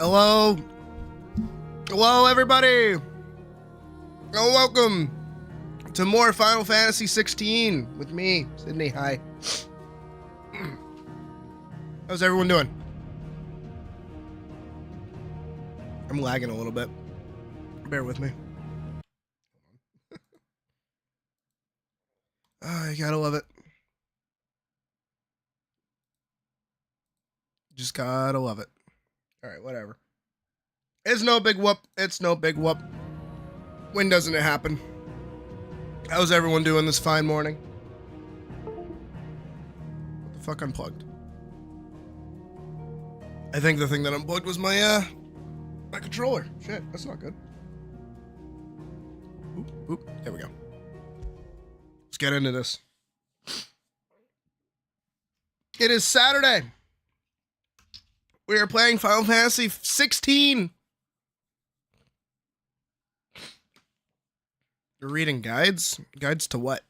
Hello. Hello, everybody. Oh, welcome to more Final Fantasy 16 with me, Sydney. Hi. How's everyone doing? I'm lagging a little bit. Bear with me. Oh, I gotta love it. Just gotta love it. All right, whatever. It's no big whoop. It's no big whoop. When doesn't it happen? How's everyone doing this fine morning? What the fuck unplugged? I think the thing that unplugged was my controller. Shit, that's not good. Oop, oop. There we go. Let's get into this. It is Saturday. We are playing Final Fantasy 16. You're reading guides? Guides to what?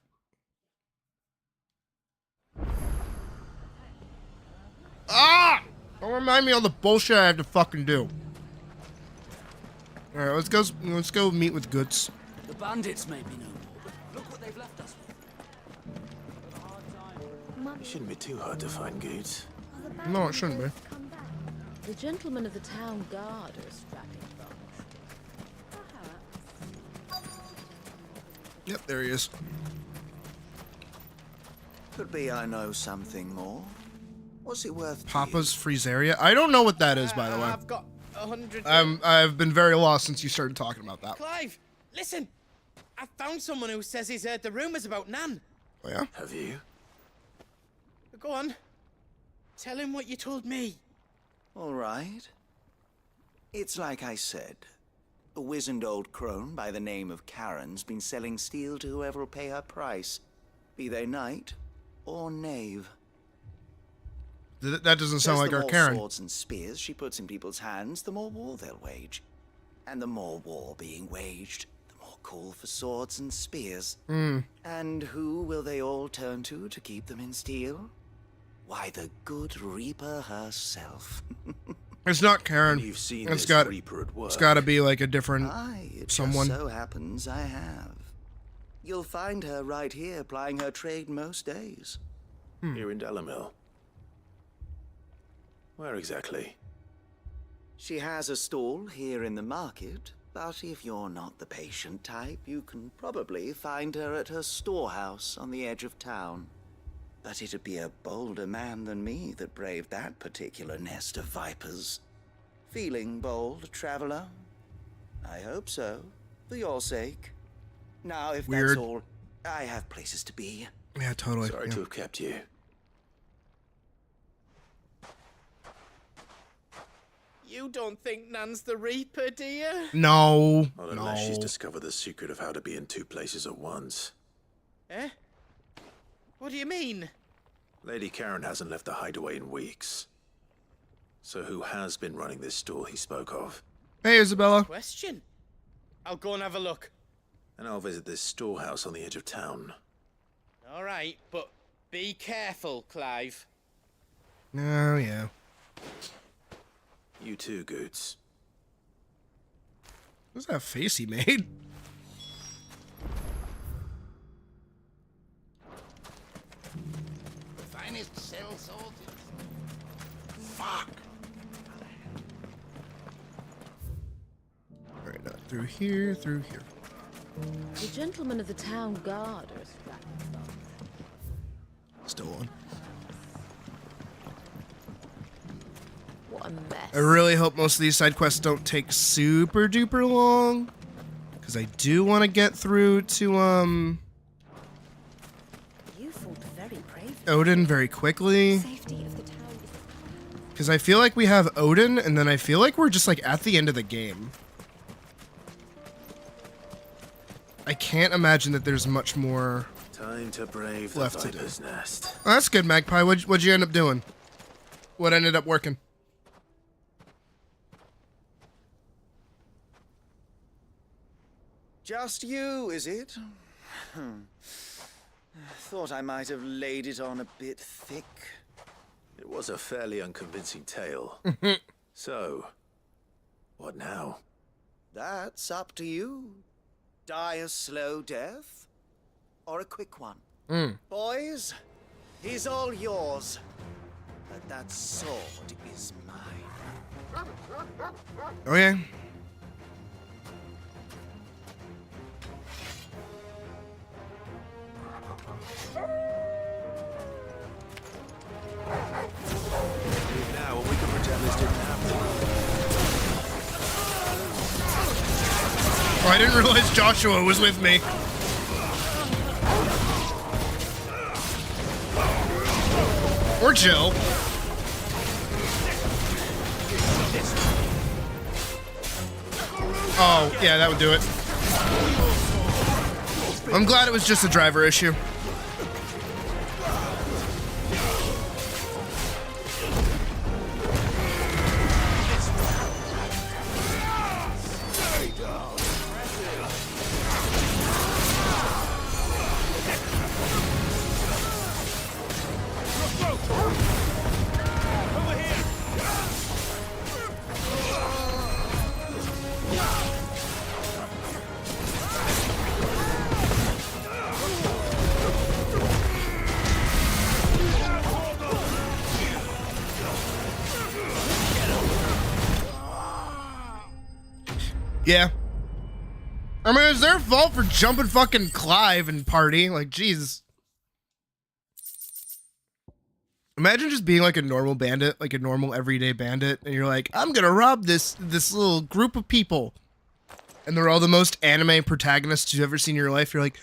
Ah! Don't remind me of the bullshit I have to fucking do. Alright, let's go meet with Goods. The bandits may be no more, but look what they've left us with. It shouldn't be too hard to find Goods. No, it shouldn't be. The gentlemen of the town guard are a strapping bunch. Yep, there he is. Could be I know something more. What's it worth to Papa's Freezeria? I don't know what that is, by the way. I've got 100. I've been very lost since you started talking about that. Clive, listen. I found someone who says he's heard the rumors about Nan. Oh, yeah? you? Have you? Go on. Tell him what you told me. All right. It's like I said. A wizened old crone by the name of Karen's been selling steel to whoever will pay her price, be they knight or knave. That doesn't sound like The our more Karen. swords and spears she puts in people's hands, the more war they'll wage. And the more war being waged, the more call for swords and spears. And who will they all turn to keep them in steel? Why, the good Reaper herself. It's not Karen. You've seen It's this got Reaper at work. It's got to be like a different Aye, it someone. just so happens I have. You'll find her right here plying her trade most days. Here in Delamil. Where exactly? She has a stall here in the market, but if you're not the patient type, you can probably find her at her storehouse on the edge of town. But it'd be a bolder man than me that braved that particular nest of vipers. Feeling bold, traveler? I hope so, for your sake. Now, if Weird. that's all, I have places to be. Yeah, totally. Sorry Yeah. to have kept you. You don't think Nan's the Reaper, do you? No. Not unless she's No. discovered the secret of how to be in two places at once. Eh? What do you mean? Lady Karen hasn't left the hideaway in weeks. So who has been running this stall he spoke of? Hey, Isabella. Question. I'll go and have a look. And I'll visit this storehouse on the edge of town. All right, but be careful, Clive. Oh, yeah. You too, Goods. What's that face he made? Finest cell soldiers. Fuck. Alright, through here, through here. The gentlemen of the town guard are a strapping bunch. Still on. What a mess. I really hope most of these side quests don't take super duper long. Because I do want to get through to, You fought very bravely. Odin very quickly. Safety of the town is... Because I feel like we have Odin, and then I feel like we're just, like, at the end of the game. I can't imagine that there's much more. Time to brave the Left to do. Viper's nest. Oh, that's good, Magpie. What'd you end up doing? What ended up working? Just you, is it? Thought I might have laid it on a bit thick. It was a fairly unconvincing tale. So, What now? That's up to you. Die a slow death, or a quick one. Boys, he's all yours. But that sword is mine. Okay. Now, we can pretend this didn't happen. Oh, I didn't realize Joshua was with me. Or Jill. Oh, yeah, that would do it. I'm glad it was just a driver issue. Yeah. I mean, it's their fault for jumping fucking Clive and party. Like, jeez. Imagine just being like a normal bandit, like a normal everyday bandit, and you're like, I'm gonna rob this little group of people. And they're all the most anime protagonists you've ever seen in your life. You're like,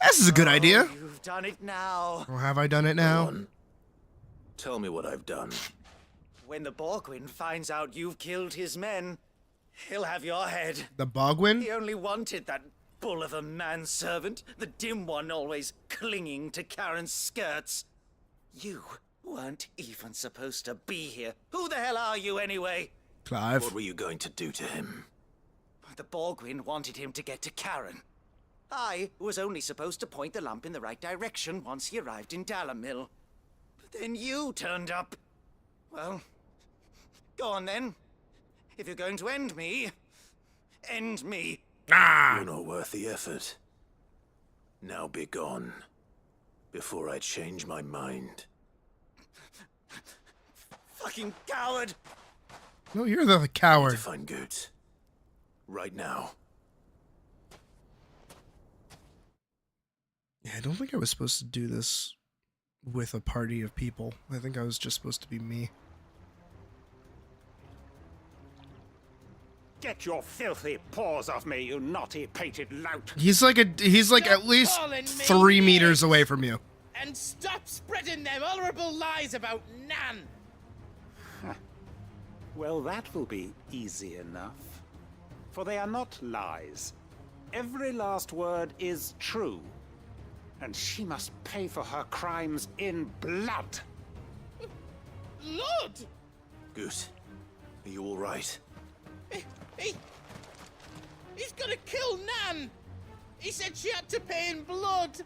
this is a good idea. You've done it now. Or have I done it now? Tell me what I've done. When the Borgwin finds out you've killed his men, he'll have your head. The Bogwin? He only wanted that bull of a manservant, the dim one always clinging to Karen's skirts. You weren't even supposed to be here. Who the hell are you anyway? Clive. What were you going to do to him? The Borgwin wanted him to get to Karen. I was only supposed to point the lamp in the right direction once he arrived in Dalamil. But then you turned up. Well, go on then. If you're going to end me, end me. You're not worth the effort. Now be gone, before I change my mind. Fucking coward! No, you're the To coward. find Goot. Right now. Yeah, I don't think I was supposed to do this with a party of people. I think I was just supposed to be me. Get your filthy paws off me, you naughty-pated lout! He's like at least calling me 3 meters away from you. And stop spreading them horrible lies about Nan. Well, that will be easy enough. For they are not lies. Every last word is true. And she must pay for her crimes in blood. Lord! Goot, are you all right? He's gonna kill Nan! He said she had to pay in blood!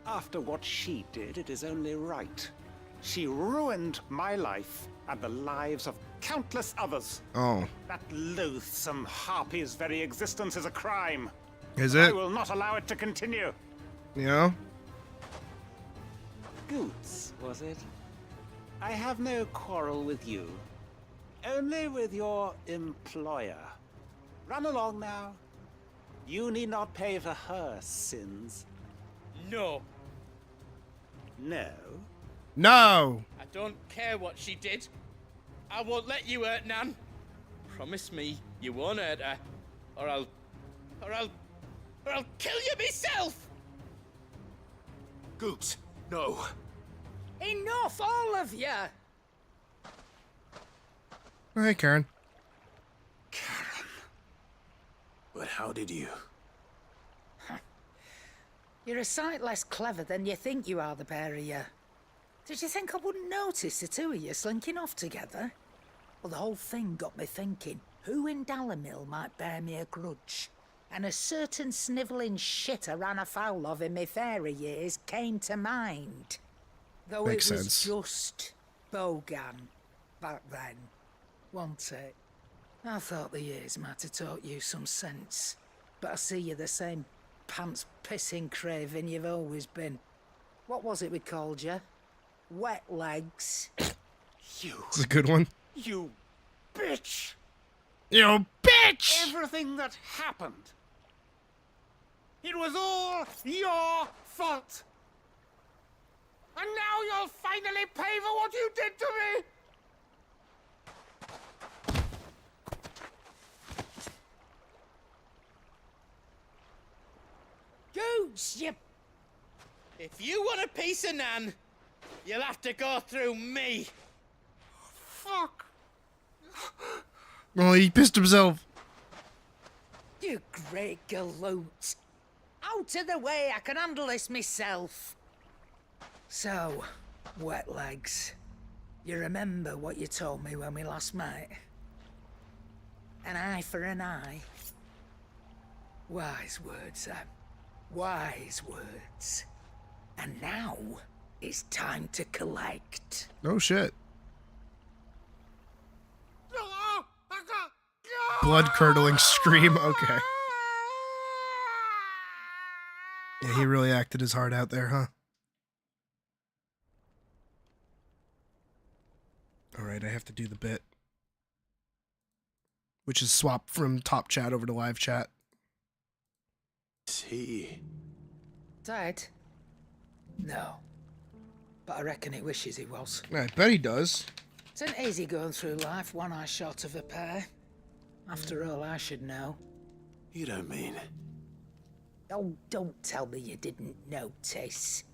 After what she did, it is only right. She ruined my life and the lives of countless others. Oh, That loathsome harpy's very existence is a crime. is I it? will not allow it to continue. Yeah. Goots, was it? I have no quarrel with you. Only with your employer. Run along now. You need not pay for her sins. No, No. No. I don't care what she did. I won't let you hurt Nan. Promise me you won't hurt her, or I'll kill you myself. Goot, no. Enough, all of you! Oh, hey, Karen. But how did you? You're a sight less clever than you think you are, the pair of you. Did you think I wouldn't notice the two of you slinking off together? Well, the whole thing got me thinking, who in Dalamil might bear me a grudge? And a certain snivelling shit I ran afoul of in my fairy years came to mind. Though Makes it was sense. just Bogan back then, wasn't it? I thought the years might have taught you some sense, but I see you're the same pants-pissing craven you've always been. What was it we called you? Wet legs. You, It's a good one. you bitch! You bitch! Everything that happened. It was all your fault. And now you'll finally pay for what you did to me! Goose, you... If you want a piece of Nan, you'll have to go through me. Fuck! Well, he pissed himself. You great galoot. Out of the way, I can handle this myself. So, wet legs. You remember what you told me when we last met? An eye for an eye. Wise words, Sam. Wise words. And now, it's time to collect. Oh shit. Blood curdling scream. Okay. Yeah, he really acted his heart out there, huh? Alright, I have to do the bit. Which is swap from top chat over to live chat. He. Dead? No. But I reckon he wishes he was. I bet he does. It ain't easy going through life, one eye short of a pair. After all, I should know. You don't mean. Oh, don't tell me you didn't notice.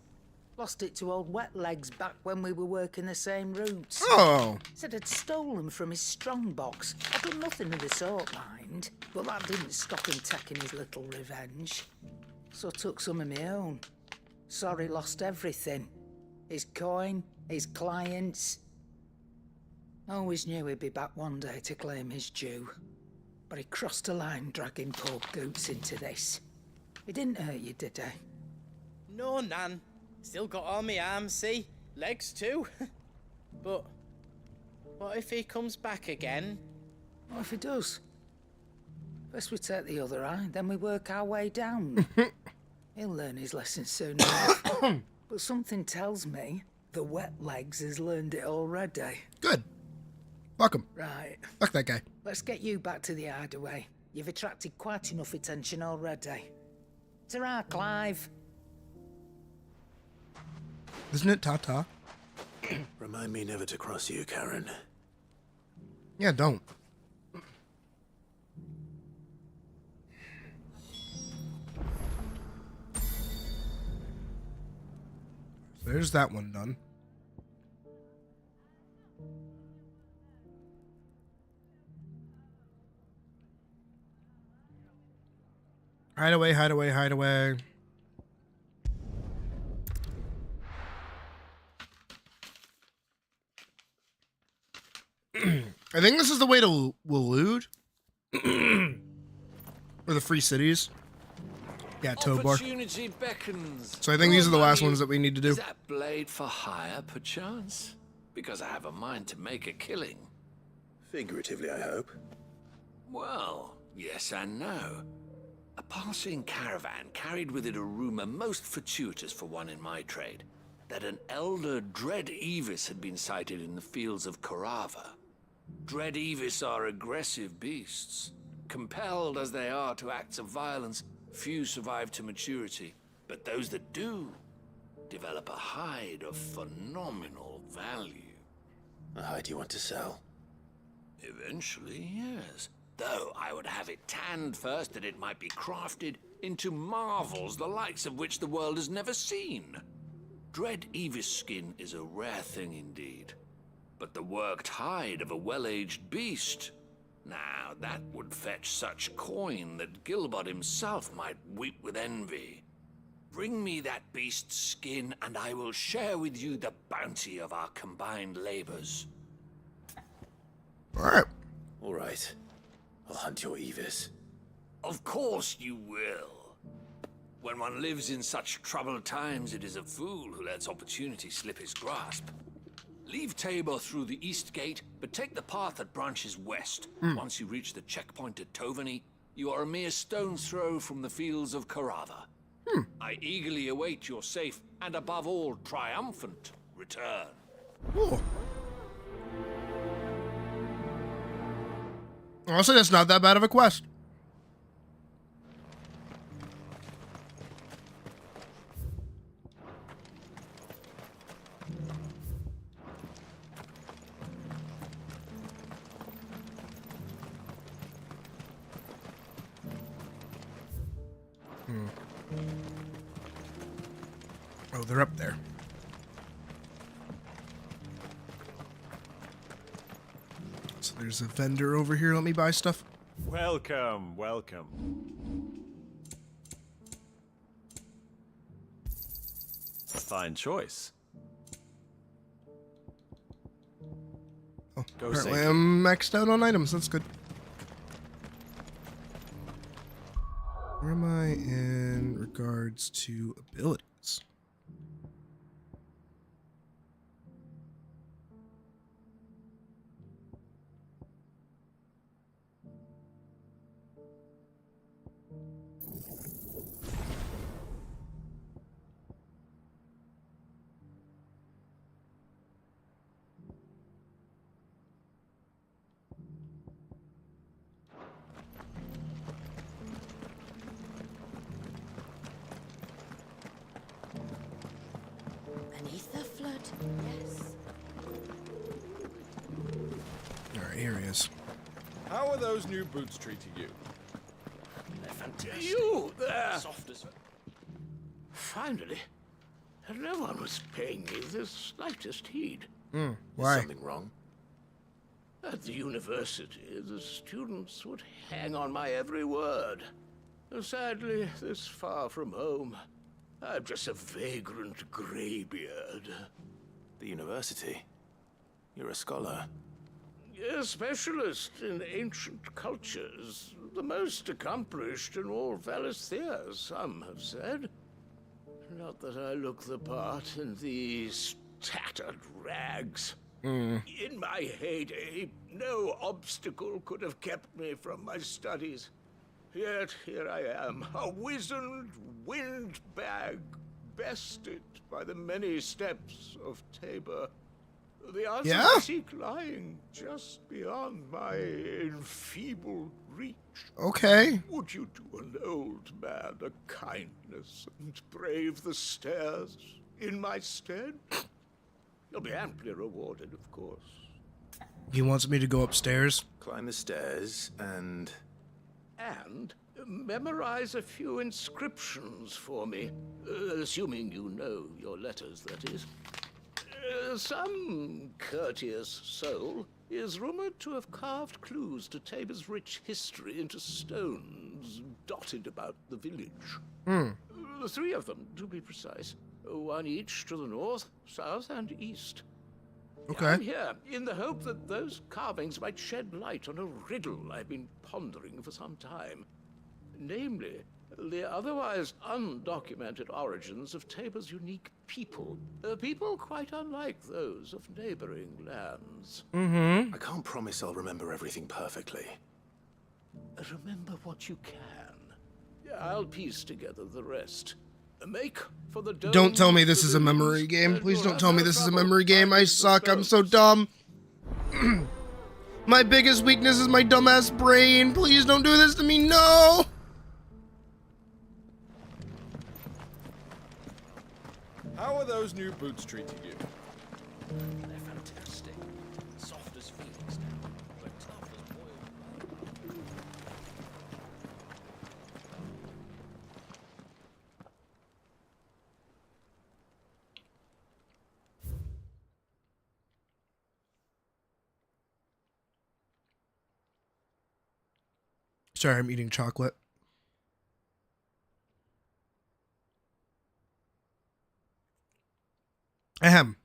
Lost it to old Wet Legs back when we were working the same routes. Oh. Said I'd stolen from his strongbox. I'd done nothing of the sort, mind. But that didn't stop him taking his little revenge. So I took some of my own. Sorry, lost everything. His coin, his clients. Always knew he'd be back one day to claim his due. But he crossed a line dragging poor Goots into this. It didn't hurt you, did he? No, Nan. Still got all my arms, see? Legs too. But what if he comes back again? What if he does? First we take the other eye, then we work our way down. He'll learn his lesson soon enough. But something tells me the Wet Legs has learned it already. Good. Fuck him. Right. Fuck that guy. Let's get you back to the hideaway. You've attracted quite enough attention already. Ta-ra, Clive. Isn't it ta-ta? Remind me never to cross you, Karen. Yeah, don't. There's that one done. Hideaway, hideaway, hideaway. I think this is the way to Walood. Or the Free Cities. Yeah, Tobar. Opportunity beckons. So I think these are the last Money. ones that we need to do. Is that blade for hire, perchance? Because I have a mind to make a killing. Figuratively, I hope. Well, yes and no. A passing caravan carried with it a rumor most fortuitous for one in my trade, that an elder Dread Evis had been sighted in the fields of Carava. Dread Evis are aggressive beasts. Compelled as they are to acts of violence, few survive to maturity, but those that do develop a hide of phenomenal value. A hide you want to sell? Eventually, yes. Though I would have it tanned first that it might be crafted into marvels the likes of which the world has never seen. Dread Evis skin is a rare thing indeed. But the worked hide of a well-aged beast, now that would fetch such coin that Gilbert himself might weep with envy. Bring me that beast's skin, and I will share with you the bounty of our combined labors. Alright. All right. I'll hunt your Evis. Of course you will. When one lives in such troubled times, it is a fool who lets opportunity slip his grasp. Leave Tabor through the east gate, but take the path that branches west. Once you reach the checkpoint at Tovany, you are a mere stone's throw from the fields of Caratha. I eagerly await your safe and, above all, triumphant return. Cool. Honestly, that's not that bad of a quest. Oh, they're up there. So there's a vendor over here. Let me buy stuff. Welcome, welcome. A fine choice. Oh, Go apparently safely. I'm maxed out on items. That's good. Where am I in regards to abilities? Beneath the flood, yes. Alright, here he is. How are those new boots treating you? They're fantastic. You there! Soft as... Finally. No one was paying me the slightest heed. Why? Something wrong? At the university, the students would hang on my every word. Sadly, this far from home, I'm just a vagrant greybeard. The university? You're a scholar. A specialist in ancient cultures. The most accomplished in all Valisthea, some have said. Not that I look the part in these tattered rags. In my heyday, no obstacle could have kept me from my studies. Yet here I am, a wizened windbag, bested by the many steps of Tabor. The answer Yeah? I seek lying just beyond my enfeebled reach. Okay. Would you do an old man a kindness and brave the stairs in my stead? You'll be amply rewarded, of course. He wants me to go upstairs. Climb the stairs and... And memorize a few inscriptions for me, assuming you know your letters, that is. Some courteous soul is rumored to have carved clues to Tabor's rich history into stones dotted about the village. 3 of them, to be precise. 1 each to the north, south, and east. Okay. I'm here in the hope that those carvings might shed light on a riddle I've been pondering for some time. Namely, the otherwise undocumented origins of Tabor's unique people. People quite unlike those of neighboring lands. I can't promise I'll remember everything perfectly. Remember what you can. I'll piece together the rest. Make for the dome. Don't tell me this of is the a memory ruins, game. and Please you'll don't have tell me no this is a trouble memory game. I finding the suck. I'm so stones. dumb. My biggest weakness is my dumbass brain. Please don't do this to me. No. How are those new boots treating you? They're fantastic. Soft as Phoenix down, but tough as boiled. Sorry, I'm eating chocolate. Ahem.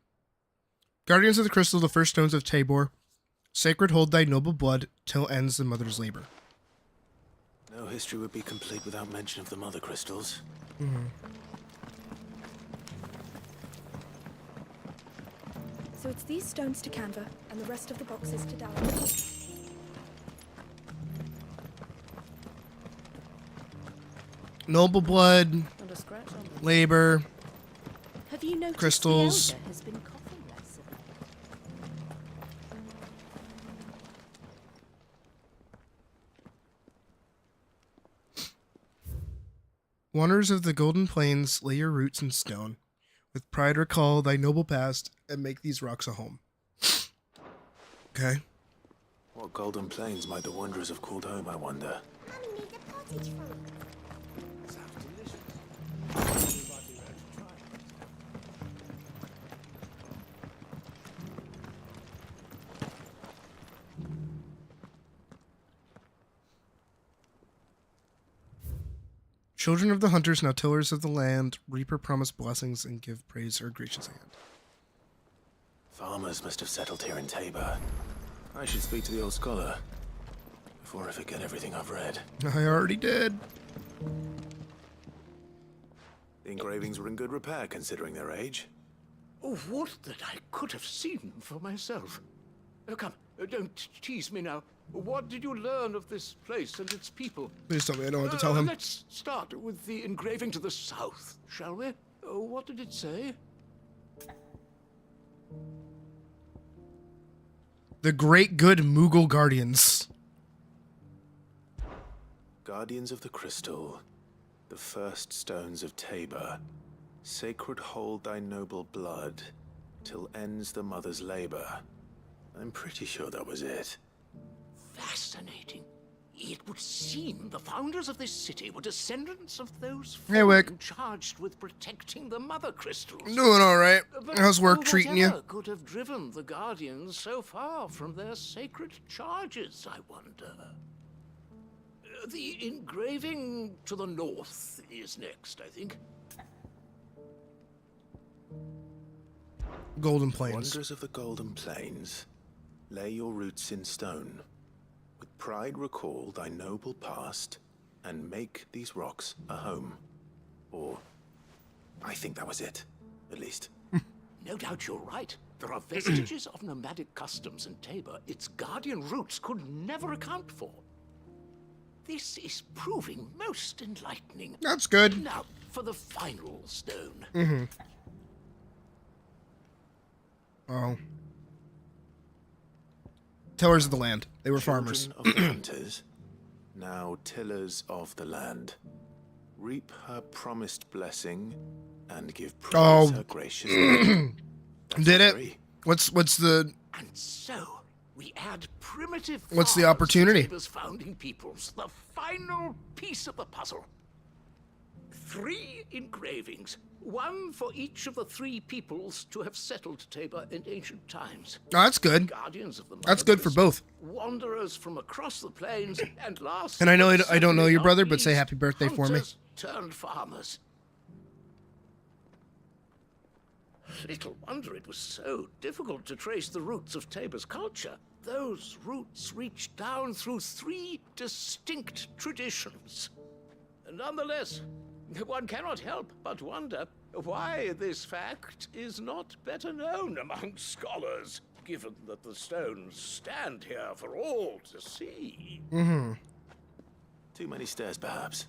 Guardians of the Crystal, the first stones of Tabor. Sacred hold thy noble blood till ends the mother's labor. No history would be complete without mention of the mother crystals. So it's these stones to Canva and the rest of the boxes to Dallas. Noble blood, Not a scratch on them. labor, Have you noticed crystals. the elder has been coughing less? Wanderers of the Golden Plains, lay your roots in stone. With pride recall thy noble past, and make these rocks a home. Okay. What golden plains might the wanderers have called home, I wonder? Children of the hunters, now tillers of the land, reaper promise blessings and give praise her gracious hand. Farmers must have settled here in Tabor. I should speak to the old scholar before I forget everything I've read. I already did. The engravings were in good repair considering their age. Oh, would that I could have seen for myself. Oh, come, don't tease me now. What did you learn of this place and its people? Please tell me I don't have to tell him. Let's start with the engraving to the south, shall we? What did it say? The great good Mughal guardians. Guardians of the Crystal, the first stones of Tabor, sacred hold thy noble blood, till ends the mother's labor. I'm pretty sure that was it. Fascinating. It would seem the founders of this city were descendants of those Hey, Wick. charged with protecting the mother crystals. Doing all right. But How's work treating you? whatever could have driven the Guardians so far from their sacred charges, I wonder? The engraving to the north is next, I think. Golden Plains. Wanderers of the Golden Plains, lay your roots in stone. With pride recall thy noble past, and make these rocks a home. Or, I think that was it, at least. No doubt you're right. There are vestiges of nomadic customs in Tabor its guardian roots could never account for. This is proving most enlightening. That's good. Now, for the final stone. Mm-hmm. Oh. Tillers of the land. They were farmers. Children of the hunters, now tillers of the land. Reap her promised blessing, and give praise her gracious hand. Did it? What's the... And so, we add primitive What's the farmers opportunity? to Tabor's founding peoples, the final piece of the puzzle. 3 engravings, one for each of the 3 peoples to have settled Tabor in ancient times. Oh, that's good. Guardians of the That's good for both. Wanderers from across the plains, and last. And I know but I don't know certainly your not brother, but say least, happy birthday for me. hunters turned farmers. Little wonder it was so difficult to trace the roots of Tabor's culture. Those roots reach down through 3 distinct traditions. Nonetheless, one cannot help but wonder why this fact is not better known among scholars, given that the stones stand here for all to see. Mm-hmm. Too many stairs, perhaps.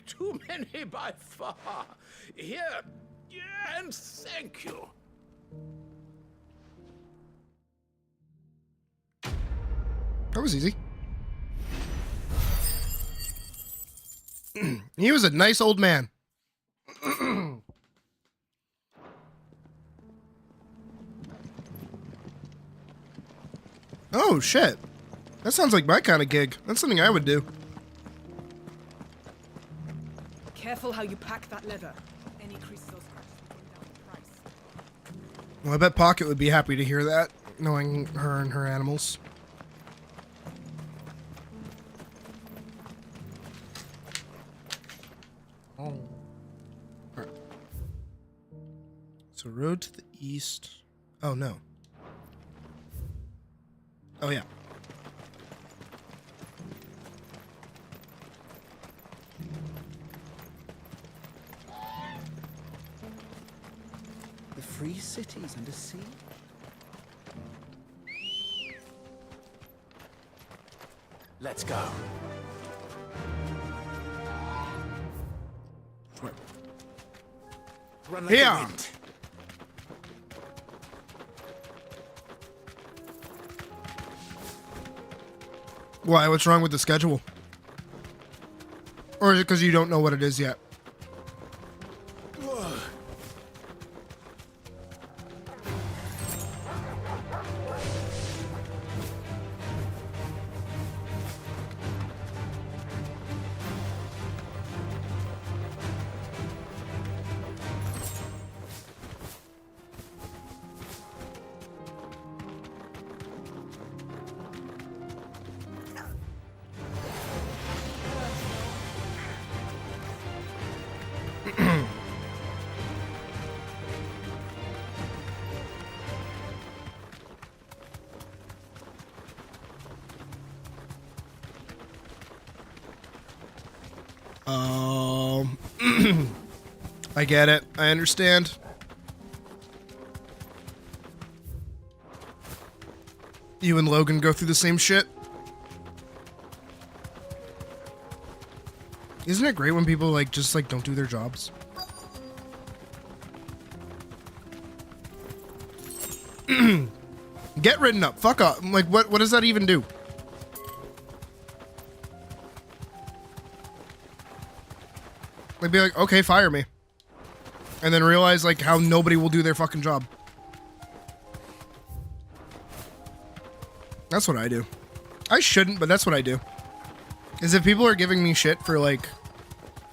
Too many by far. Here, and thank you. That was easy. He was a nice old man. Oh, shit. That sounds like my kind of gig. That's something I would do. Careful how you pack that leather. Any creases or scratches will bring down the price. Well, I bet Pocket would be happy to hear that, knowing her and her animals. Oh. Alright. So road to the east. Oh, no. Oh, yeah. 3 cities and a sea. Let's go. Run like Yeah. the wind. Why? What's wrong with the schedule? Or is it because you don't know what it is yet? I get it. I understand. You and Logan go through the same shit? Isn't it great when people just don't do their jobs? Get written up. Fuck up. Like what does that even do? They'd be like, okay, fire me. And then realize how nobody will do their fucking job. That's what I do. I shouldn't, but that's what I do. Is if people are giving me shit for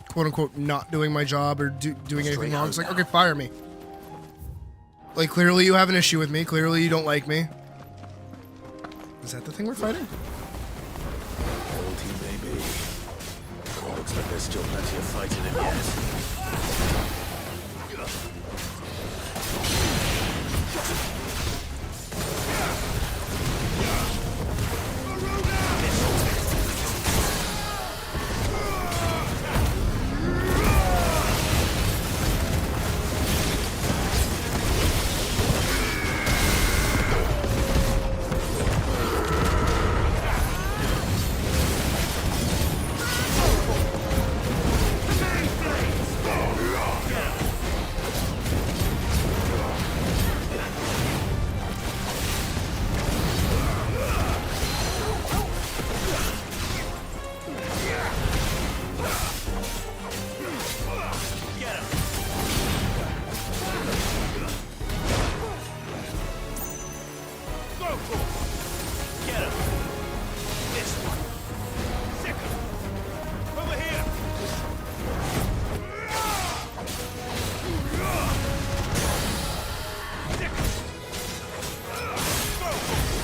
quote unquote not doing my job or doing anything wrong, it's like, okay, fire me. Clearly you have an issue with me. Clearly you don't like me. Is that the thing we're fighting? Loyalty, baby. Looks like there's still plenty of fighting in yet.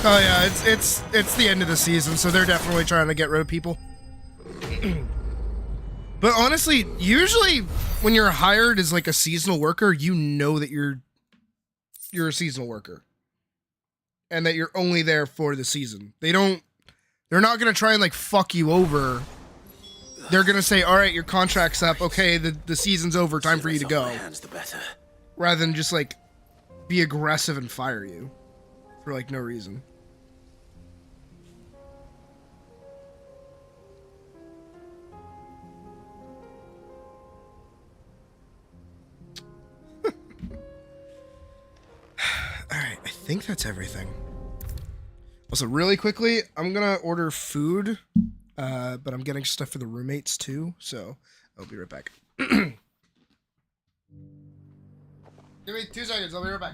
Oh yeah, it's the end of the season, so they're definitely trying to get rid of people. But honestly, usually when you're hired as a seasonal worker, you know that you're a seasonal worker. And that you're only there for the season. They're not gonna try and fuck you over. They're gonna say, alright, your contract's up, okay, the season's over, time for you to go. Rather than just be aggressive and fire you. For no reason. Alright, I think that's everything. Also, really quickly, I'm gonna order food, but I'm getting stuff for the roommates too, so I'll be right back. Give me 2 seconds, I'll be right back.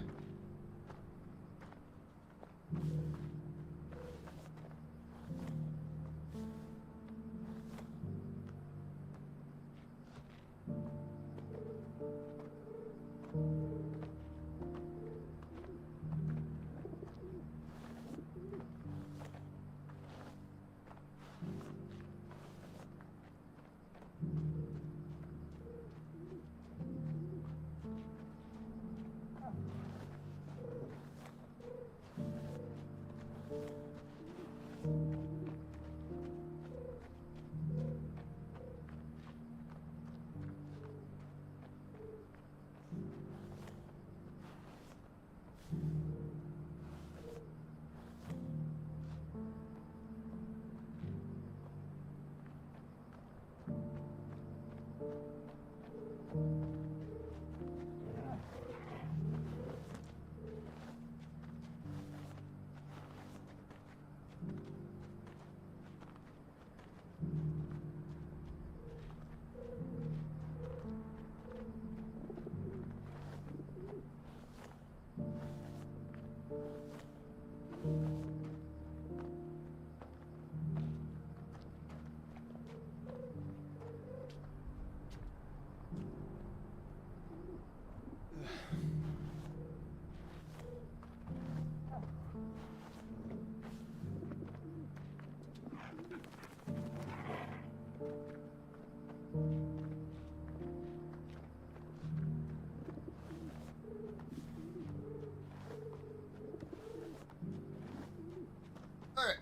Okay.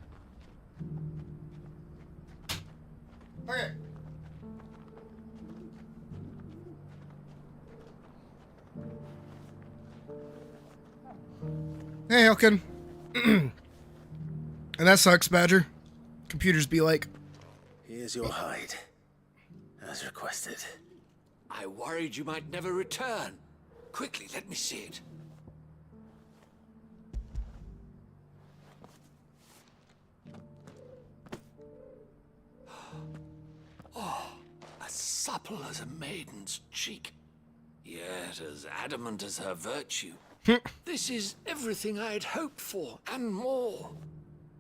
Okay. Hey, Elkin. And that sucks, Badger. Computers be like. Here's your hide, as requested. I worried you might never return. Quickly, let me see it. Oh, as supple as a maiden's cheek, yet as adamant as her virtue. This is everything I had hoped for, and more.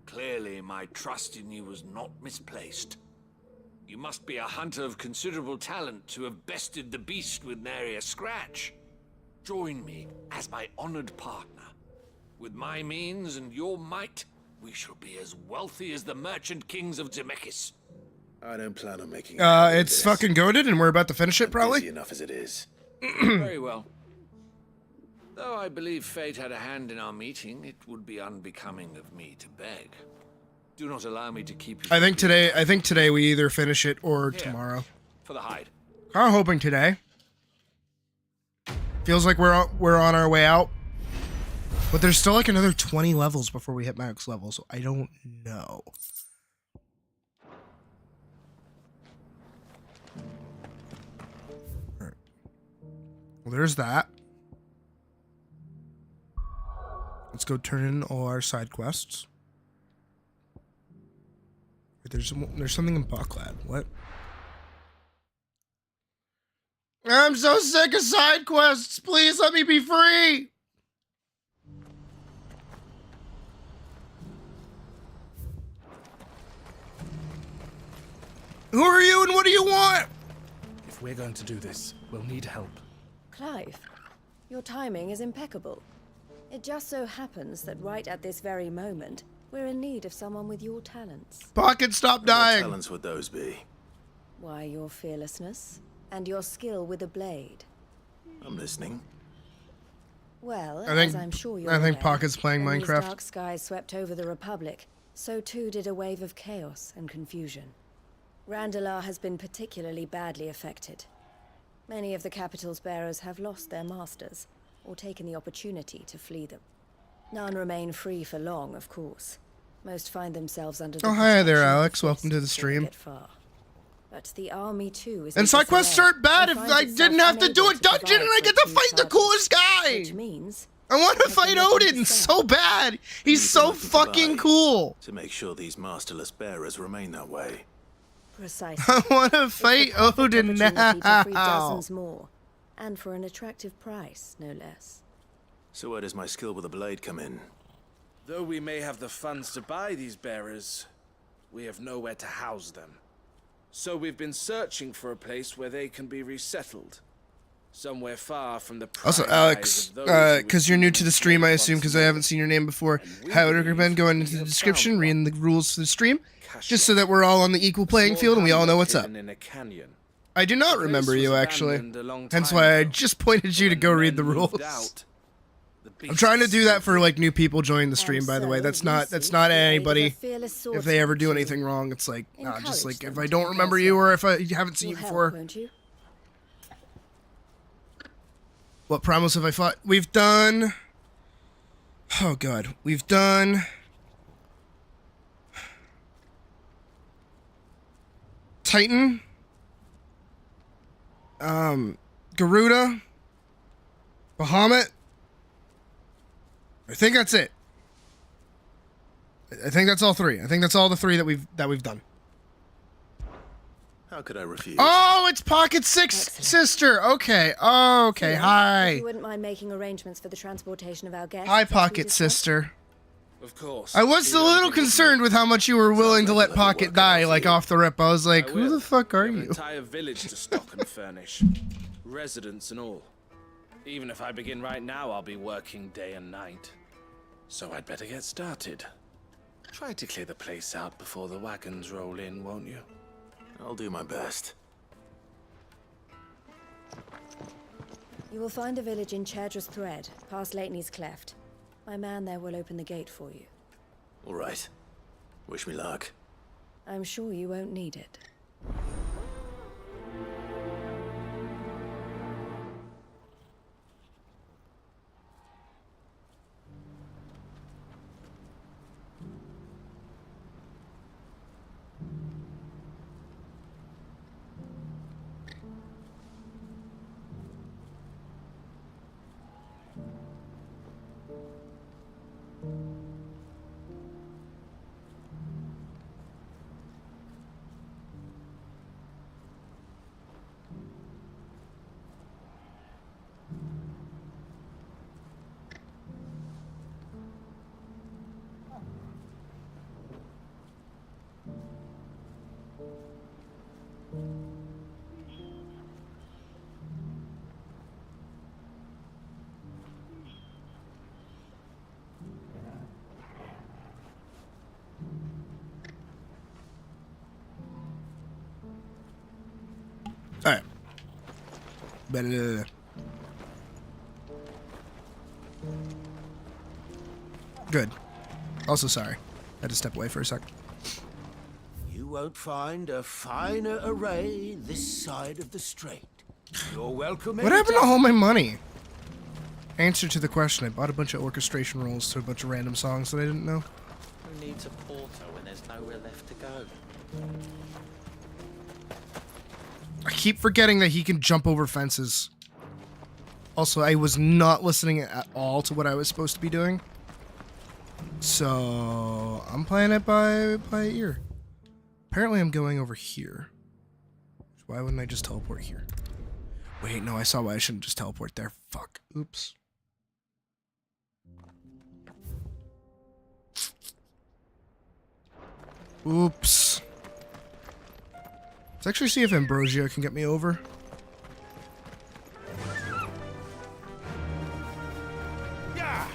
Clearly, my trust in you was not misplaced. You must be a hunter of considerable talent to have bested the beast with nary a scratch. Join me as my honored partner. With my means and your might, we shall be as wealthy as the merchant kings of Zemeckis. I don't plan on making. It's fucking goated, and we're about to finish it, probably. Busy enough as it is. Very well. Though I believe fate had a hand in our meeting, it would be unbecoming of me to beg. Do not allow me to keep you. I think today we either finish it or tomorrow. For the hide. I'm hoping today. Feels like we're on our way out. But there's still like another 20 levels before we hit max level, so I don't know. Alright. Well, there's that. Let's go turn in all our side quests. There's something in Bucklad. What? I'm so sick of side quests. Please let me be free. Who are you and what do you want? If we're going to do this, we'll need help. Clive, your timing is impeccable. It just so happens that right at this very moment, we're in need of someone with your talents. Pocket, stop dying. What talents would those be? Why, your fearlessness and your skill with a blade. I'm listening. Well, I think, as I'm sure you're I think aware, Pocket's playing when Minecraft. these dark skies swept over the Republic, so too did a wave of chaos and confusion. Randalar has been particularly badly affected. Many of the capital's bearers have lost their masters, or taken the opportunity to flee them. None remain free for long, of course. Most find themselves under the Oh, hi there, protection of Alex. the Welcome to the Fist before they stream. get far. But the army too is. And side quests aren't bad if I didn't have to do a dungeon and I get to fight the coolest guy. Which means I want to fight Odin so bad. He's so fucking cool. To make sure these masterless bearers remain that way. Precisely. I want to fight Odin To free now. dozens more, and for an attractive price, no less. So where does my skill with a blade come in? Though we may have the funds to buy these bearers, we have nowhere to house them. So we've been searching for a place where they can be resettled. Somewhere far from the Also, prying Alex, eyes of those who because you're new to the stream, I assume, because I haven't seen your name before. I would recommend going into the description, reading the rules for the stream, just so that we're all on the equal playing field and we all know what's up. in a canyon. I do not remember you, actually. Hence why I just pointed you to go read the rules. I'm trying to do that for like new people joining the stream, by the way. That's not anybody. If they ever do anything wrong, it's like, nah, just like if I don't remember you or if I haven't seen you before. What promos have I fought? We've done. Oh god, we've done. Titan. Garuda. Bahamut. I think that's it. I think that's all three. I think that's all the three that we've done. How could I refuse? Oh, it's Pocket Six sister. Okay. Oh, okay. If Hi. you wouldn't mind making arrangements for the transportation of our guests. Hi, as we Pocket discussed. sister. Of course. I was a little concerned with how much you were willing to let Pocket die, like off the rip. I was like, who the fuck are An you? entire village to stock and furnish, residents and all. Even if I begin right now, I'll be working day and night. So I'd better get started. Try to clear the place out before the wagons roll in, won't you? I'll do my best. You will find a village in Chadra's Thread, past Lateney's Cleft. My man there will open the gate for you. All right. Wish me luck. I'm sure you won't need it. All right. Better. Good. Also, sorry. I had to step away for a sec. You won't find a finer array this side of the strait. You're welcome. What happened to all my money? Answer to the question. I bought a bunch of orchestration rolls to a bunch of random songs that I didn't know. Who needs a porter when there's nowhere left to go? I keep forgetting that he can jump over fences. Also, I was not listening at all to what I was supposed to be doing. So, I'm playing it by ear. Apparently, I'm going over here. Why wouldn't I just teleport here? Wait, no, I saw why I shouldn't just teleport there. Fuck. Oops. Oops. Let's actually see if Ambrosio can get me over. Yeah.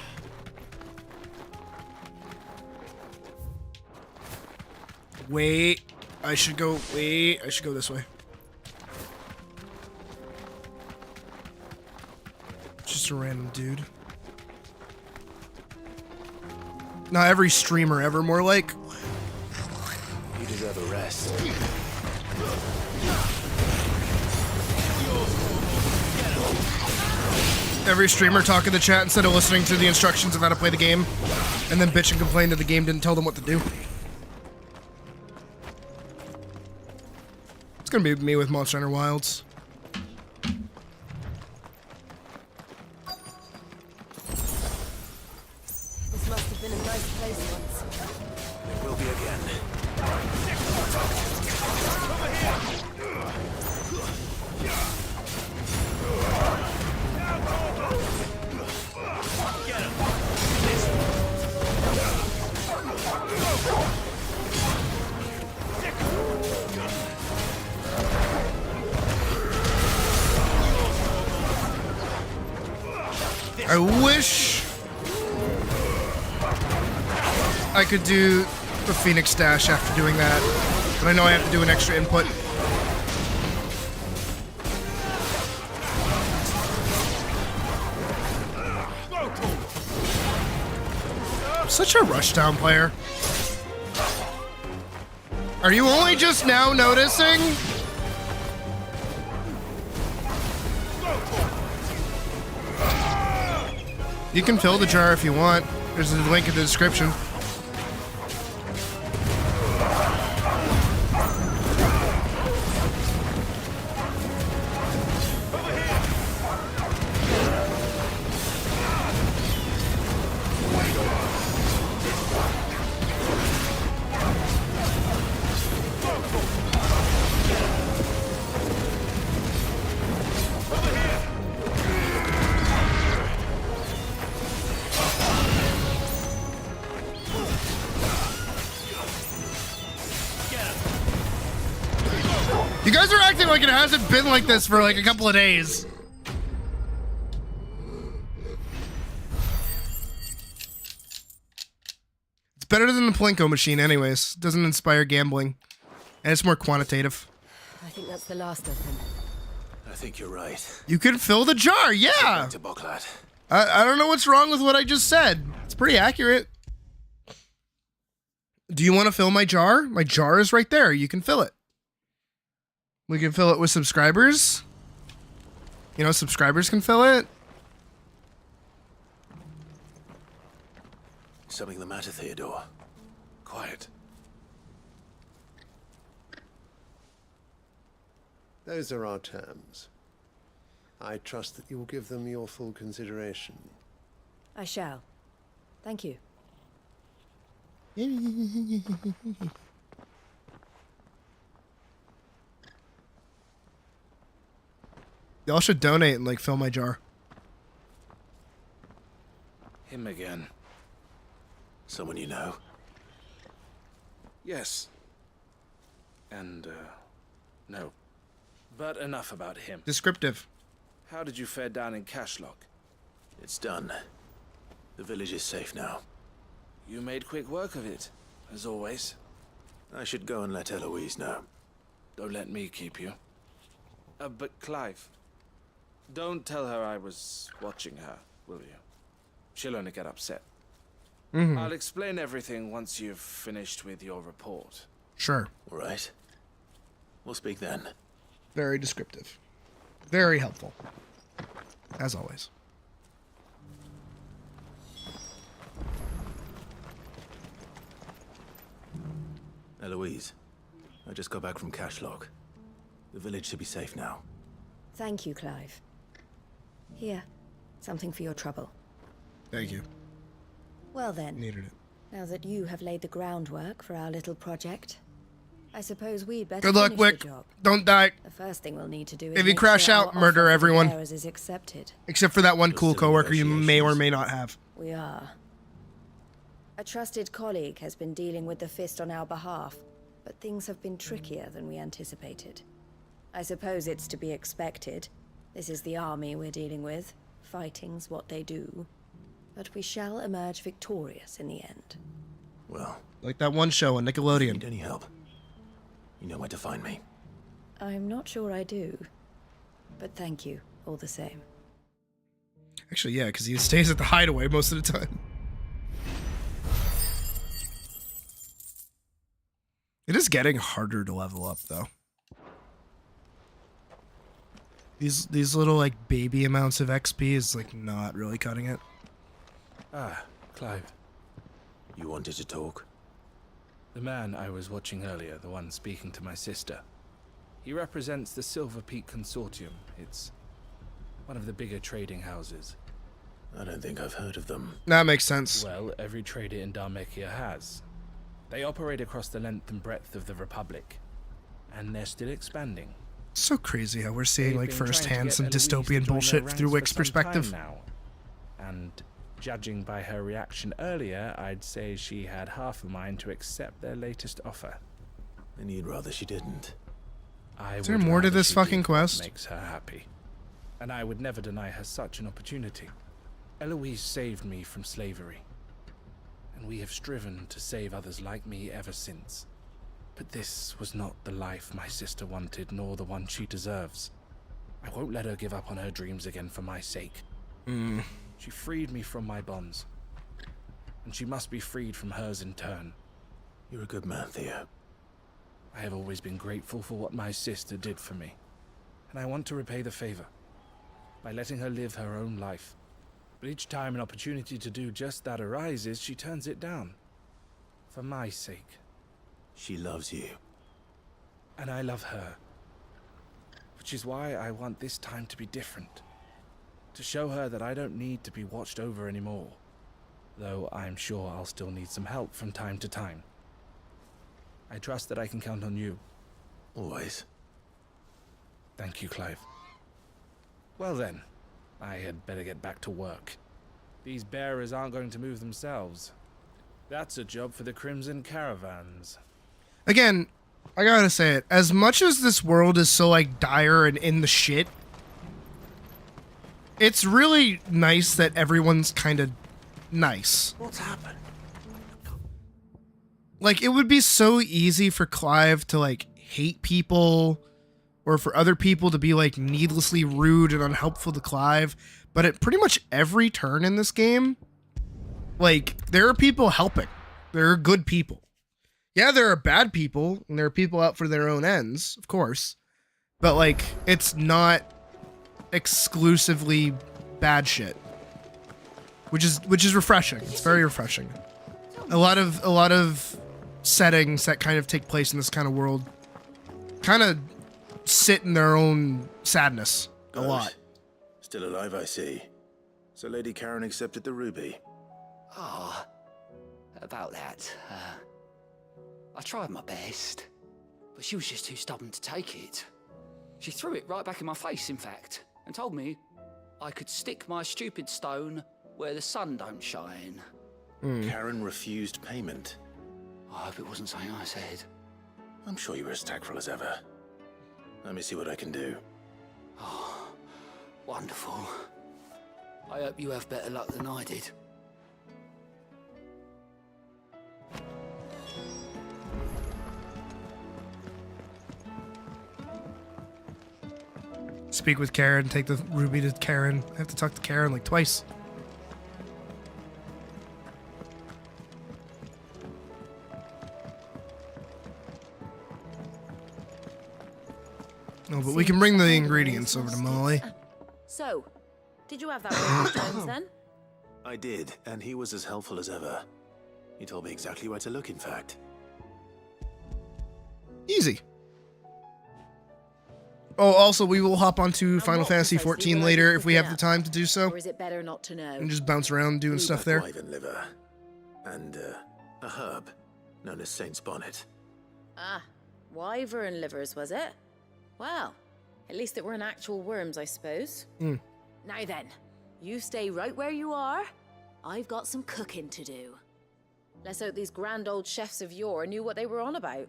Wait. I should go this way. Just a random dude. Not every streamer ever, more like. You deserve a rest. Every streamer talk in the chat instead of listening to the instructions of how to play the game, and then bitch and complain that the game didn't tell them what to do. It's gonna be me with Monster Hunter Wilds. This must have been a nice place once. It will be again. I wish I could do the Phoenix Dash after doing that, but I know I have to do an extra input. I'm such a rushdown player. Are you only just now noticing? You can fill the jar if you want. There's a link in the description. You guys are acting like it hasn't been like this for like a couple of days. It's better than the Plinko machine anyways. Doesn't inspire gambling. And it's more quantitative. I think that's the last of them. I think you're right. You can fill the jar, yeah! To Boklat. I don't know what's wrong with what I just said. It's pretty accurate. Do you want to fill my jar? My jar is right there. You can fill it. We can fill it with subscribers. You know, subscribers can fill it. Something the matter, Theodore? Quiet. Those are our terms. I trust that you will give them your full consideration. I shall. Thank you. Y'all should donate and like fill my jar. Him again. Someone you know? Yes. And, no. But enough about him. Descriptive. How did you fare down in Cashlock? It's done. The village is safe now. You made quick work of it, as always. I should go and let Eloise know. Don't let me keep you. But Clive, don't tell her I was watching her, will you? She'll only get upset. I'll explain everything once you've finished with your report. Sure. All right. We'll speak then. Very descriptive. Very helpful. As always. Eloise, I just got back from Cashlock. The village should be safe now. Thank you, Clive. Here, something for your trouble. Thank you. Well then, Needed it. now that you have laid the groundwork for our little project, I suppose we'd better Good luck, finish Wick. the job. Don't die. The first thing we'll need to do is If you make crash sure out, our murder offer for everyone. bearers is accepted. Except for that one cool coworker you may or may not have. We are. A trusted colleague has been dealing with the Fist on our behalf, but things have been trickier than we anticipated. I suppose it's to be expected. This is the army we're dealing with. Fighting's what they do. But we shall emerge victorious in the end. Well, like that one show on Nickelodeon. Need any help? You know where to find me. I'm not sure I do. But thank you, all the same. Actually, yeah, because he stays at the hideaway most of the time. It is getting harder to level up, though. These little, like, baby amounts of XP is, like, not really cutting it. Ah, Clive. You wanted to talk? The man I was watching earlier, the one speaking to my sister. He represents the Silver Peak Consortium. It's one of the bigger trading houses. I don't think I've heard of them. That makes sense. Well, every trader in Dharmekia has. They operate across the length and breadth of the Republic. And they're still expanding. So crazy how we're seeing, They've like, been trying to firsthand get some Eloise to dystopian join their bullshit ranks through for Wick's some perspective. time now. And judging by her reaction earlier, I'd say she had half a mind to accept their latest offer. And you'd rather she didn't. Is there more to this fucking quest? Makes her happy. And I would never deny her such an opportunity. Eloise saved me from slavery. And we have striven to save others like me ever since. But this was not the life my sister wanted, nor the one she deserves. I won't let her give up on her dreams again for my sake. She freed me from my bonds. And she must be freed from hers in turn. You're a good man, Theo. I have always been grateful for what my sister did for me. And I want to repay the favor by letting her live her own life. But each time an opportunity to do just that arises, she turns it down. For my sake. She loves you. And I love her. Which is why I want this time to be different. To show her that I don't need to be watched over anymore. Though I'm sure I'll still need some help from time to time. I trust that I can count on you. Always. Thank you, Clive. Well then, I had better get back to work. These bearers aren't going to move themselves. That's a job for the Crimson Caravans. Again, I gotta say it. As much as this world is so, like, dire and in the shit, it's really nice that everyone's kind of nice. What's happened? Like, it would be so easy for Clive to, like, hate people, or for other people to be, like, needlessly rude and unhelpful to Clive. But at pretty much every turn in this game, like, there are people helping. There are good people. Yeah, there are bad people, and there are people out for their own ends, of course. But, like, it's not exclusively bad shit. Which is refreshing. It's very refreshing. A lot of settings that kind of take place in this kind of world kind of sit in their own sadness a lot. Still alive, I see. So Lady Karen accepted the ruby. Ah, about that. I tried my best, but she was just too stubborn to take it. She threw it right back in my face, in fact, and told me I could stick my stupid stone where the sun don't shine. Karen refused payment. I hope it wasn't something I said. I'm sure you were as tactful as ever. Let me see what I can do. Oh, wonderful. I hope you have better luck than I did. Speak with Karen, take the ruby to Karen. I have to talk to Karen like twice. No, but we can bring the ingredients over to Molly. So, did you have that with Jones then? I did, and he was as helpful as ever. He told me exactly where to look, in fact. Easy. Oh, also, we will hop onto Final Fantasy XIV later if we have the time to do so. Or is it better not to know? And just bounce around doing stuff there. Wyvern liver. And, a herb known as Saint's Bonnet. Ah, wyvern livers, was it? Well, at least it weren't actual worms, I suppose. Now then, you stay right where you are. I've got some cooking to do. Let's hope these grand old chefs of yore knew what they were on about.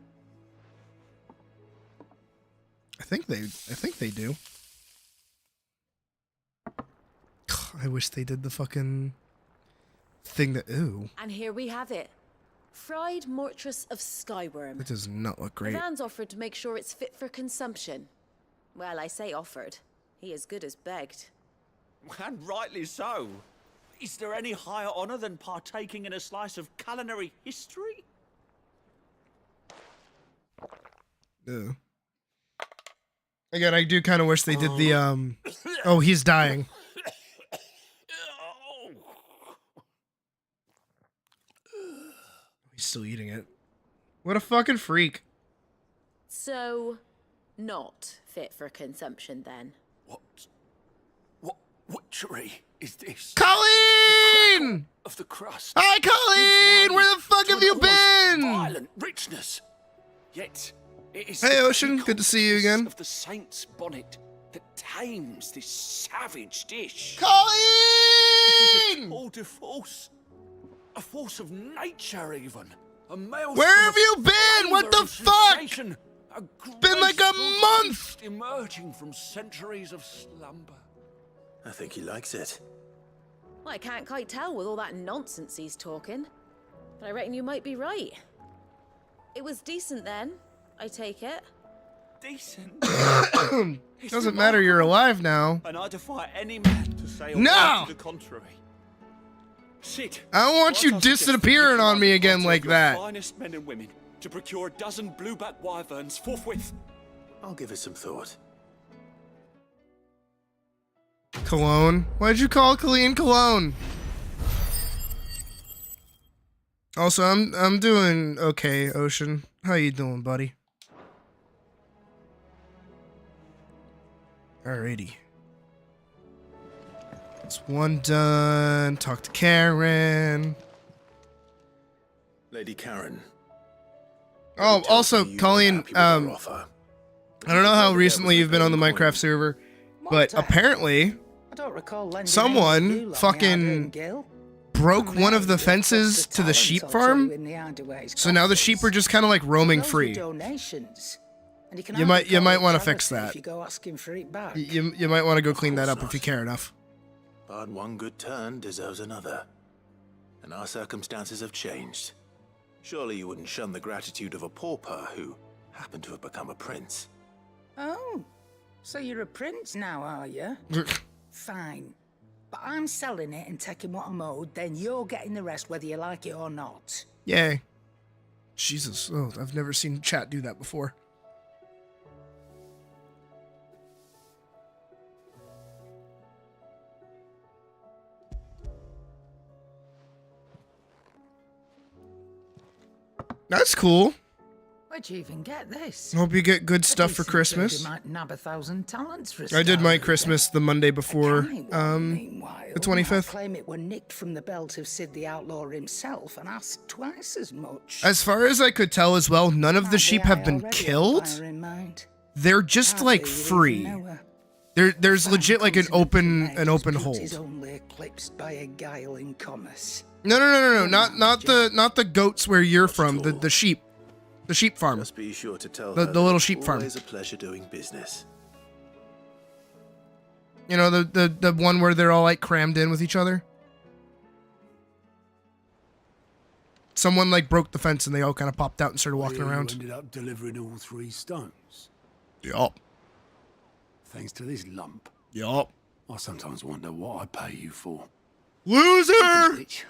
I think they do. I wish they did the fucking thing that, ooh. And here we have it. Fried mortress of skyworm. That does not look great. Ivan's offered to make sure it's fit for consumption. Well, I say offered. He as good as begged. And rightly so. Is there any higher honor than partaking in a slice of culinary history? Ew. Again, I do kind of wish they did the, oh, he's dying. He's still eating it. What a fucking freak. So, not fit for consumption then. What witchery is this? Colleen! Of the crust. Hi, Colleen! Where the fuck have you been? Violent richness. Yet it is hey, Ocean. Good to see you again. Of the saint's bonnet that tames this savage dish. Colleen! It is a tour de force. A force of nature, even. A maelstrom. Where have you been? What the fuck? It's been like a month! Emerging from centuries of slumber. I think he likes it. Well, I can't quite tell with all that nonsense he's talking. But I reckon you might be right. It was decent then, I take it. Decent? Doesn't matter, you're alive now. And I defy any man to say or No! to the contrary. Sit. I don't want you disappearing on me again like that. Finest men and women to procure a dozen blueback wyverns forthwith. I'll give it some thought. Cologne? Why'd you call Colleen Cologne? Also, I'm doing okay, Ocean. How you doing, buddy? Alrighty. That's one done. Talk to Karen. Lady Karen. Oh, also, Colleen, I don't know how recently you've been on the Minecraft server, but apparently I don't recall someone fucking broke one of the fences to the sheep farm, so now the sheep are just kind of like roaming free. You might want to fix that. You might want to go clean that up if you care enough. But one good turn deserves another. And our circumstances have changed. Surely you wouldn't shun the gratitude of a pauper who happened to have become a prince. Oh, so you're a prince now, are you? Fine. But I'm selling it and taking what I'm owed, then you're getting the rest whether you like it or not. Yay. Jesus. Oh, I've never seen chat do that before. That's cool. Where'd you even get this? Hope you get good stuff for Christmas. You might nab 1,000 talents for a I did my start. Christmas the Monday before the I 25th. claim it were nicked from the belt of Sid the Outlaw himself and asked twice as much. As far as I could tell as well, none of the sheep have been killed. They're just like free. There's legit like an open hold. Is only eclipsed by a guiling commerce. No, not the goats where you're from, the sheep. The sheep farm. Just be sure to tell the her little that sheep farm. Always a pleasure doing business. You know, the one where they're all like crammed in with each other. Someone like broke the fence and they all kind of popped out and started walking around. You ended up delivering all 3 stones. Yup. Thanks to this lump. Yup. I sometimes wonder what I pay you for. Loser! Which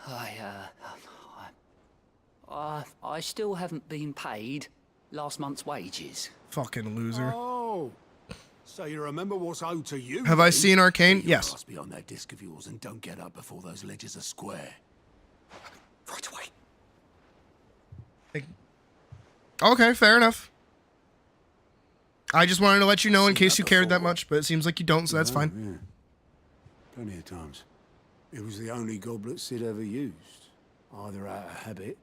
I still haven't been paid last month's wages. Fucking loser. Oh, so you remember what's owed to you? Have I seen Arcane? Yes. Pass me on that disc of yours and don't get up before those ledgers are square. Right away. Okay, fair enough. I just wanted to let you know in case you cared that much, but it seems like you don't, so that's fine. Yeah. Plenty of times. It was the only goblet Sid ever used. Either out of habit,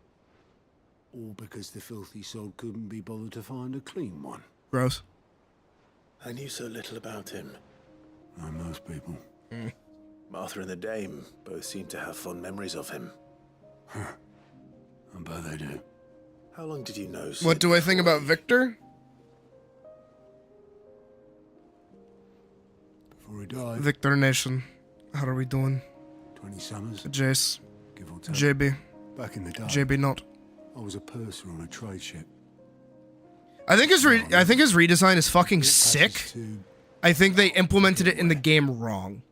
or because the filthy soul couldn't be bothered to find a clean one. Gross. I knew so little about him. Like most people. Martha and the Dame both seem to have fond memories of him. I bet they do. How long did you know Sid? What do I think about Victor? Before he died. Victor Nation. How are we doing? 20 summers. Jace. Give or take. JB. Back in the day. JB not. I was a purser on a trade ship. I think his redesign is fucking sick. I think they implemented it in the game wrong.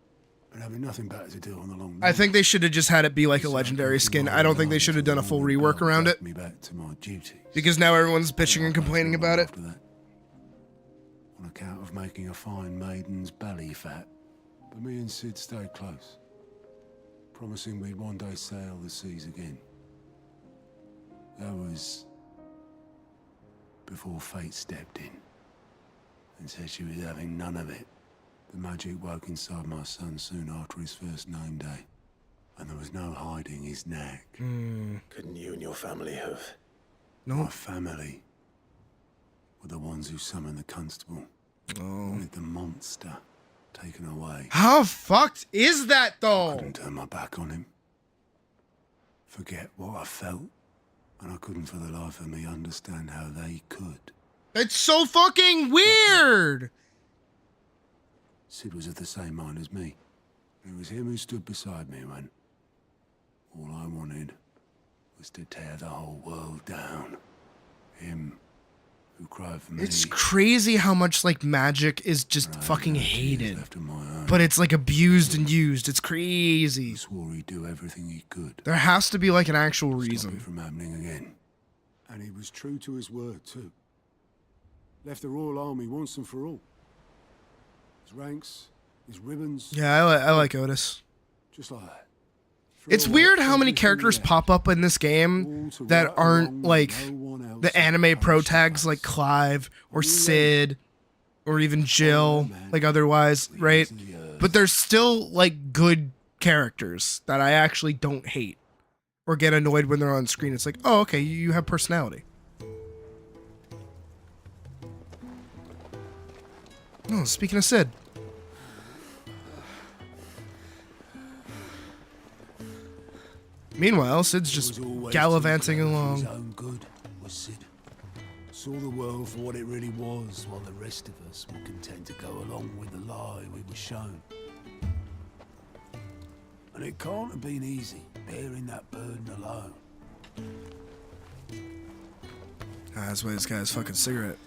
But having nothing better to do on the long I think they should have just had it be like a legendary skin. I don't think they should have done a full rework around it. Me back to my duties. Because now everyone's bitching and complaining about it. On account of making a fine maiden's belly fat. But me and Sid stayed close. Promising we'd one day sail the seas again. That was before fate stepped in and said she was having none of it. The magic woke inside my son soon after his first name day, and there was no hiding his knack. Couldn't you and your family have? No. My family were the ones who summoned the constable. Wanted the monster taken away. How fucked is that though? I couldn't turn my back on him. Forget what I felt. And I couldn't for the life of me understand how they could. It's so fucking weird! Sid was of the same mind as me. It was him who stood beside me when all I wanted was to tear the whole world down. Him who cried for me. It's crazy how much like magic is just fucking hated. But it's like abused and used. It's crazy. He swore he'd do everything he could. There has to be like an actual Stop reason. it from happening again. And he was true to his word too. Left the Royal Army once and for all. His ranks, his ribbons. Yeah, I like Otis. Just like that. It's weird how many characters pop up in this game that aren't like the anime pro tags like Clive or Sid or even Jill, like otherwise, right? But they're still like good characters that I actually don't hate or get annoyed when they're on screen. It's like, oh, okay, you have personality. Oh, speaking of Sid. Meanwhile, Sid's just gallivanting along. His own good was Sid. Saw the world for what it really was, while the rest of us were content to go along with the lie we were shown. And it can't have been easy, bearing that burden alone. That's why this guy's fucking cigarette.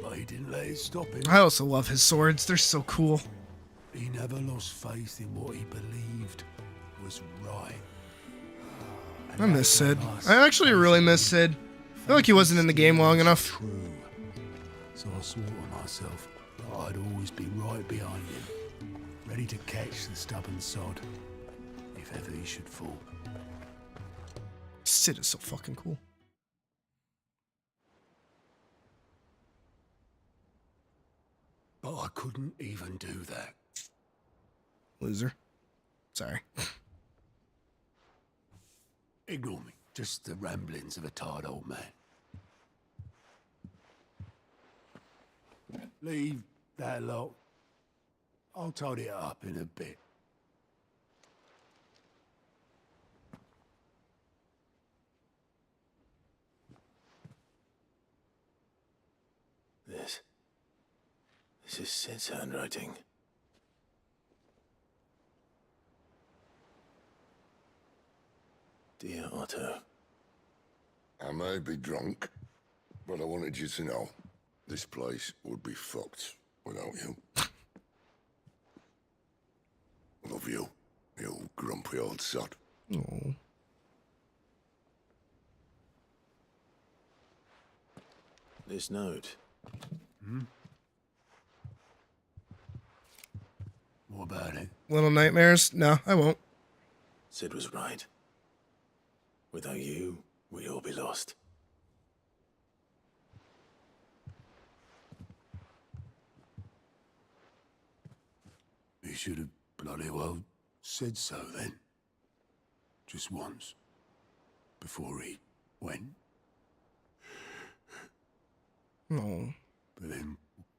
But he didn't let it stop him. I also love his swords. They're so cool. He never lost faith in what he believed was right. I miss Sid. I actually really miss Sid. I feel like he wasn't in the game long enough. True. So I swore to myself that I'd always be right behind him, ready to catch the stubborn sod if ever he should fall. Sid is so fucking cool. But I couldn't even do that. Loser. Sorry. Ignore me. Just the ramblings of a tired old man. Leave that lot. I'll tidy it up in a bit. This is Sid's handwriting. Dear Otto. I may be drunk, but I wanted you to know this place would be fucked without you. Love you, you grumpy old sod. Oh. This note. What about it? Little nightmares? No, I won't. Sid was right. Without you, we'd all be lost. He should have bloody well said so then. Just once. Before he went. No. But then,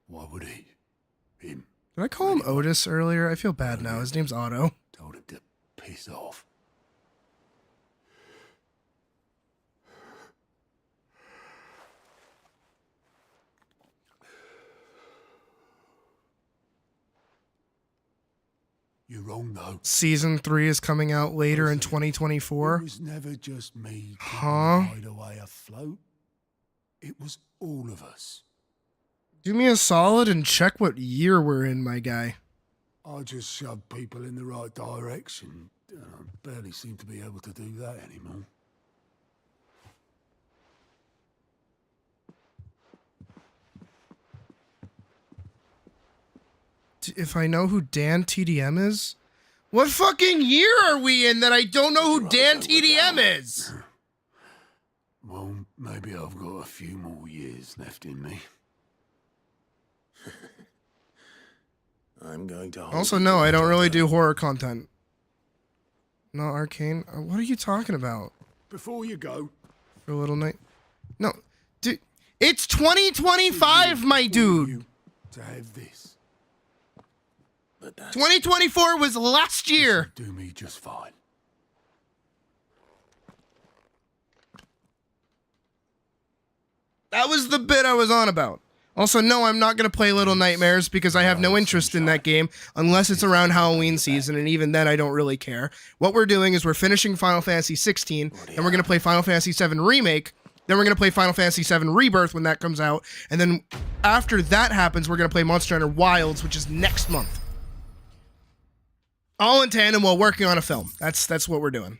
why would he? Him? Did I call him Otis earlier? I feel bad now. His name's Otto. Told him to piss off. You're wrong, though. Season 3 is coming out later in 2024. It was never just me keeping Huh? the hideaway afloat. It was all of us. Do me a solid and check what year we're in, my guy. I just shoved people in the right direction. I barely seem to be able to do that anymore. If I know who Dan TDM is? What fucking year are we in that I don't know who Dan TDM is? Well, maybe I've got a few more years left in me. I'm going to hold Also, you no, to I don't that, really Otto. do horror content. Not arcane. What are you talking about? Before you go, For a little night? No, dude. It's 2025, my dude. to have this. But that's 2024 was last year. Do me just fine. That was the bit I was on about. Also, no, I'm not going to play Little Nightmares because I have no interest in that game unless it's around Halloween season, and even then I don't really care. What we're doing is we're finishing Final Fantasy 16, and we're going to play Final Fantasy 7 Remake, then we're going to play Final Fantasy 7 Rebirth when that comes out, and then after that happens, we're going to play Monster Hunter Wilds, which is next month. All in tandem while working on a film. That's what we're doing.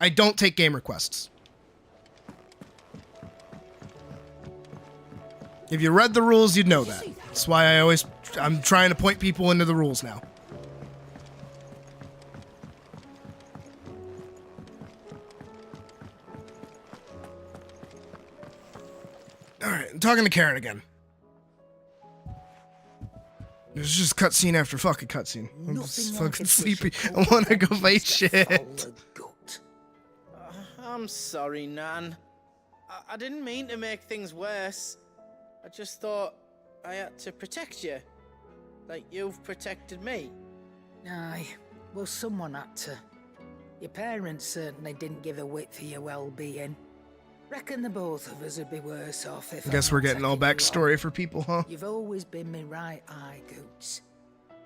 I don't take game requests. If you read the rules, you'd know that. That's why I'm trying to point people into the rules now. Alright, I'm talking to Karen again. There's just cutscene after fucking cutscene. I'm just fucking sleepy. I wanna go fight shit. I'm sorry, Nan. I didn't mean to make things worse. I just thought I had to protect you. Like you've protected me. Aye, well, someone had to. Your parents certainly didn't give a whit for your well-being. Reckon the both of us would be worse off if I guess we're getting all backstory for people, huh? You've always been me right eye, Goots.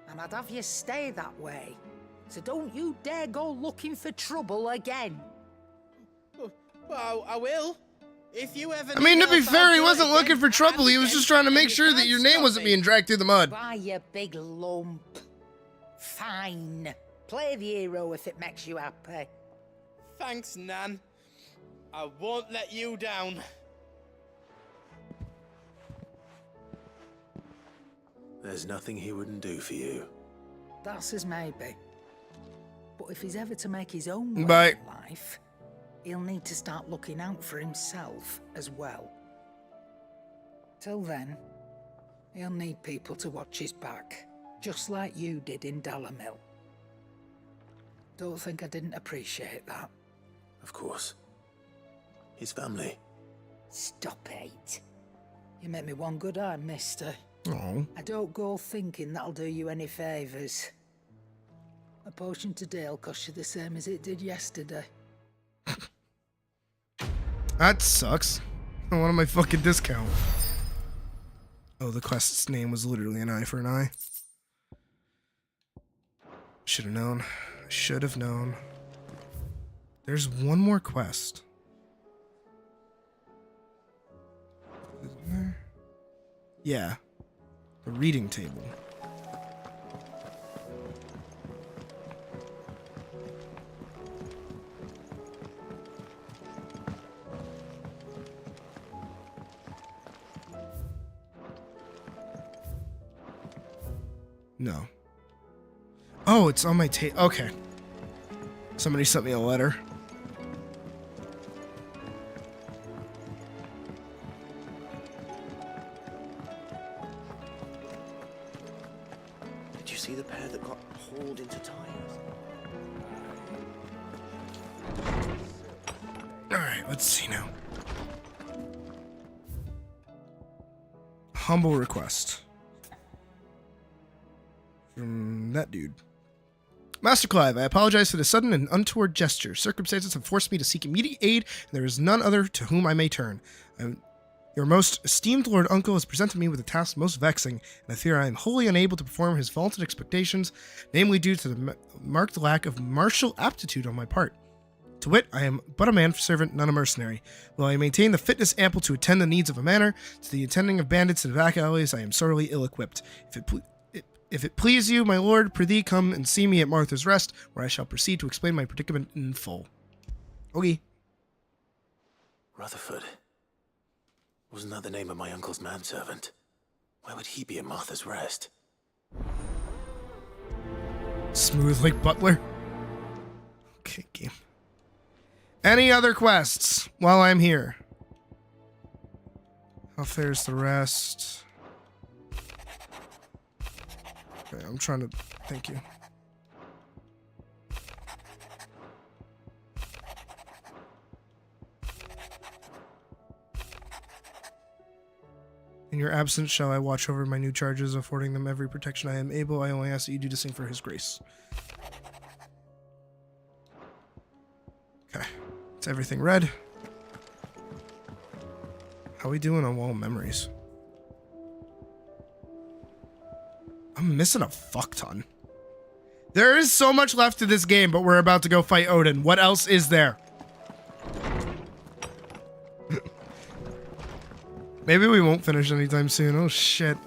And I'd have you stay that way. So don't you dare go looking for trouble again. Well, I will. If you ever I mean, to need be help, fair, I'll he do it wasn't looking again for trouble. He was just trying to make sure that your name wasn't being dragged through the mud. Why, you big lump. Fine. Play the hero if it makes you happy. Thanks, Nan. I won't let you down. There's nothing he wouldn't do for you. That's his maybe. But if he's ever to make his own way Bye. in life, he'll need to start looking out for himself as well. Till then, he'll need people to watch his back, just like you did in Dalamil. Don't think I didn't appreciate that. Of course. His family. Stop it. You make me one good eye, mister. Oh. I don't go thinking that'll do you any favours. A potion today'll cost you the same as it did yesterday. That sucks. I wanted my fucking discount. Oh, the quest's name was literally an eye for an eye. Should have known. Should have known. There's one more quest. Isn't there? Yeah. The reading table. No. Oh, it's on my tape. Okay. Somebody sent me a letter. Did you see the pair that got hauled into tires? Alright, let's see now. Humble request. From that dude. Master Clive, I apologize for the sudden and untoward gesture. Circumstances have forced me to seek immediate aid, and there is none other to whom I may turn. Your most esteemed Lord Uncle has presented me with a task most vexing, and I fear I am wholly unable to perform his vaunted expectations, namely due to the marked lack of martial aptitude on my part. To wit, I am but a man-servant, not a mercenary. While I maintain the fitness ample to attend the needs of a manor, to the attending of bandits and back alleys I am sorely ill-equipped. If it please you, my lord, prithee come and see me at Martha's Rest, where I shall proceed to explain my predicament in full. Okay. Rutherford. Wasn't that the name of my uncle's manservant? Why would he be at Martha's Rest? Smooth like Butler. Okay, game. Any other quests while I'm here? How fares the rest? Okay, I'm trying to... Thank you. In your absence, shall I watch over my new charges, affording them every protection I am able. I only ask that you do this thing for his grace. Okay. It's everything read. How we doing on Wall of Memories? I'm missing a fuck ton. There is so much left to this game, but we're about to go fight Odin. What else is there? Maybe we won't finish anytime soon. Oh, shit.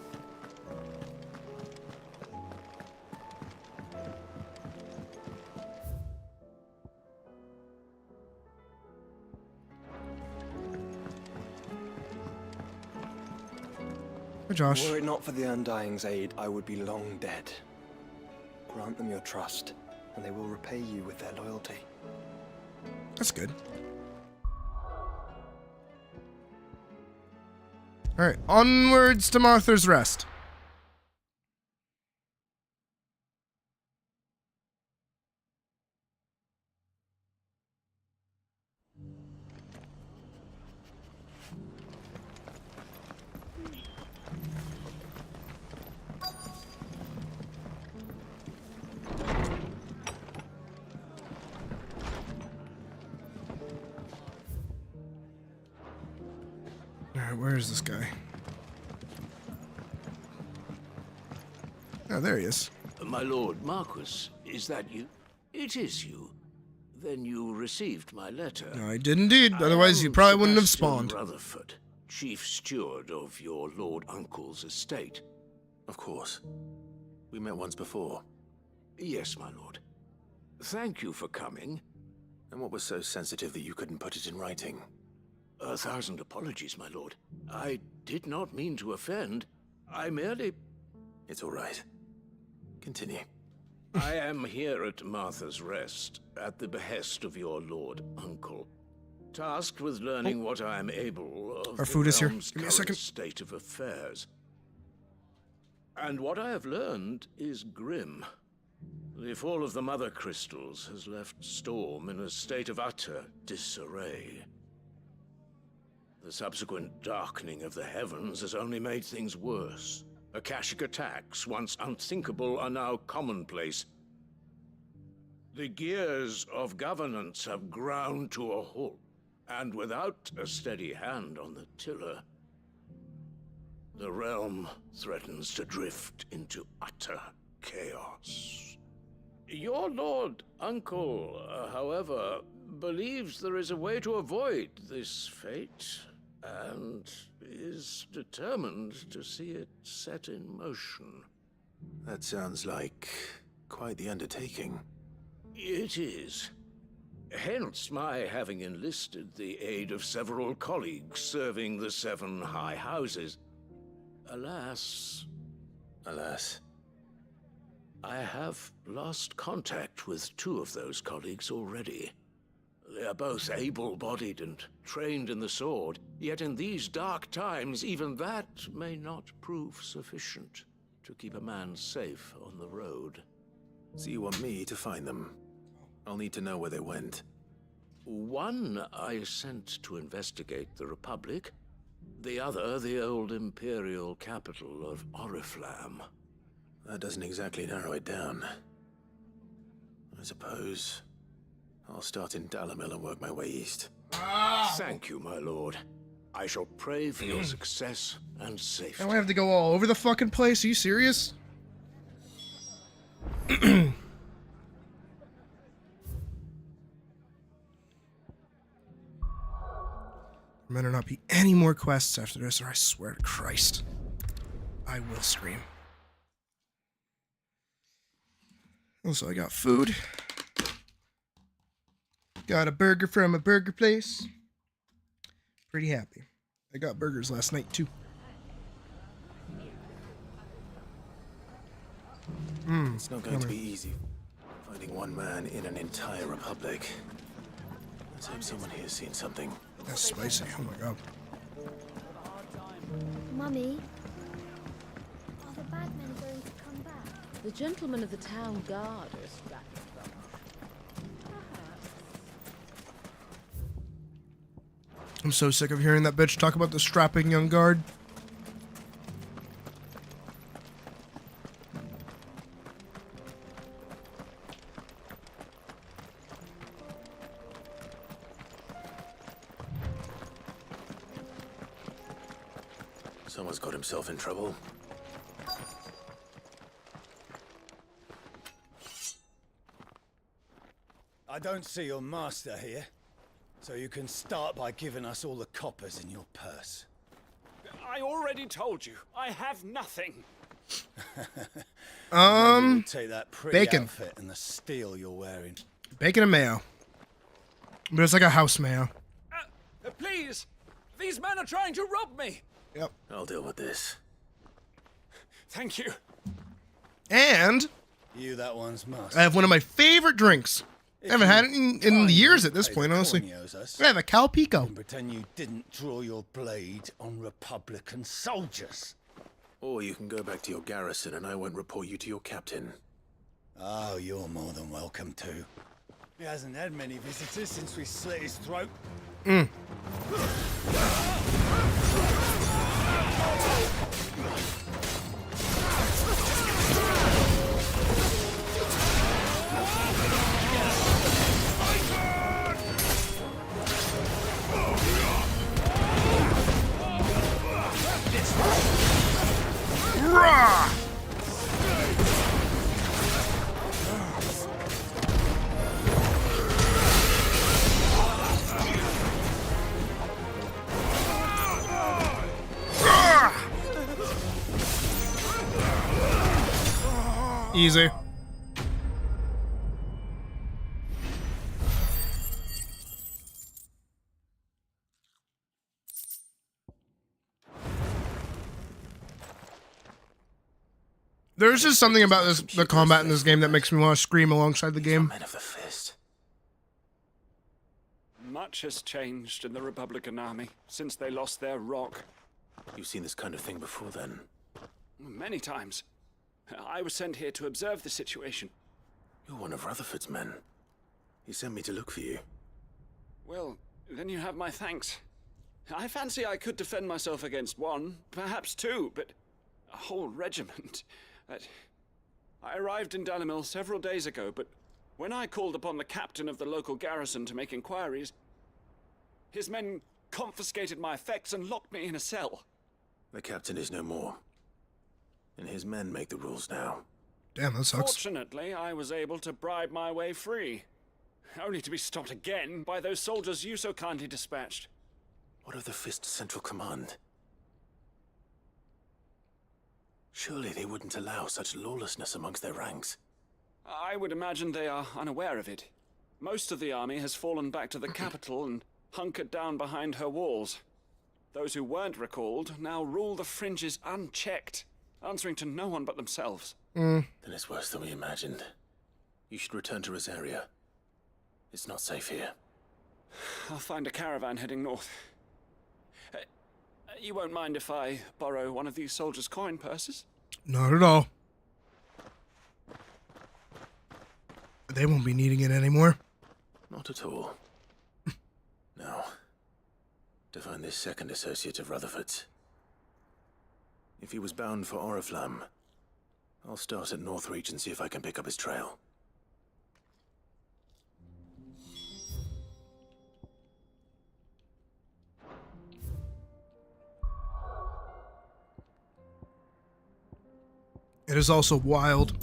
Hey, Josh. Were it not for the Undying's aid, I would be long dead. Grant them your trust, and they will repay you with their loyalty. That's good. Alright, onwards to Martha's Rest. Alright, where is this guy? Oh, there he is. My lord Marquis, is that you? It is you. Then you received my letter. I did indeed, otherwise you probably wouldn't have spawned. Rutherford, chief steward of your lord uncle's estate. Of course. We met once before. Yes, my lord. Thank you for coming. And what was so sensitive that you couldn't put it in writing? 1,000 apologies, my lord. I did not mean to offend. I merely... It's all right. Continue. I am here at Martha's Rest, at the behest of your lord uncle, tasked with learning what I am able of Our food is here. realm's Give me a current second. state of affairs. And what I have learned is grim. The fall of the Mother Crystals has left Storm in a state of utter disarray. The subsequent darkening of the heavens has only made things worse. Akashic attacks, once unthinkable, are now commonplace. The gears of governance have ground to a halt, and without a steady hand on the tiller, the realm threatens to drift into utter chaos. Your lord uncle, however, believes there is a way to avoid this fate, and is determined to see it set in motion. That sounds like quite the undertaking. It is. Hence my having enlisted the aid of several colleagues serving the 7 high houses. Alas, I have lost contact with 2 of those colleagues already. They are both able-bodied and trained in the sword, yet in these dark times, even that may not prove sufficient to keep a man safe on the road. So you want me to find them? I'll need to know where they went. One I sent to investigate the Republic, the other the old Imperial capital of Oriflamme. That doesn't exactly narrow it down. I suppose I'll start in Dalamil and work my way east. Thank you, my lord. I shall pray for your success and safety. I don't have to go all over the fucking place. Are you serious? There better not be any more quests after this, or I swear to Christ, I will scream. Also, I got food. Got a burger from a burger place. Pretty happy. I got burgers last night, too. It's not going to be easy finding one man in an entire republic. Let's hope someone here's seen something. That's spicy. Oh my god. Mummy, are the bad men going to come back? The gentlemen of the town guard are strapping them. I'm so sick of hearing that bitch talk about the strapping young guard. Someone's got himself in trouble. I don't see your master here, so you can start by giving us all the coppers in your purse. I already told you, I have nothing. Maybe we'll take that pretty bacon. outfit and the steel you're wearing. Bacon and mayo. But it's like a house mayo. Please, these men are trying to rob me. Yep. I'll deal with this. Thank you. And You that one's master. I have one of my favorite drinks. I haven't had it in years at this point, honestly. I have a Cal Pico. And pretend you didn't draw your blade on Republican soldiers. Or you can go back to your garrison and I won't report you to your captain. Oh, you're more than welcome to. He hasn't had many visitors since we slit his throat. Easy. There's just something about the combat in this game that makes me want to scream alongside the game. Men of the Fist. Much has changed in the Republican army since they lost their rock. You've seen this kind of thing before, then? Many times. I was sent here to observe the situation. You're one of Rutherford's men. He sent me to look for you. Well, then you have my thanks. I fancy I could defend myself against one, perhaps two, but a whole regiment. I arrived in Dalimil several days ago, but when I called upon the captain of the local garrison to make inquiries, his men confiscated my effects and locked me in a cell. The captain is no more, and his men make the rules now. Damn, that sucks. Fortunately, I was able to bribe my way free, only to be stopped again by those soldiers you so kindly dispatched. What of the Fist Central Command? Surely they wouldn't allow such lawlessness amongst their ranks. I would imagine they are unaware of it. Most of the army has fallen back to the capital and hunkered down behind her walls. Those who weren't recalled now rule the fringes unchecked, answering to no one but themselves. Then it's worse than we imagined. You should return to Rosaria. It's not safe here. I'll find a caravan heading north. You won't mind if I borrow one of these soldiers' coin purses? Not at all. They won't be needing it anymore. Not at all. Now, to find this second associate of Rutherford's. If he was bound for Oriflamme, I'll start at Northreach and see if I can pick up his trail. It is also wild.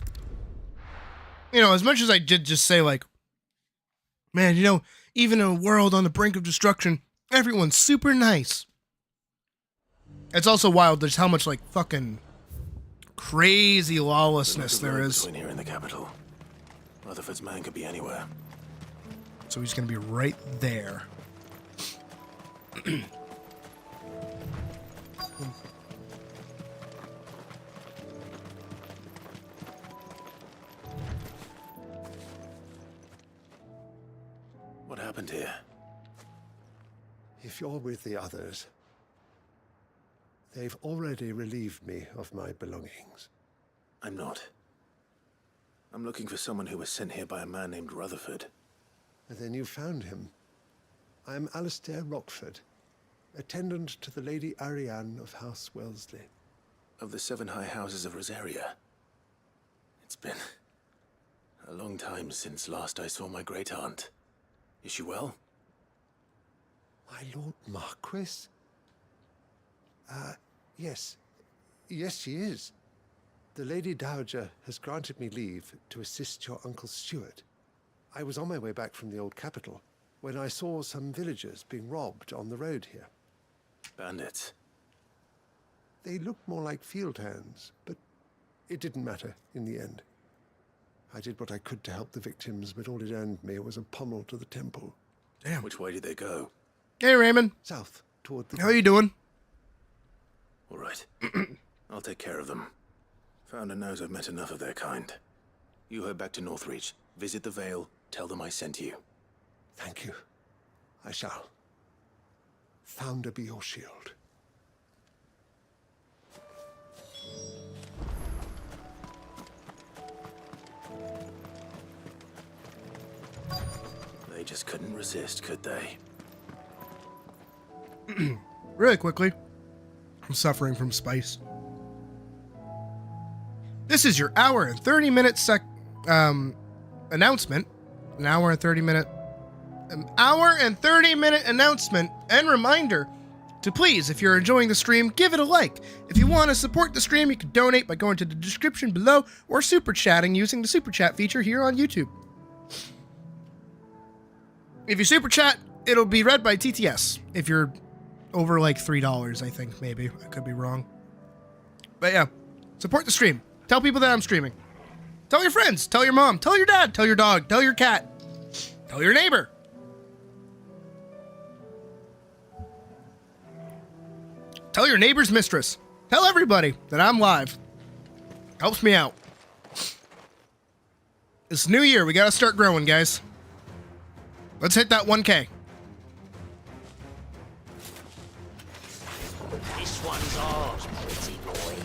You know, as much as I did just say, like, man, you know, even in a world on the brink of destruction, everyone's super nice. It's also wild just how much, like, fucking crazy lawlessness there is. Between here and the capital. Rutherford's man could be anywhere. So he's gonna be right there. What happened here? If you're with the others, they've already relieved me of my belongings. I'm not. I'm looking for someone who was sent here by a man named Rutherford. And then you found him. I'm Alistair Rockford, attendant to the Lady Ariane of House Wellesley. Of the 7 high houses of Rosaria. It's been a long time since last I saw my great-aunt. Is she well? My Lord Marquis? Yes. Yes, she is. The Lady Dowager has granted me leave to assist your Uncle Stuart. I was on my way back from the old capital when I saw some villagers being robbed on the road here. Bandits? They looked more like field hands, but it didn't matter in the end. I did what I could to help the victims, but all it earned me was a pommel to the temple. Damn. Which way did they go? Hey, Raymond. South, toward the... How you doing? All right. I'll take care of them. Founder knows I've met enough of their kind. You head back to Northreach, visit the Vale, tell them I sent you. Thank you. I shall. Founder be your shield. They just couldn't resist, could they? Really quickly, I'm suffering from spice. This is your hour and 30-minute announcement. An hour and 30-minute announcement and reminder to please, if you're enjoying the stream, give it a like. If you want to support the stream, you can donate by going to the description below or super chatting using the super chat feature here on YouTube. If you super chat, it'll be read by TTS. If you're over like $3, I think, maybe. I could be wrong. But yeah, support the stream. Tell people that I'm streaming. Tell your friends. Tell your mom. Tell your dad. Tell your dog. Tell your cat. Tell your neighbor. Tell your neighbor's mistress. Tell everybody that I'm live. Helps me out. It's new year. We gotta start growing, guys. Let's hit that 1K. This one's ours, pretty boy.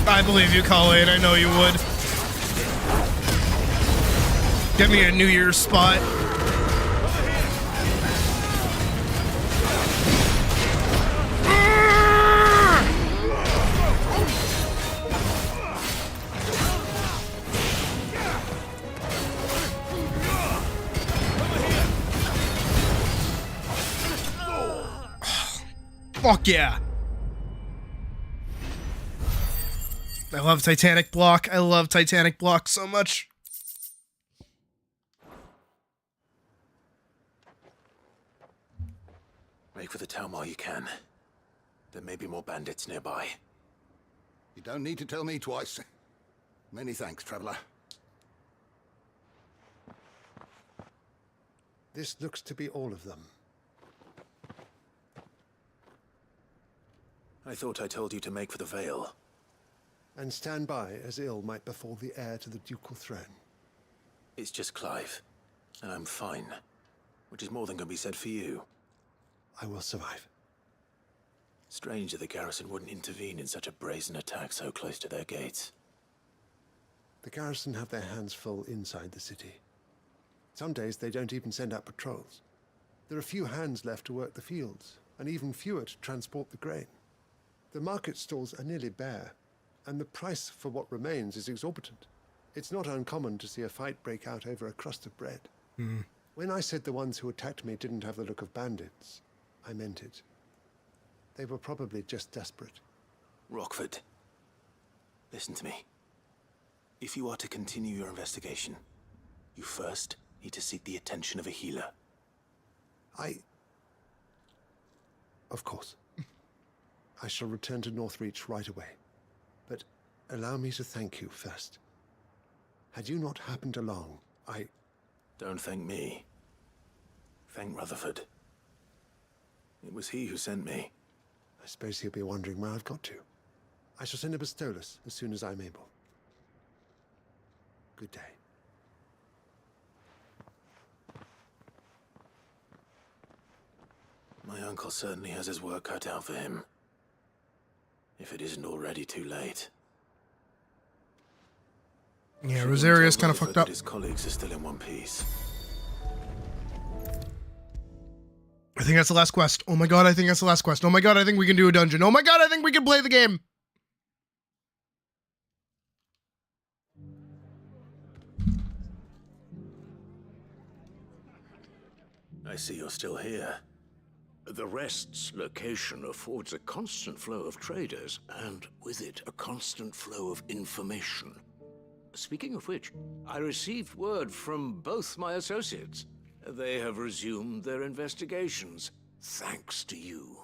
I believe you, Colleen. I know you would. Get me a New Year's spot. Fuck yeah. I love Titanic block. I love Titanic block so much. Make for the town while you can. There may be more bandits nearby. You don't need to tell me twice. Many thanks, traveler. This looks to be all of them. I thought I told you to make for the Vale. And stand by as ill might befall the heir to the ducal throne. It's just Clive, and I'm fine, which is more than can be said for you. I will survive. Strange that the garrison wouldn't intervene in such a brazen attack so close to their gates. The garrison have their hands full inside the city. Some days they don't even send out patrols. There are few hands left to work the fields, and even fewer to transport the grain. The market stalls are nearly bare, and the price for what remains is exorbitant. It's not uncommon to see a fight break out over a crust of bread. When I said the ones who attacked me didn't have the look of bandits, I meant it. They were probably just desperate. Rockford, listen to me. If you are to continue your investigation, you first need to seek the attention of a healer. Of course. I shall return to Northreach right away. But allow me to thank you first. Had you not happened along, Don't thank me. Thank Rutherford. It was he who sent me. I suppose he'll be wondering where I've got to. I shall send a Bastolus as soon as I'm able. Good day. My uncle certainly has his work cut out for him. If it isn't already too late. Yeah, Rosaria's kind of fucked up. His colleagues are still in one piece. I think that's the last quest. Oh my god, I think that's the last quest. Oh my god, I think we can do a dungeon. Oh my god, I think we can play the game. I see you're still here. The Rest's location affords a constant flow of traders, and with it, a constant flow of information. Speaking of which, I received word from both my associates. They have resumed their investigations, thanks to you.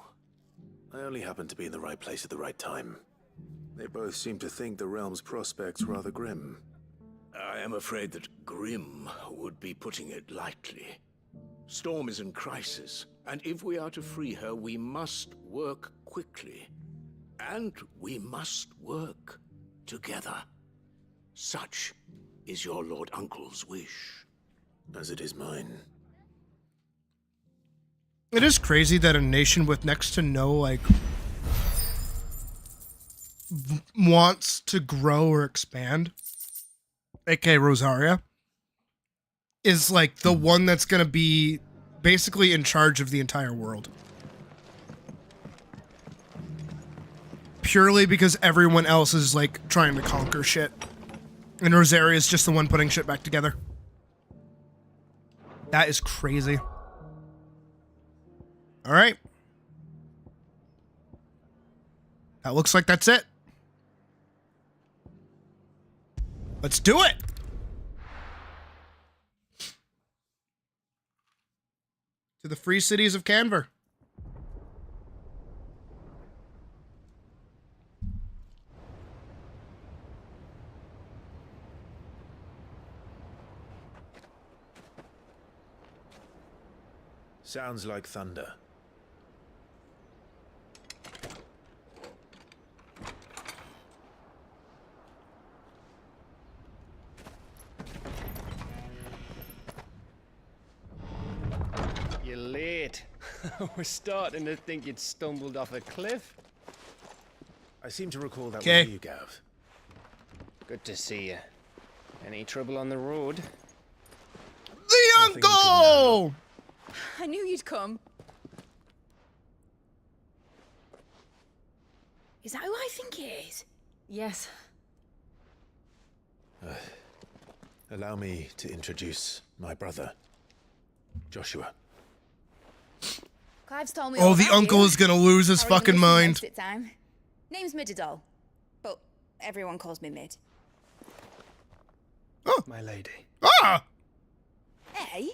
I only happened to be in the right place at the right time. They both seem to think the realm's prospects rather grim. I am afraid that grim would be putting it lightly. Storm is in crisis, and if we are to free her, we must work quickly. And we must work together. Such is your Lord Uncle's wish. As it is mine. It is crazy that a nation with next to no, like, wants to grow or expand. aka Rosaria, is like the one that's gonna be basically in charge of the entire world. Purely because everyone else is like trying to conquer shit. And Rosaria is just the one putting shit back together. That is crazy. All right. That looks like that's it. Let's do it. To the free cities of Canver. Sounds like thunder. You're late. We're starting to think you'd stumbled off a cliff. I seem to recall that Okay. was you, Gav. Good to see you. Any trouble on the road? The uncle! I knew you'd come. Is that who I think it is? Yes. Allow me to introduce my brother, Joshua. Clive's told me Oh, all the about uncle you. is gonna lose his I remember fucking listening mind. most of the time. Name's Mididol, but everyone calls me Mid. Oh. My lady. Ah! Hey?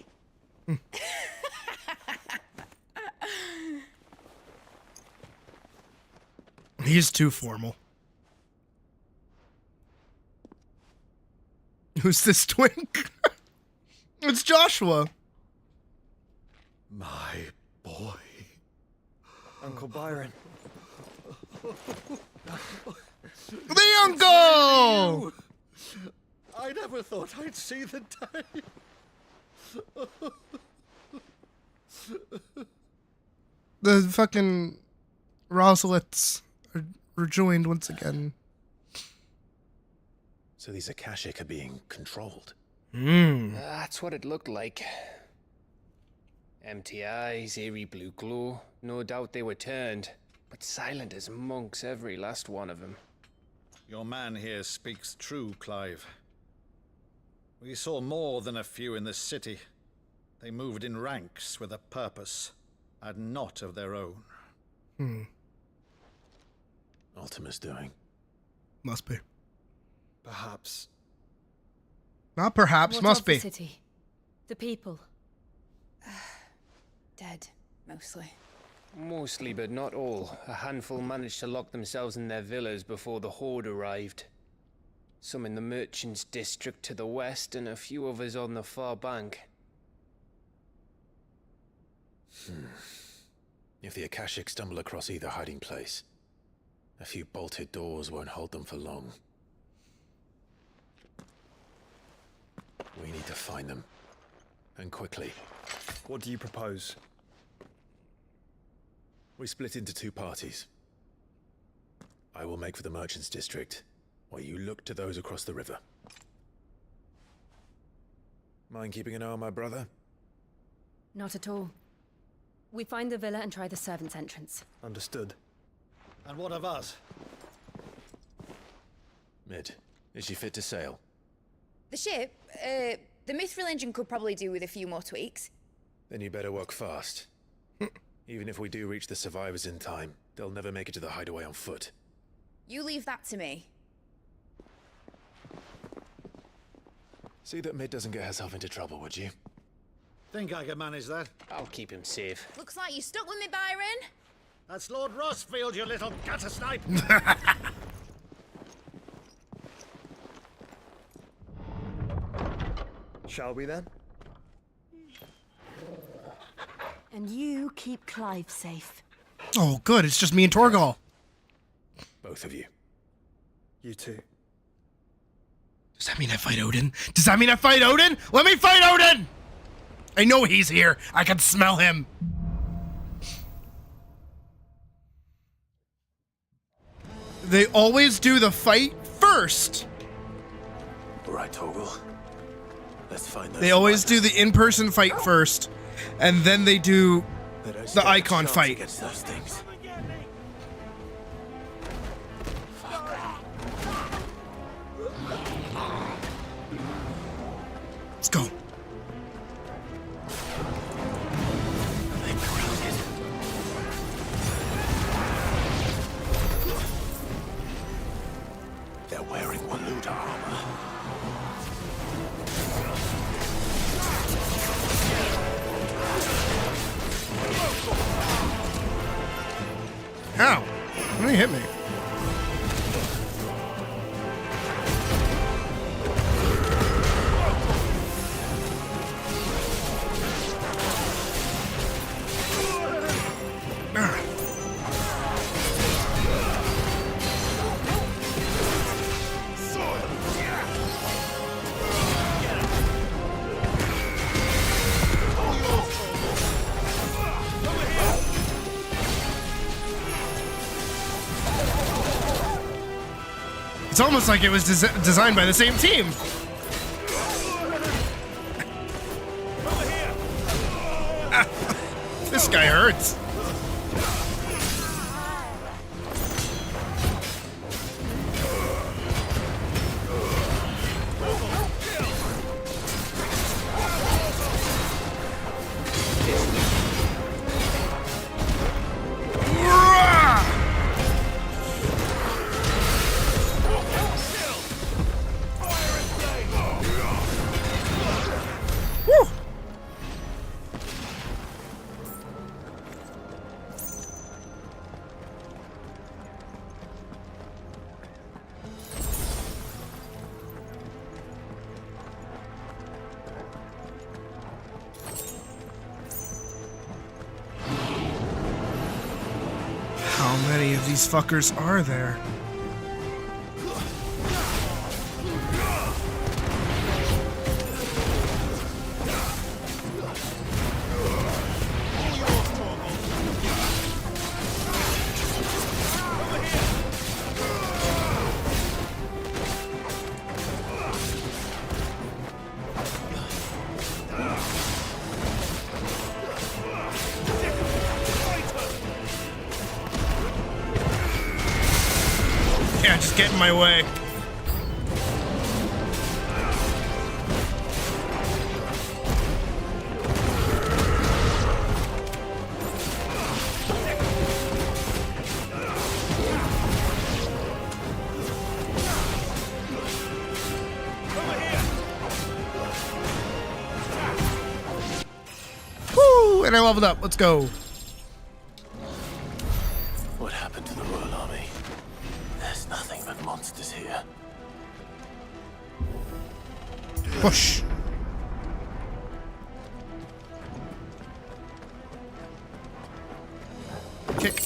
He's too formal. Who's this twink? It's Joshua. My boy. Uncle Byron. The uncle! I never thought I'd see the day. The fucking Roselets are rejoined once again. So these Akashic are being controlled. That's what it looked like. Empty eyes, eerie blue glow. No doubt they were turned, but silent as monks, every last one of them. Your man here speaks true, Clive. We saw more than a few in this city. They moved in ranks with a purpose, and not of their own. Ultima's doing. Must be. Perhaps. Not perhaps, What must of the be. city? The people? Dead, mostly. Mostly, but not all. A handful managed to lock themselves in their villas before the horde arrived. Some in the merchants' district to the west, and a few others on the far bank. If the Akashic stumble across either hiding place, a few bolted doors won't hold them for long. We need to find them. And quickly. What do you propose? We split into two parties. I will make for the merchants' district, while you look to those across the river. Mind keeping an eye on my brother? Not at all. We find the villa and try the servants' entrance. Understood. And what of us? Mid, is she fit to sail? The ship, the Mithril engine could probably do with a few more tweaks. Then you better work fast. Even if we do reach the survivors in time, they'll never make it to the hideaway on foot. You leave that to me. See that Mid doesn't get herself into trouble, would you? Think I can manage that? I'll keep him safe. Looks like you stuck with me, Byron. That's Lord Rossfield, you little gutter snipe! Shall we then? And you keep Clive safe. Oh, good. It's just me and Torgal. Both of you. You too. Does that mean I fight Odin? Does that mean I fight Odin? Let me fight Odin! I know he's here. I can smell him. They always do the fight first. right, Torgal. Let's find those They always do the in-person fight first, and then they do the icon fight. against those things. Let's go. They're wearing Waluda armor. How? How did he hit me? It's almost like it was designed by the same team. This guy hurts. How many of these fuckers are there? Yeah, just get in my way. Woo! And I leveled up. Let's go. What happened to the Royal Army? There's nothing but monsters here. Push. Kick.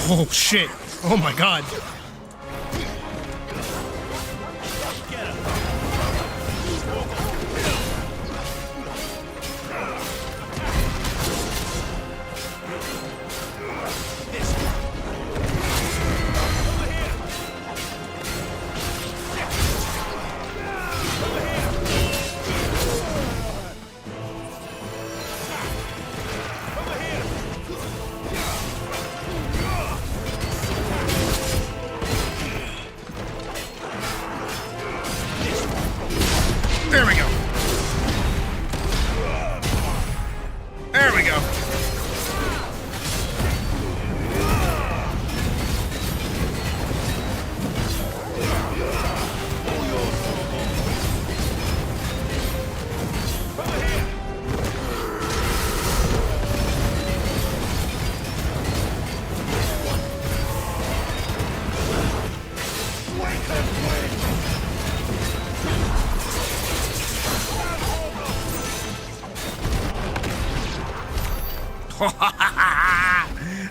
Oh shit. Oh my god. There we go. There we go.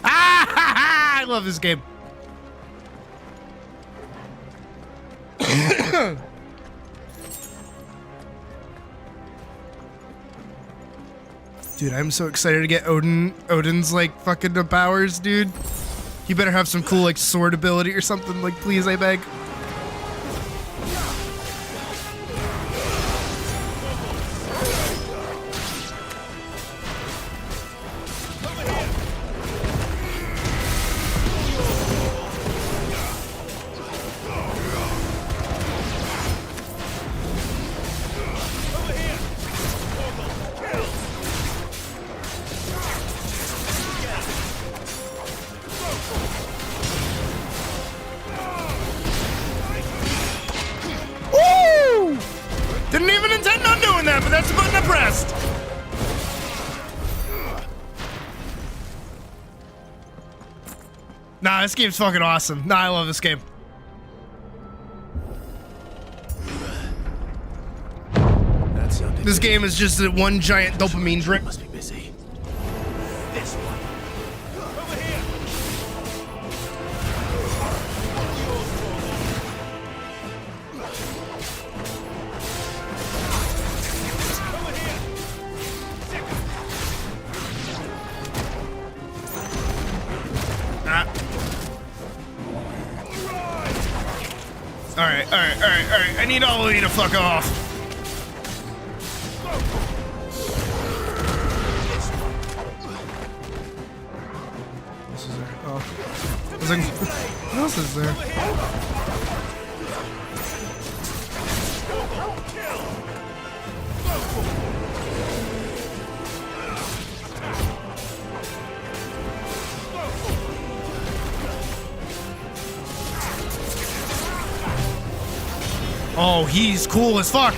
I love this game. Dude, I'm so excited to get Odin's like fucking powers, dude. He better have some cool like sword ability or something, like please, I beg. Woo! Didn't even intend on doing that, but that's the button I pressed. Nah, this game's fucking awesome. Nah, I love this game. This game is just one giant dopamine drip. Must be busy. This one. Over here. Alright. I need all of you to fuck off. This is there. Oh. I was like, what else is there? Oh, he's cool as fuck.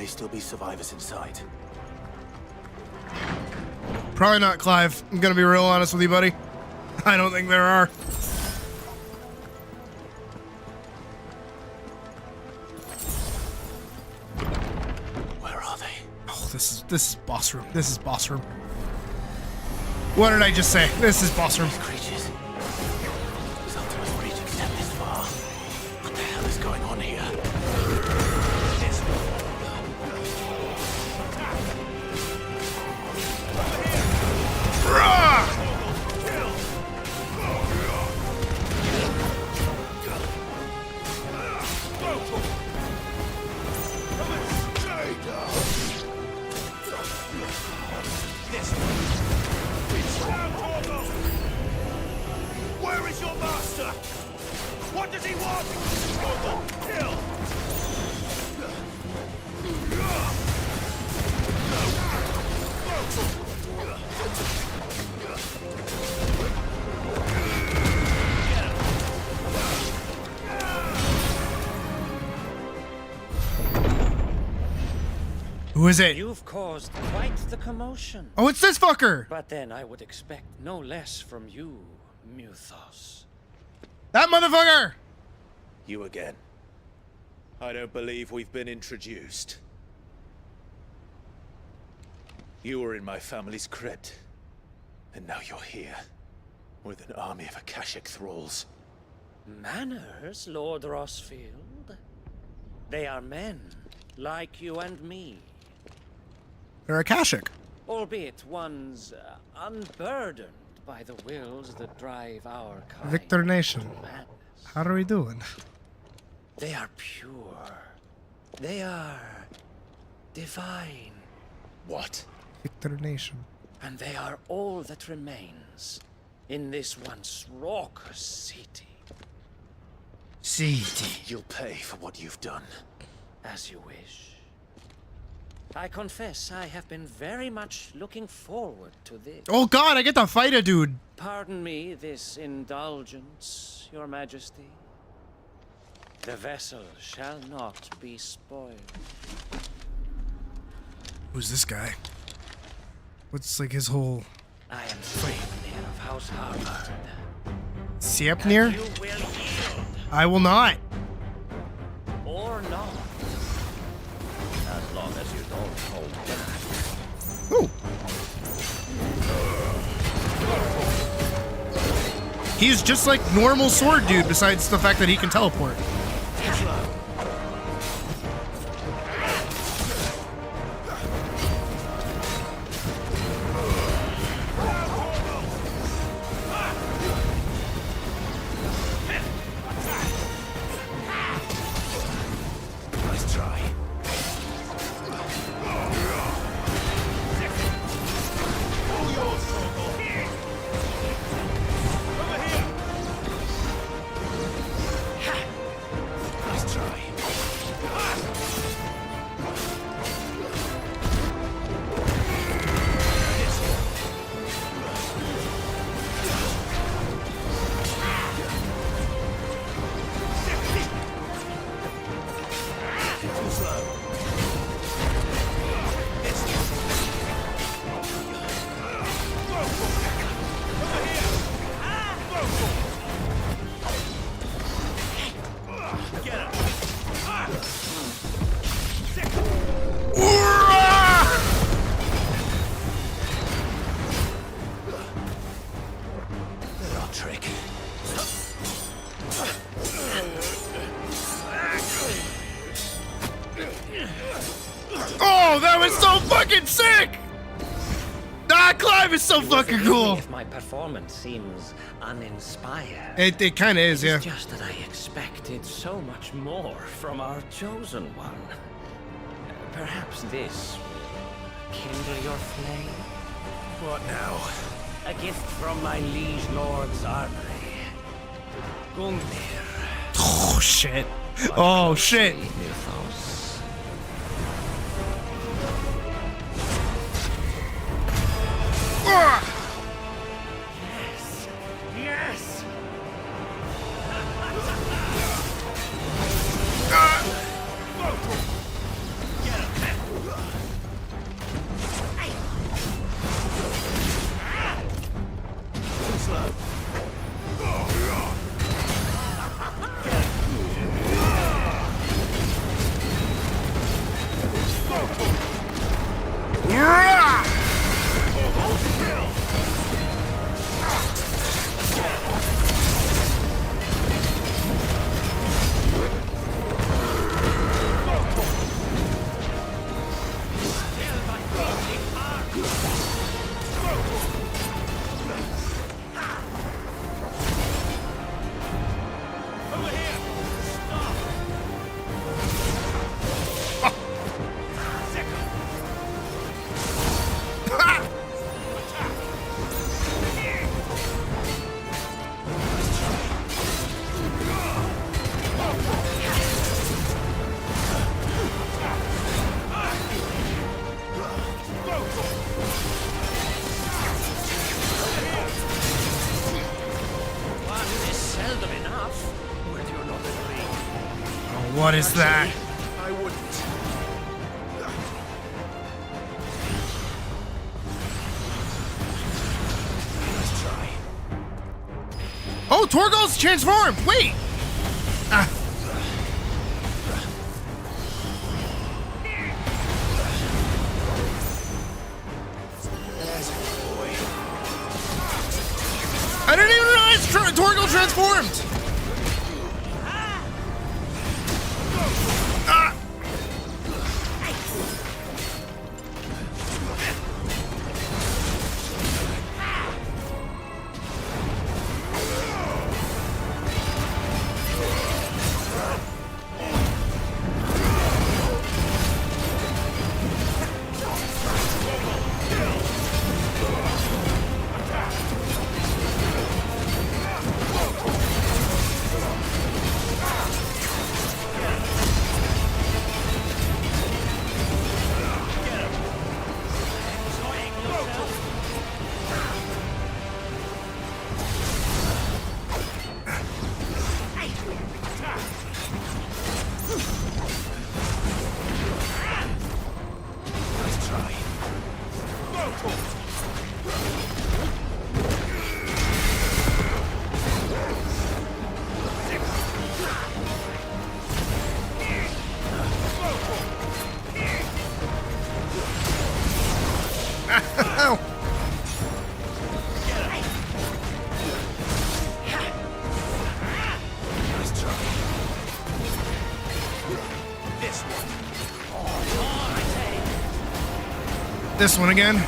Still be survivors inside. Probably not, Clive. I'm gonna be real honest with you, buddy. I don't think there are. Where are they? Oh, this is boss room. This is boss room. What did I just say? This is boss room. These creatures. These Ultimus creatures extend this far. What the hell is going on here? Where is your master? What does he want? Kill! Who is it? You've caused quite the commotion. Oh, it's this fucker! But then I would expect no less from you, Muthos. That motherfucker! You again. I don't believe we've been introduced. You were in my family's crypt. And now you're here. With an army of Akashic thralls. Manners, Lord Rossfield? They are men, like you and me. They're Akashic. Albeit one's unburdened by the wills that drive our kind. Victor Nation. How are we doing? They are pure. They are divine. What? Victor Nation. And they are all that remains in this once raucous city. You'll pay for what you've done. As you wish. I confess I have been very much looking forward to this. Oh god, I get to fight a dude. Pardon me this indulgence, Your Majesty. The vessel shall not be spoiled. Who's this guy? What's like his whole... I am Siepnir of House Harvard. Siepnir? You will yield. I will not. Or not. As long as you don't hold back. Ooh. He's just like normal sword dude besides the fact that he can teleport. Nice try. Nice try. Too slow. Little trick. Oh, that was so fucking sick! Ah, Clive is so fucking cool. If my performance seems uninspired. It kind of is, yeah. It's just that I expected so much more from our chosen one. Perhaps this will kindle your flame. What now? A gift from my liege lord's armory. Gungnir. Oh shit. Oh shit. Mythos. Yes. Yes. Too slow. One is seldom enough. Would you not agree? What is that? I wouldn't. Let's try. Oh, Torgal's transformed! Wait! Ah. I didn't even realize Torgal transformed! Ah! This one again.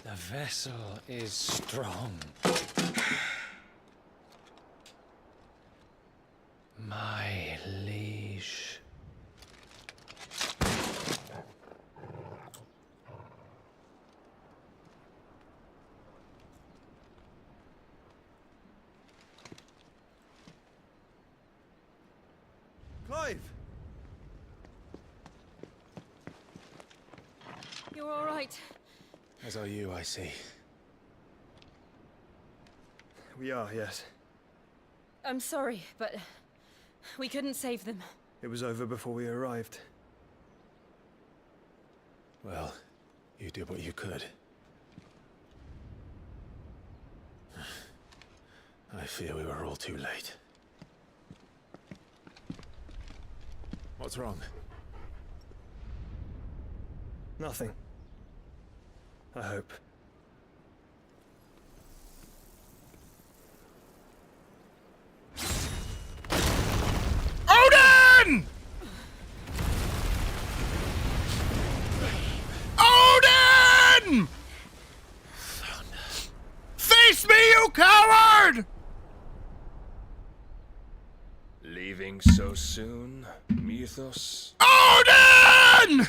The vessel is strong. My liege. Clive! You're all right. As are you, I see. We are, yes. I'm sorry, but we couldn't save them. It was over before we arrived. Well, you did what you could. I fear we were all too late. What's wrong? Nothing. I hope. Odin! Odin! Face me, you coward! Leaving so soon, Mythos? Odin!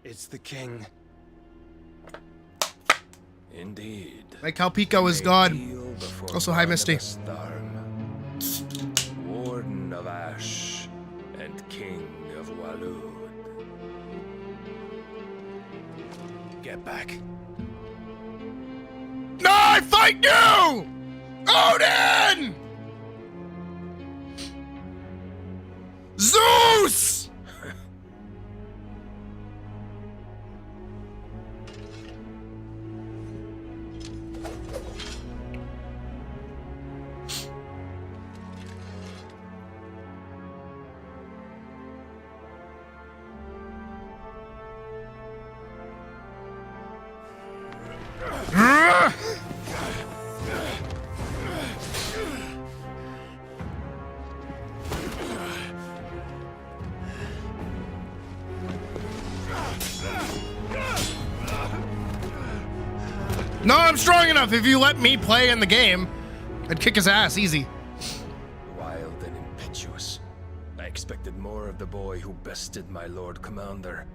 It's the king. Indeed. Like how Pico is gone. Also, hi, Misty. Warden of Ash and King of Walud. Get back. No, I fight you! Odin! Zeus! No, I'm strong enough. If you let me play in the game, I'd kick his ass easy. Wild and impetuous. I expected more of the boy who bested my Lord Commander.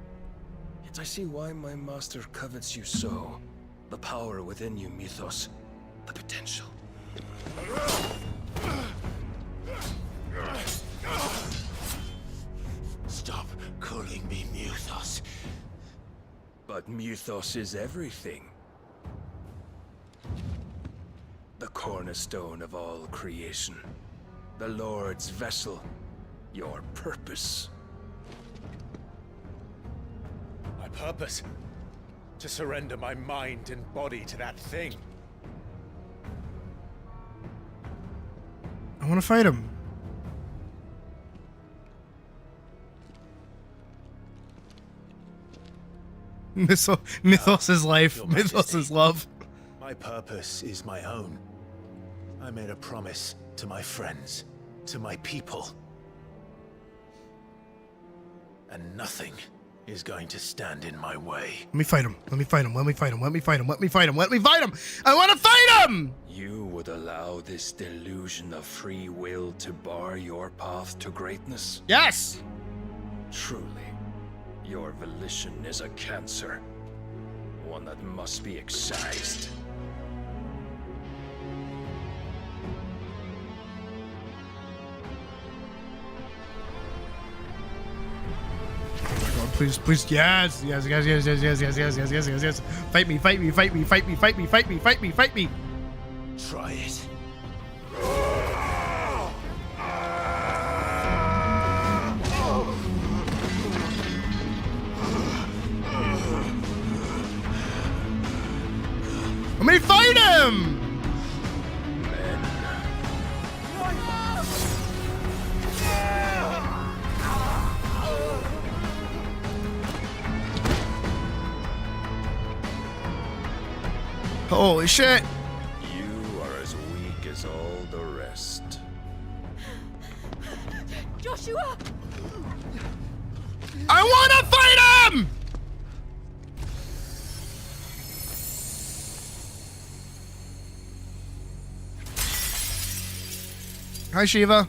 Yet I see why my master covets you so. The power within you, Mythos. The potential. Stop calling me Mythos. But Mythos is everything. The cornerstone of all creation. The Lord's vessel. Your purpose. My purpose? To surrender my mind and body to that thing. I want to fight him. Mythos is life. Mythos is love. My purpose is my own. I made a promise to my friends, to my people. And nothing is going to stand in my way. Let me fight him. Let me fight him. Let me fight him. Let me fight him. Let me fight him. Let me fight him. I want to fight him! You would allow this delusion of free will to bar your path to greatness? Yes! Truly, your volition is a cancer. One that must be excised. Please, please, yes, yes, yes, yes, yes, yes, yes, yes, yes, yes, yes, yes. Fight me, fight me, fight me, fight me, fight me, fight me, fight me, fight me. Try it. Let me fight him! Holy shit! You are as weak as all the rest. Joshua! I want to fight him! Hi, Shiva.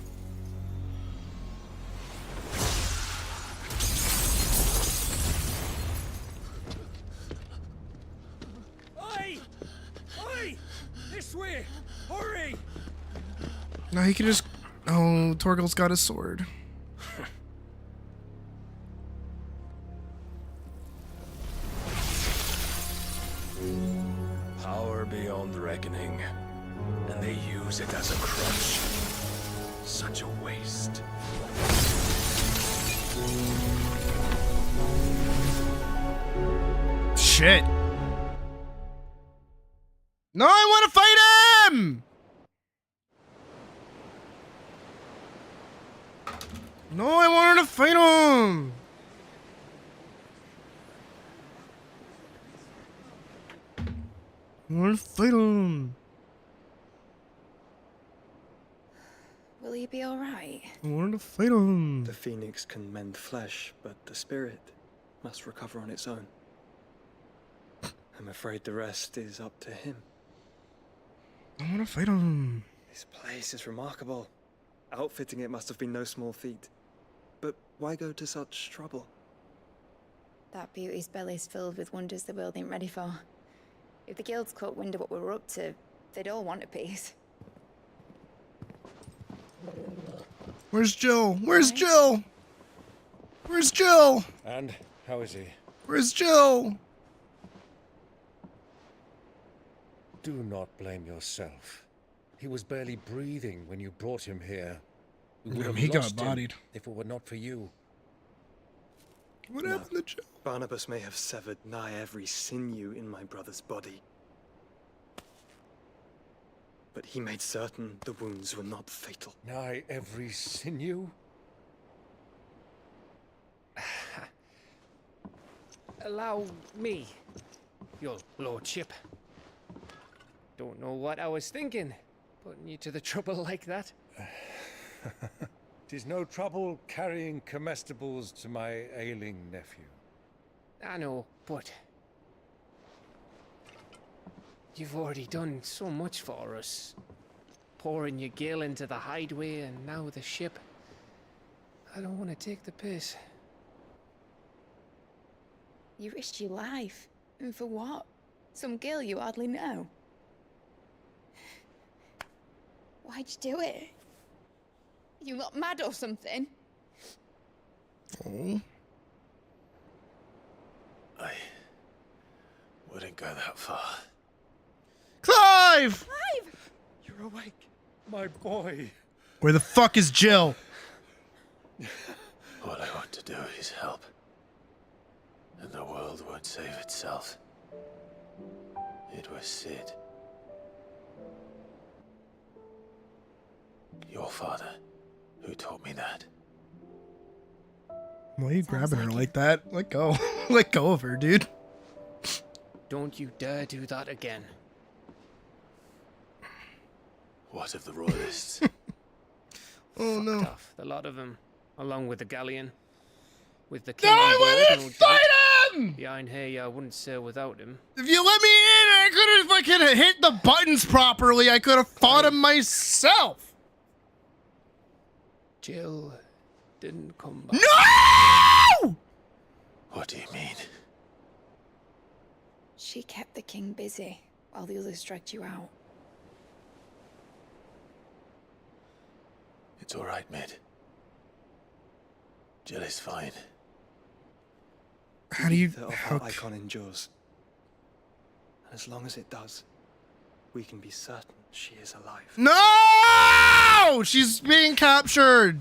No, he can just... Oh, Torgal's got his sword. Power beyond reckoning. And they use it as a crutch. Such a waste. Shit. No, I want to fight him! No, I wanted to fight him! I want to fight him! Will he be alright? I wanted to fight him! The phoenix can mend flesh, but the spirit must recover on its own. I'm afraid the rest is up to him. I want to fight him! This place is remarkable. Outfitting it must have been no small feat. But why go to such trouble? That beauty's belly's filled with wonders the world ain't ready for. If the guilds caught wind of what we're up to, they'd all want a piece. Where's Jill? Where's Jill? Where's Jill? And how is he? Where's Jill? Do not blame yourself. He was barely breathing when you brought him here. We would have He got lost him bodied. if it were not for you. What happened to Jill? Barnabas may have severed nigh every sinew in my brother's body. But he made certain the wounds were not fatal. Nigh every sinew? Allow me, your lordship. Don't know what I was thinking, putting you to the trouble like that. 'Tis no trouble carrying comestibles to my ailing nephew. I know, but... You've already done so much for us. Pouring your gil into the hideaway and now the ship. I don't want to take the piss. You risked your life. And for what? Some girl you hardly know. Why'd you do it? You not mad or something? Oh. I wouldn't go that far. Clive! Clive! You're awake, my boy. Where the fuck is Jill? All I want to do is help. And the world won't save itself. It was Sid. Your father, who taught me that. Why are you grabbing her like that? Let go. Let go of her, dude. Don't you dare do that again. What of the royalists? Oh no. Tough, the lot of them, along with the galleon. With the king No, on I board, wouldn't fight him! The Iron Hay, I wouldn't sail without him. If you let me in, I could have hit the buttons properly. I could have fought him myself. Jill didn't come back. No! What do you mean? She kept the king busy while the others dragged you out. It's all right, Mid. Jill is fine. How do you... The icon endures. And as long as it does, we can be certain she is alive. No! She's being captured.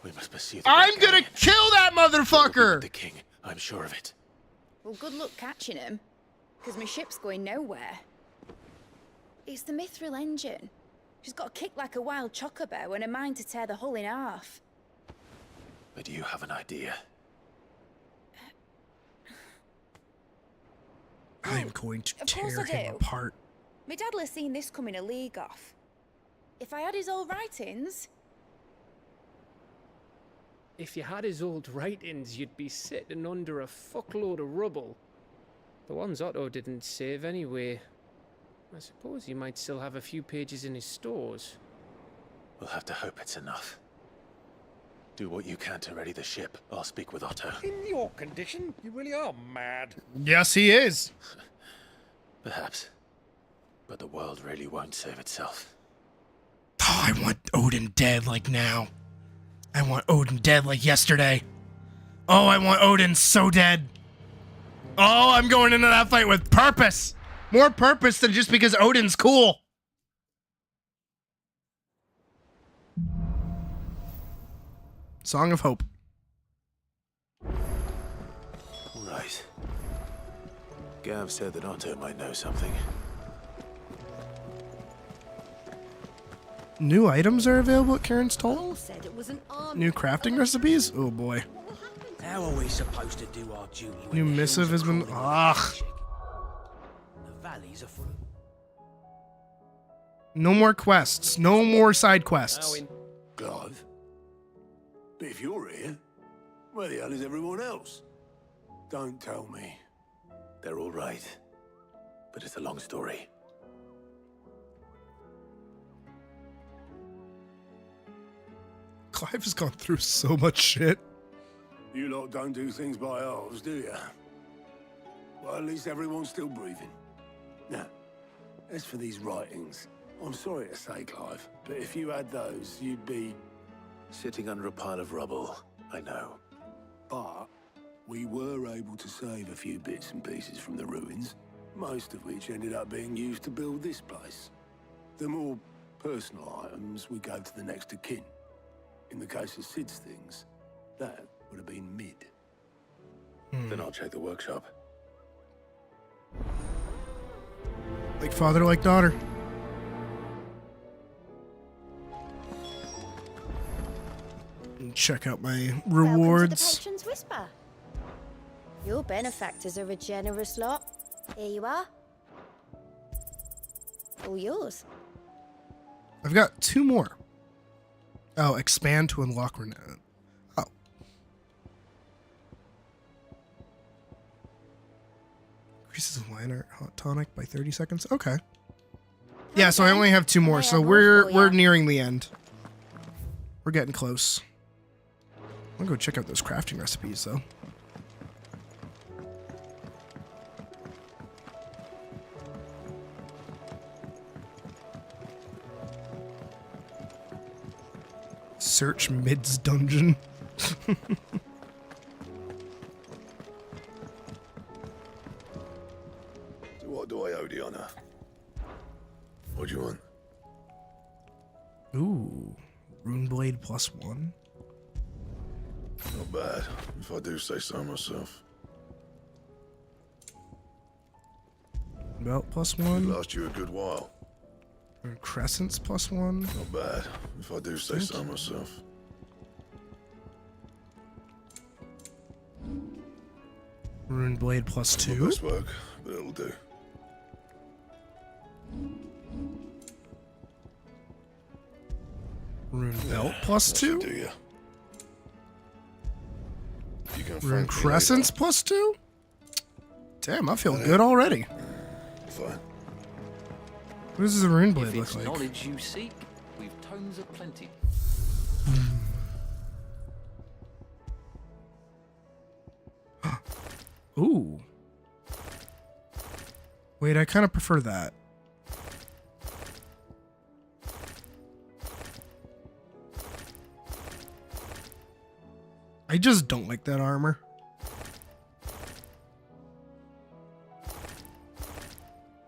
We must pursue the I'm gonna kill that motherfucker! the king. I'm sure of it. Well, good luck catching him, because my ship's going nowhere. It's the Mithril engine. She's got a kick like a wild chocobo and a mind to tear the hull in half. But you have an idea. I am going to Of course tear I him do. apart. My dad'll have seen this coming a league off. If I had his old writings... If you had his old writings, you'd be sitting under a fuckload of rubble. The ones Otto didn't save anyway. I suppose he might still have a few pages in his stores. We'll have to hope it's enough. Do what you can to ready the ship. I'll speak with Otto. In your condition, you really are mad. Yes, he is. Perhaps. But the world really won't save itself. Oh, I want Odin dead like now. I want Odin dead like yesterday. Oh, I want Odin so dead. Oh, I'm going into that fight with purpose. More purpose than just because Odin's cool. Song of Hope. Right. Gav said that Otto might know something. New items are available at Karen's Toll? Said it was an army. New crafting recipes? Oh boy. How are we supposed to do our duty when New the missive hills has are been... crawling Ugh. with magic? The valleys are full of... No more quests. No more side quests. Clive? But if you're here, where the hell is everyone else? Don't tell me. They're all right. But it's a long story. Clive has gone through so much shit. You lot don't do things by halves, do you? Well, at least everyone's still breathing. Now, as for these writings, I'm sorry to say, Clive, but if you had those, you'd be... Sitting under a pile of rubble, I know. But we were able to save a few bits and pieces from the ruins, most of which ended up being used to build this place. The more personal items we gave to the next of kin. In the case of Sid's things, that would have been Mid. Then I'll check the workshop. Like father, like daughter. And check out my Welcome to the rewards. Patron's Whisper. Your benefactors are a generous lot. Here you are. All yours. I've got 2 more. Oh, expand to unlock renown. Oh. Increase minor hot tonic by 30 seconds. Okay. Yeah, so I only have 2 more, so we're nearing the end. We're getting close. I'm gonna go check out those crafting recipes though. Search Mid's dungeon. What do I owe the honor? What do you want? Ooh, Runeblade +1. Not bad, if I do say so myself. Belt +1. Last you a good while. Crescents +1. Not bad, if I do say so myself. Runeblade Not +2. best work, but it'll do. Rune belt +2. Do you? You can Rune thank me crescents +2. Damn, I feel good already. later. Fine. What does the rune blade If look it's like? knowledge you seek, we've tomes aplenty. Ooh. Wait, I kind of prefer that. I just don't like that armor.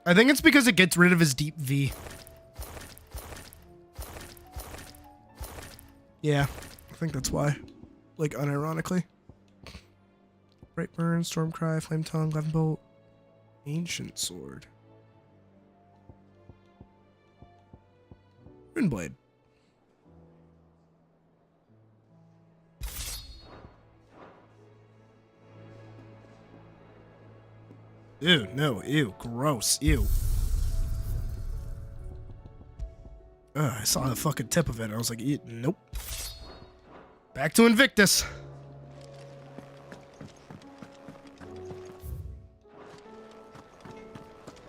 I think it's because it gets rid of his deep V. Yeah, I think that's why. Like, unironically. Brightburn, Stormcry, Flame Tongue, Levin Bolt, Ancient Sword. Runeblade. Ew, no, ew, gross, ew. I saw the fucking tip of it and I was like, nope. Back to Invictus.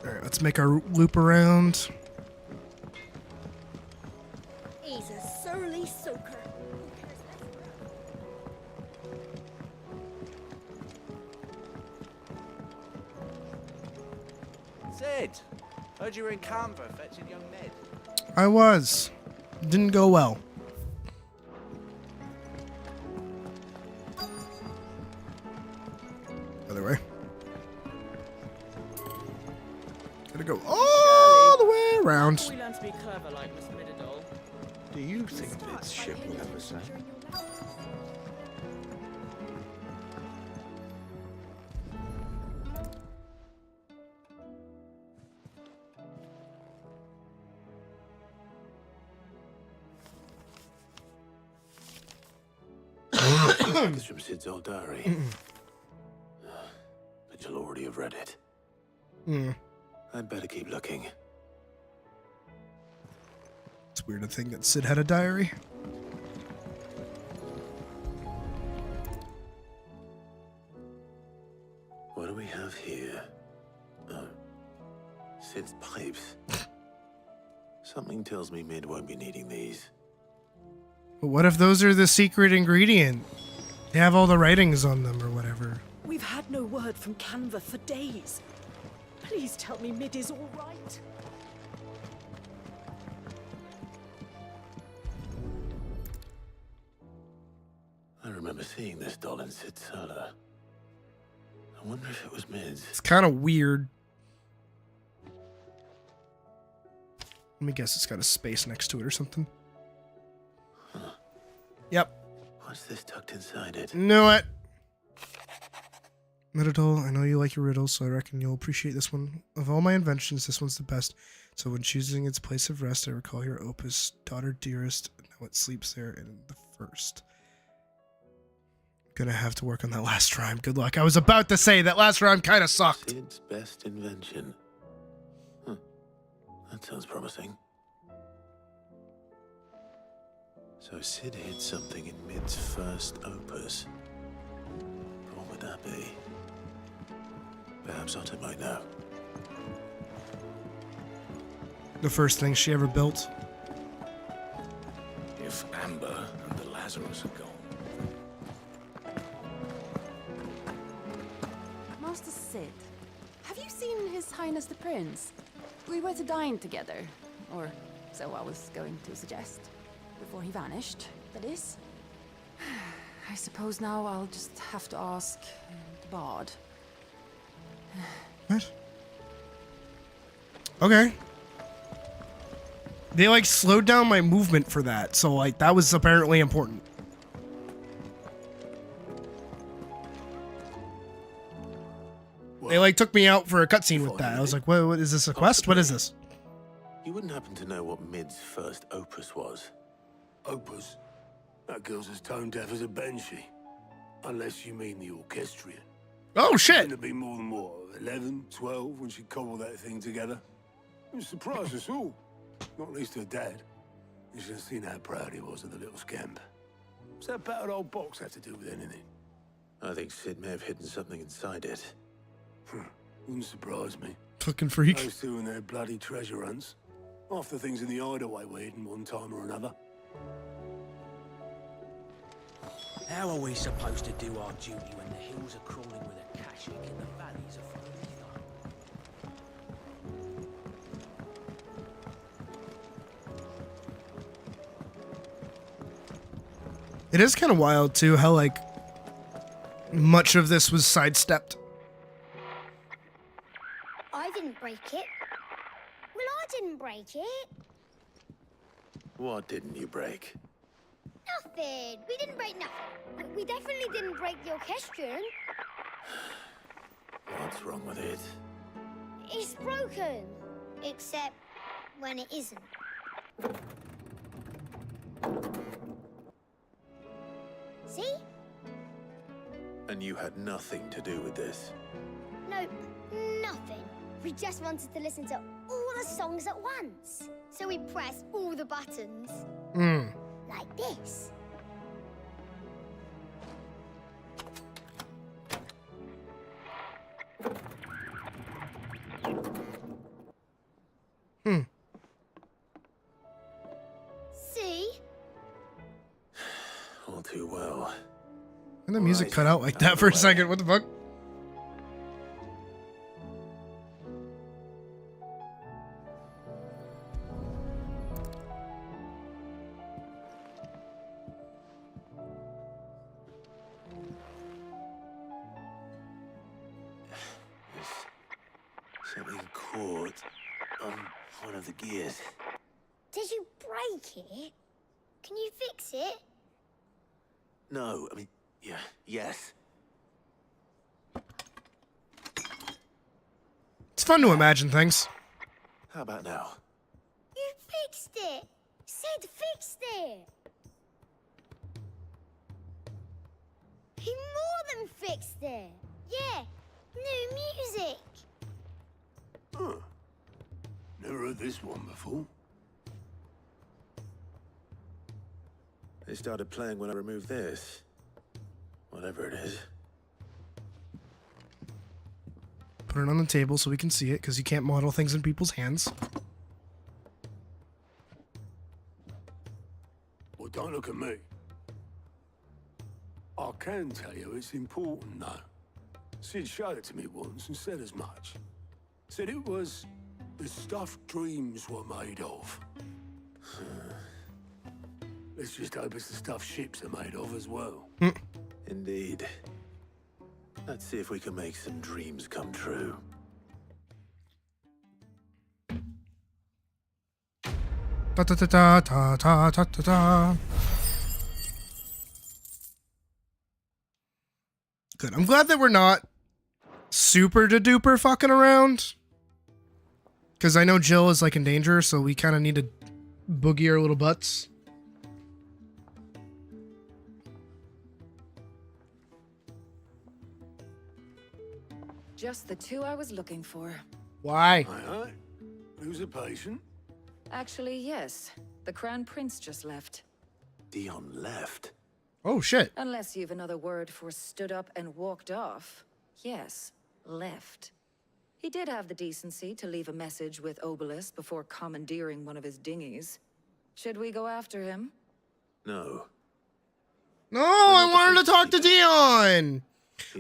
Alright, let's make our loop around. He's a surly soaker. Sid, heard you were in Canva fetching young Ned. I was. Didn't go well. Other way. Gotta go all the way around. We learn to be clever like Miss Midadol. Do you think this ship will ever sail? It's from Sid's old diary. But you'll already have read it. I'd better keep looking. It's weird to think that Sid had a diary. What do we have here? Oh, Sid's pipes. Something tells me Mid won't be needing these. But what if those are the secret ingredient? They have all the writings on them or whatever. We've had no word from Canva for days. Please tell me Mid is all right. I remember seeing this doll in Sid's cellar. I wonder if it was Mid's. It's kind of weird. Let me guess it's got a space next to it or something. Yep. What's this tucked inside it? Knew it. Midadol, I know you like your riddles, so I reckon you'll appreciate this one. Of all my inventions, this one's the best. So when choosing its place of rest, I recall your opus, daughter dearest. Now it sleeps there in the first. Gonna have to work on that last rhyme. Good luck. I was about to say that last rhyme kind of sucked. Sid's best invention. That sounds promising. So Sid hid something in Mid's first opus. What would that be? Perhaps Otter might know. The first thing she ever built. If Amber and the Lazarus are gone. Master Sid, have you seen His Highness the Prince? We were to dine together, or so I was going to suggest. Before he vanished, that is. I suppose now I'll just have to ask the Bard. What? Okay. They like slowed down my movement for that, so like that was apparently important. They like took me out for a cutscene with that. I was like, what is this, a quest? What is this? You wouldn't happen to know what Mid's first opus was? Opus? That girl's as tone deaf as a banshee. Unless you mean the orchestrion. Oh shit! Couldn't have been more than what, 11, 12 when she cobbled that thing together. It surprised us all. Not least her dad. You should have seen how proud he was of the little scamp. What's that battered old box have to do with anything? I think Sid may have hidden something inside it. Wouldn't surprise me. Fucking freak. Those two and their bloody treasure hunts. Half the things in the hideaway were hidden one time or another. How are we supposed to do our duty when the hills are crawling with a Kashik and the valleys are full of It is kind of wild too how like much of this was sidestepped. I didn't break it. Well, I didn't break it. What didn't you break? Nothing. We didn't break nothing. We definitely didn't break the orchestrion. What's wrong with it? It's broken. Except when it isn't. See? And you had nothing to do with this? Nope, nothing. We just wanted to listen to all the songs at once. So we pressed all the buttons. Like this. See? All too well. And the music cut out like that for a second. What the fuck? Something caught on one of the gears. Did you break it? Can you fix it? No, I mean, yes. It's fun to imagine things. How about now? You fixed it. Sid fixed it. He more than fixed it. Yeah, new music. Huh. Never heard this one before. They started playing when I removed this. Whatever it is. Put it on the table so we can see it, because you can't model things in people's hands. Well, don't look at me. I can tell you it's important, though. Sid showed it to me once and said as much. Said it was the stuff dreams were made of. Let's just hope it's the stuff ships are made of as well. Indeed. Let's see if we can make some dreams come true. Ta ta ta ta ta ta ta ta ta. Good. I'm glad that we're not super duper fucking around. Because I know Jill is like in danger, so we kind of need to boogie our little butts. Just the two I was looking for. Why? Aye. Who's a patient? Actually, yes. The Crown Prince just left. Dion left? Oh, shit. Unless you've another word for stood up and walked off. Yes, left. He did have the decency to leave a message with Obelisk before commandeering one of his dinghies. Should we go after him? No. No, I wanted to talk to Dion.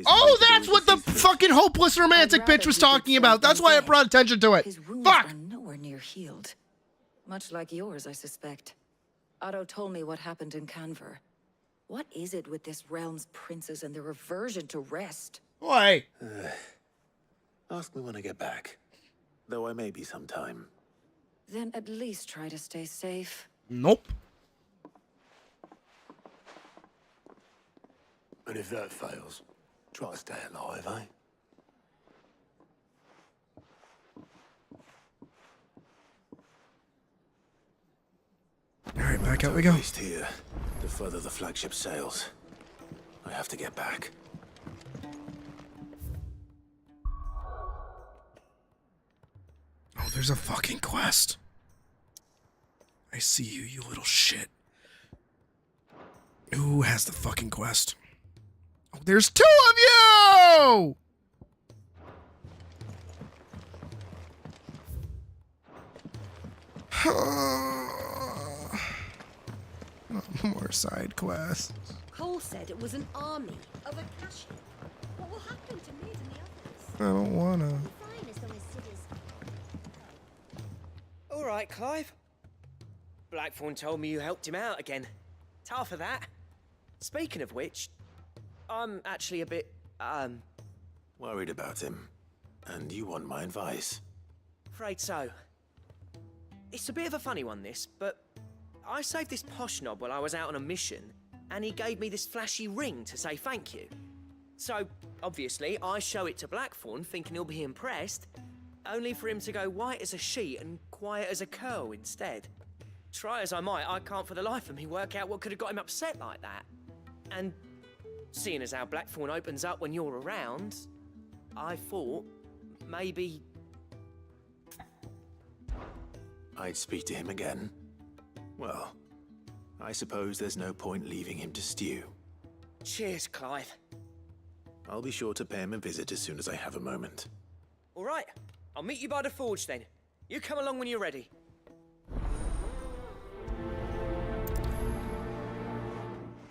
Oh, that's what the fucking hopeless romantic bitch was talking about. That's why I brought attention to it. His wounds Fuck. are nowhere near healed. Much like yours, I suspect. Otto told me what happened in Canver. What is it with this realm's princes and their aversion to rest? Why? Ask me when I get back. Though I may be sometime. Then at least try to stay safe. Nope. And if that fails, try to stay alive, eh? All right, back out we go. East here, the further the flagship sails. I have to get back. Oh, there's a fucking quest. I see you, you little shit. Who has the fucking quest? Oh, there's 2 of you! More side quests. Cole said it was an army of Akashi. What will happen to Mid and the others? I don't wanna. Fine as long as Sid is... All right, Clive. Blackthorn told me you helped him out again. Tough for that. Speaking of which, I'm actually a bit, Worried about him. And you want my advice? afraid so. It's a bit of a funny one, this, but I saved this posh knob while I was out on a mission, and he gave me this flashy ring to say thank you. So, obviously, I show it to Blackthorn, thinking he'll be impressed, only for him to go white as a sheet and quiet as a curl instead. Try as I might, I can't for the life of me work out what could have got him upset like that. And seeing as how Blackthorn opens up when you're around, I thought maybe... I'd speak to him again. Well, I suppose there's no point leaving him to stew. Cheers, Clive. I'll be sure to pay him a visit as soon as I have a moment. All right, I'll meet you by the forge then. You come along when you're ready.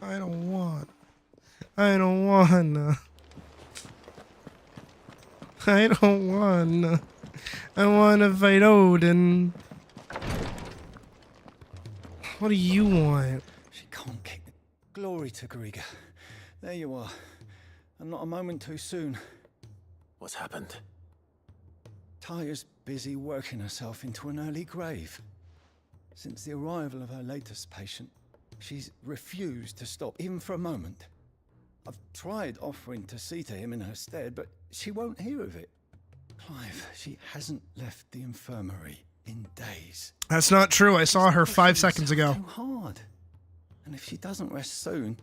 I don't want. I don't wanna. I don't wanna. I wanna fight Odin. What do you want? She can't kick the glory to Griga. There you are. And not a moment too soon. What's happened? Taya's busy working herself into an early grave. Since the arrival of her latest patient, she's refused to stop, even for a moment. I've tried offering to see to him in her stead, but she won't hear of it. Clive, she hasn't left the infirmary in days. That's not true. I saw her 5 seconds ago. Too hard. And if she doesn't rest soon,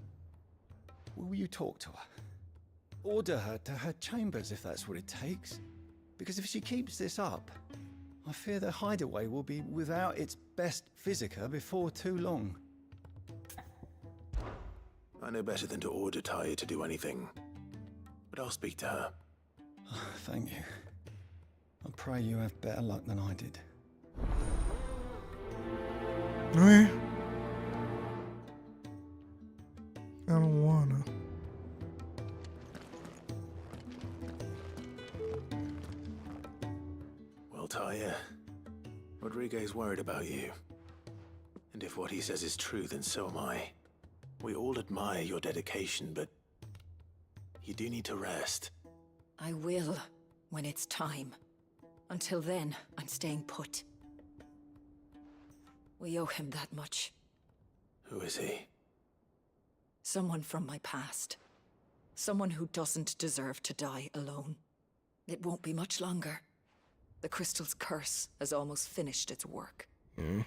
will you talk to her? Order her to her chambers if that's what it takes. Because if she keeps this up, I fear the hideaway will be without its best physica before too long. I know better than to order Taya to do anything. But I'll speak to her. Thank you. I pray you have better luck than I did. Okay. I don't wanna. Well, Taya, Rodriguez worried about you. And if what he says is true, then so am I. We all admire your dedication, but you do need to rest. I will, when it's time. Until then, I'm staying put. We owe him that much. Who is he? Someone from my past. Someone who doesn't deserve to die alone. It won't be much longer. The crystal's curse has almost finished its work.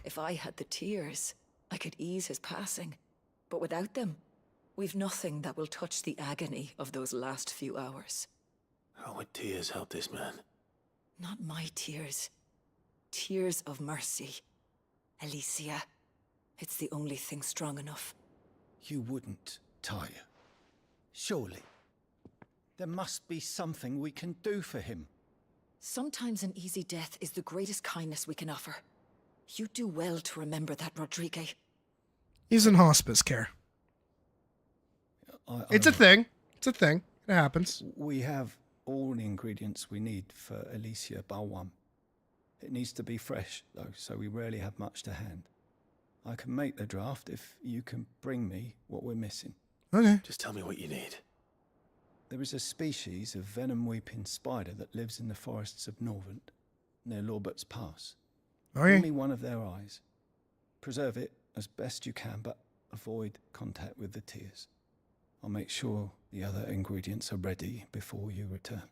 If I had the tears, I could ease his passing. But without them, we've nothing that will touch the agony of those last few hours. How would tears help this man? Not my tears. Tears of mercy. Alicia, it's the only thing strong enough. You wouldn't, Taya. Surely. There must be something we can do for him. Sometimes an easy death is the greatest kindness we can offer. You do well to remember that, Rodrigue. He's in hospice care. It's a thing. It's a thing. It happens. We have all the ingredients we need for Alicia Balwam. It needs to be fresh, though, so we rarely have much to hand. I can make the draft if you can bring me what we're missing. Okay. Just tell me what you need. There is a species of venom-weeping spider that lives in the forests of Norvent, near Lorbert's Pass. Okay. Only one of their eyes. Preserve it as best you can, but avoid contact with the tears. I'll make sure the other ingredients are ready before you return.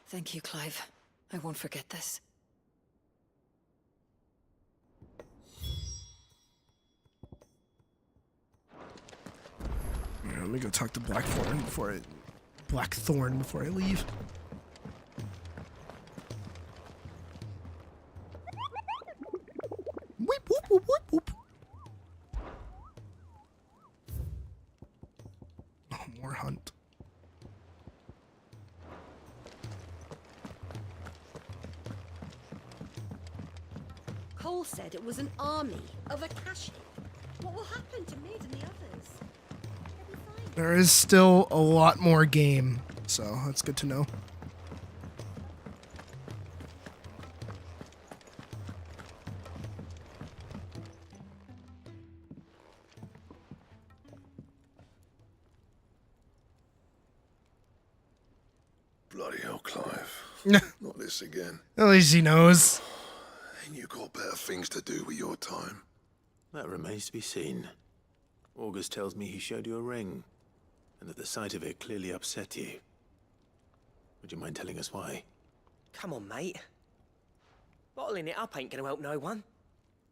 Thank you, Clive. I won't forget this. Yeah, let me go talk to Blackthorn before I leave. Weep, whoop, whoop, whoop, whoop. Oh, more hunt. Cole said it was an army of Akashic. What will happen to Mid and the others? There is still a lot more game, so that's good to know. Bloody hell, Clive. Not this again. At least he knows. Ain't you got better things to do with your time? That remains to be seen. August tells me he showed you a ring, and that the sight of it clearly upset you. Would you mind telling us why? Come on, mate. Bottling it up ain't gonna help no one.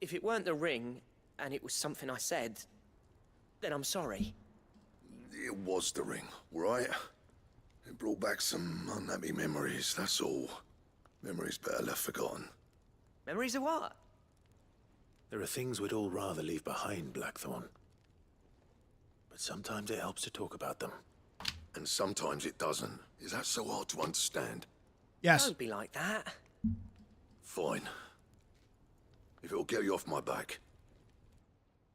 If it weren't the ring, and it was something I said, then I'm sorry. It was the ring, right? It brought back some unhappy memories, that's all. Memories better left forgotten. Memories of what? There are things we'd all rather leave behind, Blackthorn. But sometimes it helps to talk about them. And sometimes it doesn't. Is that so hard to understand? Yes. Don't be like that. Fine. If it'll get you off my back.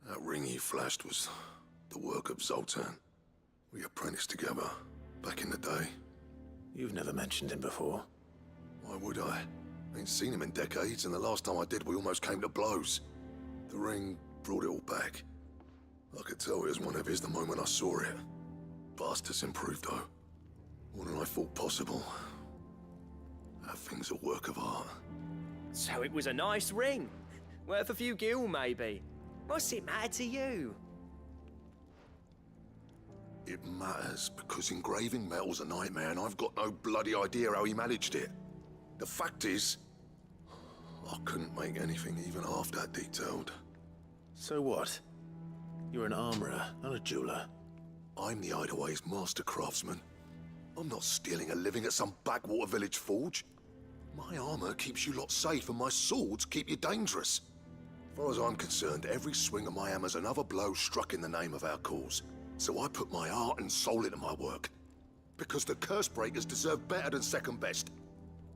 That ring he flashed was the work of Zoltan. We apprenticed together, back in the day. You've never mentioned him before. Why would I? Ain't seen him in decades, and the last time I did, we almost came to blows. The ring brought it all back. I could tell it was one of his the moment I saw it. Bastard's improved, though. More than I thought possible. That thing's a work of art. So it was a nice ring. Worth a few gil, maybe. What's it matter to you? It matters, because engraving metal's a nightmare, and I've got no bloody idea how he managed it. The fact is, I couldn't make anything even half that detailed. So what? You're an armorer, not a jeweler. I'm the Hideaway's master craftsman. I'm not stealing a living at some backwater village forge. My armor keeps you lot safe, and my swords keep you dangerous. As far as I'm concerned, every swing of my hammer's another blow struck in the name of our cause. So I put my heart and soul into my work. Because the curse breakers deserve better than second best.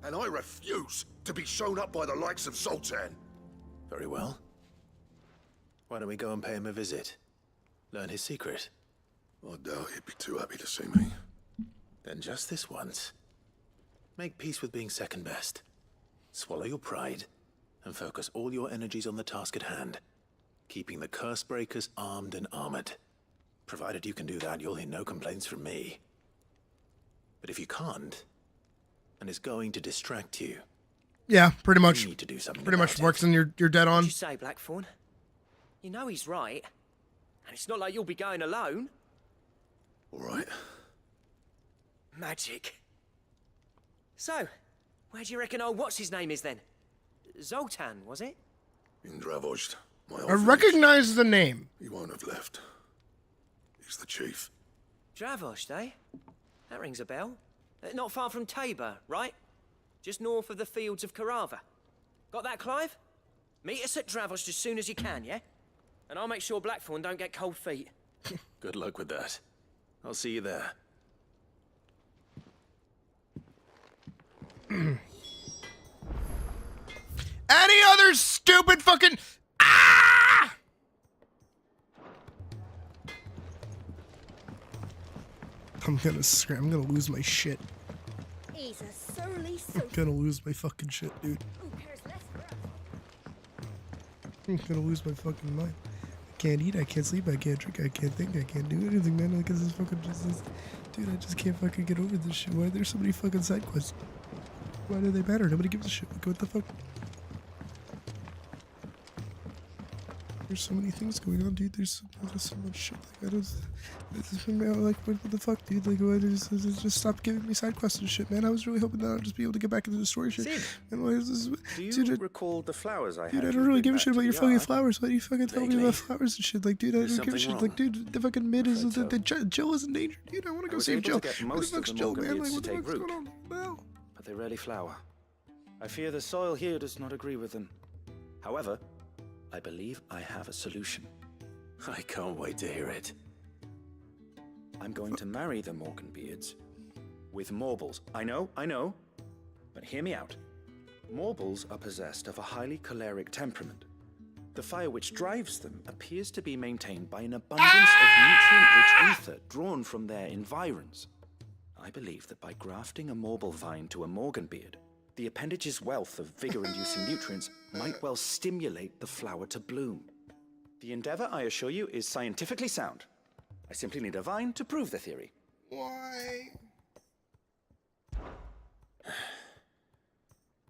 And I refuse to be shown up by the likes of Zoltan. Very well. Why don't we go and pay him a visit? Learn his secret. I doubt he'd be too happy to see me. Then just this once. Make peace with being second best. Swallow your pride, and focus all your energies on the task at hand. Keeping the curse breakers armed and armored. Provided you can do that, you'll hear no complaints from me. But if you can't, and it's going to distract you, Yeah, pretty much. you need to do something Pretty much about works, and you're dead on. What'd you say, Blackthorn? You know he's right. And it's not like you'll be going alone. All right. Magic. So, where do you reckon old what's-his-name is then? Zoltan, was it? In Dravozd, my old I village. recognize the name. He won't have left. He's the chief. Dravozd, eh? That rings a bell. Not far from Tabor, right? Just north of the fields of Carava. Got that, Clive? Meet us at Dravozd as soon as you can, yeah? And I'll make sure Blackthorn don't get cold feet. Good luck with that. I'll see you there. Any other stupid fucking... Ah! I'm gonna lose my shit. He's a surly I'm gonna lose my fucking shit, dude. Who cares less for us? I'm gonna lose my fucking mind. I can't eat, I can't sleep, I can't drink, I can't think, I can't do anything, man. Because this fucking dude, I just can't fucking get over this shit. Why are there so many fucking side quests? Why do they matter? Nobody gives a shit. Like, what the fuck? There's so many things going on, dude. There's so much shit. Like, I don't... Like, what the fuck, dude? Like, why just stop giving me side quests and shit, man. I was really hoping that I'd just be able to get back into the story shit. And why is this... Do you dude, recall the flowers I had? Dude, I don't really give a shit about your fucking yard? flowers. Why do you fucking tell me about flowers and shit? Like, dude, I don't give a shit. Like, dude, the fucking mid is... Jill is in danger, dude. I want to go save Jill. Where the fuck's Jill, man? Like, what the fuck's going on? Well... But they rarely flower. I fear the soil here does not agree with them. However, I believe I have a solution. I can't wait to hear it. I'm going to marry the Morganbeards with Morbles. I know, but hear me out. Morbles are possessed of a highly choleric temperament. The fire which drives them appears to be maintained by an abundance of nutrient-rich ether drawn from their environs. I believe that by grafting a Morble vine to a Morganbeard, the appendage's wealth of vigor-inducing nutrients might well stimulate the flower to bloom. The endeavor, I assure you, is scientifically sound. I simply need a vine to prove the theory. Why?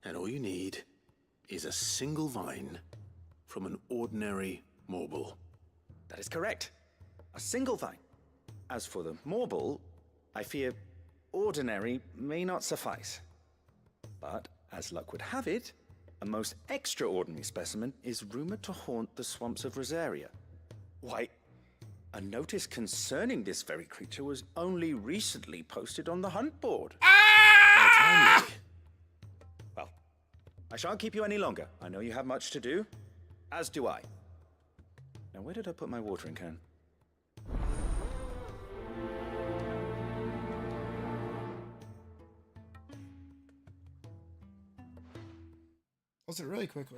And all you need is a single vine from an ordinary Morble. That is correct. A single vine. As for the Morble, I fear ordinary may not suffice. But, as luck would have it, a most extraordinary specimen is rumored to haunt the swamps of Rosaria. Why, a notice concerning this very creature was only recently posted on the hunt board. Well, I shan't keep you any longer. I know you have much to do, as do I. Now, where did I put my watering can? Was it really quickly?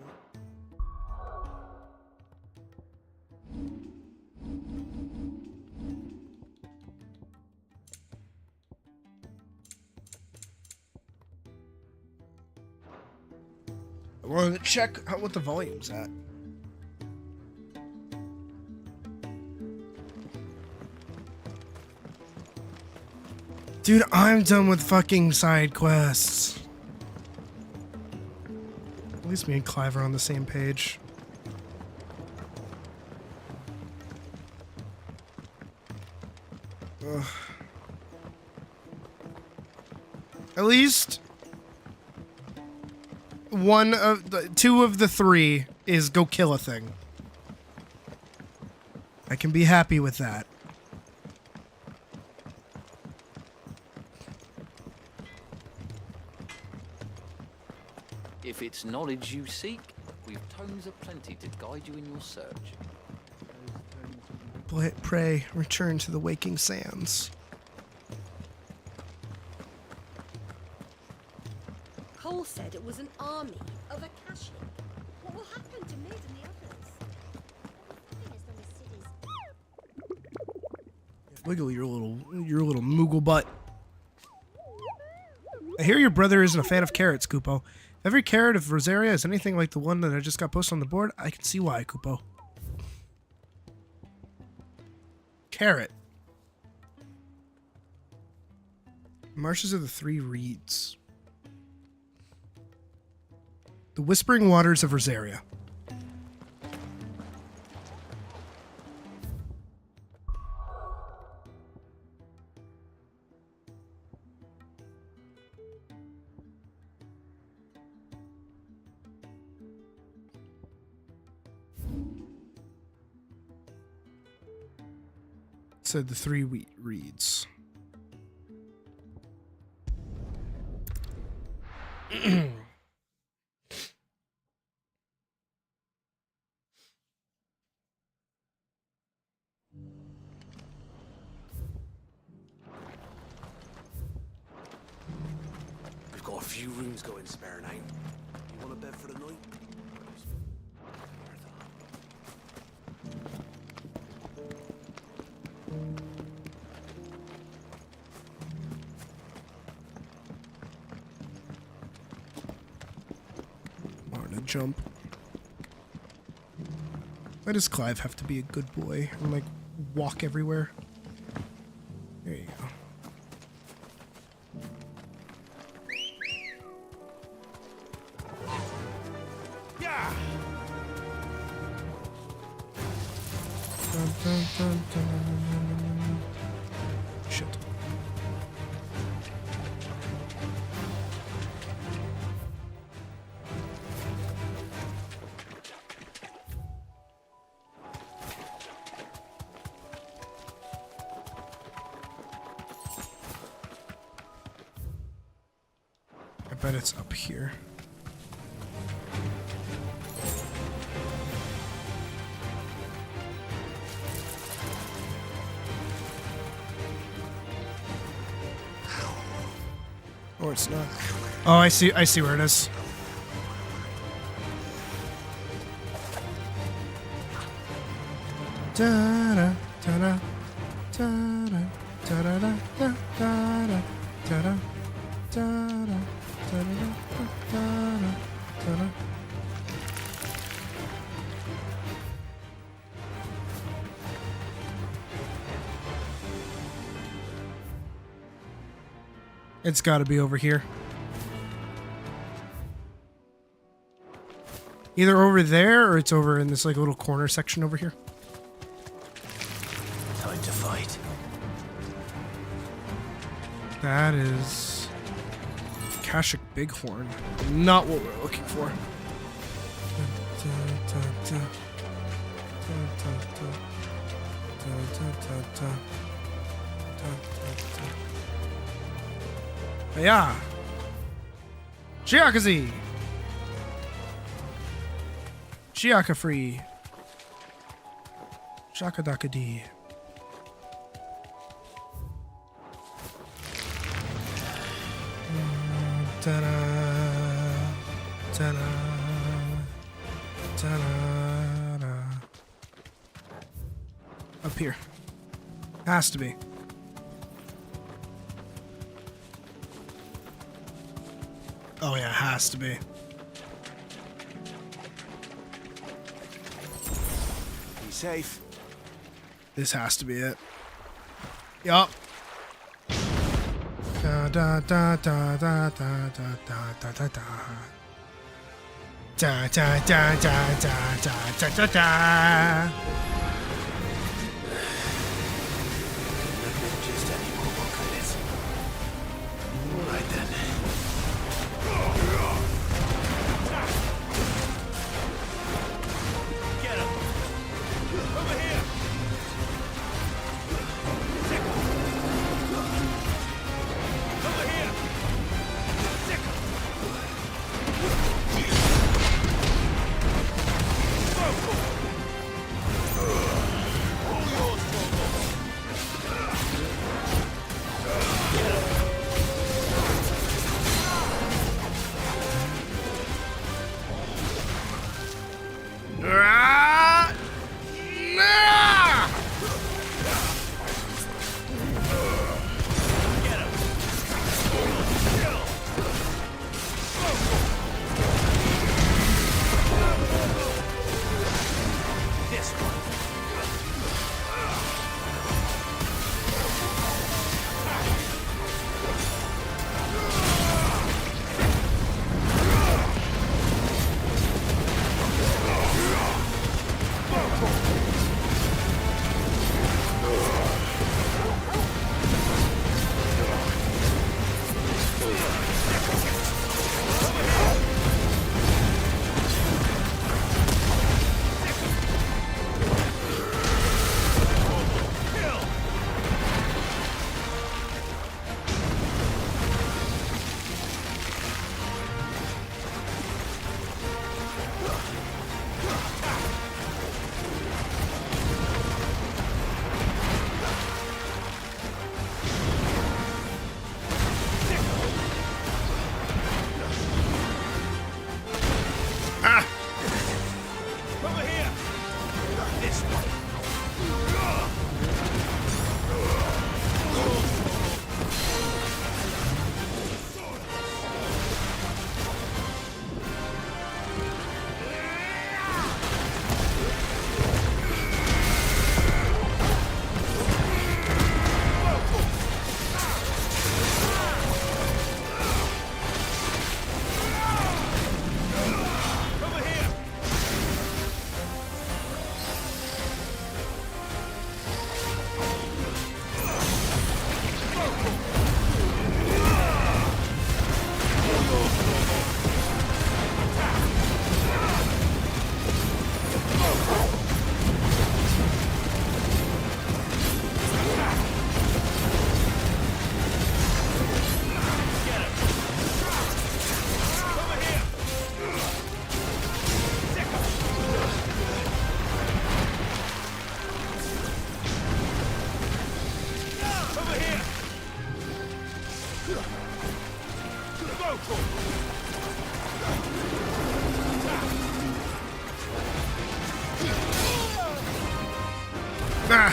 I wanted to check what the volume's at. Dude, I'm done with fucking side quests. At least me and Clive are on the same page. Ugh. At least two of the three is go kill a thing. I can be happy with that. If it's knowledge you seek, we've tomes aplenty to guide you in your search. Pray, return to the waking sands. Cole said it was an army of Akashi. What will happen to Mid and the others? Wiggle your little moogle butt. I hear your brother isn't a fan of carrots, Kupo. If every carrot of Rosaria is anything like the one that I just got posted on the board, I can see why, Kupo. Carrot. Marshes of the Three Reeds. The Whispering Waters of Rosaria. Said the Three Reeds. got a few rooms going spare now. You want a bed for the night? Want to jump? Why does Clive have to be a good boy and like walk everywhere? There you go. Yeah. Dun, dun, dun, dun. Shit. I bet it's up here. Or it's not. Oh, I see where it is. Da-da, da-da, da-da, da-da, da-da, da-da, da-da, da-da, da-da, da-da, da-da. It's got to be over here. Either over there or it's over in this like little corner section over here. Time to fight. That is Kashik Bighorn. Not what we're looking for. Yeah. Shiakazi. Shiaka free. Shakadakadi. Ta-da. Ta-da. Ta-da. Up here. Has to be. Oh yeah, has to be. Be safe. This has to be it. Yup. Da da da da da da da da da da. Da da da da da da da da. Just any more buckets. All right then. Get him! Over here! Over here! Whoa. Ah.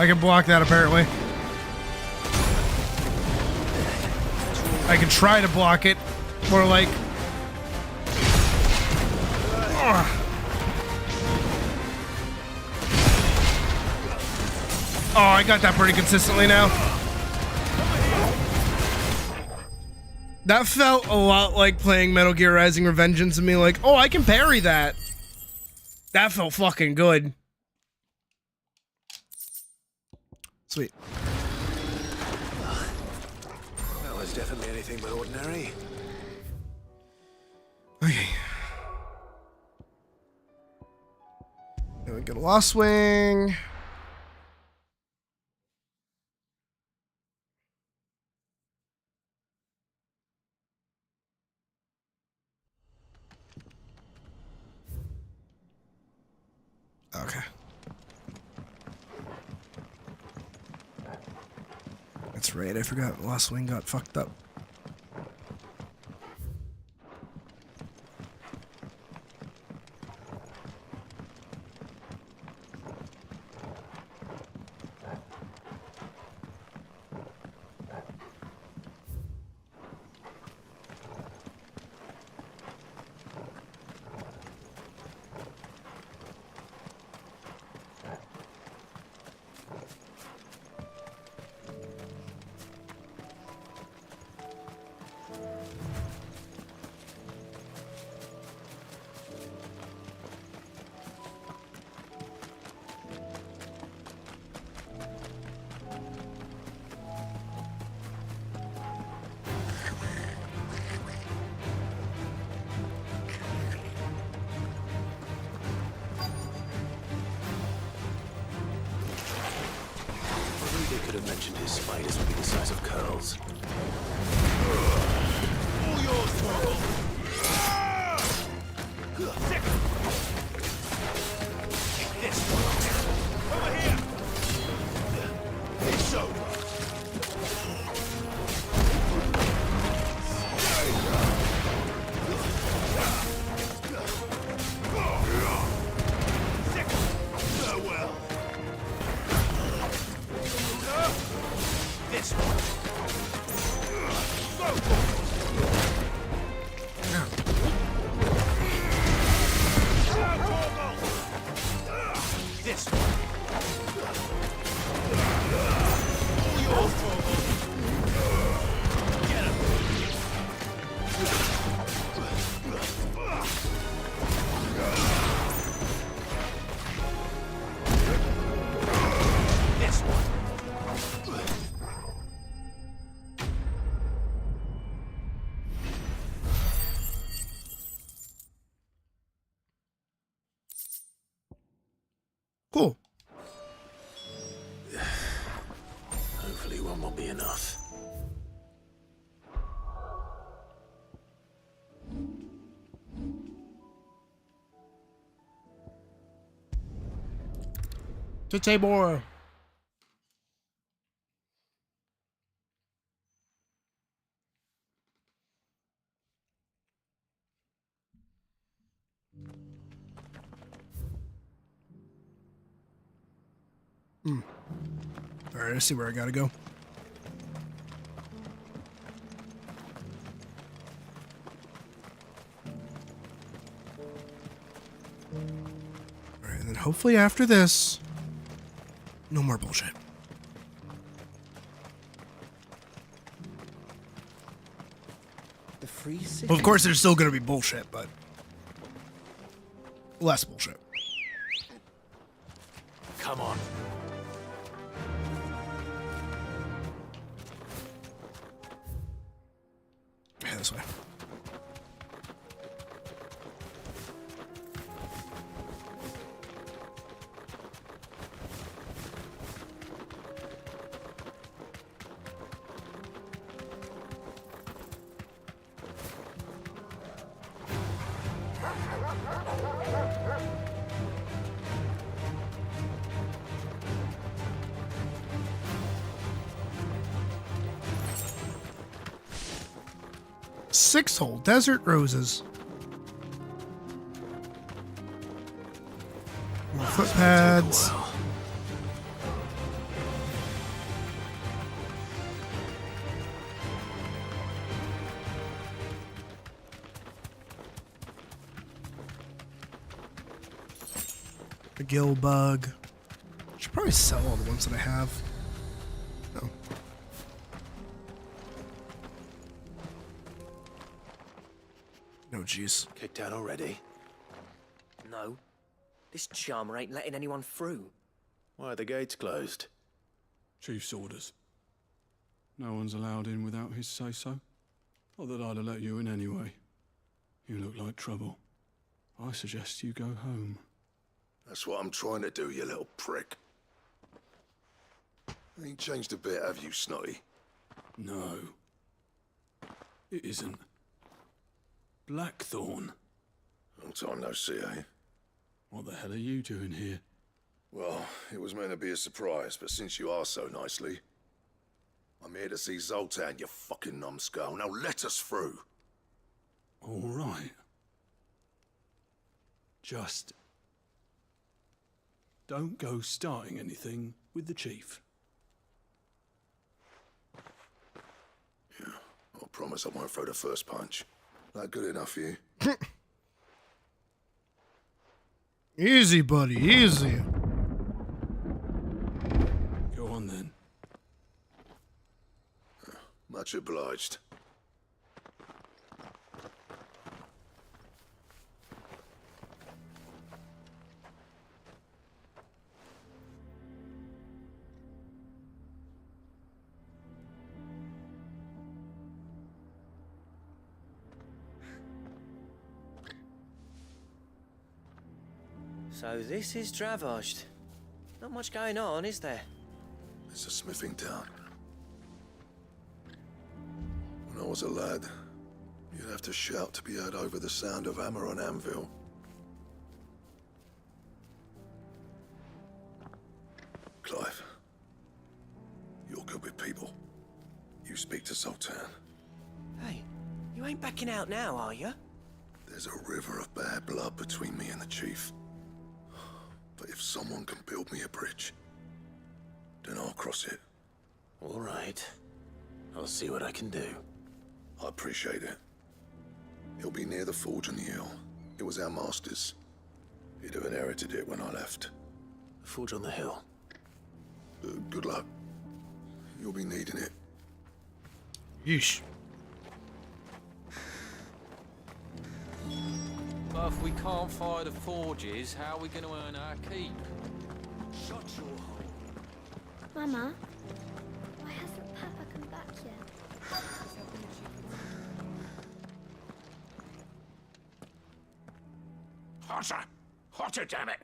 I can block that apparently. I can try to block it. More like... Ugh. Oh, I got that pretty consistently now. That felt a lot like playing Metal Gear Rising: Revengeance and me like, oh, I can parry that. That felt fucking good. Sweet. That was definitely anything but ordinary. Okay. Then we get a Lost Wing. Okay. That's right, I forgot Lost Wing got fucked up. They could have mentioned his spiders would be the size of curls. All yours, Torgal. This one. Over here. It's over. Farewell. This one. This one. All yours, Torgal. Get him. This one. Cool. Hopefully one will be enough. To Tabor. Alright, I see where I gotta go. Alright, and then hopefully after this, no more bullshit. The free city. Well, of course, there's still gonna be bullshit, but less bullshit. Come on. Yeah, this way. Six-hole desert roses. More footpads. A gill bug. Should probably sell all the ones that I have. No. No, jeez. Kicked out already? No. This charmer ain't letting anyone through. Why are the gates closed? Chief's orders. No one's allowed in without his say-so. Not that I'd have let you in anyway. You look like trouble. I suggest you go home. That's what I'm trying to do, you little prick. Ain't changed a bit, have you, Snotty? No. It isn't. Blackthorn. Long time no see, eh? What the hell are you doing here? Well, it was meant to be a surprise, but since you are so nicely, I'm here to see Zoltan, you fucking numbskull. Now let us through. All right. Just don't go starting anything with the chief. Yeah, I promise I won't throw the first punch. That good enough for you? Easy, buddy, easy. Go on then. Much obliged. So this is Dravaged. Not much going on, is there? It's a smithing town. When I was a lad, you'd have to shout to be heard over the sound of hammer on anvil. Clive, you're good with people. You speak to Zoltan. Hey, you ain't backing out now, are you? There's a river of bad blood between me and the chief. But if someone can build me a bridge, then I'll cross it. All right. I'll see what I can do. I appreciate it. He'll be near the forge on the hill. It was our master's. He'd have inherited it when I left. The forge on the hill. Good luck. You'll be needing it. Yeesh. But if we can't fire the forges, how are we going to earn our keep? Shut your hole. Mama, why hasn't Papa come back yet? Hotter! Hotter, damn it!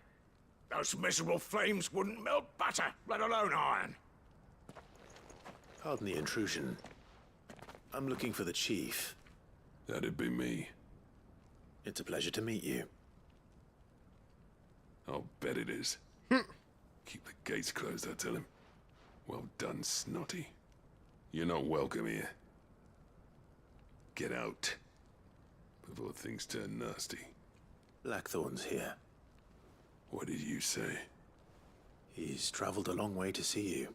Those miserable flames wouldn't melt butter, let alone iron. Pardon the intrusion. I'm looking for the chief. That'd be me. It's a pleasure to meet you. I'll bet it is. Keep the gates closed, I tell him. Well done, Snotty. You're not welcome here. Get out. Before things turn nasty. Blackthorn's here. What did you say? He's traveled a long way to see you.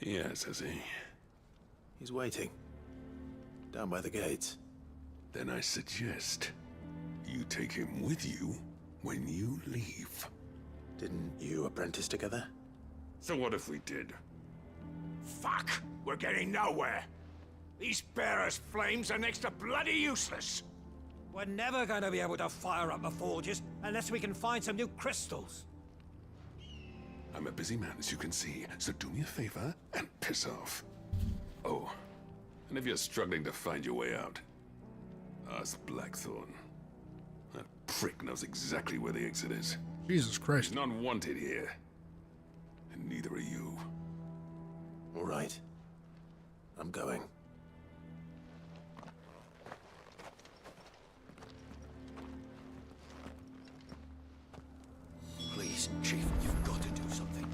Yes, has he? He's waiting. Down by the gates. Then I suggest you take him with you when you leave. Didn't you apprentice together? So what if we did? Fuck! We're getting nowhere. These bearers' flames are next to bloody useless. We're never going to be able to fire up the forges unless we can find some new crystals. I'm a busy man, as you can see, so do me a favor and piss off. Oh, and if you're struggling to find your way out, ask Blackthorn. That prick knows exactly where the exit is. Jesus Christ. He's not wanted here. And neither are you. All right. I'm going. Please, Chief, you've got to do something.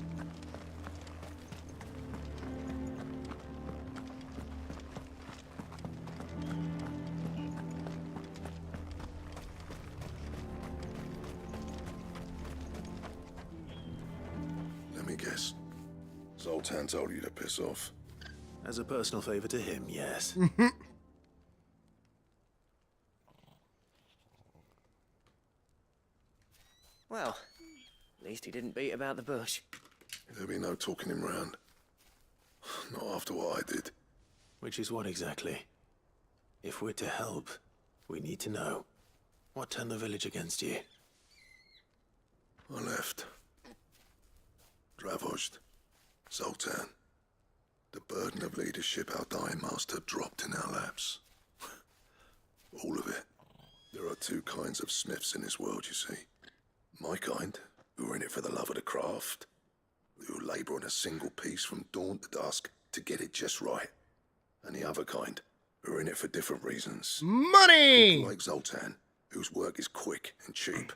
Let me guess. Zoltan told you to piss off. As a personal favor to him, yes. Well, at least he didn't beat about the bush. There'll be no talking him round. Not after what I did. Which is what exactly? If we're to help, we need to know. What turned the village against you? I left. Dravost. Zoltan. The burden of leadership our dying master dropped in our laps. All of it. There are two kinds of smiths in this world, you see. My kind, who are in it for the love of the craft, who labour on a single piece from dawn to dusk to get it just right. And the other kind, who are in it for different reasons. Money! People like Zoltan, whose work is quick and cheap.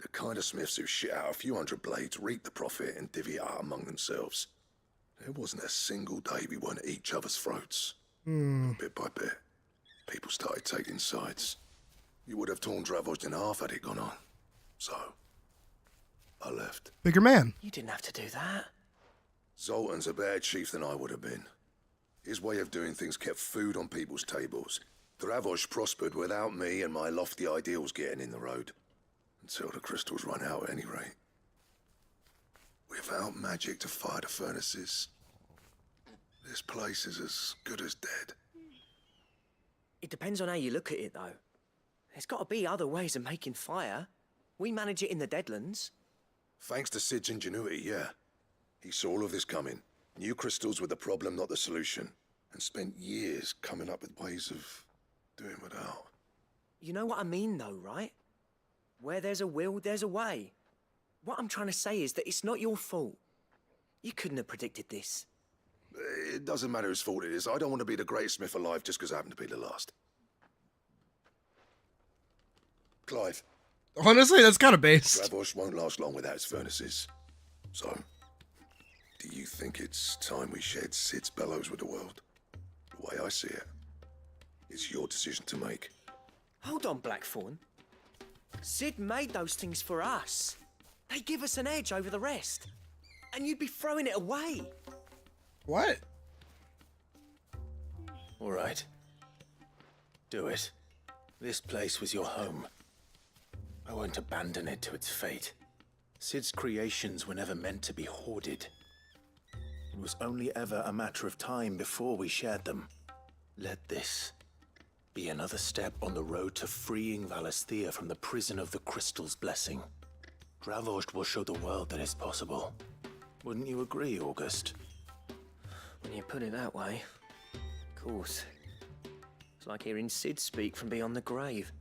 The kind of smiths who shit out a few hundred blades, reap the profit, and divvy it out among themselves. There wasn't a single day we weren't at each other's throats. Bit by bit, people started taking sides. You would have torn Dravost in half had it gone on. So, I left. Bigger man. You didn't have to do that. Zoltan's a better chief than I would have been. His way of doing things kept food on people's tables. Dravost prospered without me and my lofty ideals getting in the road. Until the crystals run out at any rate. Without magic to fire the furnaces, this place is as good as dead. It depends on how you look at it, though. There's got to be other ways of making fire. We manage it in the Deadlands. Thanks to Sid's ingenuity, yeah. He saw all of this coming. Knew crystals were the problem, not the solution. And spent years coming up with ways of doing without. You know what I mean, though, right? Where there's a will, there's a way. What I'm trying to say is that it's not your fault. You couldn't have predicted this. It doesn't matter whose fault it is. I don't want to be the greatest smith alive just because I happen to be the last. Clive. Honestly, that's kind of based. Dravost won't last long without his furnaces. So, do you think it's time we shared Sid's bellows with the world? The way I see it, it's your decision to make. Hold on, Blackthorn. Sid made those things for us. They give us an edge over the rest. And you'd be throwing it away. What? All right. Do it. This place was your home. I won't abandon it to its fate. Sid's creations were never meant to be hoarded. It was only ever a matter of time before we shared them. Let this be another step on the road to freeing Valisthea from the prison of the Crystal's blessing. Dravost will show the world that it's possible. Wouldn't you agree, August? When you put it that way, of course. It's like hearing Sid speak from beyond the grave.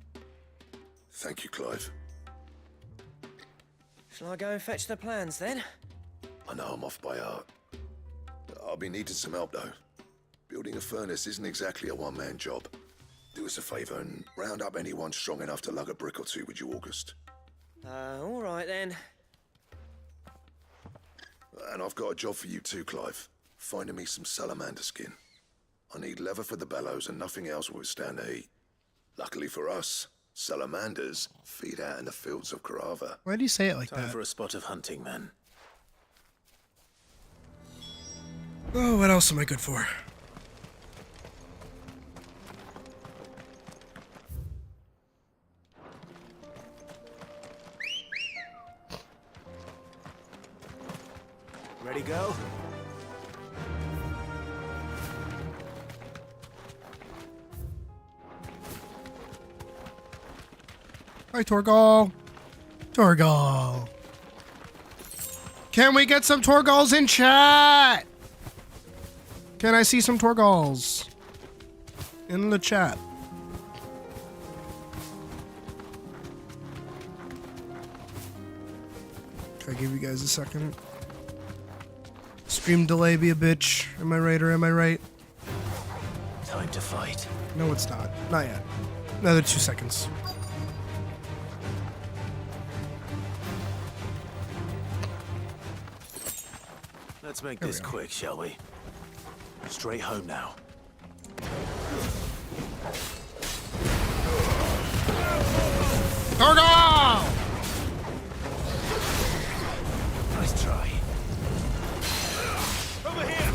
Thank you, Clive. Shall I go and fetch the plans, then? I know I'm off by heart. I'll be needing some help, though. Building a furnace isn't exactly a one-man job. Do us a favour and round up anyone strong enough to lug a brick or two with you, August. All right then. And I've got a job for you too, Clive. Finding me some salamander skin. I need leather for the bellows and nothing else will withstand the heat. Luckily for us, salamanders feed out in the fields of Carava. Why do you say it like Time that? for a spot of hunting, then. Oh, what else am I good for? Ready, go? Hi, Torgal. Torgal. Can we get some Torgals in chat? Can I see some Torgals in the chat? Can I give you guys a second? Stream delay be a bitch. Am I right or am I right? Time to fight. No, it's not. Not yet. Another 2 seconds. Let's make this quick, shall we? Straight home now. Torgal! Nice try. Over here!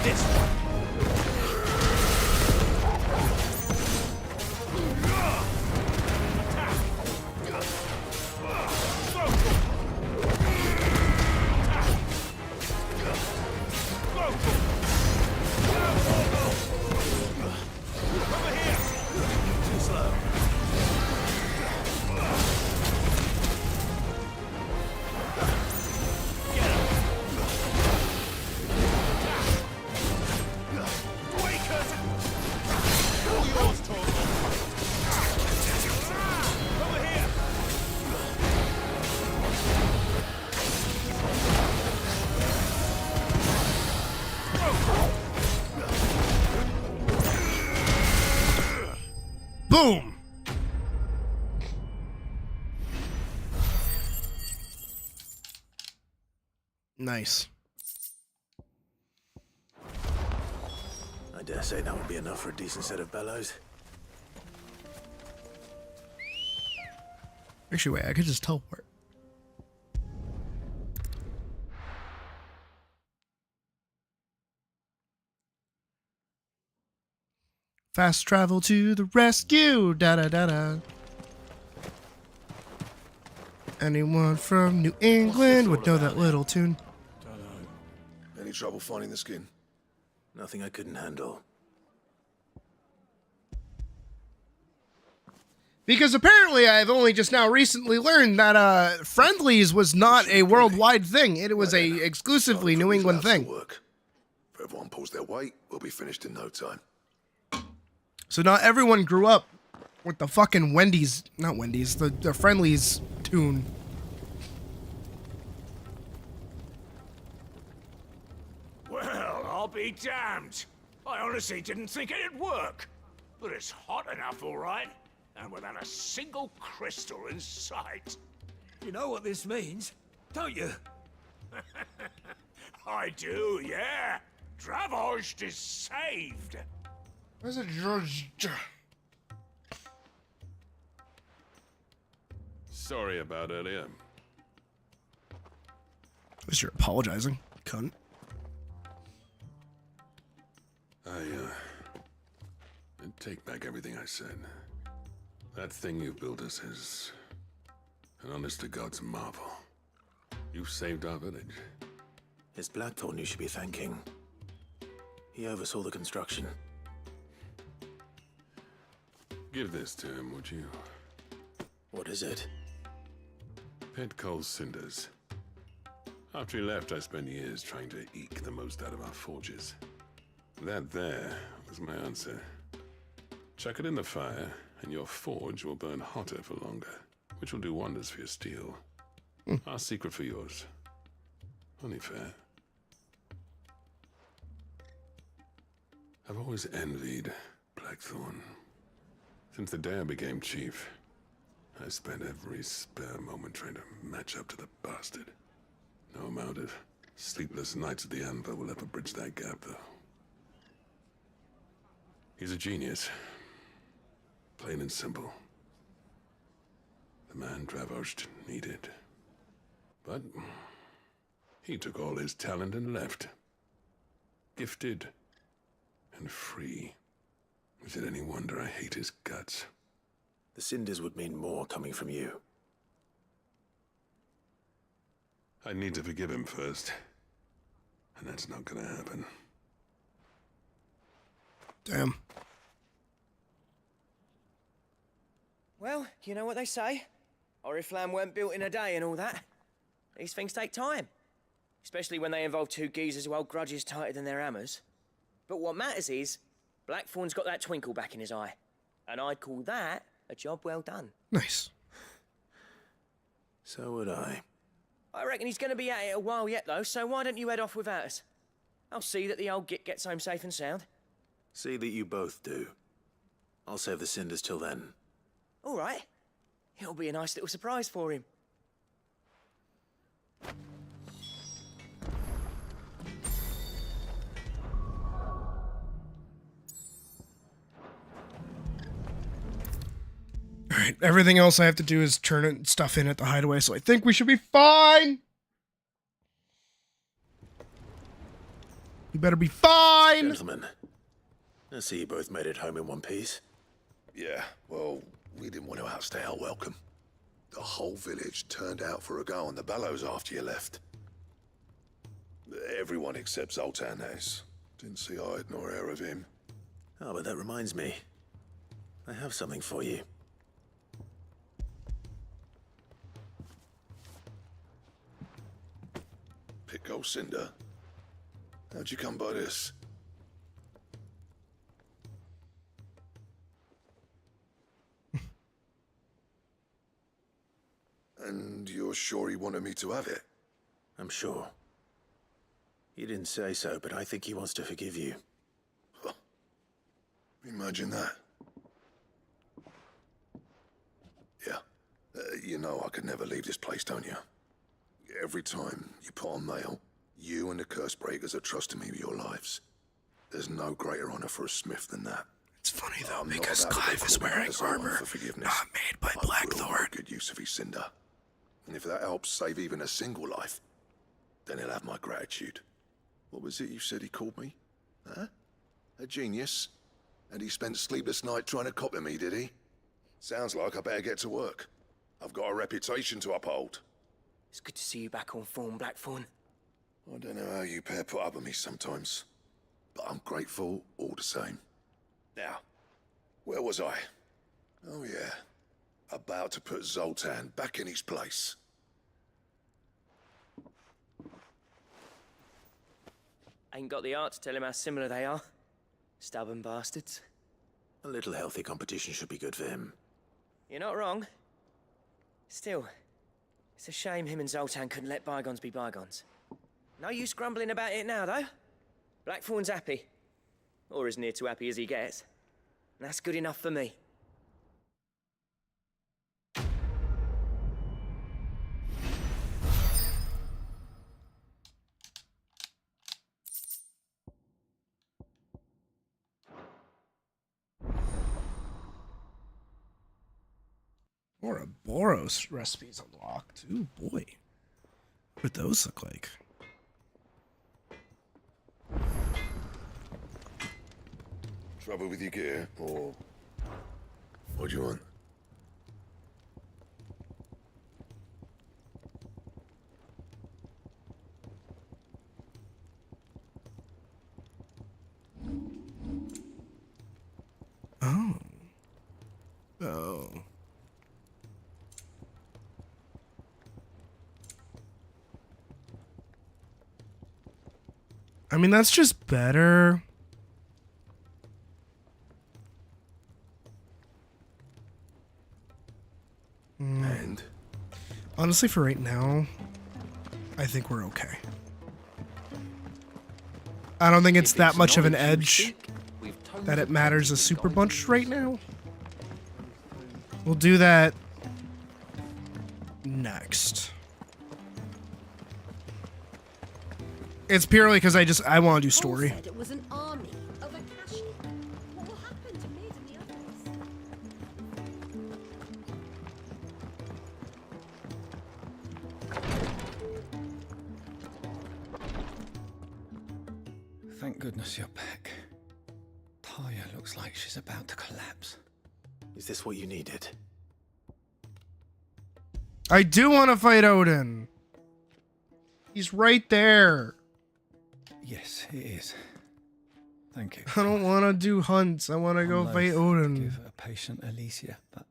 This one. Boom! Nice. I dare say that would be enough for a decent set of bellows. Actually, wait, I could just teleport. Fast travel to the rescue! Da da da da. Anyone from New England would know that little tune. Any trouble finding the skin? Nothing I couldn't handle. Because apparently I've only just now recently learned that friendlies was not a worldwide thing. It was a exclusively New England thing. If everyone pulls their weight, we'll be finished in no time. So not everyone grew up with the fucking Wendy's, not Wendy's, the friendlies tune. Well, I'll be damned. I honestly didn't think it'd work. But it's hot enough, all right. And without a single crystal in sight. You know what this means, don't you? I do, yeah. Dravost is saved. Where's it, George? Sorry about earlier. At least you're apologizing, cunt. I take back everything I said. That thing you built us is an honest-to-God's marvel. You've saved our village. It's Blackthorn you should be thanking. He oversaw the construction. Give this to him, would you? What is it? Pet Cole's cinders. After he left, I spent years trying to eke the most out of our forges. That there was my answer. Chuck it in the fire, and your forge will burn hotter for longer, which will do wonders for your steel. Our secret for yours. Only fair. I've always envied Blackthorn. Since the day I became chief, I spent every spare moment trying to match up to the bastard. No amount of sleepless nights at the Anvil will ever bridge that gap, though. He's a genius. Plain and simple. The man Dravosht needed. But he took all his talent and left. Gifted and free. Is it any wonder I hate his guts? The cinders would mean more coming from you. I need to forgive him first. And that's not gonna happen. Damn. Well, you know what they say. Oriflamme weren't built in a day and all that. These things take time. Especially when they involve two geezers who hold grudges tighter than their hammers. But what matters is, Blackthorn's got that twinkle back in his eye. And I'd call that a job well done. Nice. So would I. I reckon he's going to be at it a while yet, though, so why don't you head off without us? I'll see that the old git gets home safe and sound. See that you both do. I'll save the cinders till then. All right. It'll be a nice little surprise for him. Alright, everything else I have to do is turn stuff in at the hideaway, so I think we should be fine! We better be fine! Gentlemen, I see you both made it home in one piece. Yeah, well, we didn't want to outstay our welcome. The whole village turned out for a go on the bellows after you left. Everyone except Zoltan has. Didn't see hide nor hair of him. Oh, but that reminds me. I have something for you. Pick Cinder. How'd you come by this? And you're sure he wanted me to have it? I'm sure. He didn't say so, but I think he wants to forgive you. Huh. Imagine that. Yeah. You know I could never leave this place, don't you? Every time you put on mail, you and the curse breakers are trusting me with your lives. There's no greater honor for a smith than that. It's funny though, because Clive is wearing armor not made by Blackthorn. Good use of his cinder. And if that helps save even a single life, then he'll have my gratitude. What was it you said he called me? Huh? A genius? And he spent sleepless night trying to copy me, did he? Sounds like I better get to work. I've got a reputation to uphold. It's good to see you back on form, Blackthorn. I don't know how you pair put up with me sometimes, but I'm grateful all the same. Now, where was I? Oh yeah, about to put Zoltan back in his place. Ain't got the art to tell him how similar they are. Stubborn bastards. A little healthy competition should be good for him. You're not wrong. Still, it's a shame him and Zoltan couldn't let bygones be bygones. No use grumbling about it now, though. Blackthorn's happy. Or as near to happy as he gets. And that's good enough for me. Ouroboros recipes unlocked. Ooh, boy. What would those look like? Trouble with your gear, or what do you want? Oh. Oh. I mean, that's just better. And? Honestly, for right now, I think we're okay. I don't think it's that much of an edge that it matters a super bunch right now. We'll do that next. It's purely because I want to do story. Said it was an army of Akashi. What will happen to Mid and the others? Thank goodness you're back. Taya looks like she's about to collapse. Is this what you needed? I do want to fight Odin. He's right there. Yes, it is. Thank you. I don't want to do hunts. I want to go fight Odin. Give a patient Alicia, but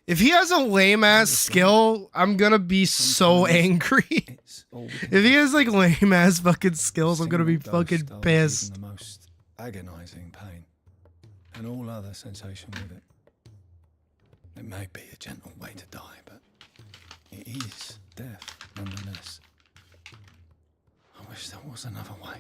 if he has a lame ass skill, I'm gonna be so angry. If he has like lame ass fucking skills, I'm gonna be fucking pissed. The most agonizing pain, and all other sensation with it. It may be a gentle way to die, but it is death nonetheless. I wish there was another way.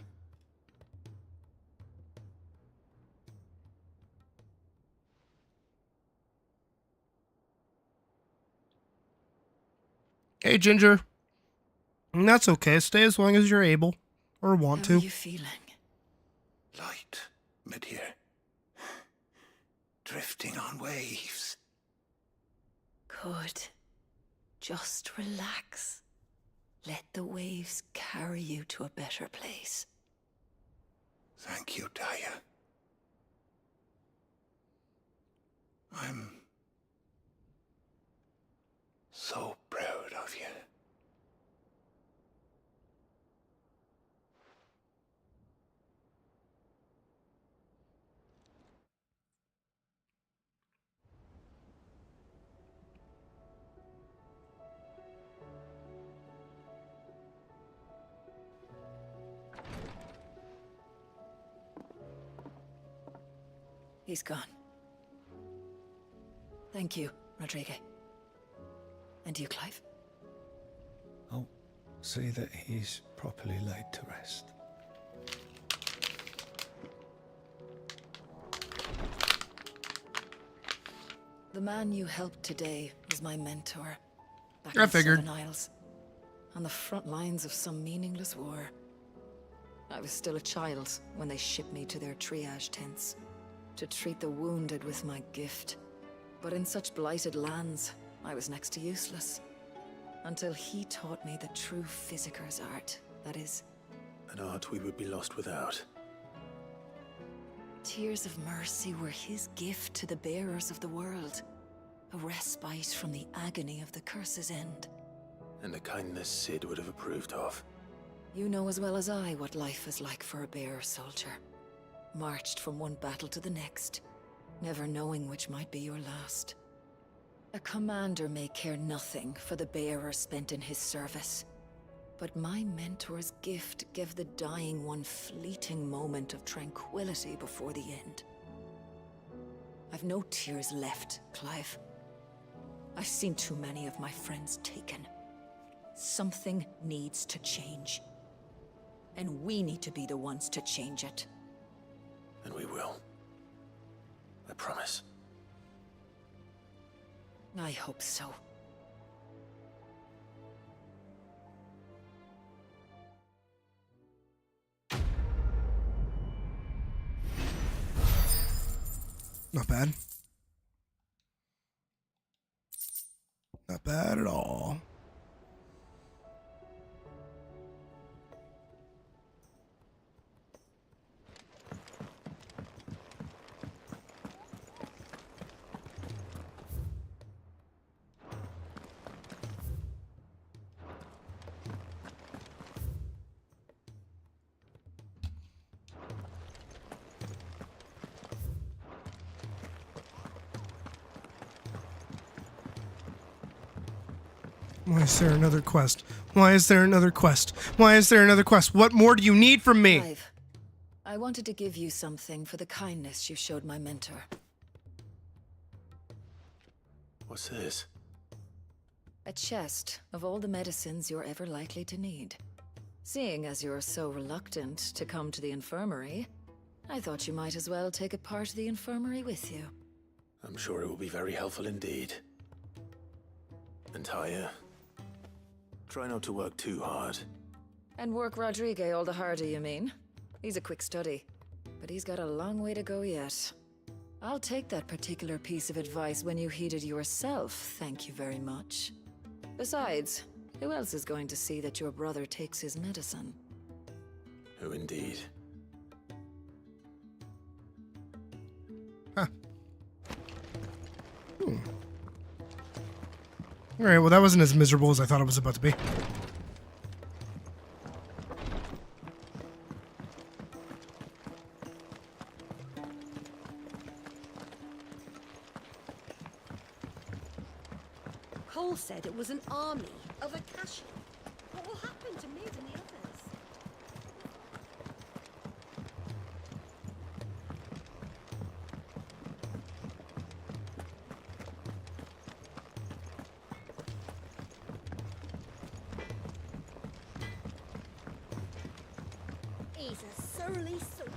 Hey, Ginger. That's okay. Stay as long as you're able or want to. How are you feeling? Light, mid here. Drifting on waves. Good. Just relax. Let the waves carry you to a better place. Thank you, Taya. I'm so proud of you. He's gone. Thank you, Rodrigue. And you, Clive? I'll see that he's properly laid to rest. The man you helped today was my mentor. Back I in figured. Seven Isles, on the front lines of some meaningless war. I was still a child when they shipped me to their triage tents to treat the wounded with my gift. But in such blighted lands, I was next to useless. Until he taught me the true physicker's art, that is. An art we would be lost without. Tears of mercy were his gift to the bearers of the world. A respite from the agony of the curse's end. And a kindness Sid would have approved of. You know as well as I what life is like for a bearer soldier. Marched from one battle to the next, never knowing which might be your last. A commander may care nothing for the bearer spent in his service. But my mentor's gift gave the dying one fleeting moment of tranquility before the end. I've no tears left, Clive. I've seen too many of my friends taken. Something needs to change. And we need to be the ones to change it. And we will. I promise. I hope so. Not bad. Not bad at all. Why is there another quest? Why is there another quest? Why is there another quest? What more do you need from me? Clive, I wanted to give you something for the kindness you showed my mentor. What's this? A chest of all the medicines you're ever likely to need. Seeing as you're so reluctant to come to the infirmary, I thought you might as well take a part of the infirmary with you. I'm sure it will be very helpful indeed. And Taya, try not to work too hard. And work Rodrigue all the harder, you mean? He's a quick study, but he's got a long way to go yet. I'll take that particular piece of advice when you heed it yourself, thank you very much. Besides, who else is going to see that your brother takes his medicine? Who indeed? Alright, well that wasn't as miserable as I thought it was about to be. Cole said it was an army of Akashi. What will happen to Mid and the others? He's a surly soaker.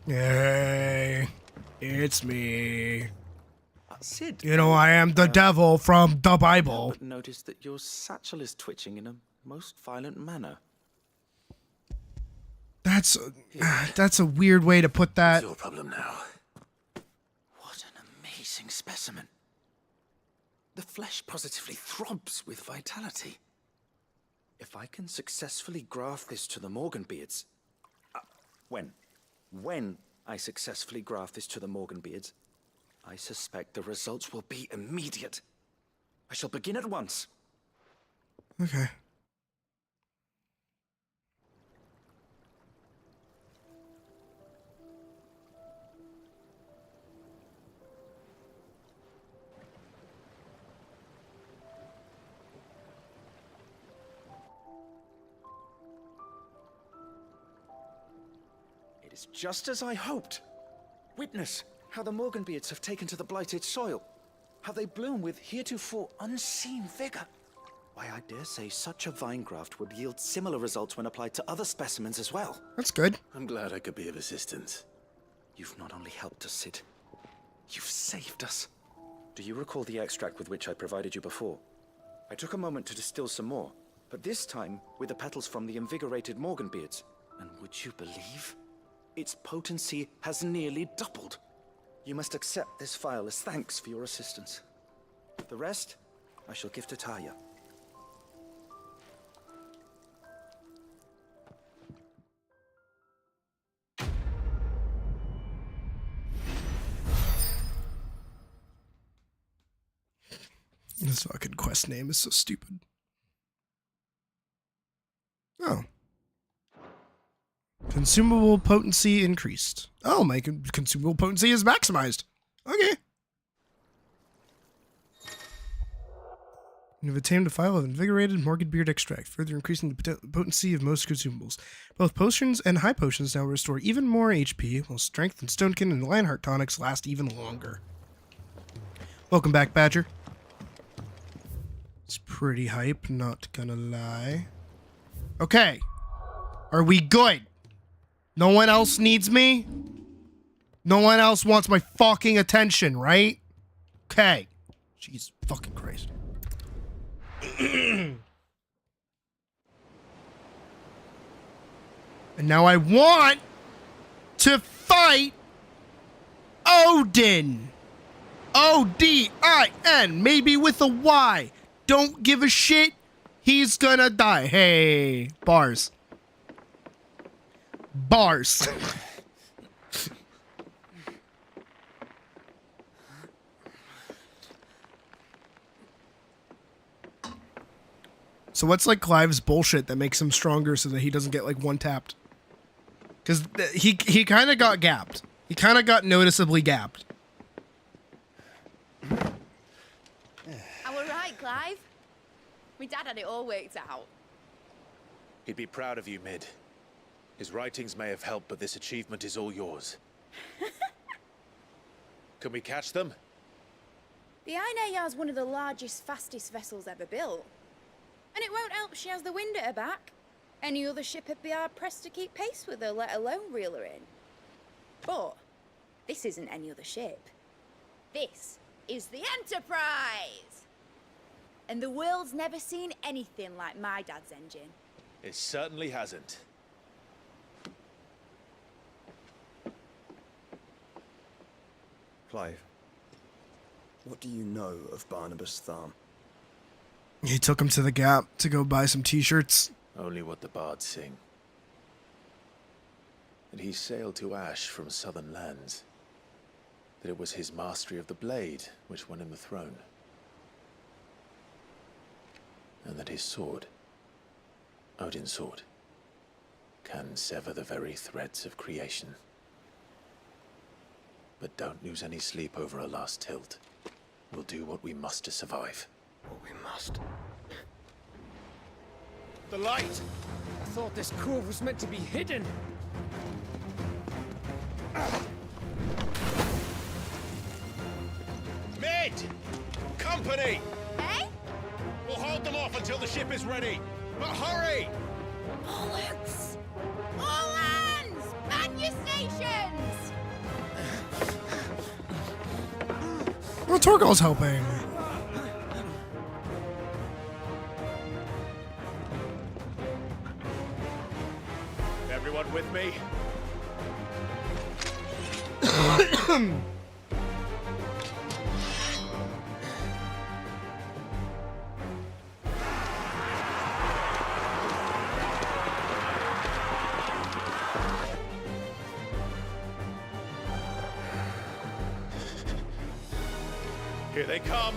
Hey, it's me. Sid. You know, I am the devil from the Bible. But notice that your satchel is twitching in a most violent manner. That's a weird way to put that. It's your problem now. What an amazing specimen. The flesh positively throbs with vitality. If I can successfully graft this to the Morganbeards... When I successfully graft this to the Morganbeards, I suspect the results will be immediate. I shall begin at once. Okay. It is just as I hoped. Witness how the Morganbeards have taken to the blighted soil. How they bloom with heretofore unseen vigor. Why, I dare say such a vine graft would yield similar results when applied to other specimens as well. That's good. I'm glad I could be of assistance. You've not only helped us, Sid, you've saved us. Do you recall the extract with which I provided you before? I took a moment to distill some more, but this time with the petals from the invigorated Morganbeards. And would you believe? Its potency has nearly doubled. You must accept this file as thanks for your assistance. The rest, I shall give to Taya. This fucking quest name is so stupid. Oh. Consumable potency increased. Oh, my consumable potency is maximized. Okay. You've obtained a file of invigorated Morganbeard extract, further increasing the potency of most consumables. Both potions and high potions now restore even more HP, while strength and stonekin and Lionheart tonics last even longer. Welcome back, Badger. It's pretty hype, not gonna lie. Okay. Are we good? No one else needs me? No one else wants my fucking attention, right? Okay. Jesus fucking Christ. And now I want to fight Odin. O-D-I-N, maybe with a Y. Don't give a shit. He's gonna die. Hey, bars. Bars. So what's like Clive's bullshit that makes him stronger so that he doesn't get like one tapped? Because he kind of got gapped. He kind of got noticeably gapped. Am I right, Clive? My dad had it all worked out. He'd be proud of you, Mid. His writings may have helped, but this achievement is all yours. Can we catch them? The Ainayar's one of the largest, fastest vessels ever built. And it won't help she has the wind at her back. Any other ship would be hard-pressed to keep pace with her, let alone reel her in. But this isn't any other ship. This is the Enterprise! And the world's never seen anything like my dad's engine. It certainly hasn't. Clive, what do you know of Barnabas Thumb? He took him to the Gap to go buy some t-shirts. Only what the bards sing. That he sailed to Ash from southern lands. That it was his mastery of the blade which won him the throne. And that his sword, Odin's sword, can sever the very threads of creation. But don't lose any sleep over a last tilt. We'll do what we must to survive. What we must. The light! I thought this cove was meant to be hidden. Mid! Company! Eh? We'll hold them off until the ship is ready. But hurry! Bollocks! All hands! Man your stations! Well, Torgal's helping. Everyone with me? Here they come.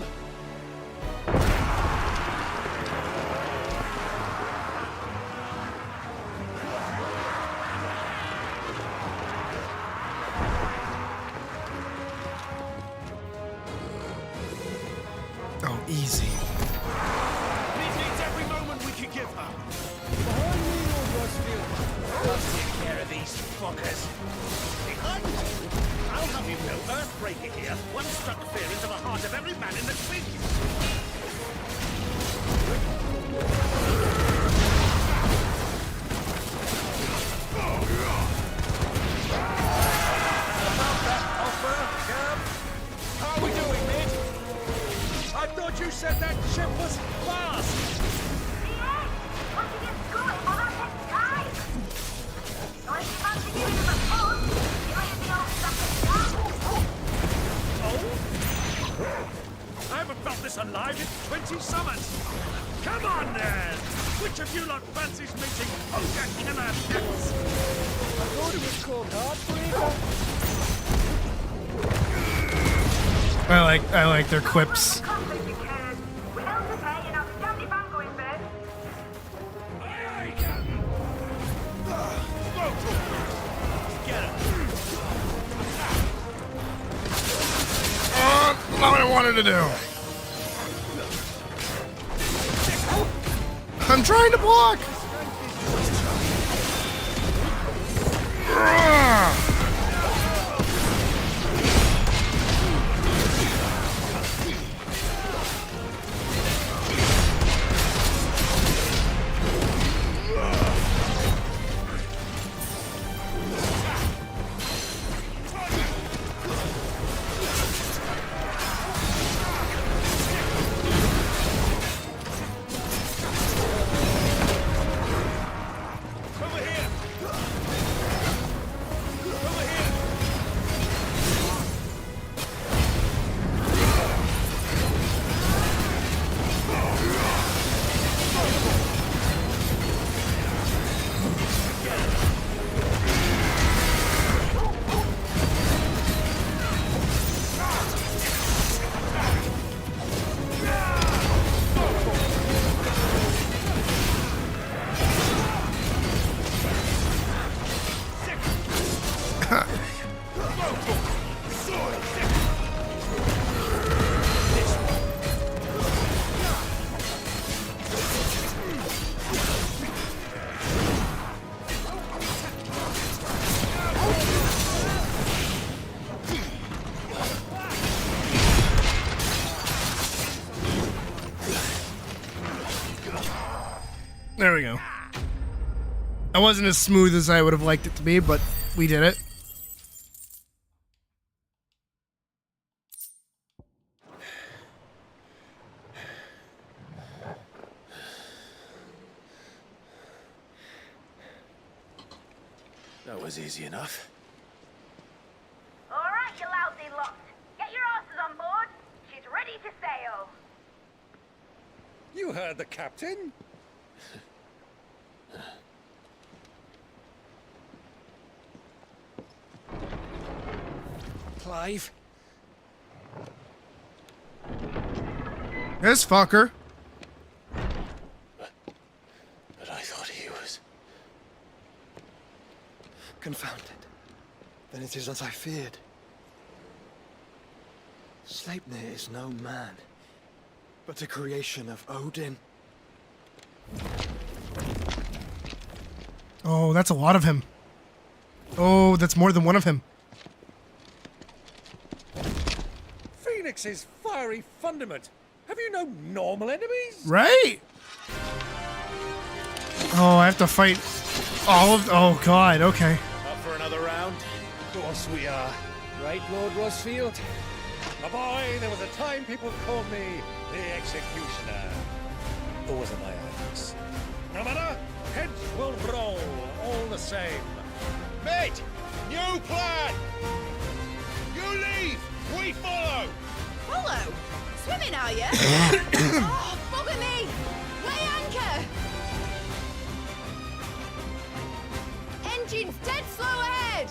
Oh, easy. Liz needs every moment we can give her. Behind me, Lord Westfield. Let's take care of these fuckers. Behind you? I'll have you know, Earthbreaker here once struck fear into the heart of every man in the Twin. How are we doing, Mid? I thought you said that ship was fast! I haven't felt this alive in 20 summers. Come on, then! Which of you lot fancies meeting Ogre Killer Pets? I thought it was called Heartbreaker. I like their quips. Not what I wanted to do. I'm trying to block. There we go. I wasn't as smooth as I would have liked it to be, but we did it. That was easy enough. All right, you lousy lot. Get your asses on board. She's ready to sail. You heard the captain. Clive. This fucker. But I thought he was... Confounded. Then it is as I feared. Sleipnir is no man, but a creation of Odin. Oh, that's a lot of him. Oh, that's more than one of him. Phoenix's fiery fundament. Have you no normal enemies? Right? Oh, I have to fight all of... Oh, God, okay. Up for another round? Of course we are. Right, Lord Rosfield? A boy, there was a time people called me the Executioner. Or was it my axe? No matter, heads will roll, all the same. Mate, new plan! You leave, we follow! Follow? Swimming, are you? Oh, bugger me! Weigh anchor! Engine's dead slow ahead!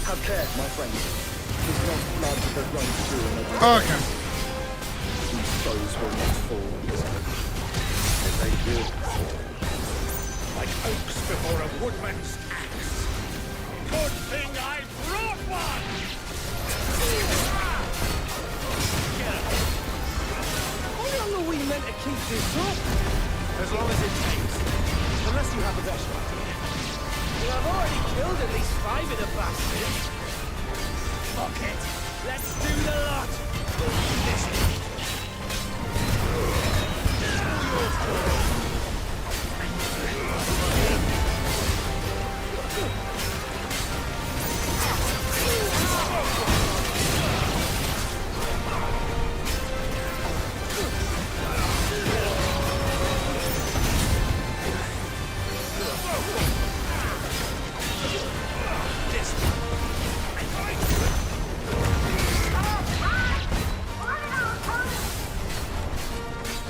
Have care, my friend. Tis not blood that runs through another. Okay. These foes will not fall easily. If they will fall, like oaks before a woodman's axe. Good thing I brought one! How long are we meant to keep this up? As long as it takes. Unless you have a better idea. Well, I've already killed at least 5 of the bastards. Fuck it. Let's do the lot.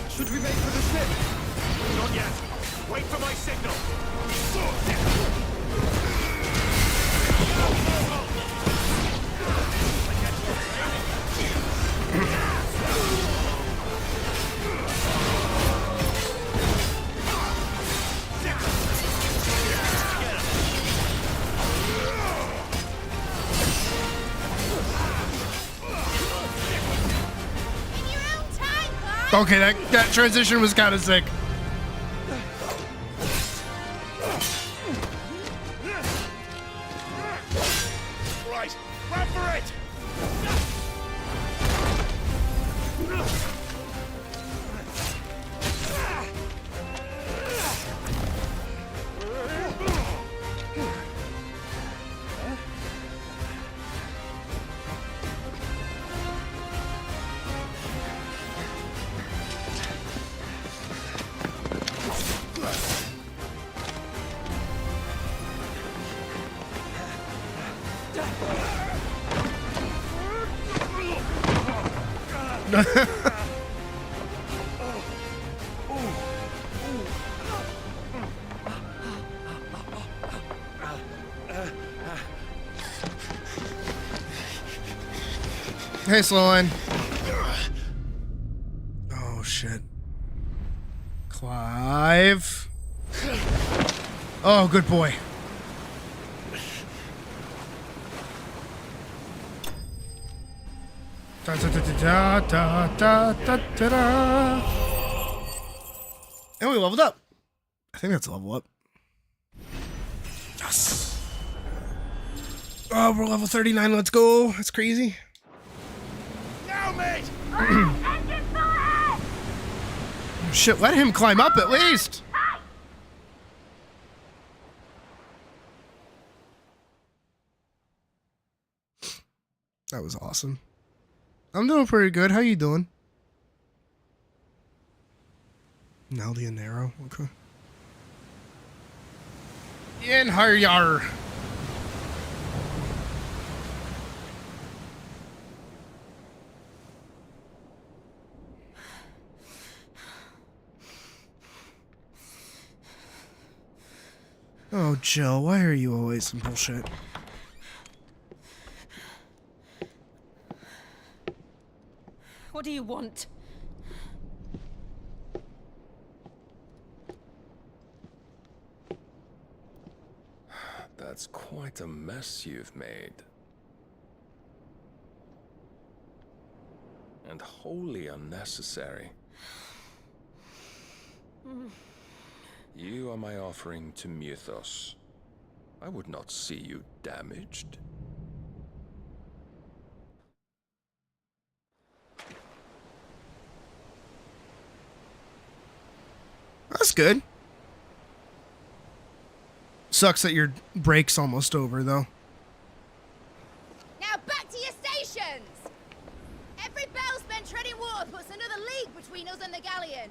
Should we make for the ship? Not yet. Wait for my signal. Okay, that transition was kind of sick. Right, run for it! Hey, Slowline. Oh, shit. Clive. Oh, good boy. Da, da, da, da, da, da, da, da, da. And we leveled up. I think that's a level up. Yes. Oh, we're level 39. Let's go. That's crazy. Engine full ahead! Shit, let him climb up at least. That was awesome. I'm doing pretty good. How you doing? Naldi and Narrow. Okay. In Haryar. Oh, Jill, why are you always some bullshit? What do you want? That's quite a mess you've made. And wholly unnecessary. You are my offering to Mythos. I would not see you damaged. That's good. Sucks that your break's almost over, though. Now back to your stations! Every bell spent treading water puts another league between us and the galleon.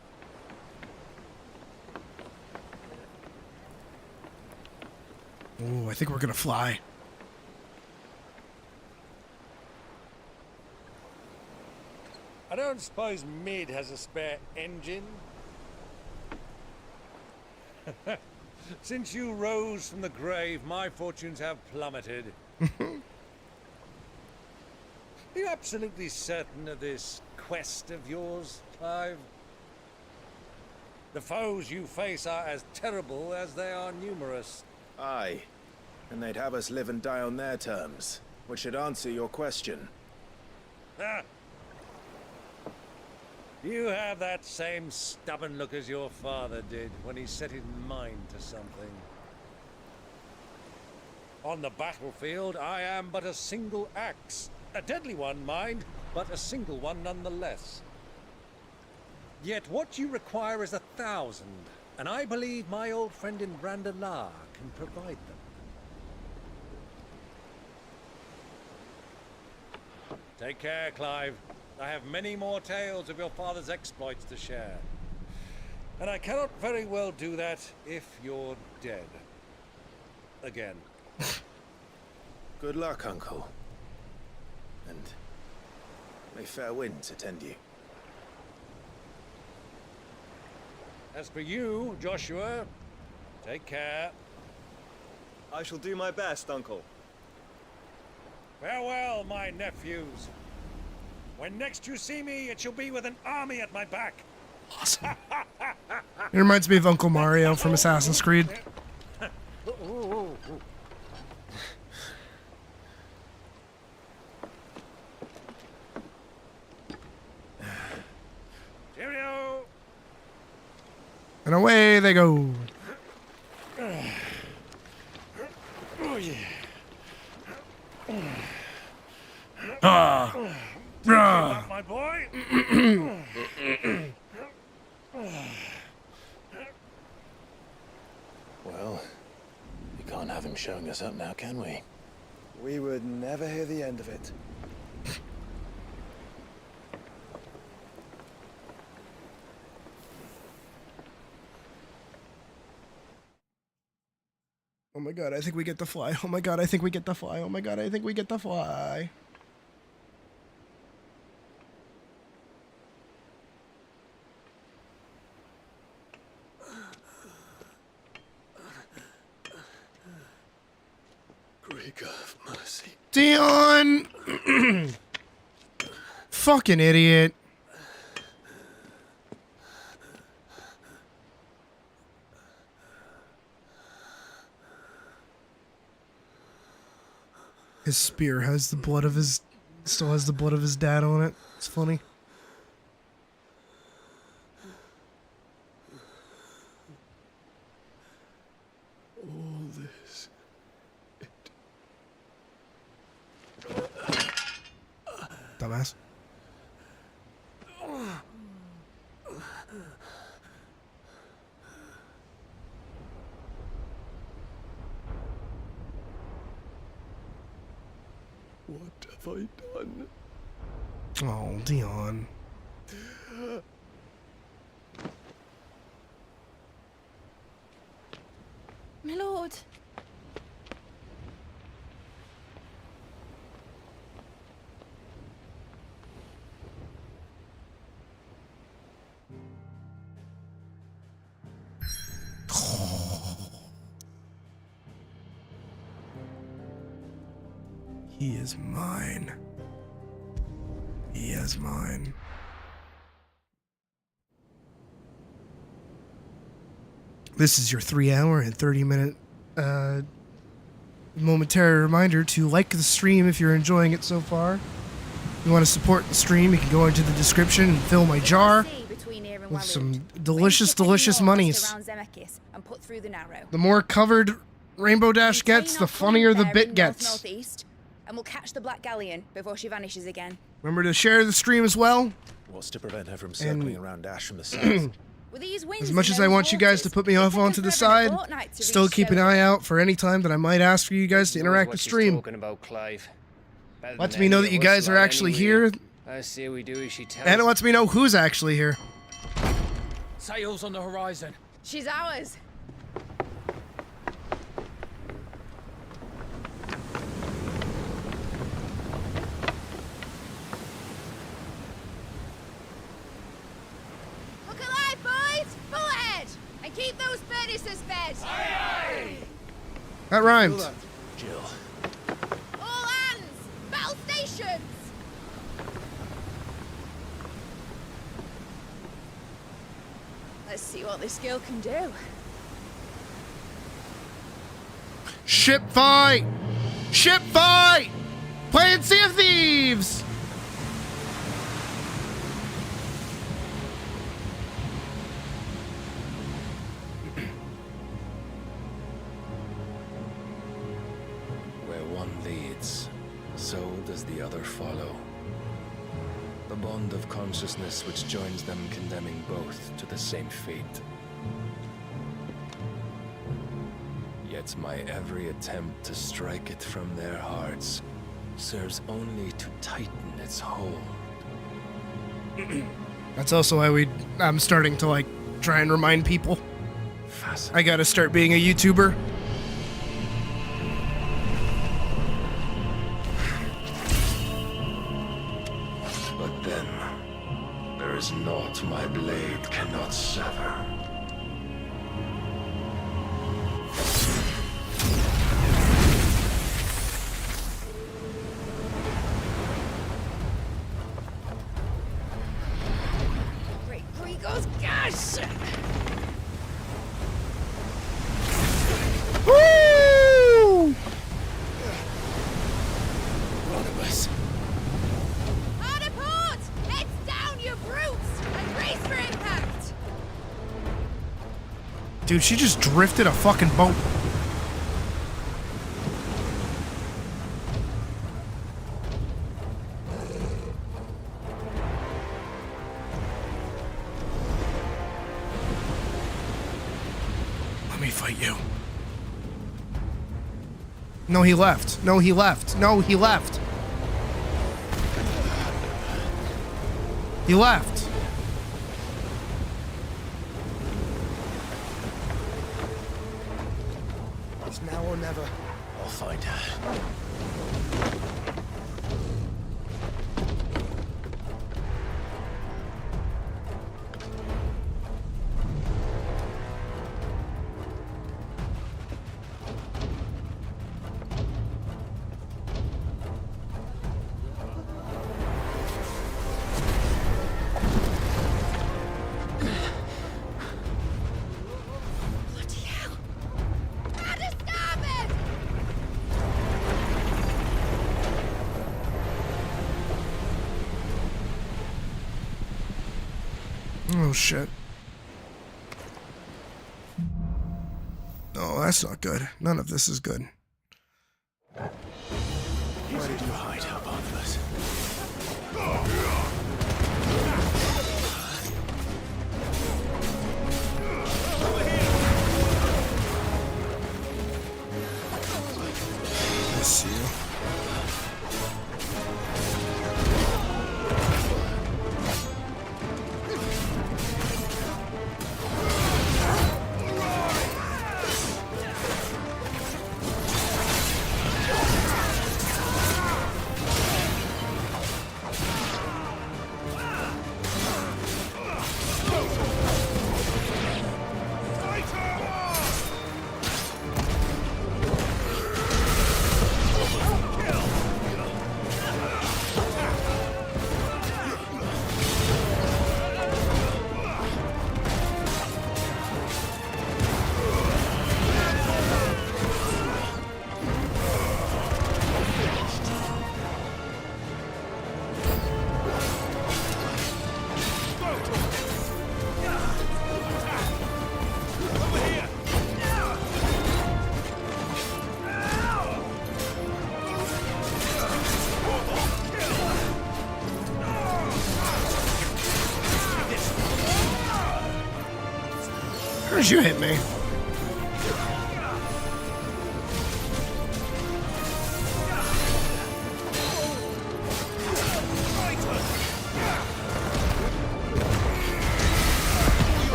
Oh, I think we're gonna fly. I don't suppose Mid has a spare engine? Since you rose from the grave, my fortunes have plummeted. Are you absolutely certain of this quest of yours, Clive? The foes you face are as terrible as they are numerous. Aye. And they'd have us live and die on their terms, which should answer your question. Ah. You have that same stubborn look as your father did when he set his mind to something. On the battlefield, I am but a single axe. A deadly one, mind, but a single one nonetheless. Yet what you require is 1,000, and I believe my old friend in Brandalar can provide them. Take care, Clive. I have many more tales of your father's exploits to share. And I cannot very well do that if you're dead. Again. Good luck, Uncle. And may fair winds attend you. As for you, Joshua, take care. I shall do my best, Uncle. Farewell, my nephews. When next you see me, it shall be with an army at my back. Awesome. It reminds me of Uncle Mario from Assassin's Creed. Cheerio. And away they go. Oh, yeah. Ah. My boy. Well, we can't have him showing us up now, can we? We would never hear the end of it. Oh my god, I think we get to fly. Oh my god, I think we get to fly. Oh my god, I think we get to fly. Greek of mercy. Dion! Fucking idiot. His spear has the blood of his... Still has the blood of his dad on it. It's funny. All this... Dumbass. What have I done? Oh, Dion. My lord. He is mine. He is mine. This is your 3-hour and 30-minute momentary reminder to like the stream if you're enjoying it so far. If you want to support the stream, you can go into the description and fill my jar with some delicious, delicious monies. And put through the narrow. The more covered Rainbow Dash gets, the funnier the bit gets. Northeast, and we'll catch the Black Galleon before she vanishes again. Remember to share the stream as well. What's to prevent her from circling around Ash from the south? With these winds As much and as I those want you guys to horses, put me off it'll onto the take us more than a side, fortnight to still reach keep an Sherwood. eye out for any time that I might ask for you guys to interact with stream. Talking about Clive. Lets me know that you guys are actually here, I see we do as she tells. and it lets me know who's actually here. Sails on the horizon. She's ours. Look alive, boys! Full ahead! And keep those furnaces fed! Aye, That rhymed. Jill. All hands! Battle stations! Let's see what this girl can do. Ship fight! Ship fight! Playing Sea of Thieves! Where one leads, so does the other follow. The bond of consciousness which joins them condemning both to the same fate. Yet my every attempt to strike it from their hearts serves only to tighten its hold. That's also why I'm starting to like try and remind people. I gotta start being a YouTuber. But then, there is naught my blade cannot sever. Great Gregor's gosh! Woo! Barnabas. Harder port! Heads down, you brutes! And brace for impact! Dude, she just drifted a fucking boat. Let me fight you. No, he left. No, he left. No, he left. He left. It's now or never. I'll find her. Bloody hell! Harder starboard! Oh, shit. Oh, that's not good. None of this is good. Where did you hide her, Barnabas? I see you. soon as you hit me.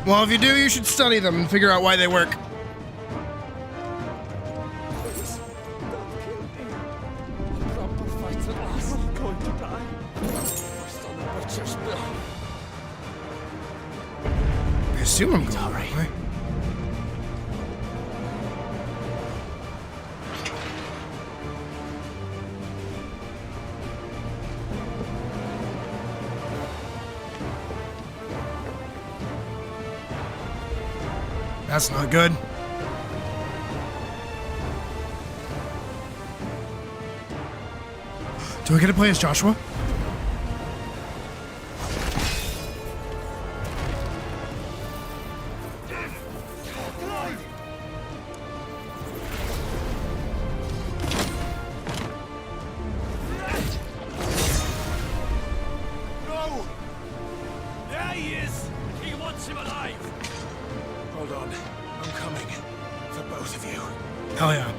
Well, if you do, you should study them and figure out why they work. I assume I'm going the right way. That's not good. Do I get to play as Joshua? No! There he is! He wants him alive! Hold on. I'm coming. For both of you. Hell yeah.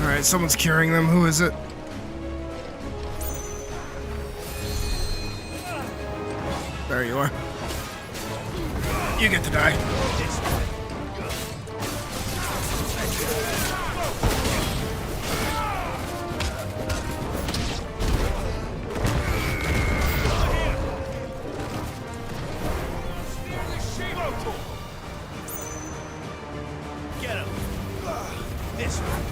Alright, someone's carrying them. Who is it? There you are. You get to die. Get him! This one.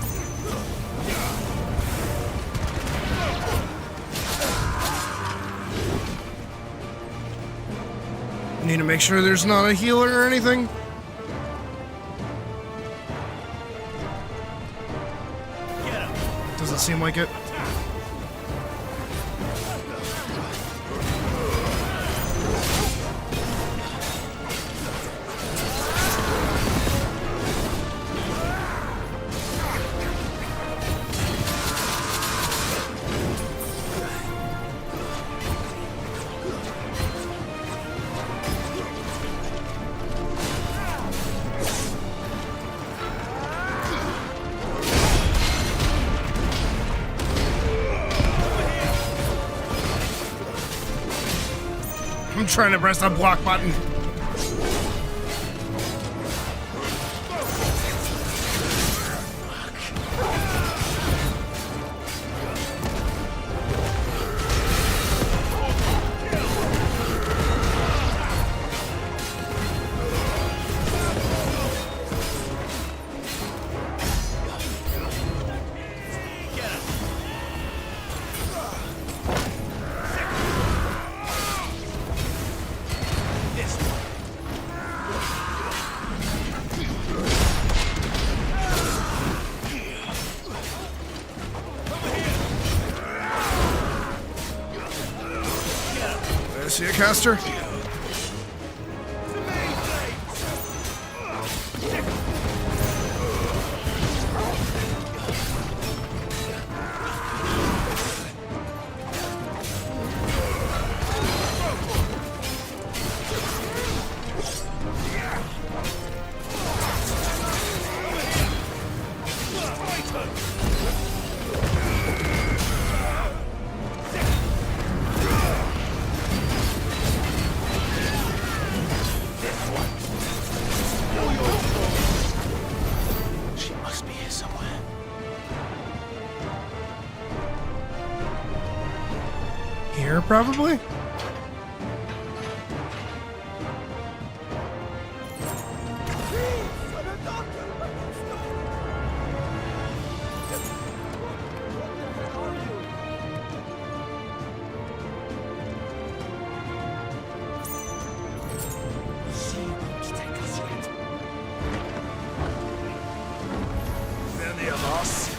Need to make sure there's not a healer or anything. Doesn't seem like it. I'm trying to press the block button. See a caster? here, probably? Any of us?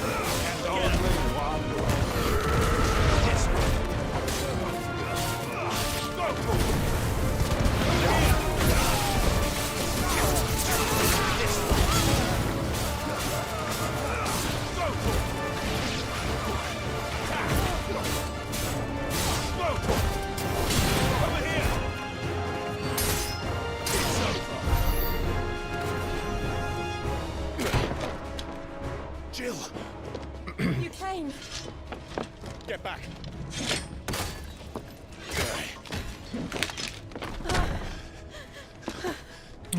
And only one. This way. Jill! You came. Get back!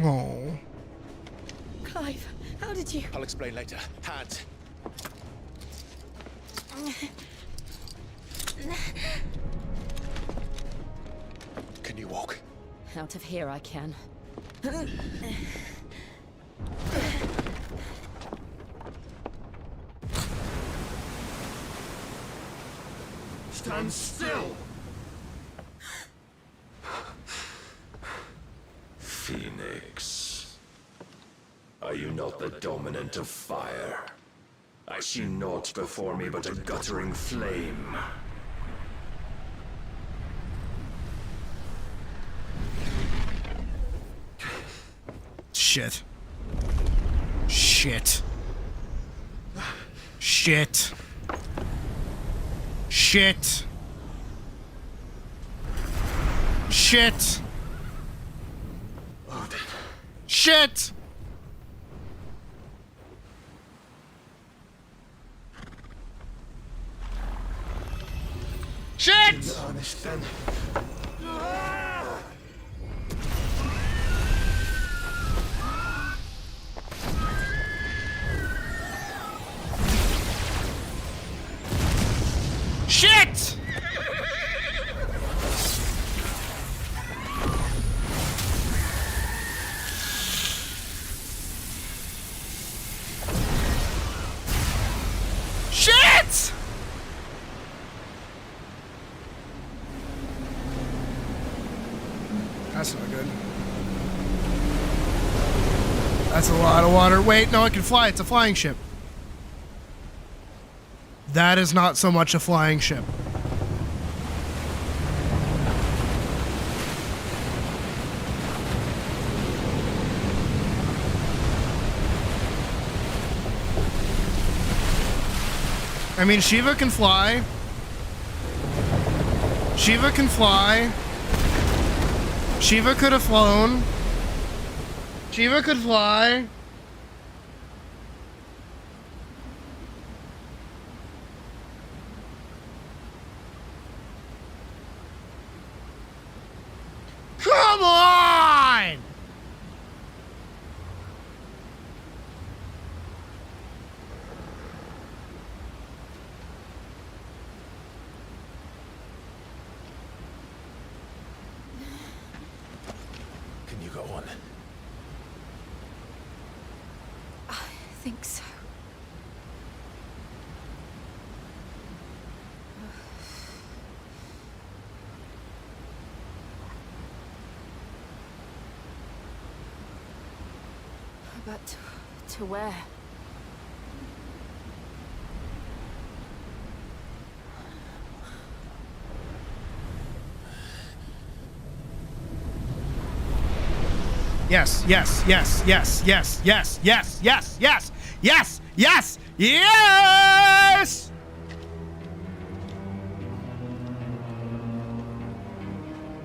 Oh. Clive, how did you? I'll explain later. Hands. Can you walk? Out of here I can. Stand still! Phoenix. Are you not the dominant of fire? I see naught before me but a guttering flame. Shit. Shit. Shit. Shit. Shit. Shit. Shit. Shit! Shit! That's not good. That's a lot of water. Wait, no, it can fly. It's a flying ship. That is not so much a flying ship. I mean, Shiva can fly. Shiva can fly. Shiva could have flown. Shiva could fly. Come on! Can you go on? I think so. But to where? Yes, yes, yes, yes, yes, yes, yes, yes, yes, yes, yes, yes!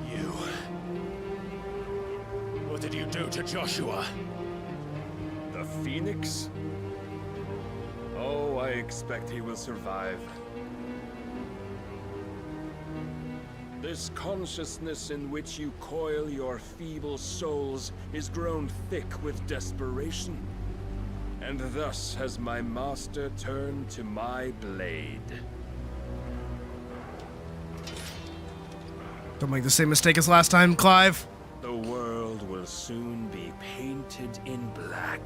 You. What did you do to Joshua? The Phoenix? Oh, I expect he will survive. This consciousness in which you coil your feeble souls is grown thick with desperation. And thus has my master turned to my blade. Don't make the same mistake as last time, Clive. The world will soon be painted in black.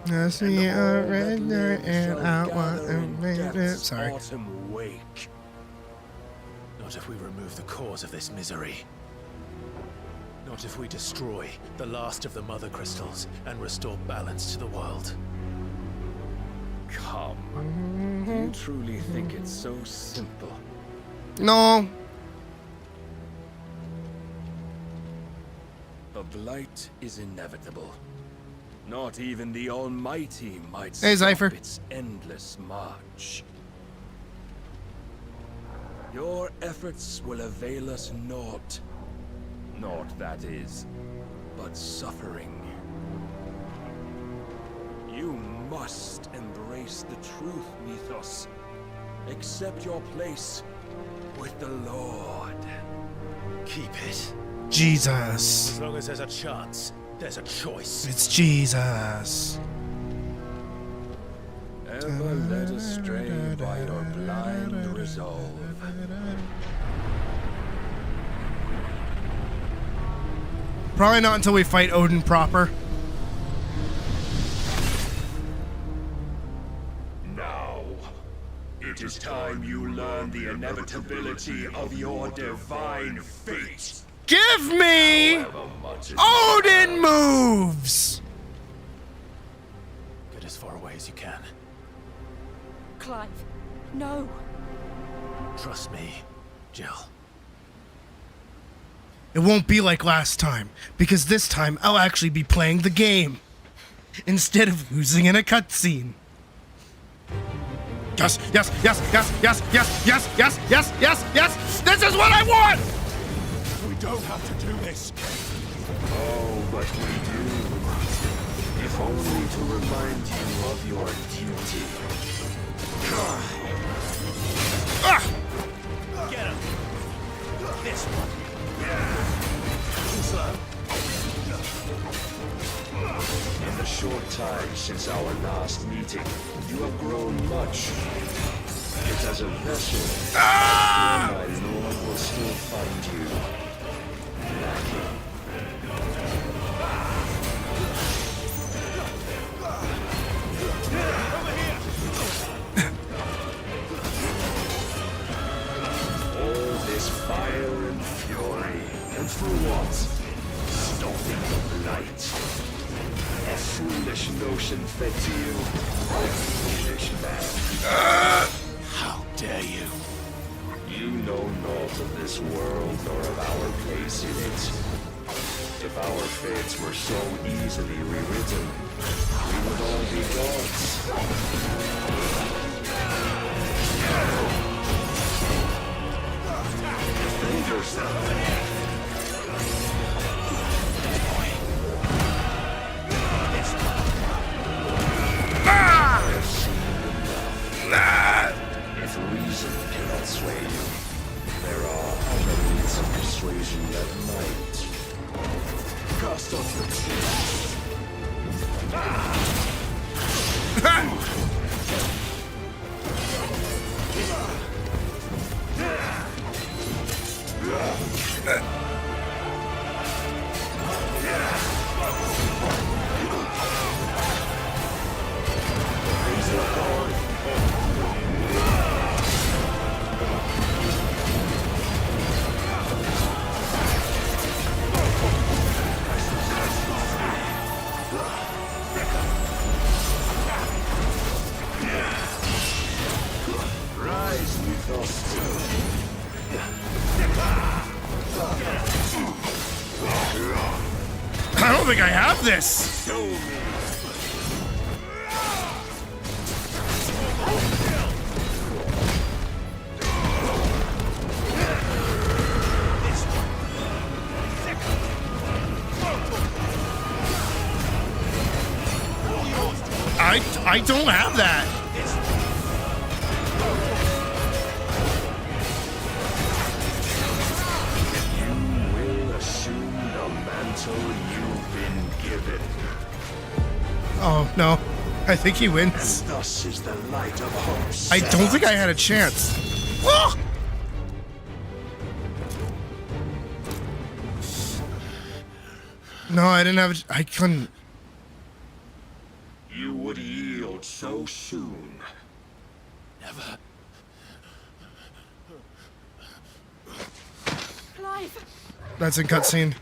I see a red night and I want to make it. Death's Sorry. autumn wake. Not if we remove the cause of this misery. Not if we destroy the last of the Mother Crystals and restore balance to the world. Come. Do you truly think it's so simple? No. The blight is inevitable. Not even the Almighty might Hey, stop Zypher. its endless march. Your efforts will avail us naught. Naught, that is, but suffering. You must embrace the truth, Mythos. Accept your place with the Lord. Keep it. Jesus. As long as there's a chance, there's a choice. It's Jesus. Ever led astray by your blind resolve. Probably not until we fight Odin proper. Now, it is time you learn the inevitability of your divine fate. Give me Odin moves! Get as far away as you can. Clive, no. Trust me, Jill. It won't be like last time, because this time I'll actually be playing the game instead of losing in a cutscene. Yes, yes, yes, yes, yes, yes, yes, yes, yes, yes, yes! This is what I want! We don't have to do this. Oh, but we do. If only to remind you of your duty. Get him. This one. In the short time since our last meeting, you have grown much. Yet as a vessel, my lord will still find you lacking. All this fire and fury, and for what? Stopping the blight. A foolish notion fed to you, foolish man. How dare you? You know naught of this world nor of our place in it. If our fates were so easily rewritten, we would all be gods. Defend yourself. If reason cannot sway you, there are other means of persuasion that might. Cast off your chains. I don't think I have this. I don't have that. You will assume the mantle you've been given. Oh, no. I think he wins. And thus is the light of hope. I don't think I had a chance. Oh! No, I didn't have. I couldn't. You would yield so soon. Never. Clive! That's in cutscene.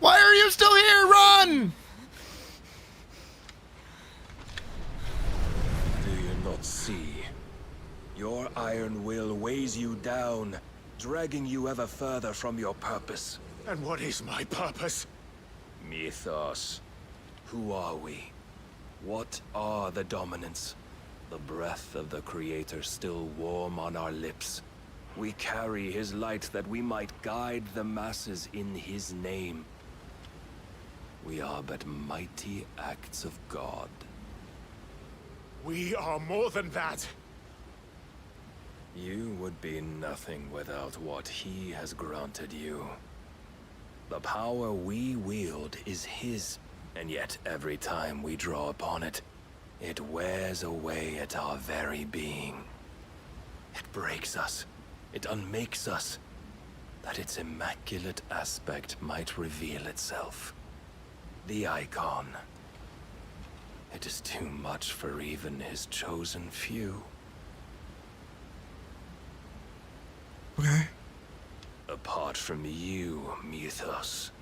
Why are you still here? Run! Do you not see? Your iron will weighs you down, dragging you ever further from your purpose. And what is my purpose? Mythos. Who are we? What are the dominants? The breath of the Creator still warm on our lips. We carry his light that we might guide the masses in his name. We are but mighty acts of God. We are more than that. You would be nothing without what he has granted you. The power we wield is his, and yet every time we draw upon it, it wears away at our very being. It breaks us. It unmakes us, that its immaculate aspect might reveal itself. The icon. It is too much for even his chosen few. Okay. Apart from you, Mythos.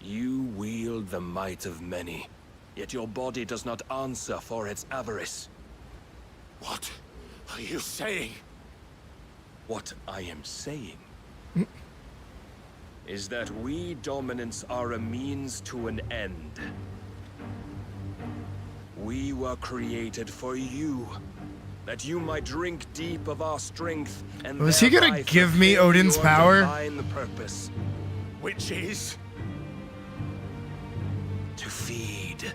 You wield the might of many, yet your body does not answer for its avarice. What are you saying? What I am saying is that we dominants are a means to an end. We were created for you, that you might drink deep of our strength and Was he gonna give me Odin's power? Divine purpose, which is to feed.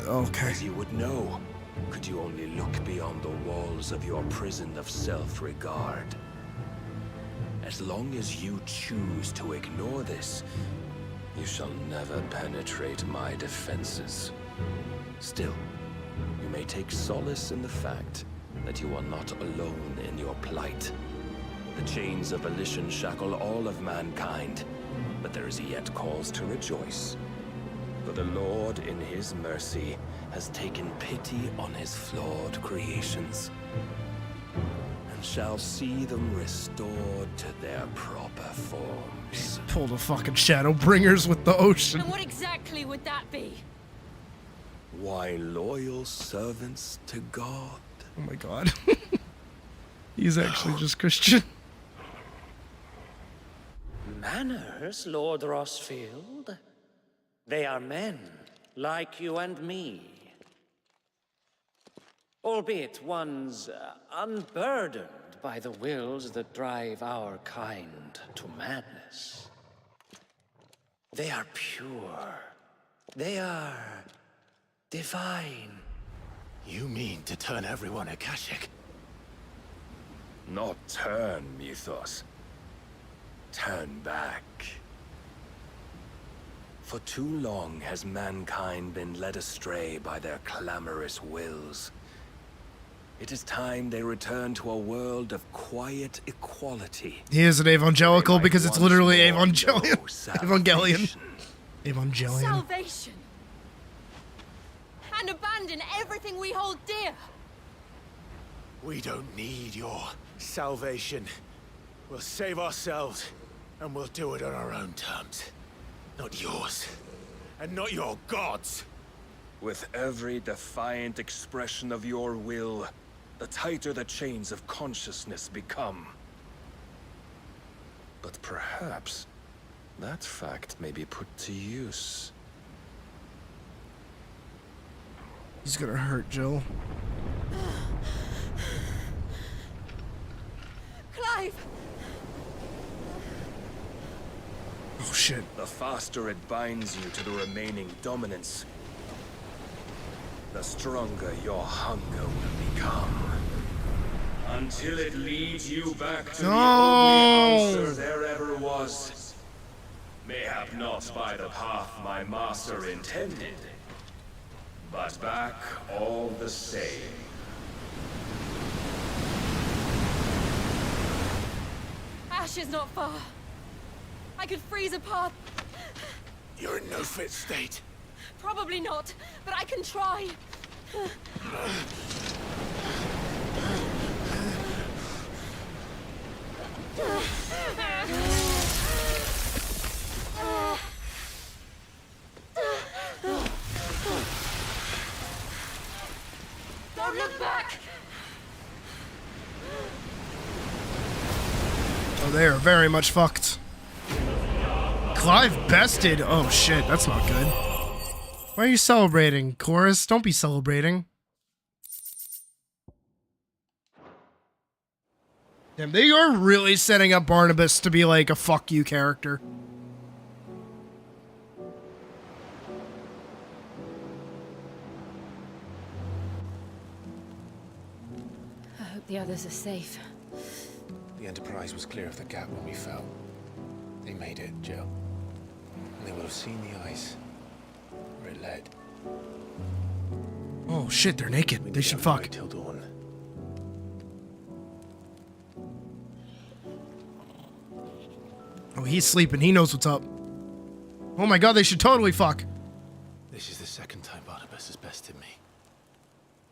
Okay. As you would know, could you only look beyond the walls of your prison of self-regard. As long as you choose to ignore this, you shall never penetrate my defenses. Still, you may take solace in the fact that you are not alone in your plight. The chains of volition shackle all of mankind, but there is yet cause to rejoice. For the Lord, in his mercy, has taken pity on his flawed creations, and shall see them restored to their proper forms. Pulled a fucking Shadowbringers with the ocean. And what exactly would that be? Why, loyal servants to God. Oh my god. He's actually just Christian. Manners, Lord Rossfield? They are men, like you and me. Albeit ones unburdened by the wills that drive our kind to madness. They are pure. They are divine. You mean to turn everyone Akashic? Not turn, Mythos. Turn back. For too long has mankind been led astray by their clamorous wills. It is time they return to a world of quiet equality. He is an evangelical because it's literally Evangelion. Evangelion. Evangelion. Salvation! And abandon everything we hold dear! We don't need your salvation. We'll save ourselves, and we'll do it on our own terms. Not yours. And not your gods. With every defiant expression of your will, the tighter the chains of consciousness become. But perhaps that fact may be put to use. He's gonna hurt Jill. Clive! Oh shit. The faster it binds you to the remaining dominance, the stronger your hunger will become. Until it leads you back to the only answer there ever was. Mayhap not by the path my master intended, but back all the same. Ash is not far. I could freeze a path You're in no fit state. Probably not, but I can try. Don't look back. Oh, they are very much fucked. Clive bested. Oh shit, that's not good. Why are you celebrating, Chorus? Don't be celebrating. Damn, they are really setting up Barnabas to be like a fuck you character. I hope the others are safe. The Enterprise was clear of the gap when we fell. They made it, Jill. And they would have seen the ice where it led. Oh shit, they're naked. They should fuck. Till dawn. Oh, he's sleeping. He knows what's up. Oh my god, they should totally fuck. This is the second time Barnabas has bested me.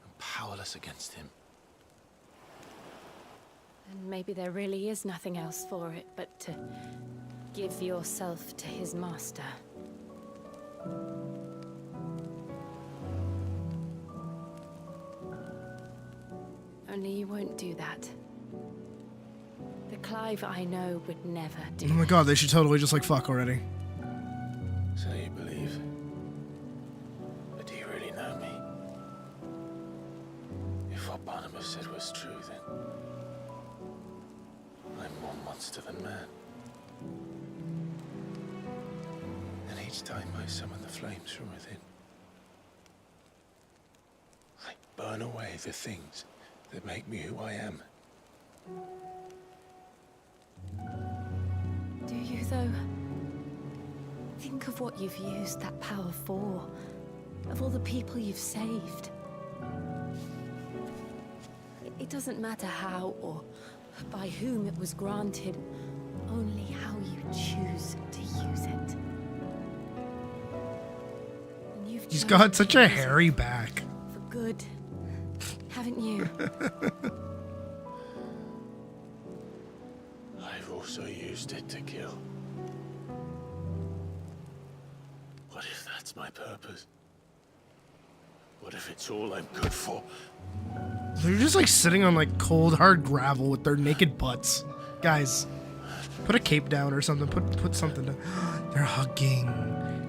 I'm powerless against him. And maybe there really is nothing else for it but to give yourself to his master. Only you won't do that. The Clive I know would never do. Oh my god, they should totally just like fuck already. So you believe? But do you really know me? If what Barnabas said was true, then I'm more monster than man. And each time I summon the flames from within, I burn away the things that make me who I am. Do you, though? Think of what you've used that power for. Of all the people you've saved. It doesn't matter how or by whom it was granted, only how you choose to use it. And you've He's got such a hairy back. for good, haven't you? I've also used it to kill. What if that's my purpose? What if it's all I'm good for? They're just like sitting on like cold hard gravel with their naked butts. Guys, put a cape down or something. Put something down. They're hugging.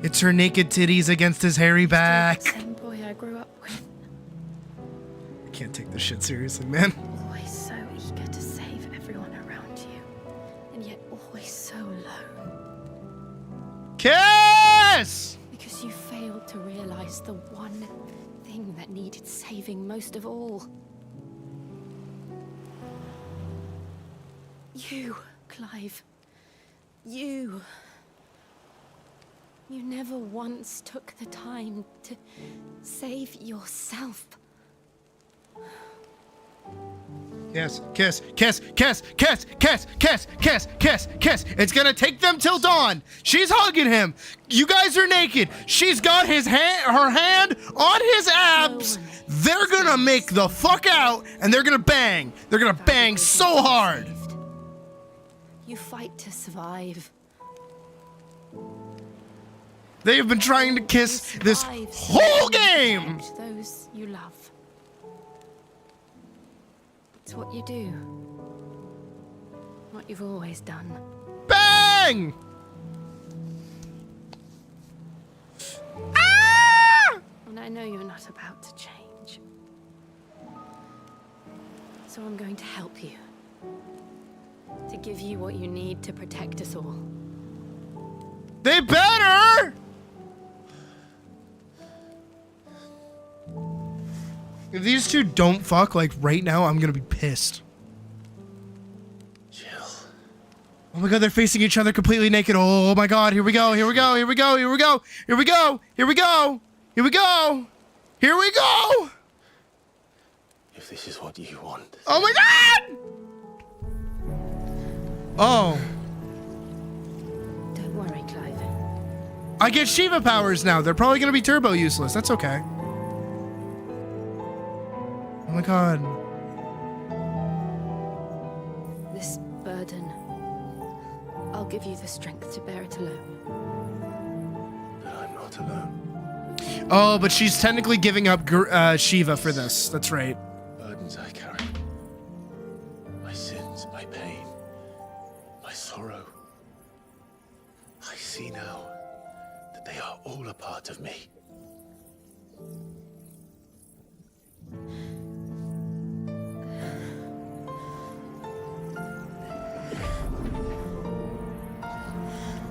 It's her naked titties against his hairy back. Same boy I grew up with. I can't take this shit seriously, man. Always so eager to save everyone around you, and yet always so alone. Kiss! Because you failed to realize the one thing that needed saving most of all. You, Clive. You. You never once took the time to save yourself. Kiss, kiss, kiss, kiss, kiss, kiss, kiss, kiss, kiss, kiss. It's gonna take them till dawn. She's hugging him. You guys are naked. She's got his her hand on his abs. They're gonna make the fuck out and they're gonna bang. They're gonna bang so hard. You fight to survive. They have been trying to kiss this whole game. Those you love. It's what you do. What you've always done. Bang! Ah! And I know you're not about to change. So I'm going to help you. To give you what you need to protect us all. They better! If these two don't fuck, like, right now, I'm gonna be pissed. Jill. Oh my god, they're facing each other completely naked. Oh my god, here we go, here we go, here we go, here we go, here we go, here we go, here we go, here we go! If this is what you want. Oh my god! Oh. Don't worry, Clive. I get Shiva powers now. They're probably gonna be turbo useless. That's okay. Oh my god. This burden, I'll give you the strength to bear it alone. But I'm not alone. Oh, but she's technically giving up Shiva for this. That's right. Burdens I carry. My sins, my pain, my sorrow. I see now that they are all a part of me.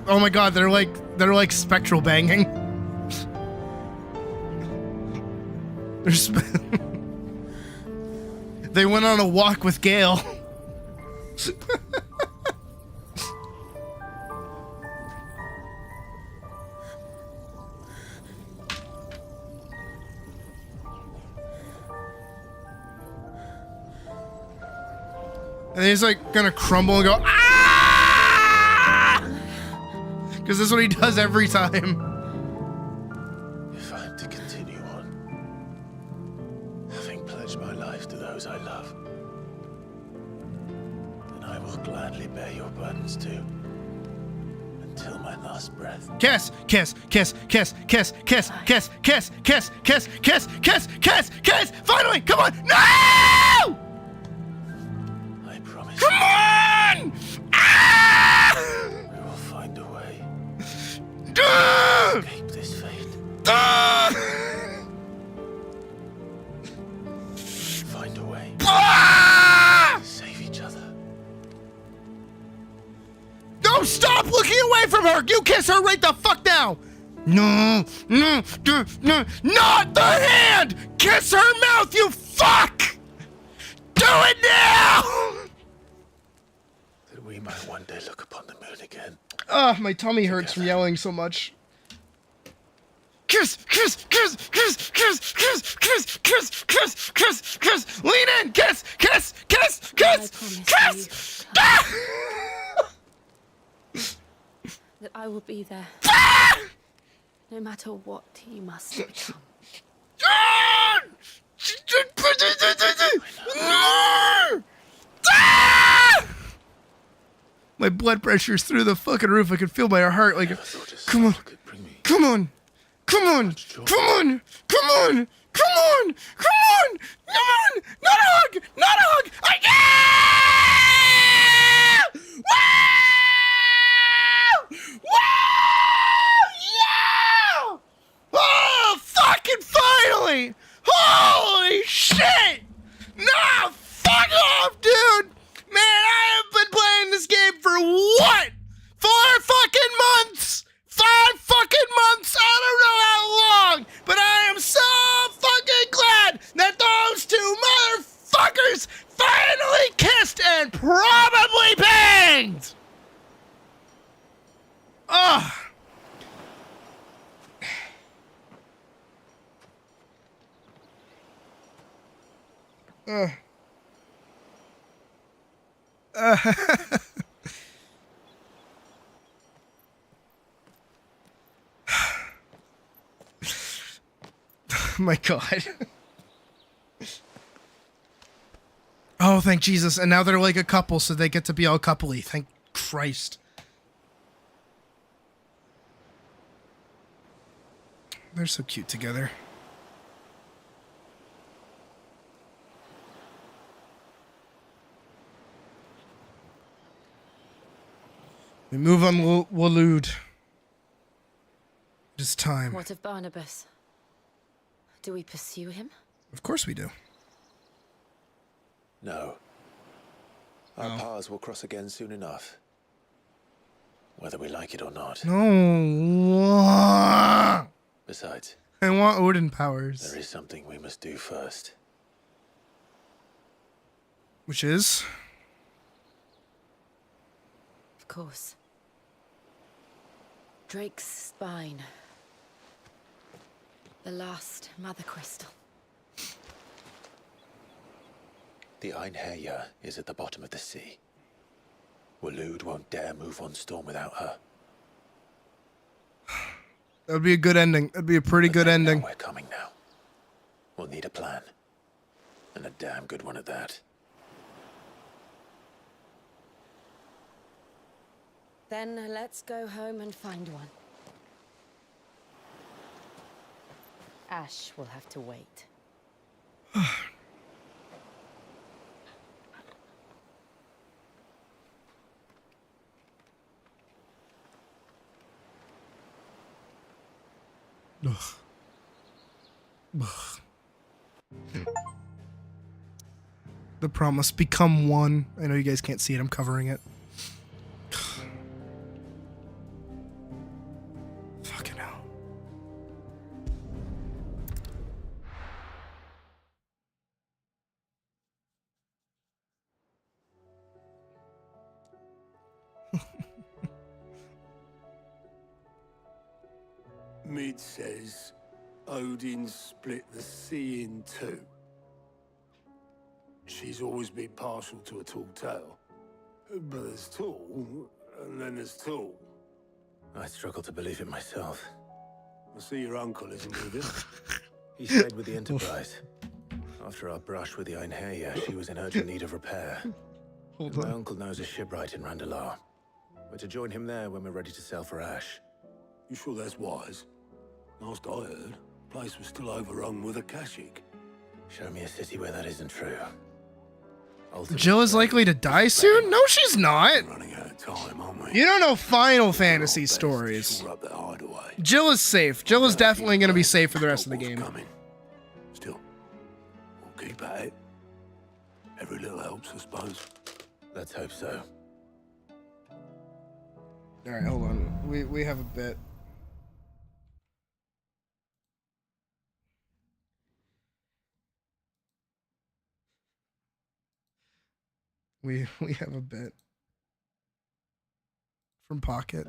Oh my god, they're like spectral banging. They went on a walk with Gale. And he's like gonna crumble and go, ah! Because that's what he does every time. If I'm to continue on, having pledged my life to those I love, then I will gladly bear your burdens too, until my last breath. Kiss, kiss, kiss, kiss, kiss, kiss, kiss, kiss, kiss, kiss, kiss, kiss, kiss, kiss. Finally, come on, no! I promise. Come on! Ah! We will find a way. Duh! Escape this fate. Find a way. Save each other. No, stop looking away from her! You kiss her right the fuck now! No, no, no, no, not the hand! Kiss her mouth, you fuck! Do it now! That we might one day look upon the moon again. Ugh, my tummy hurts from yelling so much. Kiss, kiss, kiss, kiss, kiss, kiss, kiss, kiss, kiss, kiss, kiss, lean in, kiss, kiss, kiss, kiss, kiss! That I will be there. No matter what you must become. My blood pressure's through the fucking roof. I can feel my heart like, come on, come on, come on, come on, come on, come on, come on, come on, not a hug, not a hug, yeah! Oh, fucking finally! Holy shit! Nah, fuck off, dude! Man, I have been playing this game for what? 4 fucking months! 5 fucking months! I don't know how long! But I am so fucking glad that those 2 motherfuckers finally kissed and probably banged! Ugh. My god. Oh, thank Jesus. And now they're like a couple, so they get to be all coupley. Thank Christ. They're so cute together. We move on Waloed. It is time. What of Barnabas? Do we pursue him? Of course we do. No. Our paths will cross again soon enough. Whether we like it or not. No. Besides, I want Odin powers. there is something we must do first. Which is? Of course. Drake's spine. The last mother crystal. The Einherja is at the bottom of the sea. Waloed won't dare move on Storm without her. That'd be a good ending. That'd be a pretty good ending. We're coming now. We'll need a plan. And a damn good one at that. Then let's go home and find one. Ash will have to wait. Ugh. Ugh. The promise, become one. I know you guys can't see it, I'm covering it. Fucking hell. Mid says Odin split the sea in two. She's always been partial to a tall tale. But there's tall, and then there's tall. I struggle to believe it myself. I see your uncle isn't with him. He stayed with the Enterprise. After our brush with the Einherja, she was in urgent need of repair. And my uncle knows a shipwright in Randalar. We're to join him there when we're ready to sail for Ash. You sure that's wise? Last I heard, the place was still overrun with Akashic. Show me a city where that isn't true. Jill is likely to die soon? No, she's not. Running out of time, aren't we? You don't know Final Fantasy stories. Shore up that hideaway. Jill is safe. Jill is definitely going to be safe for the rest of the game. Still, we'll keep at it. Every little helps, I suppose. Let's hope so. Alright, hold on. We have a bit. We have a bit from Pocket.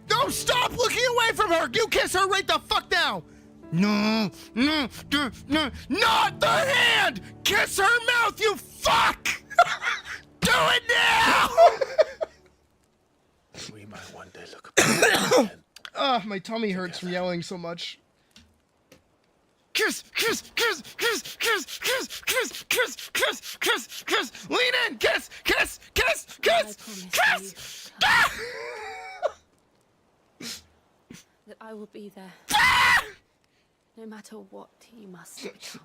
No, stop looking away from her! You kiss her right the fuck now! No, no, no, not the hand! Kiss her mouth, you fuck! Do it now! We might one day look up. My tummy hurts from yelling so much. Kiss, kiss, kiss, kiss, kiss, kiss, kiss, kiss, kiss, kiss, kiss, lean in, kiss, kiss, kiss, kiss, kiss. That I will be there. No matter what you must become.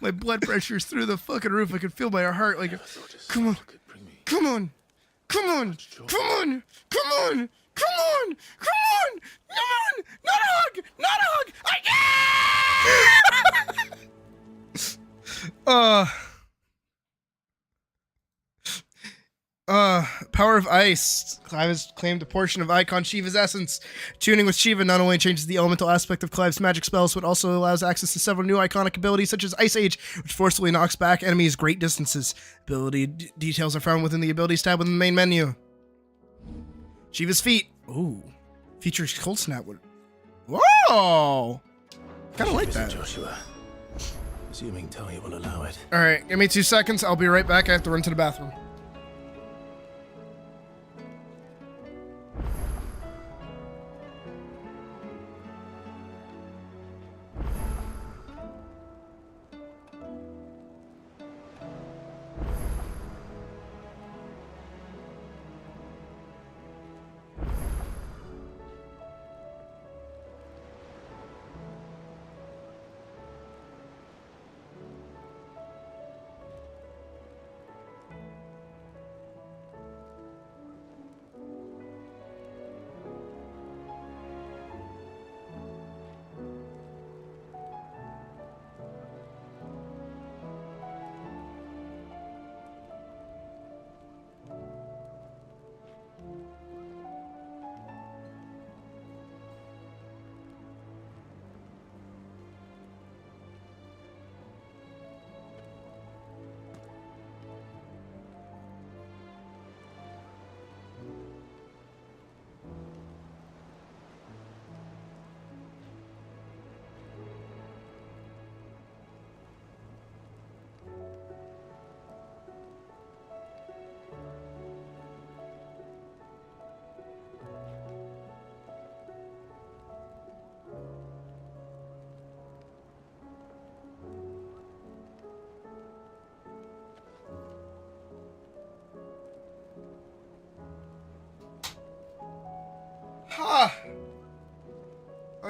My blood pressure's through the fucking roof. I can feel my heart like, come on, come on, come on, come on, come on, come on, come on, come on, not a hug, not a hug. Power of Ice. Clive has claimed a portion of Icon Shiva's essence. Tuning with Shiva not only changes the elemental aspect of Clive's magic spells, but also allows access to several new iconic abilities such as Ice Age, which forcibly knocks back enemies great distances. Ability details are found within the Abilities tab within the main menu. Shiva's Feet. Ooh. Features Cold Snap. Whoa! Kinda like that. Joshua. Assuming Talia will allow it. Alright, give me 2 seconds. I'll be right back. I have to run to the bathroom.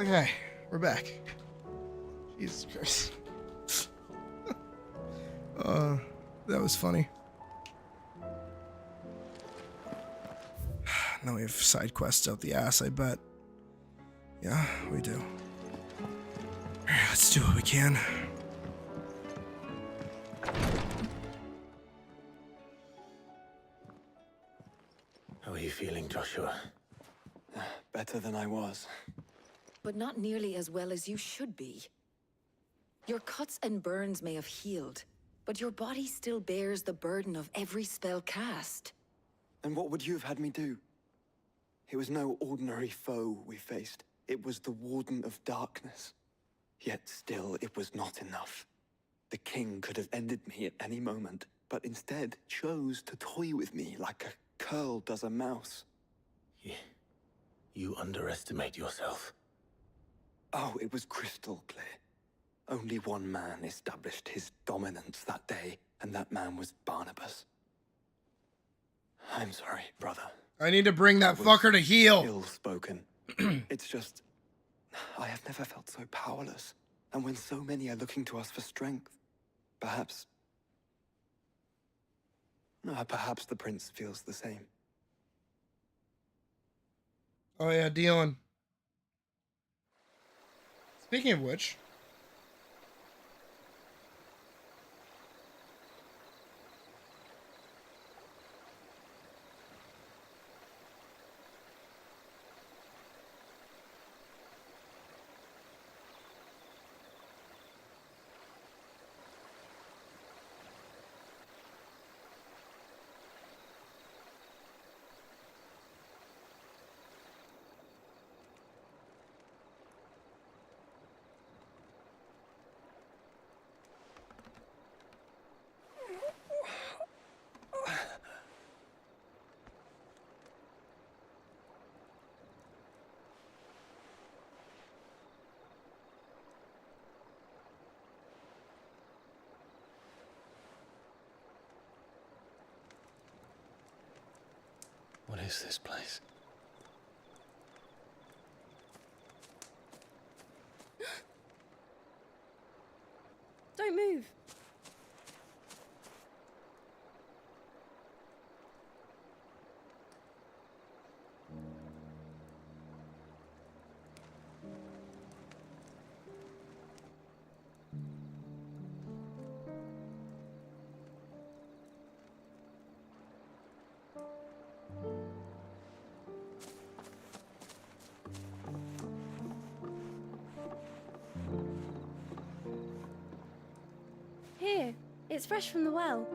Okay, we're back. Jesus Christ. That was funny. Now we have side quests out the ass, I bet. Yeah, we do. Alright, let's do what we can. How are you feeling, Joshua? Better than I was. But not nearly as well as you should be. Your cuts and burns may have healed, but your body still bears the burden of every spell cast. And what would you have had me do? It was no ordinary foe we faced. It was the Warden of Darkness. Yet still, it was not enough. The king could have ended me at any moment, but instead chose to toy with me like a curl does a mouse. You underestimate yourself. Oh, it was crystal clear. Only one man established his dominance that day, and that man was Barnabas. I'm sorry, brother. I need to bring that fucker to heal. Ill-spoken. It's just, I have never felt so powerless. And when so many are looking to us for strength, perhaps the prince feels the same. Oh yeah, Dion. Speaking of which, What is this place? Don't move. Here, it's fresh from the well.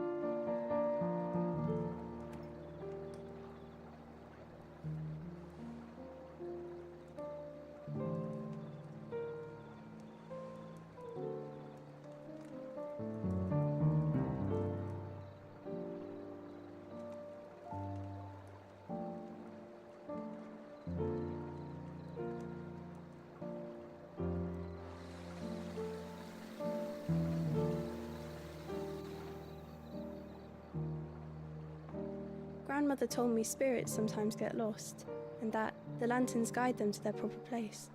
Grandmother told me spirits sometimes get lost, and that the lanterns guide them to their proper place.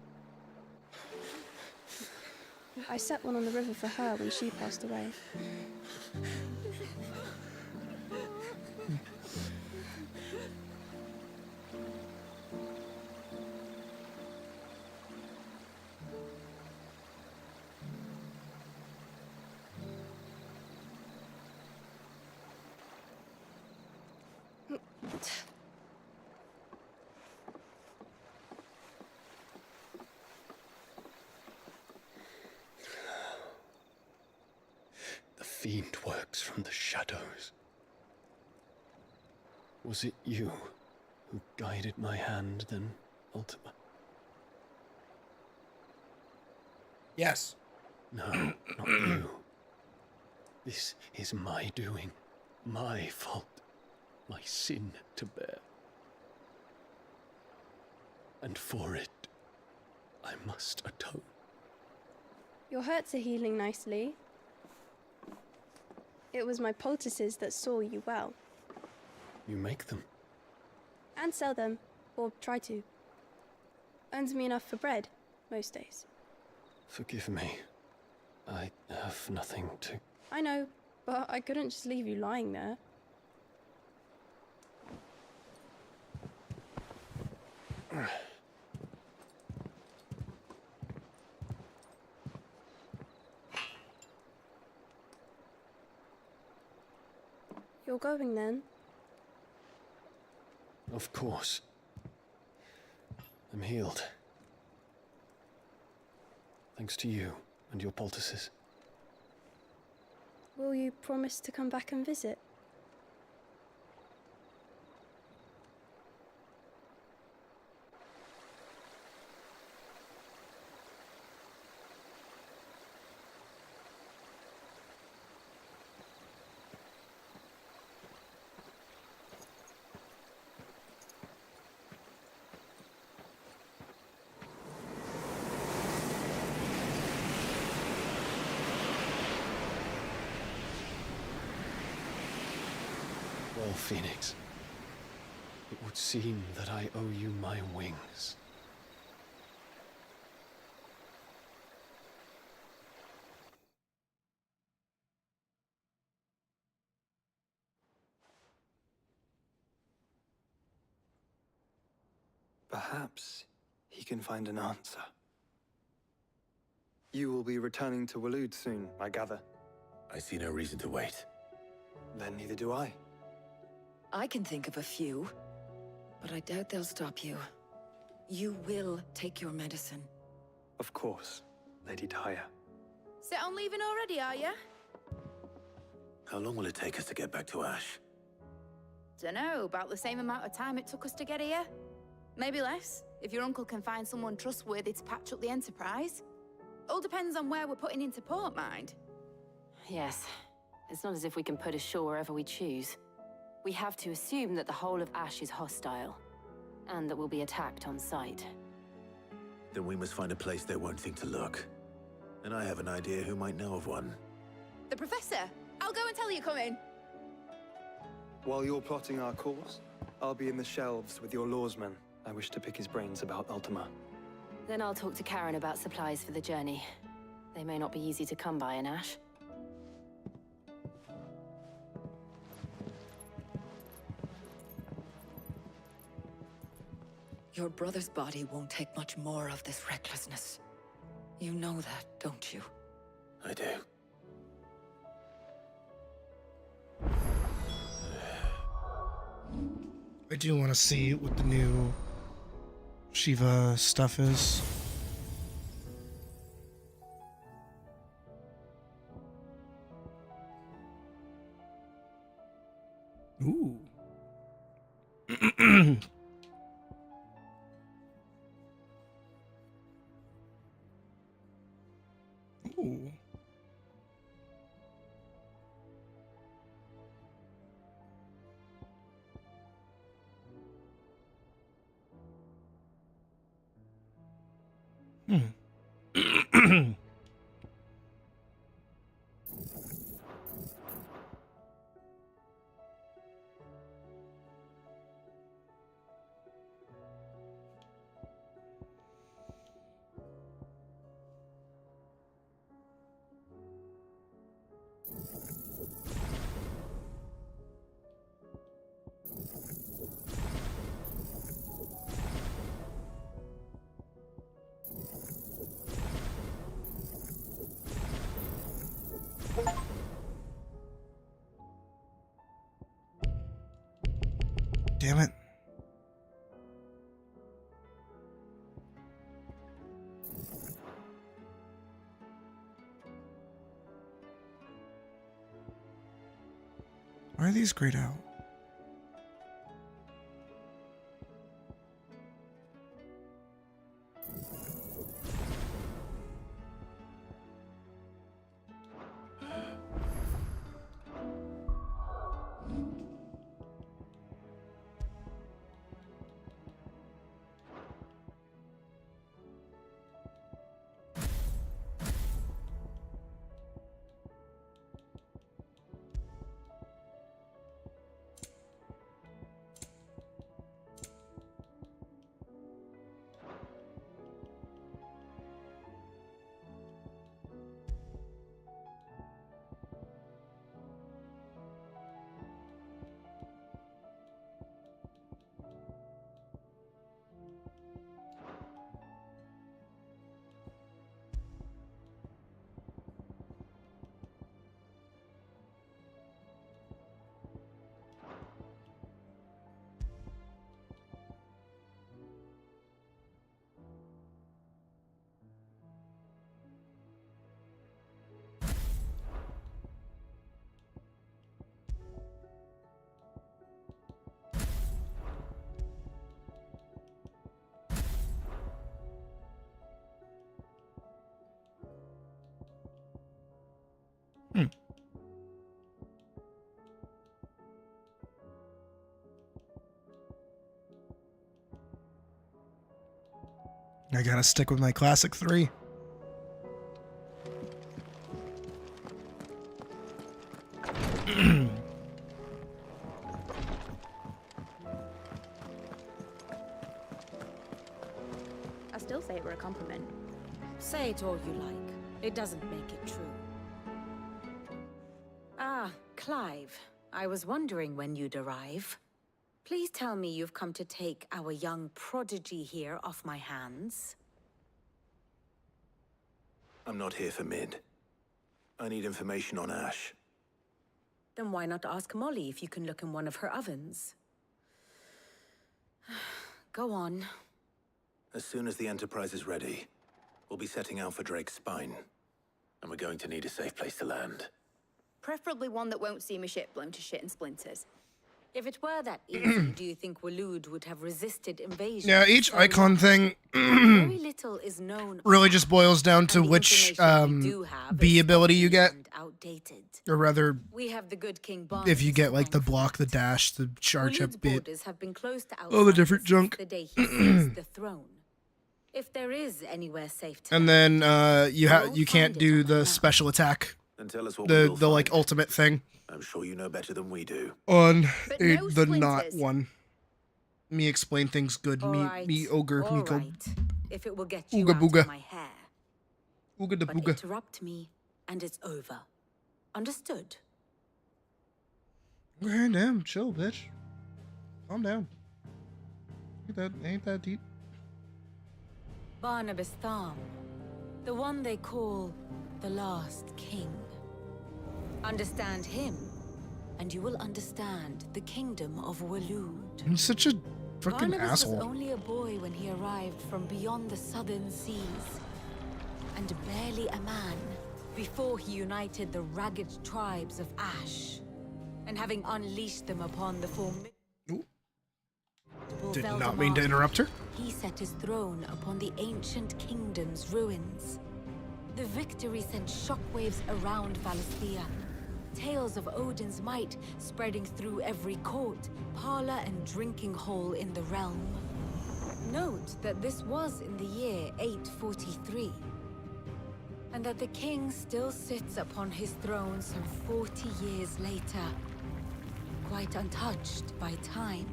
I set one on the river for her when she passed away. The fiend works from the shadows. Was it you who guided my hand then, Ultima? yes. No, not you. This is my doing, my fault, my sin to bear. And for it, I must atone. Your hurts are healing nicely. It was my poultices that saw you well. You make them? And sell them, or try to. Earns me enough for bread. most days. Forgive me. I have nothing to... I know, but I couldn't just leave you lying there. You're going then? Of course. I'm healed. Thanks to you and your poultices. Will you promise to come back and visit? Well, Phoenix, it would seem that I owe you my wings. Perhaps he can find an answer. You will be returning to Waloed soon, I gather. I see no reason to wait. Then neither do I. I can think of a few, but I doubt they'll stop you. You will take your medicine. Of course, Lady Tyre. Set on leaving already, are ya? How long will it take us to get back to Ash? Dunno, about the same amount of time it took us to get here. Maybe less, if your uncle can find someone trustworthy to patch up the Enterprise. All depends on where we're putting into port, mind. Yes. It's not as if we can put ashore wherever we choose. We have to assume that the whole of Ash is hostile, and that we'll be attacked on sight. Then we must find a place they won't think to look. And I have an idea who might know of one. The Professor! I'll go and tell you coming! While you're plotting our course, I'll be in the shelves with your lawsman. I wish to pick his brains about Ultima. Then I'll talk to Karen about supplies for the journey. They may not be easy to come by in Ash. Your brother's body won't take much more of this recklessness. You know that, don't you? I do. I do want to see what the new Shiva stuff is. Ooh. Ooh. Hmm. Damn it. Why are these grayed out? I gotta stick with my classic 3. I still say it were a compliment. Say it all you like. It doesn't make it true. Ah, Clive. I was wondering when you'd arrive. Please tell me you've come to take our young prodigy here off my hands. I'm not here for Mid. I need information on Ash. Then why not ask Molly if you can look in one of her ovens? Go on. As soon as the Enterprise is ready, we'll be setting out for Drake's Spine. And we're going to need a safe place to land. Preferably one that won't see my ship blown to shit and splinters. If it were that easy, do you think Waloed would have resisted invasion? Yeah, each icon thing Very little is known really just boils down to which B ability you get. Outdated. Or rather, We have the good King if you get like the block, the dash, the charge up Waloed's bit, borders have been closed to all the different outsiders junk. since the day he seized the throne. If there is anywhere safe to And then you can't do the special attack, And tell us what the we'll like find. ultimate thing I'm sure you know better than we do. on But no the not splinters. one. Me explain things good. Me ogre. all Me go. right. If it will get you Ooga out booga. of my hair. Ooga da But booga. interrupt me, and it's over. Understood? Okay, damn, chill, bitch. Calm down. Ain't that deep. Barnabas Tharm, the one they call the last king. Understand him, and you will understand the kingdom of Waloed. I'm such a fucking Barnabas asshole. was only a boy when he arrived from beyond the southern seas, and barely a man before he united the ragged tribes of Ash, and having unleashed them upon the formidable Did not mean to interrupt her. he set his throne upon the ancient kingdom's ruins. The victory sent shockwaves around Valisthea. Tales of Odin's might spreading through every court, parlor, and drinking hole in the realm. Note that this was in the year 843, and that the king still sits upon his throne some 40 years later, quite untouched by time.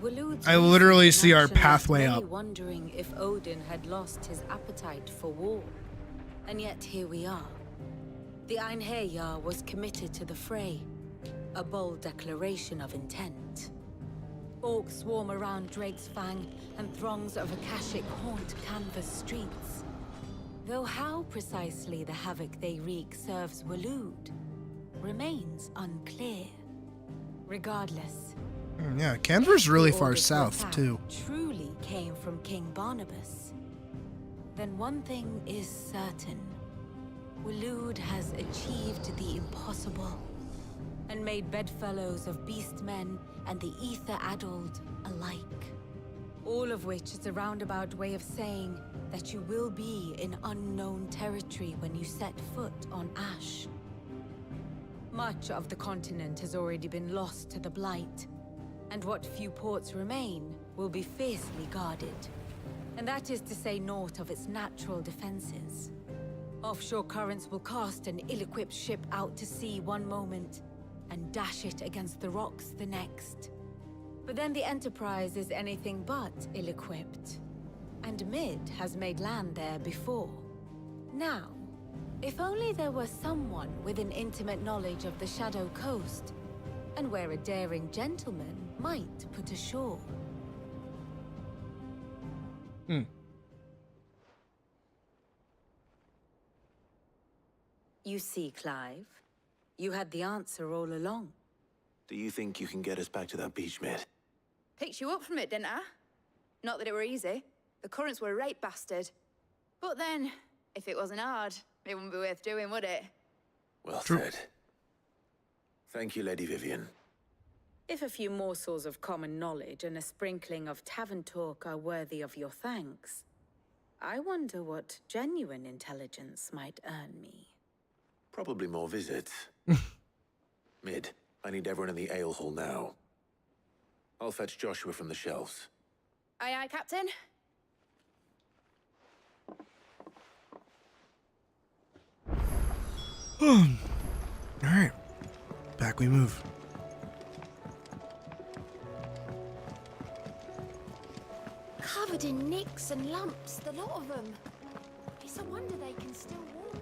Waloed's I literally see our recent action left pathway many up. wondering if Odin had lost his appetite for war. And yet here we are. The Einherjar was committed to the fray, a bold declaration of intent. Orcs swarm around Drake's Fang, and throngs of Akashic haunt canvas streets. Though how precisely the havoc they wreak serves Waloed remains unclear. Regardless, Yeah, Canberra's really the far order to south attack too. truly came from King Barnabas, then one thing is certain. Waloed has achieved the impossible, and made bedfellows of beastmen and the ether-addled alike. All of which is a roundabout way of saying that you will be in unknown territory when you set foot on Ash. Much of the continent has already been lost to the Blight, and what few ports remain will be fiercely guarded. And that is to say naught of its natural defenses. Offshore currents will cast an ill-equipped ship out to sea one moment, and dash it against the rocks the next. But then the Enterprise is anything but ill-equipped. And Mid has made land there before. Now, if only there were someone with an intimate knowledge of the Shadow Coast, and where a daring gentleman might put ashore. You see, Clive, you had the answer all along. Do you think you can get us back to that beach, Mid? Picked you up from it, didn't I? Not that it were easy. The currents were a right bastard. But then, if it wasn't hard, it wouldn't be worth doing, would it? Well said. Thank you, Lady Vivian. If a few morsels of common knowledge and a sprinkling of tavern talk are worthy of your thanks, I wonder what genuine intelligence might earn me. Probably more visits. Mid, I need everyone in the ale hall now. I'll fetch Joshua from the shelves. Aye, aye, Captain. Alright. Back we move. Covered in nicks and lumps, the lot of them. It's a wonder they can still walk.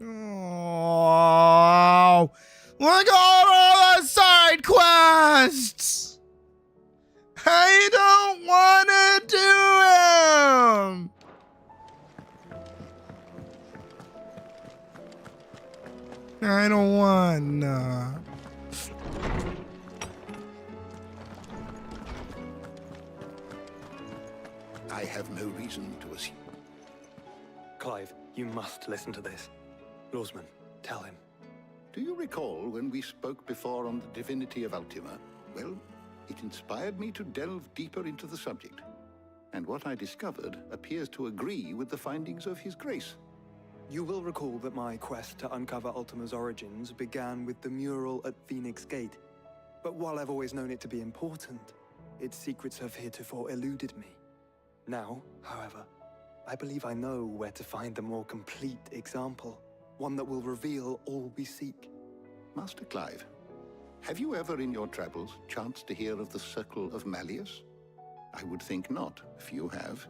Oh, look at all the side quests! I don't want to do them! I don't wanna. I have no reason to assume. Clive, you must listen to this. Lawsman, tell him. Do you recall when we spoke before on the divinity of Ultima? Well, it inspired me to delve deeper into the subject. And what I discovered appears to agree with the findings of His Grace. You will recall that my quest to uncover Ultima's origins began with the mural at Phoenix Gate. But while I've always known it to be important, its secrets have heretofore eluded me. Now, however, I believe I know where to find the more complete example. One that will reveal all we seek. Master Clive, have you ever in your travels chanced to hear of the Circle of Malleus? I would think not, if you have.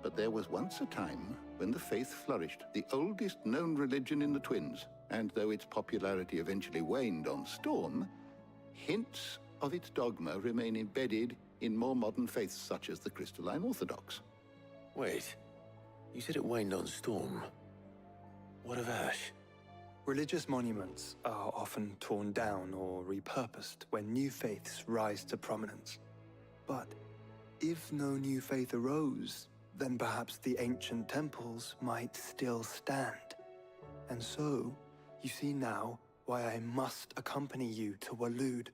But there was once a time when the faith flourished, the oldest known religion in the Twins, and though its popularity eventually waned on Storm, hints of its dogma remain embedded in more modern faiths such as the Crystalline Orthodox. Wait, you said it waned on Storm. What of Ash? Religious monuments are often torn down or repurposed when new faiths rise to prominence. But if no new faith arose, then perhaps the ancient temples might still stand. And so, you see now why I must accompany you to Waloed.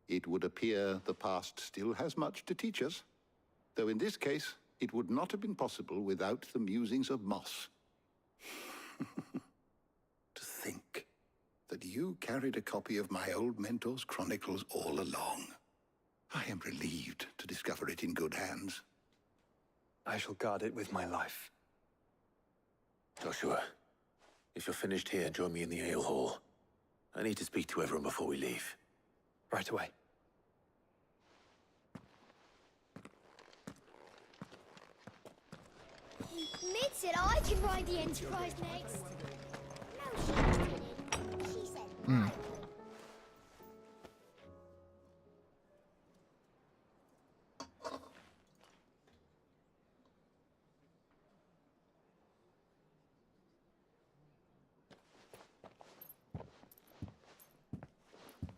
It would appear the past still has much to teach us, though in this case, it would not have been possible without the musings of Moss. To think that you carried a copy of my old mentor's chronicles all along. I am relieved to discover it in good hands. I shall guard it with my life. Joshua, if you're finished here, join me in the ale hall. I need to speak to everyone before we leave. Right away. Mid said I can ride the Enterprise next. No, she didn't. She said I would.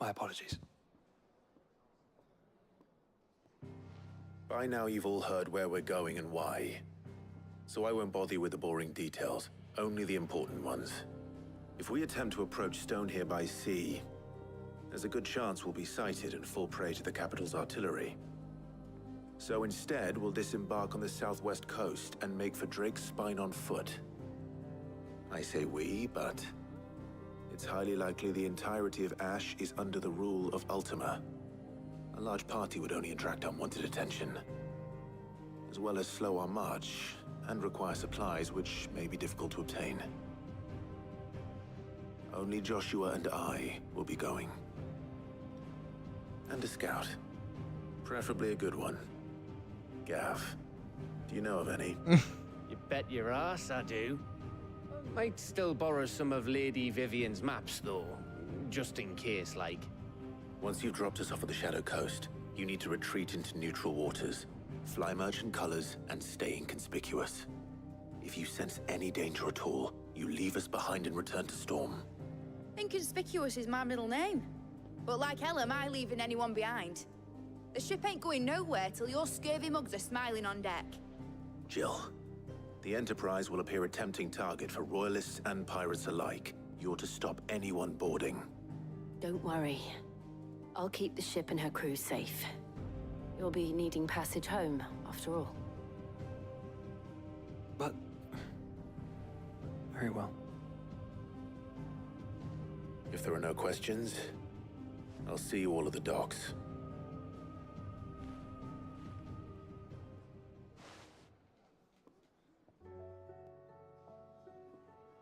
My apologies. By now you've all heard where we're going and why. So I won't bother you with the boring details, only the important ones. If we attempt to approach Stonehere by sea, there's a good chance we'll be sighted and fall prey to the capital's artillery. So instead, we'll disembark on the southwest coast and make for Drake's Spine on foot. I say we, but it's highly likely the entirety of Ash is under the rule of Ultima. A large party would only attract unwanted attention, as well as slow our march and require supplies which may be difficult to obtain. Only Joshua and I will be going. And a scout. Preferably a good one. Gav, do you know of any? You bet your ass I do. Might still borrow some of Lady Vivian's maps, though. Just in case, like. Once you've dropped us off at the Shadow Coast, you need to retreat into neutral waters, fly merchant colors, and stay inconspicuous. If you sense any danger at all, you leave us behind and return to Storm. Inconspicuous is my middle name. But like hell am I leaving anyone behind. The ship ain't going nowhere till your scurvy mugs are smiling on deck. Jill, the Enterprise will appear a tempting target for royalists and pirates alike. You're to stop anyone boarding. Don't worry. I'll keep the ship and her crew safe. You'll be needing passage home, after all. But... very well. If there are no questions, I'll see you all at the docks.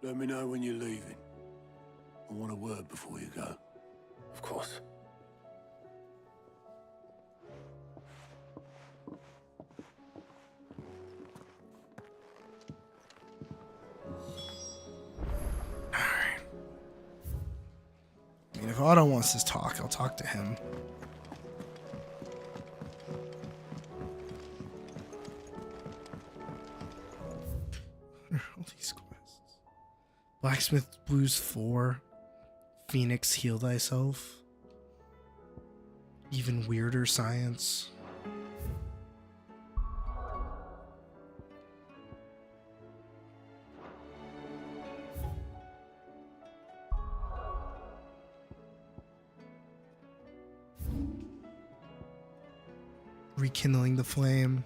Let me know when you're leaving. I want a word before you go. Of course. I mean, if Otto wants to talk, I'll talk to him. All these quests. Blacksmith Blues 4. Phoenix Heal Thyself. Even weirder science. Rekindling the flame.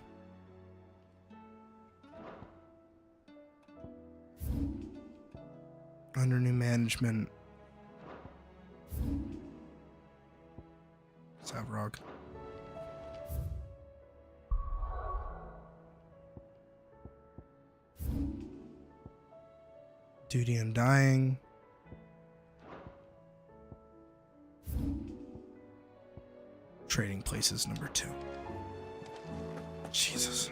Under new management. Savrog. Duty Undying. Trading Places number 2. Jesus.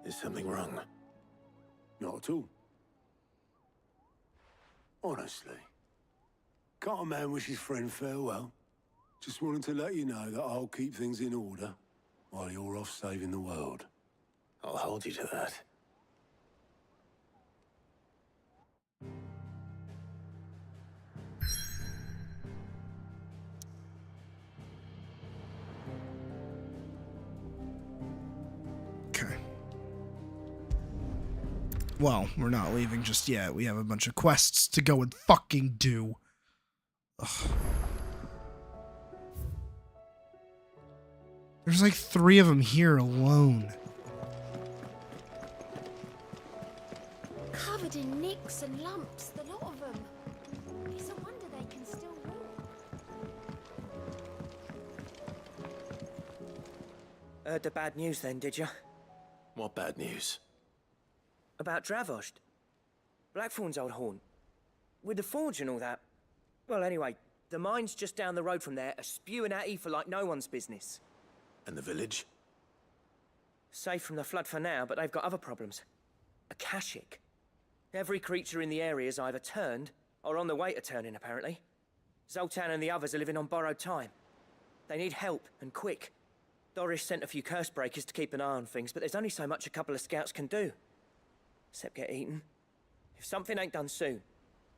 Is something wrong? Not at all. Honestly. Can't a man wish his friend farewell? Just wanted to let you know that I'll keep things in order while you're off saving the world. I'll hold you to that. Okay. Well, we're not leaving just yet. We have a bunch of quests to go and fucking do. Ugh. There's like 3 of them here alone. Covered in nicks and lumps, the lot of them. It's a wonder they can still walk. Heard the bad news then, did you? What bad news? About Dravost. Blackthorn's old haunt. With the forge and all that. Well, anyway, the mines just down the road from there are spewing out ether like no one's business. And the village? Safe from the flood for now, but they've got other problems. Akashic. Every creature in the area is either turned, or on the way to turning, apparently. Zoltan and the others are living on borrowed time. They need help, and quick. Doris sent a few curse breakers to keep an eye on things, but there's only so much a couple of scouts can do. Except get eaten. If something ain't done soon,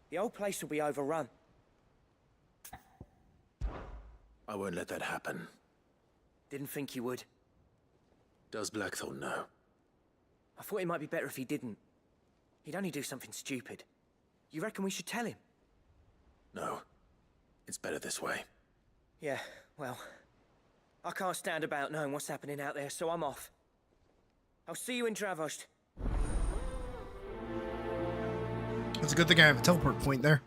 the old place will be overrun. I won't let that happen. Didn't think you would. Does Blackthorn know? I thought it might be better if he didn't. He'd only do something stupid. You reckon we should tell him? No. It's better this way. Yeah, well, I can't stand about knowing what's happening out there, so I'm off. I'll see you in Dravost. It's a good thing I have a teleport point there.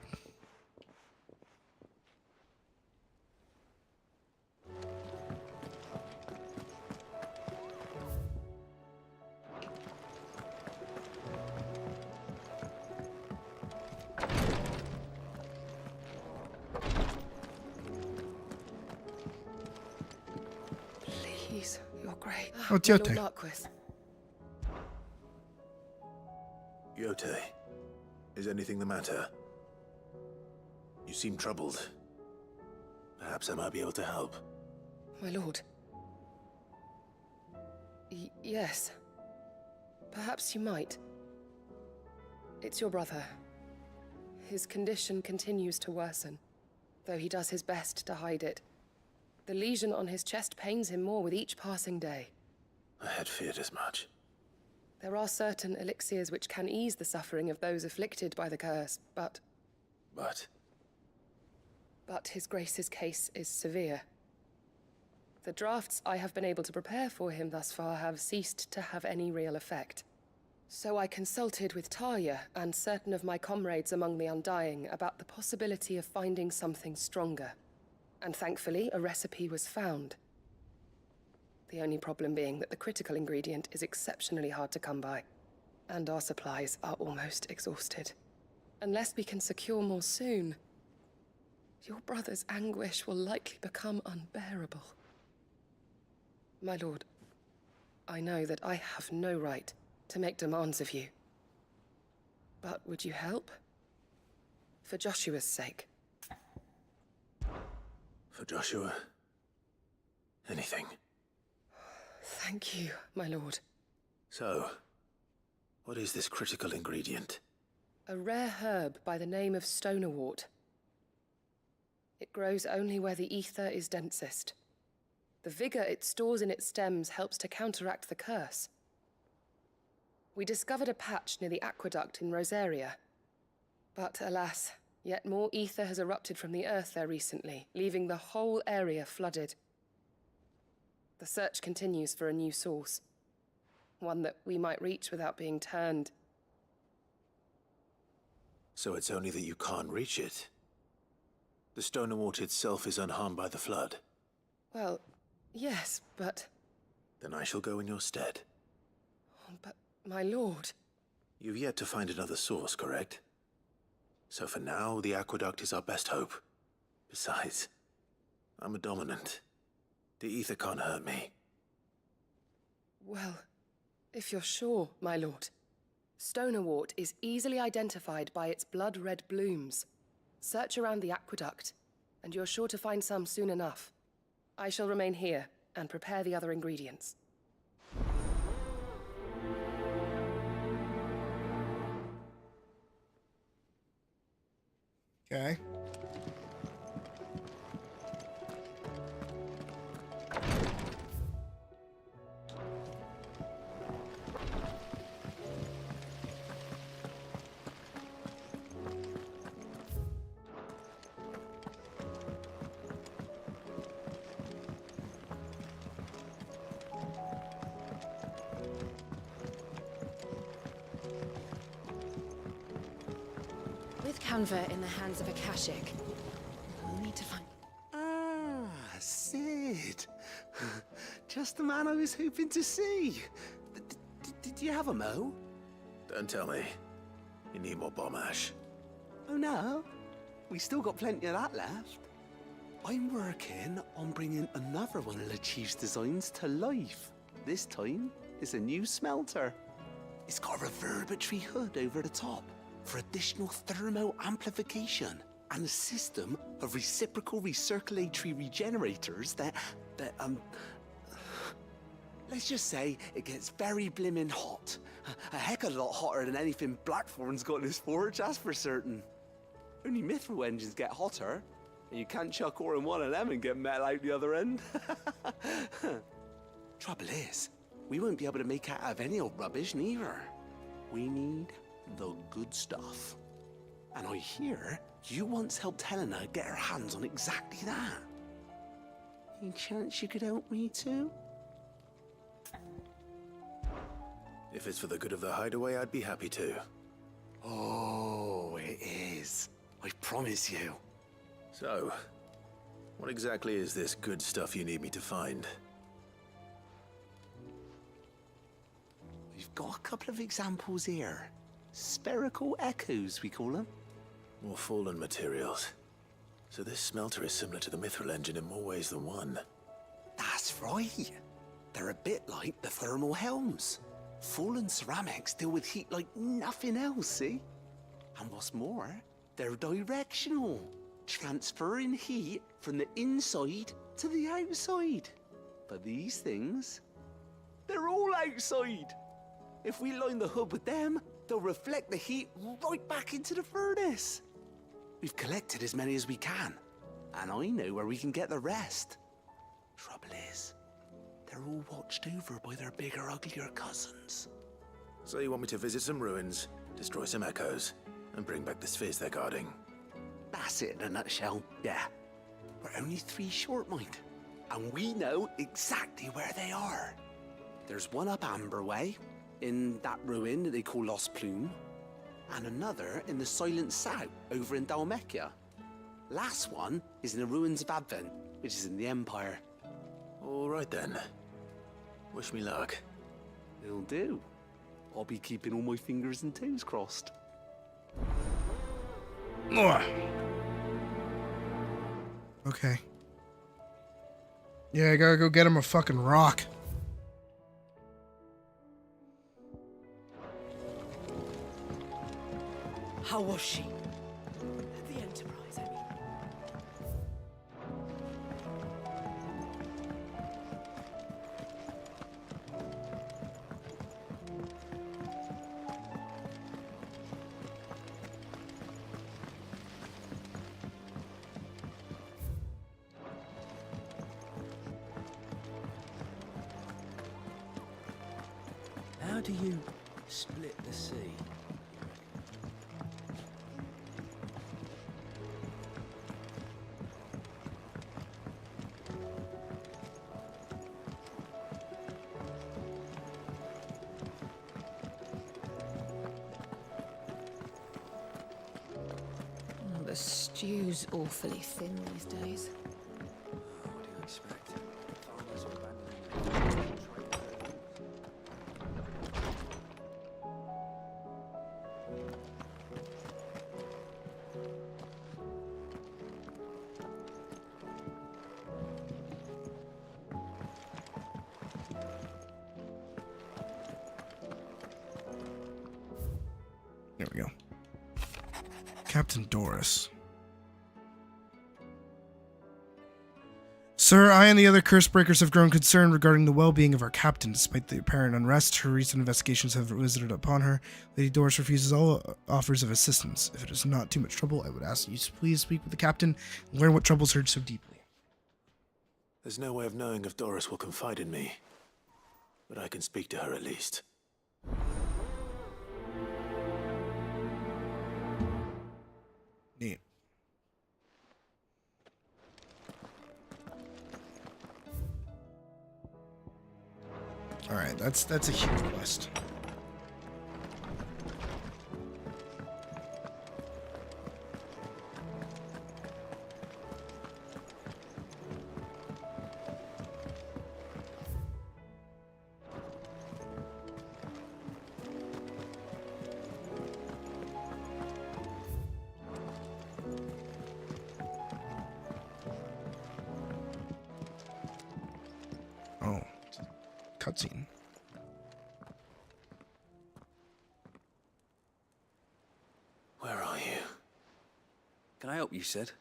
Please, you're great. Oh, Tiote. Yote, is anything the matter? You seem troubled. Perhaps I might be able to help. My lord. Yes. Perhaps you might. It's your brother. His condition continues to worsen, though he does his best to hide it. The lesion on his chest pains him more with each passing day. I had feared as much. There are certain elixirs which can ease the suffering of those afflicted by the curse, but... But His Grace's case is severe. The drafts I have been able to prepare for him thus far have ceased to have any real effect. So I consulted with Talia and certain of my comrades among the Undying about the possibility of finding something stronger. And thankfully, a recipe was found. The only problem being that the critical ingredient is exceptionally hard to come by, and our supplies are almost exhausted. Unless we can secure more soon, your brother's anguish will likely become unbearable. My lord, I know that I have no right to make demands of you. But would you help? For Joshua's sake. For Joshua? Anything. Thank you, my lord. So, what is this critical ingredient? A rare herb by the name of stonerwort. It grows only where the ether is densest. The vigor it stores in its stems helps to counteract the curse. We discovered a patch near the aqueduct in Rosaria. But alas, yet more ether has erupted from the earth there recently, leaving the whole area flooded. The search continues for a new source. One that we might reach without being turned. So it's only that you can't reach it. The stonerwort itself is unharmed by the flood. Well, yes, but... Then I shall go in your stead. But, my lord... You've yet to find another source, correct? So for now, the aqueduct is our best hope. Besides, I'm a dominant. The ether can't hurt me. Well, if you're sure, my lord. Stonerwort is easily identified by its blood-red blooms. Search around the aqueduct, and you're sure to find some soon enough. I shall remain here and prepare the other ingredients. Okay. With Canva in the hands of Akashic, we'll need to find... Ah, Sid. Just the man I was hoping to see. Did you have a mo? Don't tell me. You need more bomb ash. Oh no, we still got plenty of that left. I'm working on bringing another one of the Chief's designs to life. This time, it's a new smelter. It's got a reverberatory hood over the top for additional thermo amplification and a system of reciprocal recirculatory regenerators that let's just say it gets very blimmin' hot. A heck of a lot hotter than anything Blackthorn's got in his forge, that's for certain. Only mithril engines get hotter, and you can't chuck ore in one of them and get metal out the other end. Trouble is, we won't be able to make out of any old rubbish neither. We need the good stuff. And I hear you once helped Helena get her hands on exactly that. Any chance you could help me too? If it's for the good of the hideaway, I'd be happy to. Oh, it is. I promise you. So, what exactly is this good stuff you need me to find? We've got a couple of examples here. Spherical echoes, we call them. More fallen materials. So this smelter is similar to the mithril engine in more ways than one. That's right. They're a bit like the thermal helms. Fallen ceramics deal with heat like nothing else, see? And what's more, they're directional, transferring heat from the inside to the outside. But these things, they're all outside. If we line the hood with them, they'll reflect the heat right back into the furnace. We've collected as many as we can, and I know where we can get the rest. Trouble is, they're all watched over by their bigger, uglier cousins. So you want me to visit some ruins, destroy some echoes, and bring back the spheres they're guarding? That's it in a nutshell, yeah. We're only 3 short, mind, and we know exactly where they are. There's one up Amber Way, in that ruin that they call Lost Plume, and another in the Silent South over in Dalmekia. Last one is in the ruins of Advent, which is in the Empire. All right then. Wish me luck. It'll do. I'll be keeping all my fingers and toes crossed. Okay. Yeah, I gotta go get him a fucking rock. How was she? The Enterprise, I mean. How do you split the sea? The stew's awfully thin these days. What do you expect? Farmers are abandoning There we go. Captain Doris. Sir, I and the other curse breakers have grown concerned regarding the well-being of our captain. Despite the apparent unrest her recent investigations have visited upon her, Lady Doris refuses all offers of assistance. If it is not too much trouble, I would ask you to please speak with the captain and learn what troubles her so deeply. There's no way of knowing if Doris will confide in me, but I can speak to her at least. Neat. All right, that's a huge quest. Oh, cutscene. Where are you? Can I help you, Sid?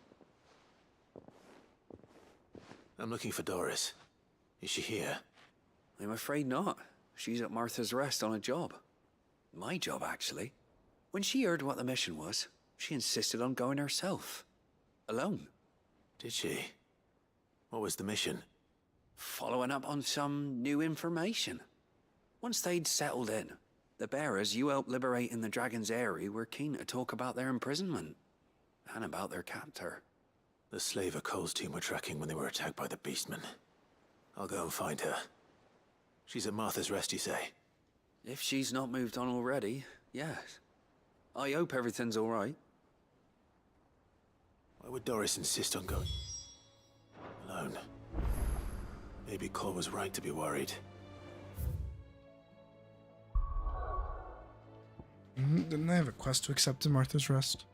I'm looking for Doris. Is she here? I'm afraid not. She's at Martha's Rest on a job. My job, actually. When she heard what the mission was, she insisted on going herself. Alone. Did she? What was the mission? Following up on some new information. Once they'd settled in, the bearers you helped liberate in the Dragon's Eyrie were keen to talk about their imprisonment. And about their captor. The slaver Cole's team were tracking when they were attacked by the Beastmen. I'll go and find her. She's at Martha's Rest, you say? If she's not moved on already, yes. I hope everything's all right. Why would Doris insist on going alone? Maybe Cole was right to be worried. Didn't I have a quest to accept in Martha's Rest?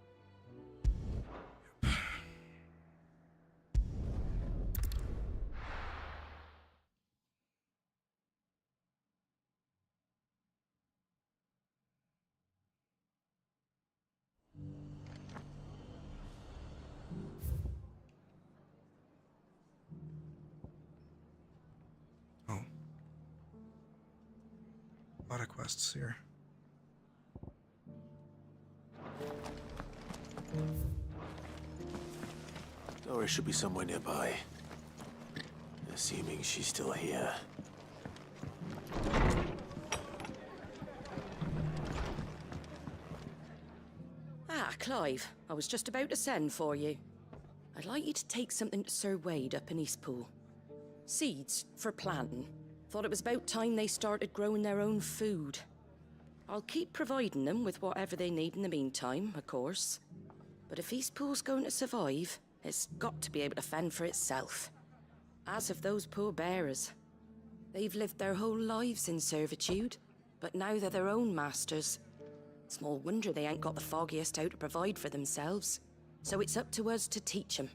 Oh. A lot of quests here. Doris should be somewhere nearby. Assuming she's still here. Ah, Clive. I was just about to send for you. I'd like you to take something to Sir Wade up in Eastpool. Seeds for planting. Thought it was about time they started growing their own food. I'll keep providing them with whatever they need in the meantime, of course. But if Eastpool's going to survive, It's got to be able to fend for itself. As have those poor bearers. They've lived their whole lives in servitude, but now they're their own masters. Small wonder they ain't got the foggiest how to provide for themselves. So it's up to us to teach them.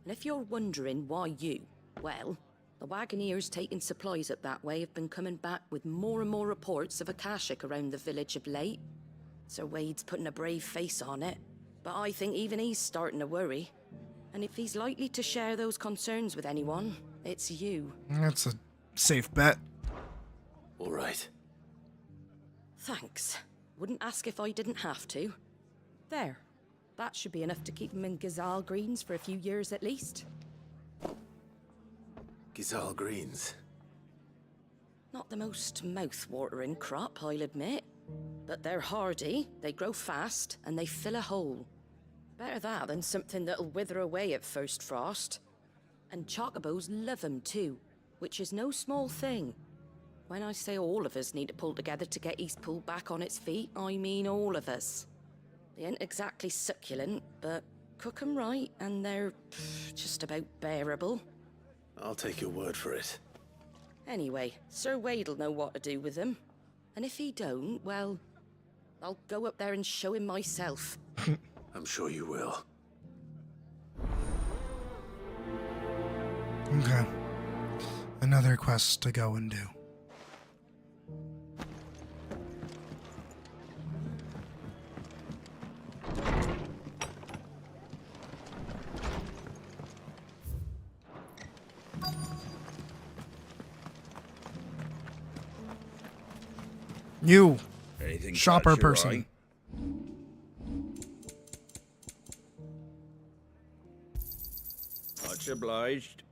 And if you're wondering why you, well, the Wagoneers taking supplies up that way have been coming back with more and more reports of Akashic around the village of late. Sir Wade's putting a brave face on it, but I think even he's starting to worry. And if he's likely to share those concerns with anyone, it's you. That's a safe bet. All right. Thanks. Wouldn't ask if I didn't have to. There. That should be enough to keep him in Gazal Greens for a few years at least. Gazal Greens. Not the most mouth-watering crop, I'll admit. But they're hardy, they grow fast, and they fill a hole. Better that than something that'll wither away at first frost. And chocobos love 'em too, which is no small thing. When I say all of us need to pull together to get Eastpool back on its feet, I mean all of us. They ain't exactly succulent, but cook 'em right, and they're just about bearable. I'll take your word for it. Anyway, Sir Wade'll know what to do with them. And if he don't, well, I'll go up there and show him myself. I'm sure you will. Okay. Another quest to go and do. You, Anything shopper catch your person. eye? Much obliged.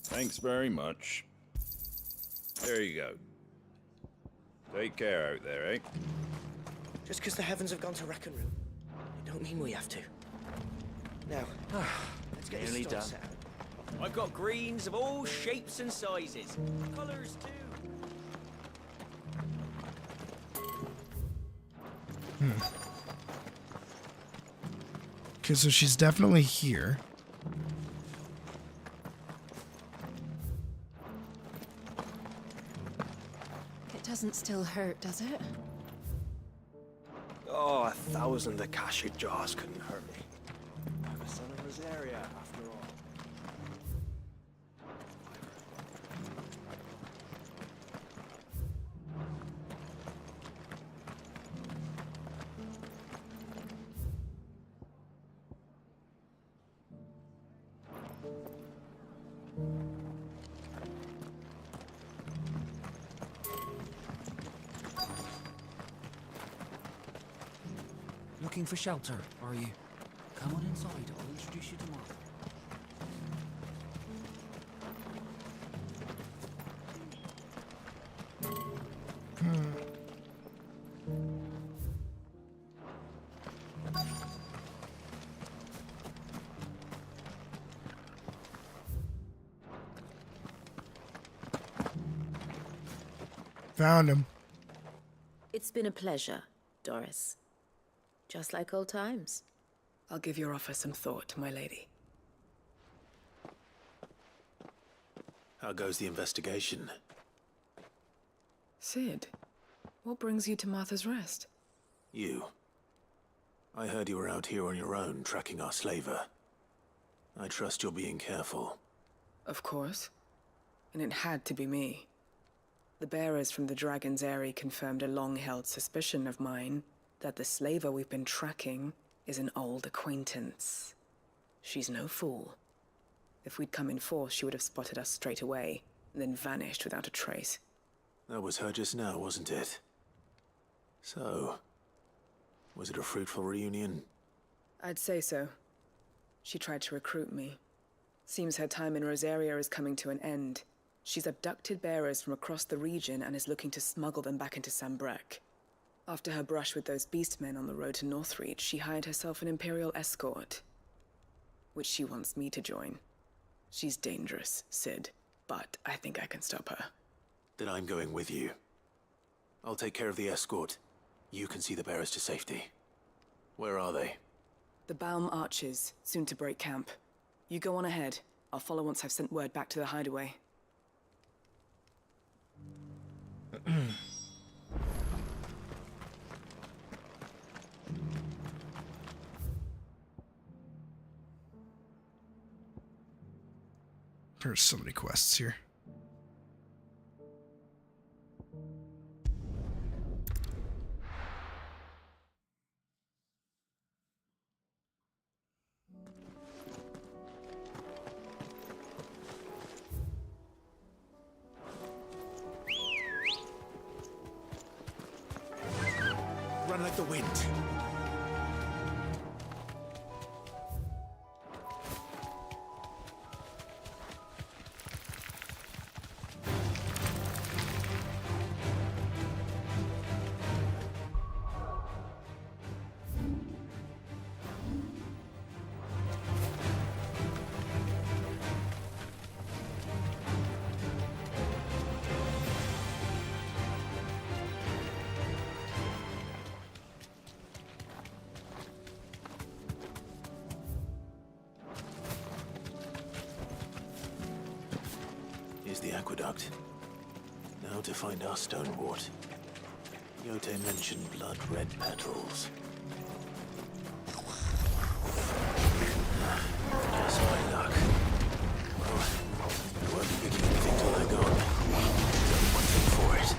Thanks very much. There you go. Take care out there, eh? Just because the heavens have gone to Reckon Room, it don't mean we have to. Now, let's get Nearly this store done. set out. I've got greens of all shapes and sizes. Colours too. Okay, so she's definitely here. It doesn't still hurt, does it? Oh, 1,000 Akashic jars couldn't hurt me. I'm a son of Rosaria, after all. Looking for shelter, are you? Come on inside, I'll introduce you to Martha. Found him. It's been a pleasure, Doris. Just like old times. I'll give your offer some thought, my lady. How goes the investigation? Sid, what brings you to Martha's Rest? You. I heard you were out here on your own, tracking our slaver. I trust you're being careful. Of course. And it had to be me. The bearers from the Dragon's Eyrie confirmed a long-held suspicion of mine that the slaver we've been tracking is an old acquaintance. She's no fool. If we'd come in force, she would have spotted us straight away, and then vanished without a trace. That was her just now, wasn't it? So, was it a fruitful reunion? I'd say so. She tried to recruit me. Seems her time in Rosaria is coming to an end. She's abducted bearers from across the region and is looking to smuggle them back into Sambrek. After her brush with those beastmen on the road to Northreach, she hired herself an Imperial escort, which she wants me to join. She's dangerous, Sid, but I think I can stop her. Then I'm going with you. I'll take care of the escort. You can see the bearers to safety. Where are they? The Baum archers, soon to break camp. You go on ahead. I'll follow once I've sent word back to the hideaway. There's so many quests here. Run like the wind. Here's the aqueduct. Now to find our stonewort. Yote mentioned blood-red petals. Just my luck. Well, I won't be picking anything till they're gone. Only one thing for it.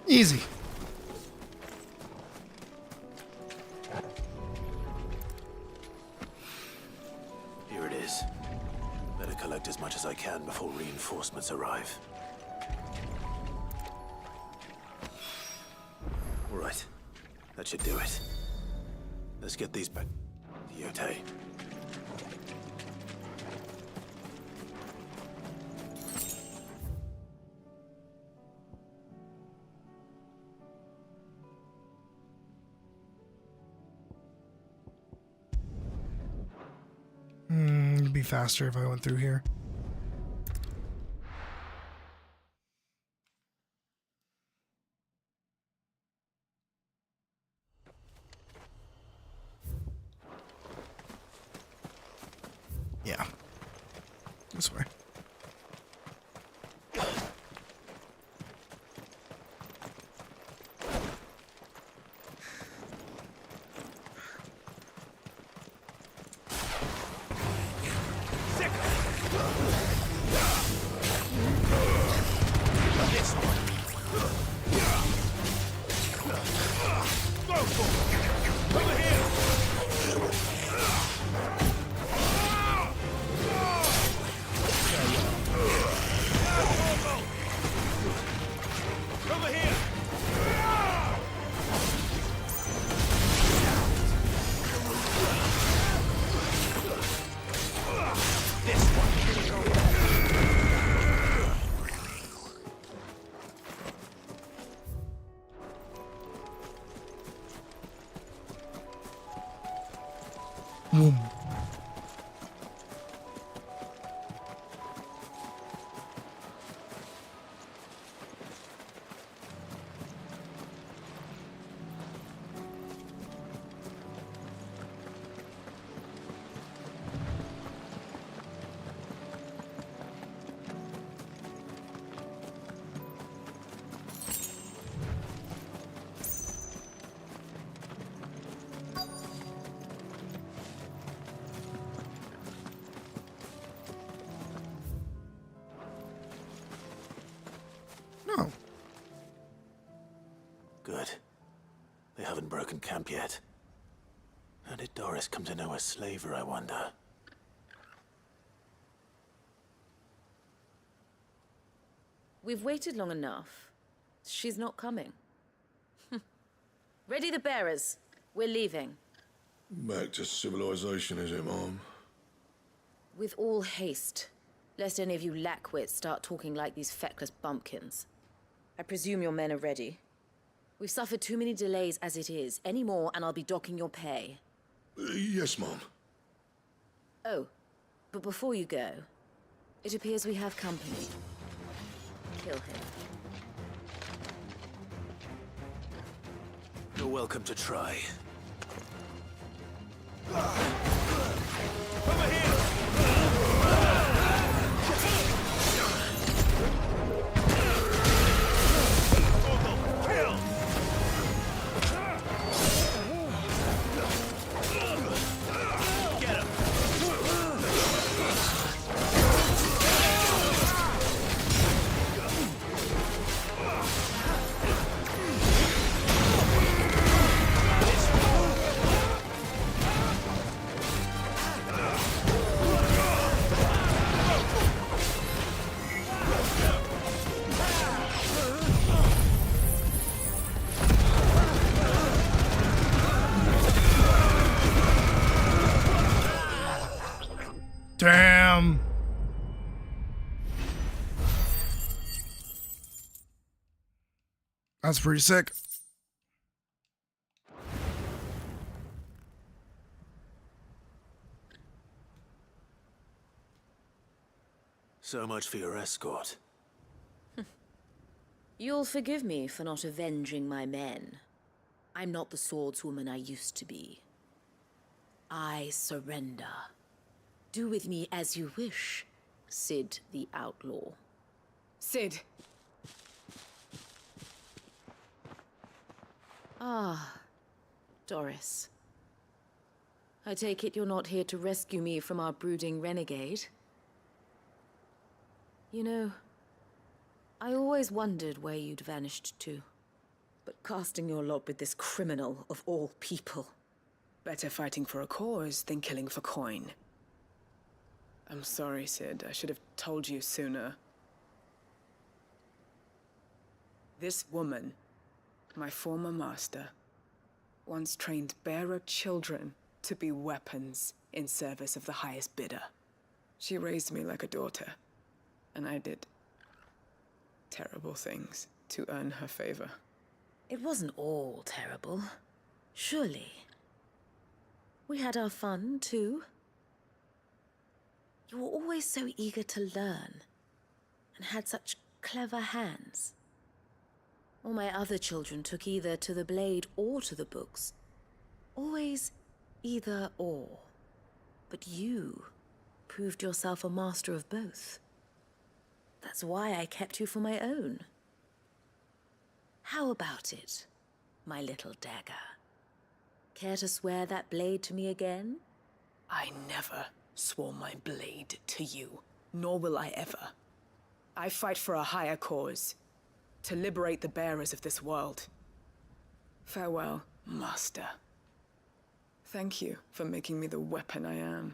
Easy. Here it is. Better collect as much as I can before reinforcements arrive. All right. That should do it. Let's get these back to Yote. It'd be faster if I went through here. Yeah. This way. Boom. word. They haven't broken camp yet. How did Doris come to know a slaver, I wonder? We've waited long enough. She's not coming. Ready the bearers. We're leaving. Back to civilization, is it, Mom? With all haste, lest any of you lackwits start talking like these feckless bumpkins. I presume your men are ready. We've suffered too many delays as it is. Any more, and I'll be docking your pay. Yes, Mom. Oh, but before you go, it appears we have company. Kill him. You're welcome to try. Damn. That's pretty sick. So much for your escort. You'll forgive me for not avenging my men. I'm not the swordswoman I used to be. I surrender. Do with me as you wish, Sid the Outlaw. Sid. Ah, Doris. I take it you're not here to rescue me from our brooding renegade? You know, I always wondered where you'd vanished to. But casting your lot with this criminal of all people. Better fighting for a cause than killing for coin. I'm sorry, Sid. I should have told you sooner. This woman, my former master, once trained bearer children to be weapons in service of the highest bidder. She raised me like a daughter, and I did terrible things to earn her favor. It wasn't all terrible, surely. We had our fun, too. You were always so eager to learn, and had such clever hands. All my other children took either to the blade or to the books. Always either or. But you proved yourself a master of both. That's why I kept you for my own. How about it, my little dagger? Care to swear that blade to me again? I never swore my blade to you, nor will I ever. I fight for a higher cause, to liberate the bearers of this world. Farewell, Master. Thank you for making me the weapon I am.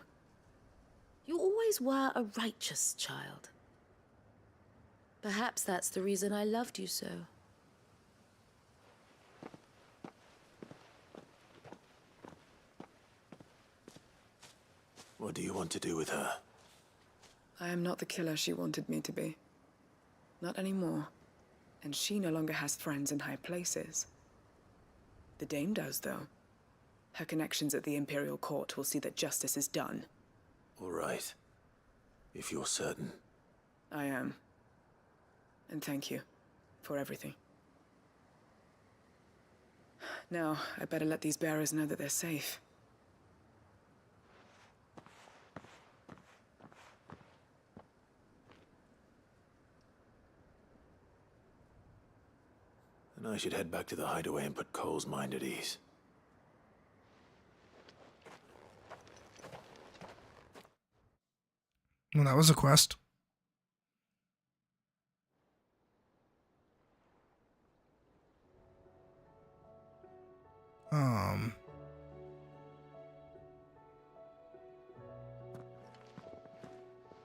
You always were a righteous child. Perhaps that's the reason I loved you so. What do you want to do with her? I am not the killer she wanted me to be. Not anymore. And she no longer has friends in high places. The Dame does, though. Her connections at the Imperial Court will see that justice is done. All right. If you're certain. I am. And thank you for everything. Now, I better let these bearers know that they're safe. And I should head back to the hideaway and put Cole's mind at ease. Well, that was a quest.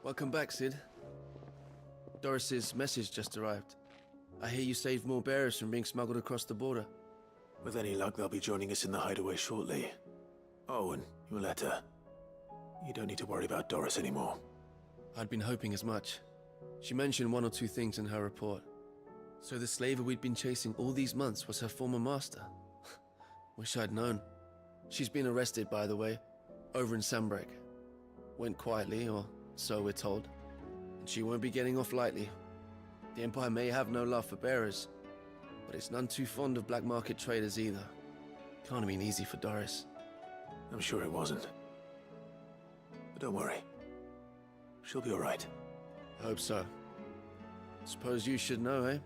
Welcome back, Sid. Doris's message just arrived. I hear you saved more bearers from being smuggled across the border. With any luck, they'll be joining us in the hideaway shortly. Oh, and your letter. You don't need to worry about Doris anymore. I'd been hoping as much. She mentioned one or two things in her report. So the slaver we'd been chasing all these months was her former master. Wish I'd known. She's been arrested, by the way, over in Sunbreak. Went quietly, or so we're told. And she won't be getting off lightly. The Empire may have no love for bearers, but it's none too fond of black market traders either. Can't have been easy for Doris. I'm sure it wasn't. But don't worry. She'll be alright. I hope so. Suppose you should know, eh?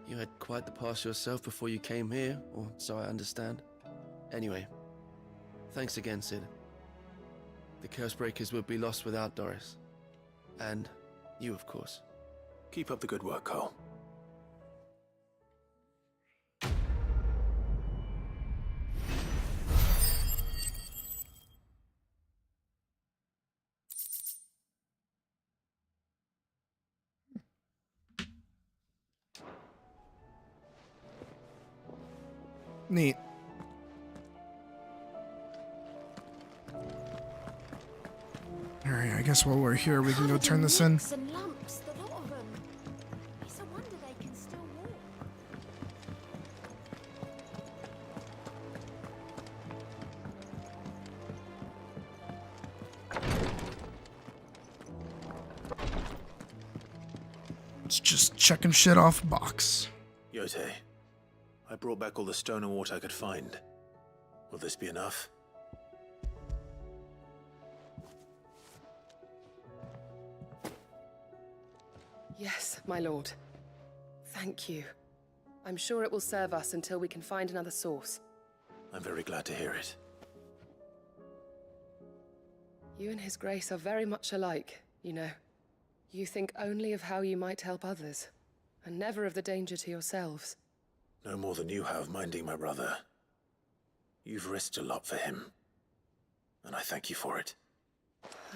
You had quite the past yourself before you came here, or so I understand. Anyway, thanks again, Sid. The Cursebreakers would be lost without Doris. And you, of course. Keep up the good work, Cole. Neat. Alright, I guess while we're here, we can go turn this in. And lumps, the lot of them. It's a wonder they can still walk. It's just checking shit off a box. Yote, I brought back all the stone and water I could find. Will this be enough? Yes, my lord. Thank you. I'm sure it will serve us until we can find another source. I'm very glad to hear it. You and His Grace are very much alike, you know. You think only of how you might help others, and never of the danger to yourselves. No more than you have minding my brother. You've risked a lot for him, and I thank you for it.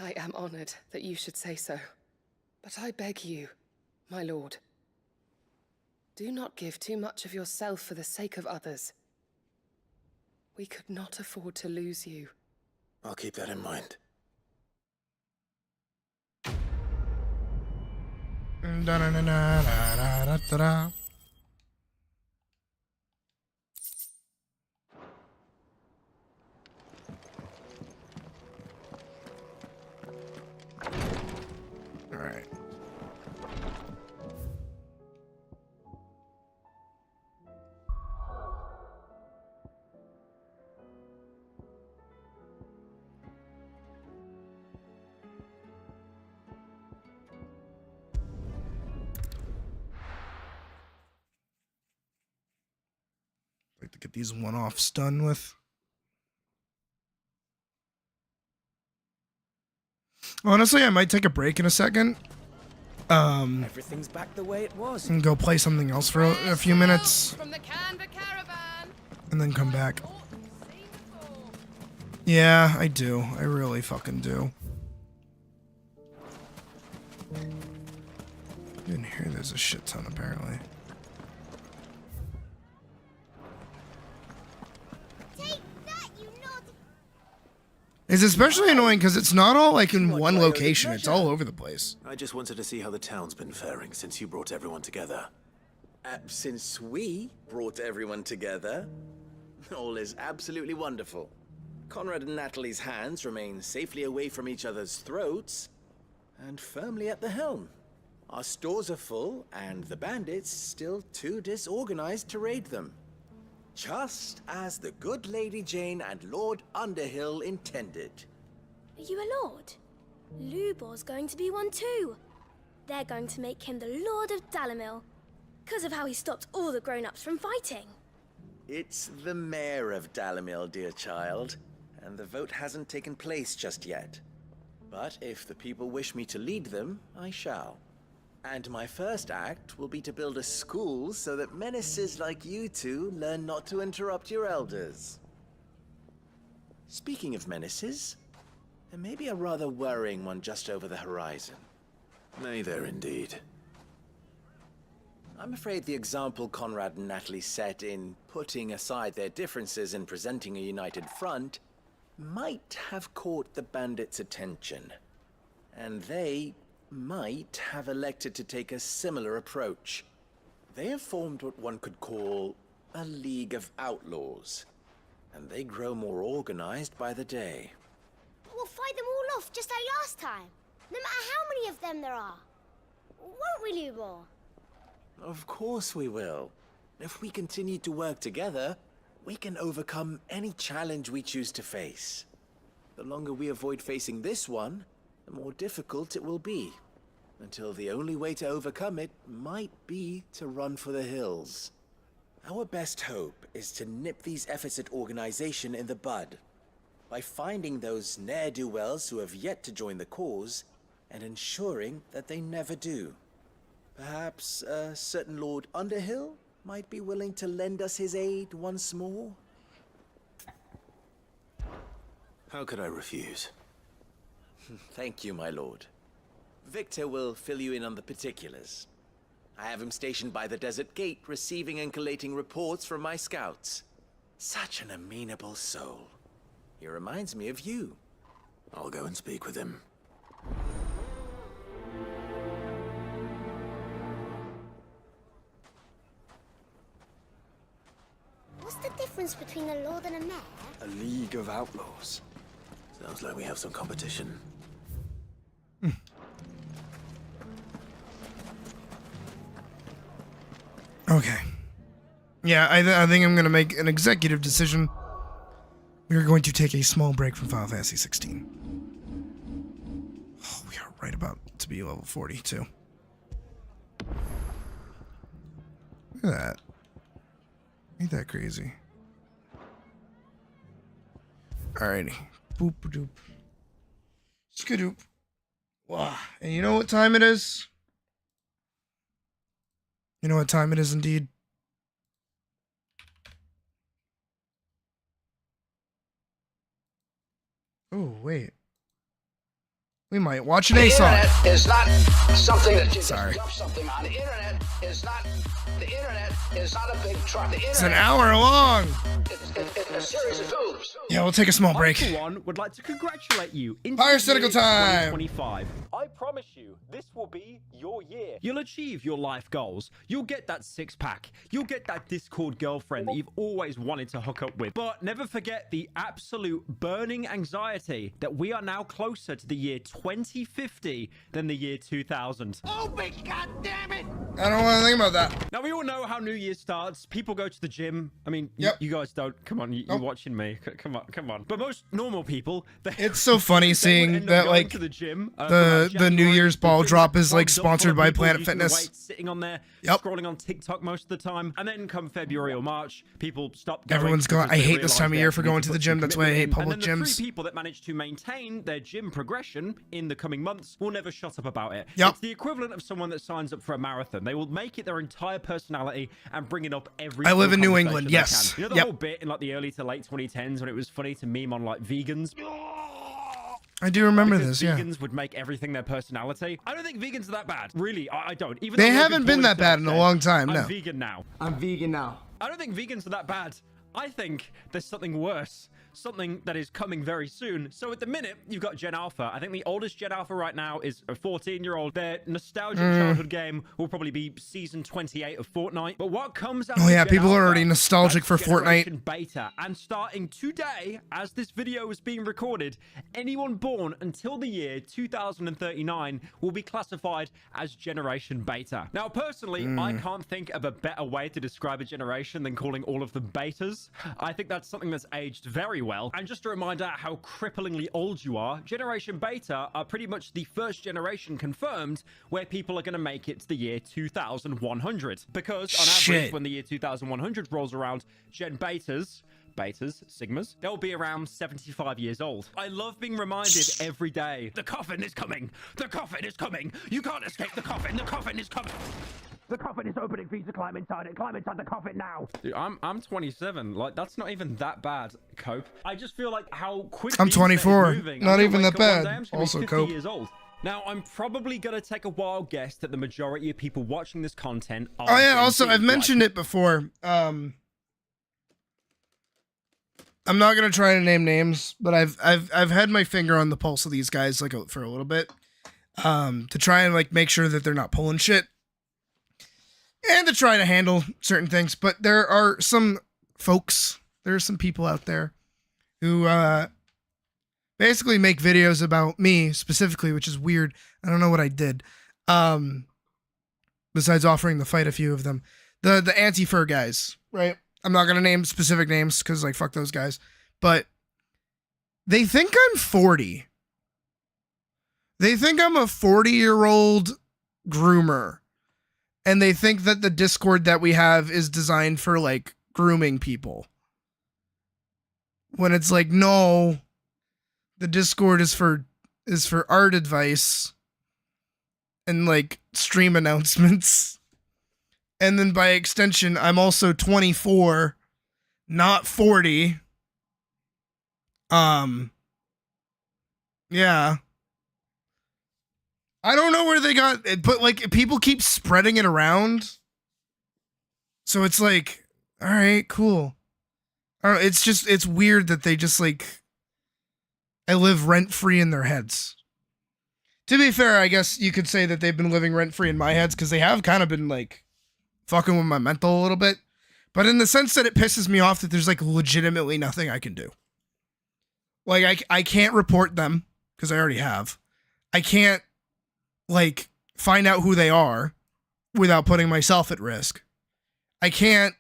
I am honored that you should say so. But I beg you, my lord, do not give too much of yourself for the sake of others. We could not afford to lose you. I'll keep that in mind. Da-da-da-da-da-da-da-da. All right. Like to get these one-offs done with. Honestly, I might take a break in a second. Everything's back the way it was. And go play something else for a few minutes. From the Canva caravan. And then come back. Yeah, I do. I really fucking do. In here, there's a shit ton, apparently. It's especially annoying because it's not all like in one location. It's all over the place. I just wanted to see how the town's been faring since you brought everyone together. Since we brought everyone together, all is absolutely wonderful. Conrad and Natalie's hands remain safely away from each other's throats and firmly at the helm. Our stores are full, and the bandits still too disorganized to raid them. Just as the good Lady Jane and Lord Underhill intended. Are you a lord? Lubor's going to be one too. They're going to make him the Lord of Dalamil, because of how he stopped all the grown-ups from fighting. It's the mayor of Dalamil, dear child, and the vote hasn't taken place just yet. But if the people wish me to lead them, I shall. And my first act will be to build a school so that menaces like you two learn not to interrupt your elders. Speaking of menaces, there may be a rather worrying one just over the horizon. May there indeed. I'm afraid the example Conrad and Natalie set in putting aside their differences and presenting a united front might have caught the bandits' attention. And they might have elected to take a similar approach. They have formed what one could call a League of Outlaws, and they grow more organized by the day. We'll fight them all off just like last time, no matter how many of them there are. Won't we, Lubor? Of course we will. If we continue to work together, we can overcome any challenge we choose to face. The longer we avoid facing this one, the more difficult it will be. Until the only way to overcome it might be to run for the hills. Our best hope is to nip these efforts at organization in the bud, by finding those ne'er-do-wells who have yet to join the cause, and ensuring that they never do. Perhaps a certain Lord Underhill might be willing to lend us his aid once more? How could I refuse? Thank you, my lord. Victor will fill you in on the particulars. I have him stationed by the desert gate, receiving and collating reports from my scouts. Such an amenable soul. He reminds me of you. I'll go and speak with him. What's the difference between a lord and a mayor? A League of Outlaws. Sounds like we have some competition. Okay. Yeah, I think I'm going to make an executive decision. We are going to take a small break from Final Fantasy 16. Oh, we are right about to be level 40, too. Look at that. Ain't that crazy? Alrighty. Boop a doop. Skadoop. Wow. And you know what time it is? You know what time it is indeed? Oh, wait. We might watch an ASOS. The internet is not something that you Sorry. just dump something on. The internet is not a big truck. The It's an internet hour long. It's a series of tubes. Yeah, we'll take a small break. I, for one, would like to congratulate you. Fire Cynical time. 2025. I promise you, this will be your year. You'll achieve your life goals. You'll get that six-pack. You'll get that Discord girlfriend that you've always wanted to hook up with. But never forget the absolute burning anxiety that we are now closer to the year 2050 than the year 2000. Oh, big goddammit! I don't want to think about that. Now, we all know how New Year starts. People go to the gym. I mean, you guys don't. Come on, you're watching me. Come on. But most normal people... It's so funny seeing that, like, to the gym, the New Year's ball drop is, like, sponsored by Planet Fitness. Sitting on there, scrolling on TikTok most of the time. And then come February or March, people stop going. Everyone's going. I hate this time of year for going to the gym. That's why I hate public and then the gyms. 3 people that manage to maintain their gym progression in the coming months will never shut up about it. Yep. It's the equivalent of someone that signs up for a marathon. They will make it their entire personality and bring it up every I live in New conversation England, they yes. can. You know the whole bit in like the early to late 2010s when it was funny to meme on like vegans? I do remember Because this, yeah. vegans would make everything their personality. I don't think vegans are that bad. Really, I don't. Even They though Logan haven't been Paul that bad himself in a said, long time, no. I'm vegan now. I'm vegan now. I don't think vegans are that bad. I think there's something worse. Something that is coming very soon. So at the minute, you've got Gen Alpha. I think the oldest Gen Alpha right now is a 14-year-old. Their nostalgic childhood game will probably be season 28 of Fortnite. But what comes out Oh yeah, of Gen people are Alpha, already nostalgic for that's Generation Fortnite. Beta. And starting today, as this video is being recorded, anyone born until the year 2039 will be classified as Generation Beta. Now, personally, I can't think of a better way to describe a generation than calling all of them betas. I think that's something that's aged very well. And just a reminder how cripplingly old you are, Generation Beta are pretty much the first generation confirmed where people are going to make it to the year 2100. Because on average, when the year 2100 rolls around, Gen Betas, Sigmas, they'll be around 75 years old. I love being reminded every day, the coffin is coming! The coffin is coming! You can't escape the coffin! The coffin is coming! The coffin is opening for you to climb inside it. Climb inside the coffin now. Dude, I'm 27. Like, that's not even that bad, Cope. I just feel like how quick I'm the internet is 24. moving. Not I'm gonna even wake that up one bad. day, I'm just gonna be Also 50 Cope. years old. Now, I'm probably gonna take a wild guess that the majority of people watching this content are Oh yeah, Gen also Z, I've mentioned it before. I'm not gonna try to name names, but I've had my finger on the pulse of these guys like for a little bit, to try and like make sure that they're not pulling shit, and to try to handle certain things. But there are some folks, there are some people out there who basically make videos about me specifically, which is weird. I don't know what I did. Besides offering to fight a few of them. The anti-fur guys, right? I'm not gonna name specific names because like fuck those guys. But they think I'm 40. They think I'm a 40-year-old groomer. And they think that the Discord that we have is designed for like grooming people. When it's like, no. The Discord is for art advice and like stream announcements. And then by extension, I'm also 24, not 40. Yeah. I don't know where they got it, but like people keep spreading it around. So it's like, all right, cool. I don't know, it's weird that they just like, I live rent-free in their heads. To be fair, I guess you could say that they've been living rent-free in my heads because they have kind of been like fucking with my mental a little bit. But in the sense that it pisses me off that there's like legitimately nothing I can do. Like I can't report them because I already have. I can't like find out who they are without putting myself at risk. I can't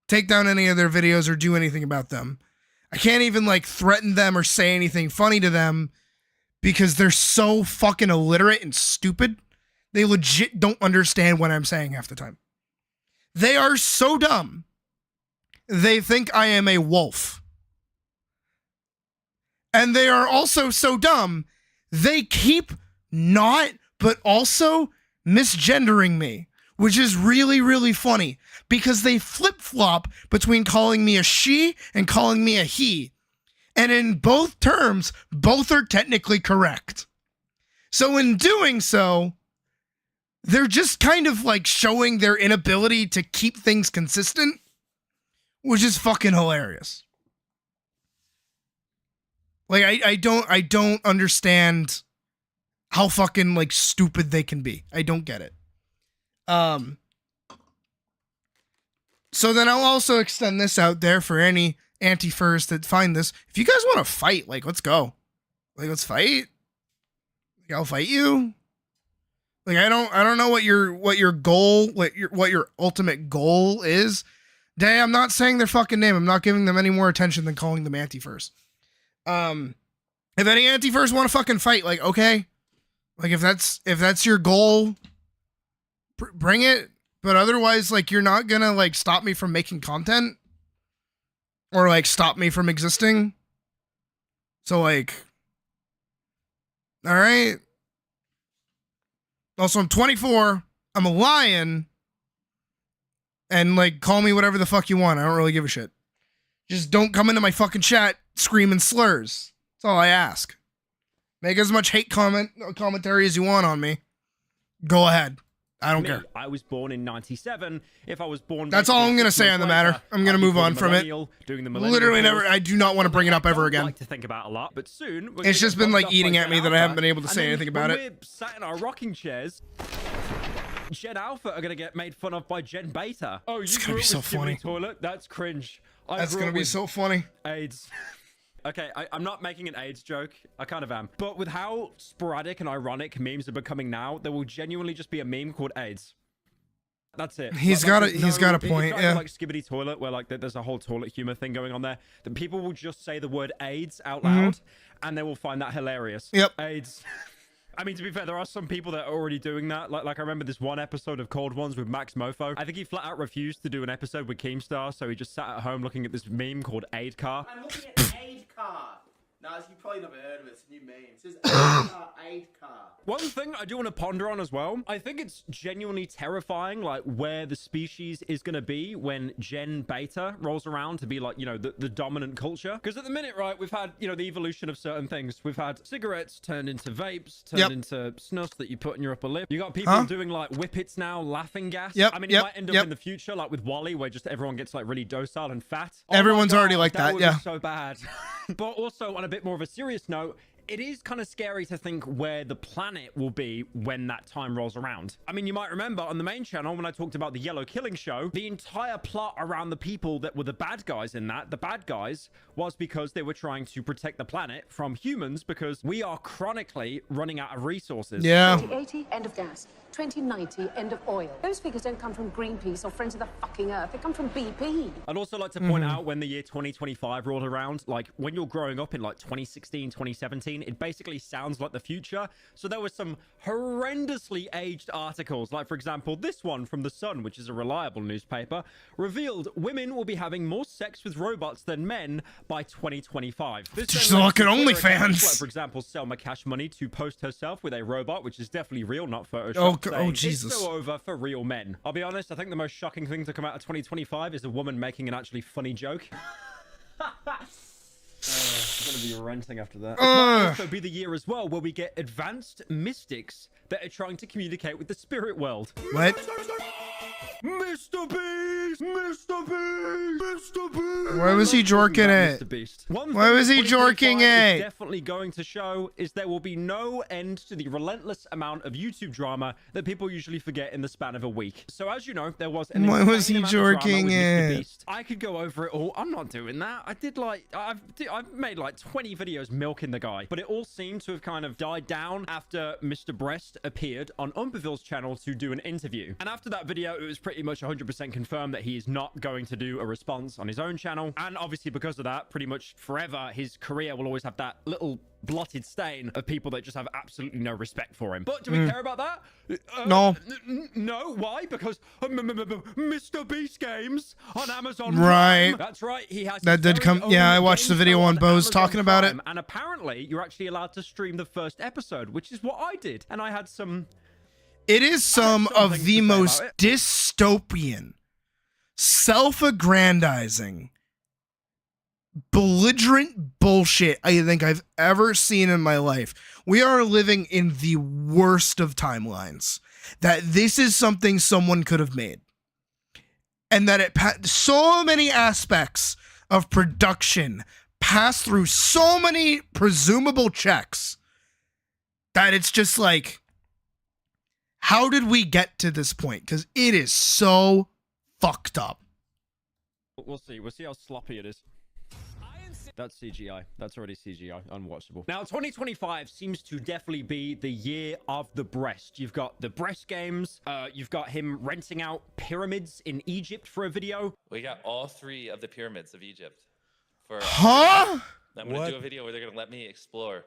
take down any of their videos or do anything about them. I can't even like threaten them or say anything funny to them because they're so fucking illiterate and stupid. They legit don't understand what I'm saying half the time. They are so dumb. They think I am a wolf. And they are also so dumb, they keep not, but also misgendering me, which is really, really funny because they flip-flop between calling me a she and calling me a he. And in both terms, both are technically correct. So in doing so, they're just kind of like showing their inability to keep things consistent, which is fucking hilarious. Like I don't understand how fucking like stupid they can be. I don't get it. So then I'll also extend this out there for any anti-furs that find this. If you guys want to fight, like let's go. Like let's fight. Like, I'll fight you. Like I don't know what your goal, what your ultimate goal is. Day, I'm not saying their fucking name. I'm not giving them any more attention than calling them anti-furs. If any anti-furs want to fucking fight, like okay. Like if that's your goal, bring it. But otherwise, like you're not gonna like stop me from making content or like stop me from existing. So like, all right. Also, I'm 24. I'm a lion. And like, call me whatever the fuck you want. I don't really give a shit. Just don't come into my fucking chat screaming slurs. That's all I ask. Make as much hate commentary as you want on me. Go ahead. I don't care. I was born in 97. If I was born... That's all I'm going to say on the matter. I'm going to move on from it. Literally never... I do not want to bring it up ever again. Like to think about a lot, but soon... It's just been like eating at me that I haven't been able to say anything about it. We're sat in our rocking chairs. Gen Alpha are going to get made fun of by Gen Beta. Oh, you grew up with Skibidi Toilet? That's cringe. That's going to be so funny. AIDS. Okay, I'm not making an AIDS joke. I kind of am. But with how sporadic and ironic memes are becoming now, there will genuinely just be a meme called AIDS. That's it. He's got a point, yeah. Like Skibidi Toilet, where like there's a whole toilet humor thing going on there. That people will just say the word AIDS out loud, and they will find that hilarious. Yep. AIDS. I mean, to be fair, there are some people that are already doing that. Like I remember this one episode of Cold Ones with Max Mofo. I think he flat out refused to do an episode with Keemstar, so he just sat at home looking at this meme called Aid Car. I'm looking at Aid Car. No, you probably never heard of it. It's a new meme. It says 8 car, 8 car. One thing I do want to ponder on as well, I think it's genuinely terrifying, like, where the species is going to be when Gen Beta rolls around to be, like, you know, the dominant culture. Because at the minute, right, we've had, you know, the evolution of certain things. We've had cigarettes turned into vapes, turned into snuff that you put in your upper lip. You got people doing, like, whippets now, laughing gas. I mean, it might end up in the future, like, with Wally, where just everyone gets, like, really docile and fat. Everyone's already like that, would yeah. be so bad. But also, on a bit more of a serious note, it is kind of scary to think where the planet will be when that time rolls around. I mean, you might remember on the main channel when I talked about the Yellow Killing Show, the entire plot around the people that were the bad guys in that, the bad guys, was because they were trying to protect the planet from humans because we are chronically running out of resources. Yeah. 2080, end of gas. 2090, end of oil. Those figures don't come from Greenpeace or Friends of the fucking Earth. They come from BP. I'd also like to point out when the year 2025 rolled around, like when you're growing up in like 2016, 2017, it basically sounds like the future. So there were some horrendously aged articles, like for example, this one from The Sun, which is a reliable newspaper, revealed women will be having more sex with robots than men by 2025. This Just look at OnlyFans. Like, for example, Selma Cash Money to post herself with a robot, which is definitely real, not Photoshop. Oh, Jesus. It's so over for real men. I'll be honest, I think the most shocking thing to come out of 2025 is a woman making an actually funny joke. I'm gonna be ranting after that. It might also be the year as well where we get advanced mystics that are trying to communicate with the spirit world. What? Mr. Beast! Mr. Beast! Mr. Beast! Why was he jorking it? Mr. Beast. Why was he jorking it? Definitely going to show is there will be no end to the relentless amount of YouTube drama that people usually forget in the span of a week. So as you know, there was an Why was he insane amount of drama jorking with Mr. it? Beast. I could go over it all. I'm not doing that. I did like I've made like 20 videos milking the guy, but it all seemed to have kind of died down after Mr. Breast appeared on Umperville's channel to do an interview. And after that video, it was pretty much 100% confirmed that he is not going to do a response on his own channel. And obviously because of that, pretty much forever, his career will always have that little blotted stain of people that just have absolutely no respect for him. But do we care about that? No. No. Why? Because Mr. Beast games on Amazon Right. Prime. That's right. He has That did come. Yeah, I watched the video on Bo's talking about it. And apparently you're actually allowed to stream the first episode, which is what I did. And I had some... It is some of the most dystopian, self-aggrandizing, belligerent bullshit I think I've ever seen in my life. We are living in the worst of timelines. That this is something someone could have made. And that it so many aspects of production pass through so many presumable checks that it's just like, how did we get to this point? Because it is so fucked up. We'll see. We'll see how sloppy it is. That's CGI. That's already CGI. Unwatchable. Now, 2025 seems to definitely be the year of the breast. You've got the breast games. You've got him renting out pyramids in Egypt for a video. We got all 3 of the pyramids of Egypt. For huh? I'm going to do a video where they're going to let me explore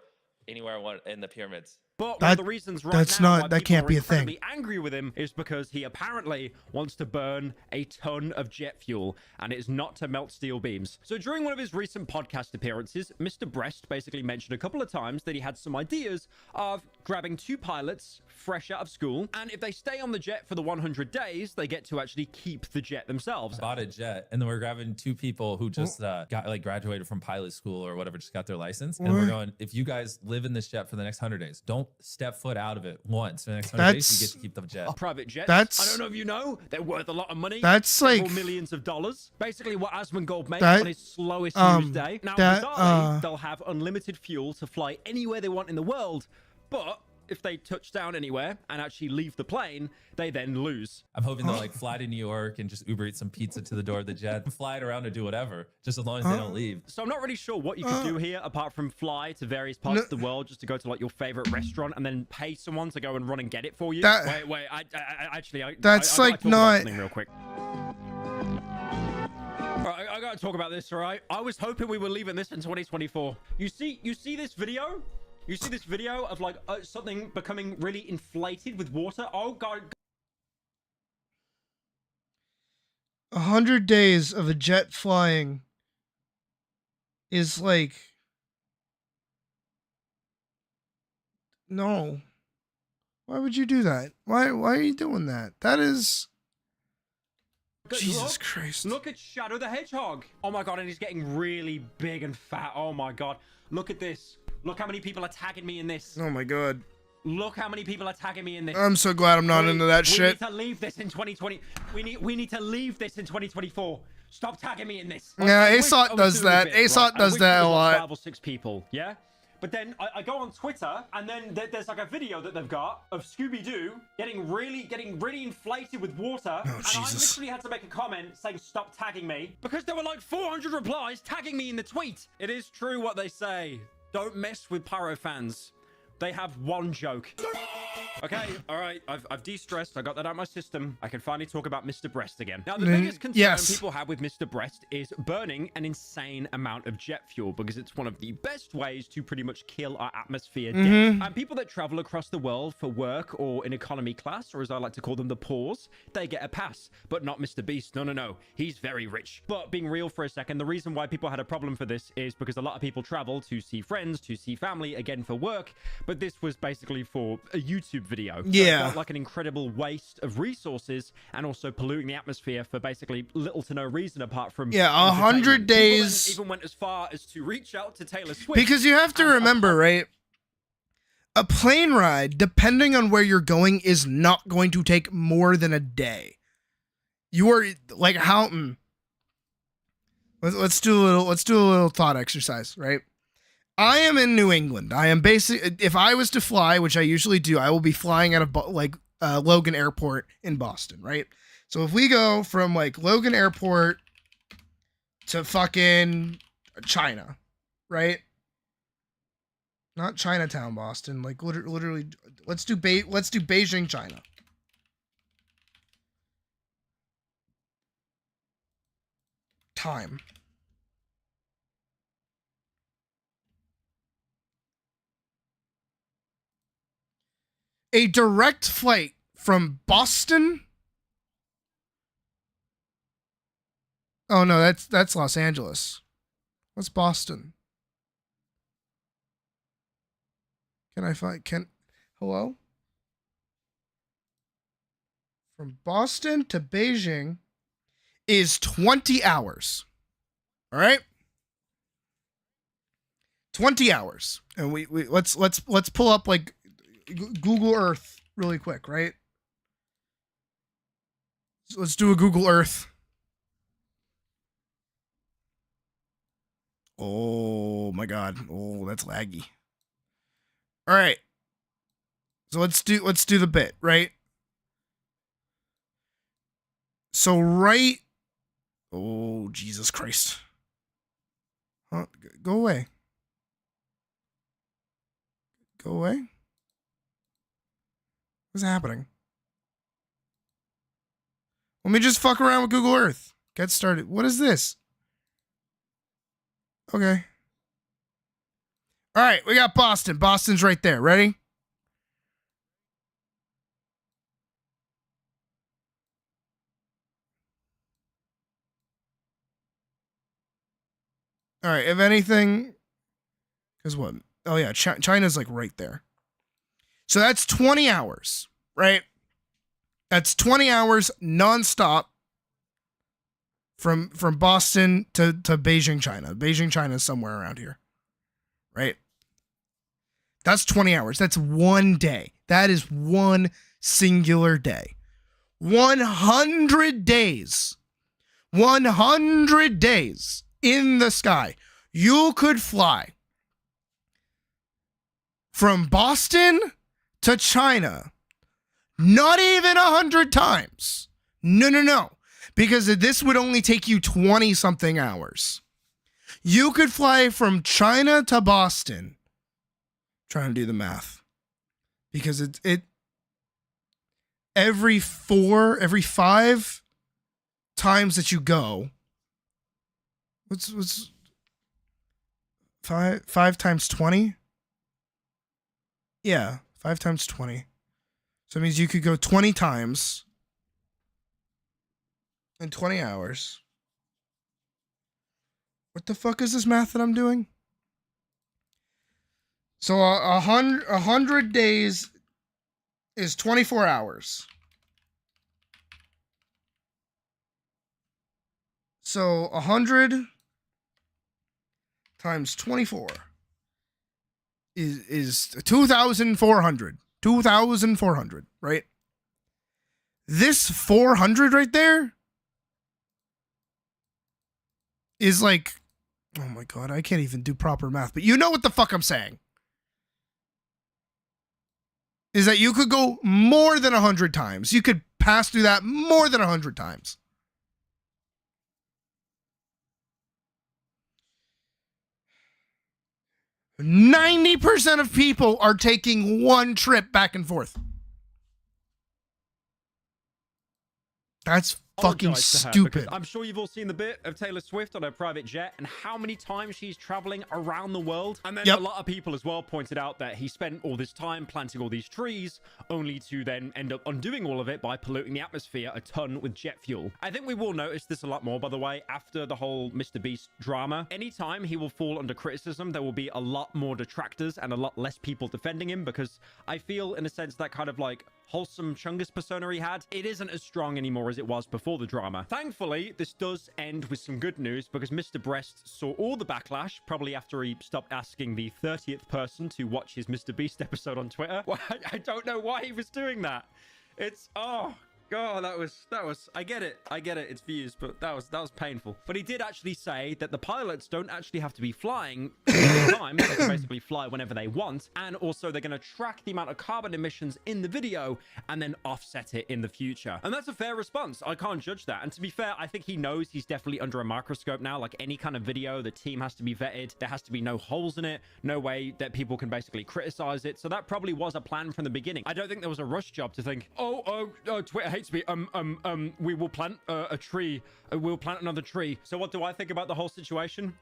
anywhere I want in the pyramids. But one of the reasons that can't be a thing. Be angry with him is because he apparently wants to burn a ton of jet fuel, and it is not to melt steel beams. So during one of his recent podcast appearances, Mr. Breast basically mentioned a couple of times that he had some ideas of grabbing 2 pilots fresh out of school, and if they stay on the jet for the 100 days, they get to actually keep the jet themselves. Bought a jet, and then we're grabbing 2 people who just got like graduated from pilot school or whatever, just got their license, and we're going, if you guys live in this jet for the next 100 days, don't step foot out of it once. For the next 100 days, you get to keep the jet. Private jets. That's- I don't know if you know, they're worth a lot of money. That's several like- millions of dollars. Basically what Asmongold makes That- on his slowest used day. Now, that, bizarrely, they'll have unlimited fuel to fly anywhere they want in the world, but if they touch down anywhere and actually leave the plane, they then lose. I'm hoping they'll like fly to New York and just Uber eat some pizza to the door of the jet, fly it around and do whatever, just as long as they don't leave. So I'm not really sure what you could do here apart from fly to various parts of the world just to go to like your favorite restaurant and then pay someone to go and run and get it for you. Wait, I That's I like gotta talk about not- something real quick. Alright, I gotta talk about this, alright? I was hoping we were leaving this in 2024. You see this video? You see this video of like something becoming really inflated with water? Oh god. 100 days of a jet flying is like No. Why would you do that? Why are you doing that? That is... Jesus Christ. Look at Shadow the Hedgehog. Oh my god, and he's getting really big and fat. Oh my god. Look at this. Look how many people are tagging me in this. Oh my god. Look how many people are tagging me in this. I'm so glad I'm not into that shit. We need to leave this in 2020. We need to leave this in 2024. Stop tagging me in this. Yeah, ASOT does that. ASOT does that a lot. 5 or 6 people, yeah? But then I go on Twitter, and then there's like a video that they've got of Scooby-Doo getting really inflated with water. And I literally had to make a comment saying, stop tagging me. Because there were like 400 replies tagging me in the tweet. It is true what they say. Don't mess with Pyro fans. They have one joke. Okay, all right, I've de-stressed. I got that out of my system. I can finally talk about Mr. Breast again. Now, the biggest concern people have with Mr. Breast is burning an insane amount of jet fuel because it's one of the best ways to pretty much kill our atmosphere dead. And people that travel across the world for work or in economy class, or as I like to call them, the poors, they get a pass, but not Mr. Beast. No. He's very rich. But being real for a second, the reason why people had a problem for this is because a lot of people travel to see friends, to see family, again for work, but this was basically for a YouTube video. Yeah. So it felt like an incredible waste of resources and also polluting the atmosphere for basically little to no reason apart from 100 days. Even went as far as to reach out to Taylor Swift. Because you have to remember, right? A plane ride, depending on where you're going, is not going to take more than a day. You are like how? Let's do a little thought exercise, right? I am in New England. I am if I was to fly, which I usually do, I will be flying out of Logan Airport in Boston, right? So if we go from like Logan Airport to fucking China, right? Not Chinatown, Boston. Like literally, let's do Beijing, China. Time. A direct flight from Boston. Oh no, that's Los Angeles. What's Boston? Hello? From Boston to Beijing is 20 hours. All right? 20 hours. And we let's pull up like Google Earth really quick, right? So let's do a Google Earth. Oh my god. Oh, that's laggy. All right. So let's do the bit, right? So right. Oh, Jesus Christ. Huh? Go away. Go away. What's happening? Let me just fuck around with Google Earth. Get started. What is this? Okay. All right, we got Boston. Boston's right there. Ready? All right, if anything, because what? Oh yeah, China's like right there. So that's 20 hours, right? That's 20 hours nonstop from Boston to Beijing, China. Beijing, China is somewhere around here, right? That's 20 hours. That's one day. That is one singular day. 100 days. 100 days in the sky. You could fly from Boston to China, not even 100 times. No. Because this would only take you 20 something hours. You could fly from China to Boston. Trying to do the math. Because it every 5 times that you go. What's 5 times 20? Yeah, 5 times 20. So it means you could go 20 times in 20 hours. What the fuck is this math that I'm doing? So 100 days is 24 hours. So 100 times 24 is 2,400. 2,400, right? This 400 right there is like, oh my God, I can't even do proper math, but you know what the fuck I'm saying. Is that you could go more than 100 times. You could pass through that more than 100 times. %90 of people are taking one trip back and forth. That's fucking stupid. I'm sure you've all seen the bit of Taylor Swift on her private jet and how many times she's traveling around the world. And then a lot of people as well pointed out that he spent all this time planting all these trees only to then end up undoing all of it by polluting the atmosphere a ton with jet fuel. I think we will notice this a lot more, by the way, after the whole Mr. Beast drama. Anytime he will fall under criticism, there will be a lot more detractors and a lot less people defending him, because I feel in a sense that kind of like wholesome Chungus persona he had, it isn't as strong anymore as it was before the drama. Thankfully, this does end with some good news, because Mr. Breast saw all the backlash, probably after he stopped asking the 30th person to watch his Mr. Beast episode on Twitter. Well, I don't know why he was doing that. It's, oh God, that was, I get it, it's views, but that was painful. But he did actually say that the pilots don't actually have to be flying all the time. They can basically fly whenever they want. And also they're going to track the amount of carbon emissions in the video and then offset it in the future. And that's a fair response. I can't judge that. And to be fair, I think he knows he's definitely under a microscope now. Like any kind of video, the team has to be vetted. There has to be no holes in it. No way that people can basically criticize it. So that probably was a plan from the beginning. I don't think there was a rush job to think, oh, Twitter hates me. We will plant a tree. We'll plant another tree. So what do I think about the whole situation?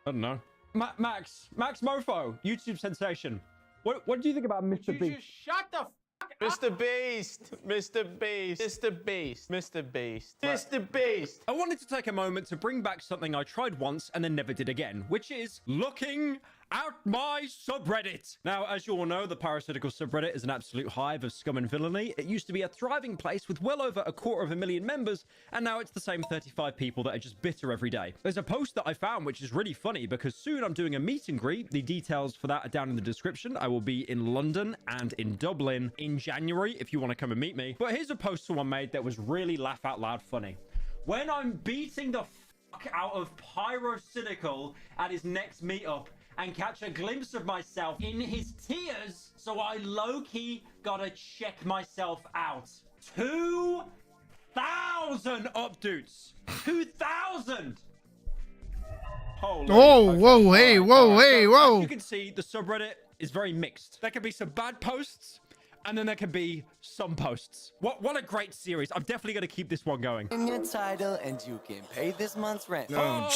I don't know. Max Mofo, YouTube sensation. What do you think about Mr. Beast? Just shut the fuck up. Mr. Beast. Mr. Beast. Mr. Beast. Mr. Beast. Mr. Beast. I wanted to take a moment to bring back something I tried once and then never did again, which is looking at my subreddit. Now, as you all know, the parasitical subreddit is an absolute hive of scum and villainy. It used to be a thriving place with well over 250,000 members, and now it's the same 35 people that are just bitter every day. There's a post that I found which is really funny, because soon I'm doing a meet and greet. The details for that are down in the description. I will be in London and in Dublin in January if you want to come and meet me. But here's a post someone made that was really laugh out loud funny. When I'm beating the fuck out of Pyrocynical at his next meetup, and catch a glimpse of myself in his tears, so I low-key gotta check myself out. 2,000 updates. 2,000. Holy. Oh, whoa, hey, whoa, hey, whoa. As you can see, the subreddit is very mixed. There can be some bad posts, and then there can be some posts. What a great series. I'm definitely going to keep this one going. In your title, and you can pay this month's rent. Oh, Logan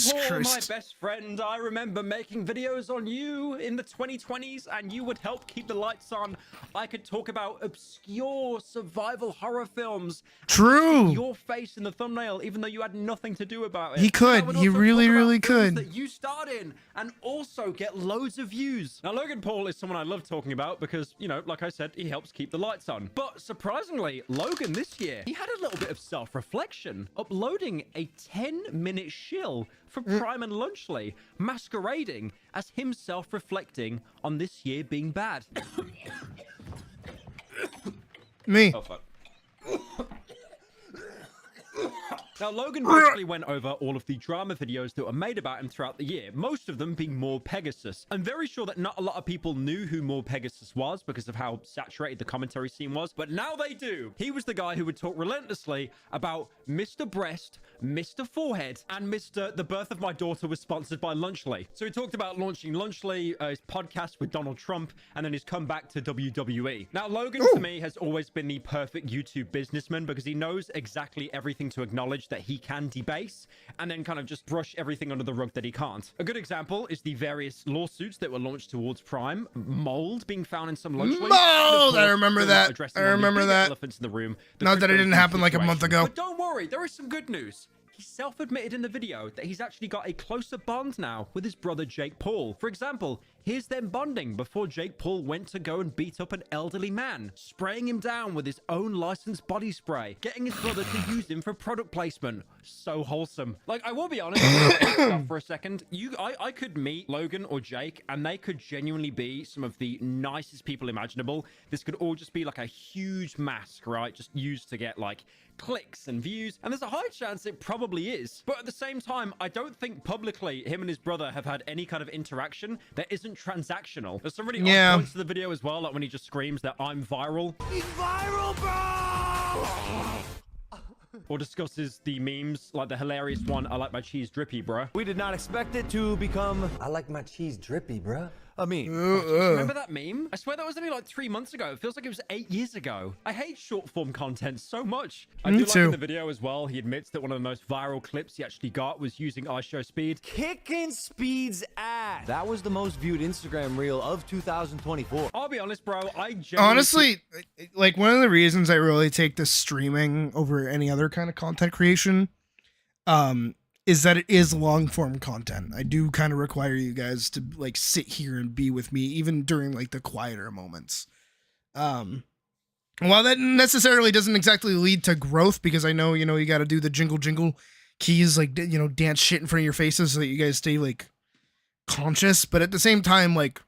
Paul, my best friend. I remember making videos on you in the 2020s, and you would help keep the lights on. I could talk about obscure survival horror films. True. Your face in the thumbnail, even though you had nothing to do about it. He could. He really, really could. That you starred in, and also get loads of views. Now, Logan Paul is someone I love talking about because, you know, like I said, he helps keep the lights on. But surprisingly, Logan this year, he had a little bit of self-reflection, uploading a 10-minute shill for Prime and Lunchley, masquerading as him self-reflecting on this year being bad. Me. Oh, fuck. Now, Logan basically went over all of the drama videos that were made about him throughout the year, most of them being More Pegasus. I'm very sure that not a lot of people knew who More Pegasus was because of how saturated the commentary scene was, but now they do. He was the guy who would talk relentlessly about Mr. Breast, Mr. Forehead, and Mr. The Birth of My Daughter was sponsored by Lunchley. So he talked about launching Lunchley, his podcast with Donald Trump, and then his comeback to WWE. Now, Logan, to me, has always been the perfect YouTube businessman because he knows exactly everything to acknowledge that he can debase and then kind of just brush everything under the rug that he can't. A good example is the various lawsuits that were launched towards Prime, mold being found in some Lunchley. Mold! I remember that. I remember that. Elephants in the room. Not that it didn't happen like a month ago. But don't worry, there is some good news. He self-admitted in the video that he's actually got a closer bond now with his brother Jake Paul. For example, Here's them bonding before Jake Paul went to go and beat up an elderly man, spraying him down with his own licensed body spray, getting his brother to use him for product placement. So wholesome. Like, I will be honest for a second. I could meet Logan or Jake, and they could genuinely be some of the nicest people imaginable. This could all just be like a huge mask, right? Just used to get like clicks and views, and there's a high chance it probably is. But at the same time, I don't think publicly him and his brother have had any kind of interaction that isn't transactional. There's some really odd points to the video as well, like when he just screams that I'm viral. He's viral, bro! Or discusses the memes, like the hilarious one, I like my cheese drippy, bruh. We did not expect it to become, I like my cheese drippy, bruh. I mean, remember that meme? I swear that was only like 3 months ago. It feels like it was 8 years ago. I hate short form content so much. I do like in the video as well, he admits that one of the most viral clips he actually got was using iShowSpeed. Kicking Speed's ass. That was the most viewed Instagram reel of 2024. I'll be honest, bro. I genuinely... Honestly, like one of the reasons I really take this streaming over any other kind of content creation, is that it is long form content. I do kind of require you guys to like sit here and be with me even during like the quieter moments. While that necessarily doesn't exactly lead to growth, because I know, you know, you got to do the jingle keys, like, you know, dance shit in front of your faces so that you guys stay like conscious. But at the same time, like,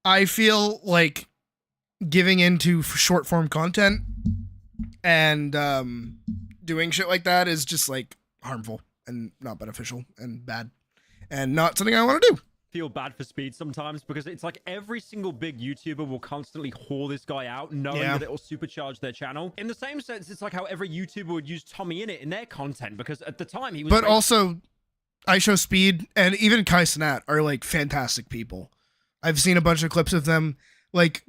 I feel like giving into short form content and, doing shit like that is just like harmful and not beneficial and bad and not something I want to do. Feel bad for Speed sometimes because it's like every single big YouTuber will constantly whore this guy out knowing that it will supercharge their channel. In the same sense, it's like how every YouTuber would use Tommy Innit in their content because at the time he was... But also, iShowSpeed and even Kai Cenat are like fantastic people. I've seen a bunch of clips of them. Like,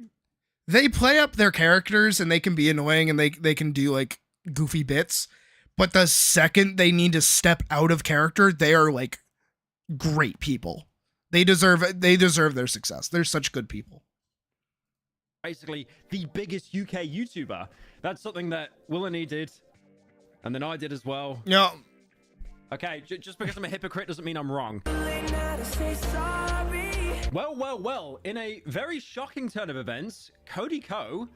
they play up their characters and they can be annoying and they can do like goofy bits, but the second they need to step out of character, they are like great people. They deserve their success. They're such good people. Basically the biggest UK YouTuber. That's something that Will and E did, and then I did as well. No. Okay, just because I'm a hypocrite doesn't mean I'm wrong. Well, in a very shocking turn of events, Cody Ko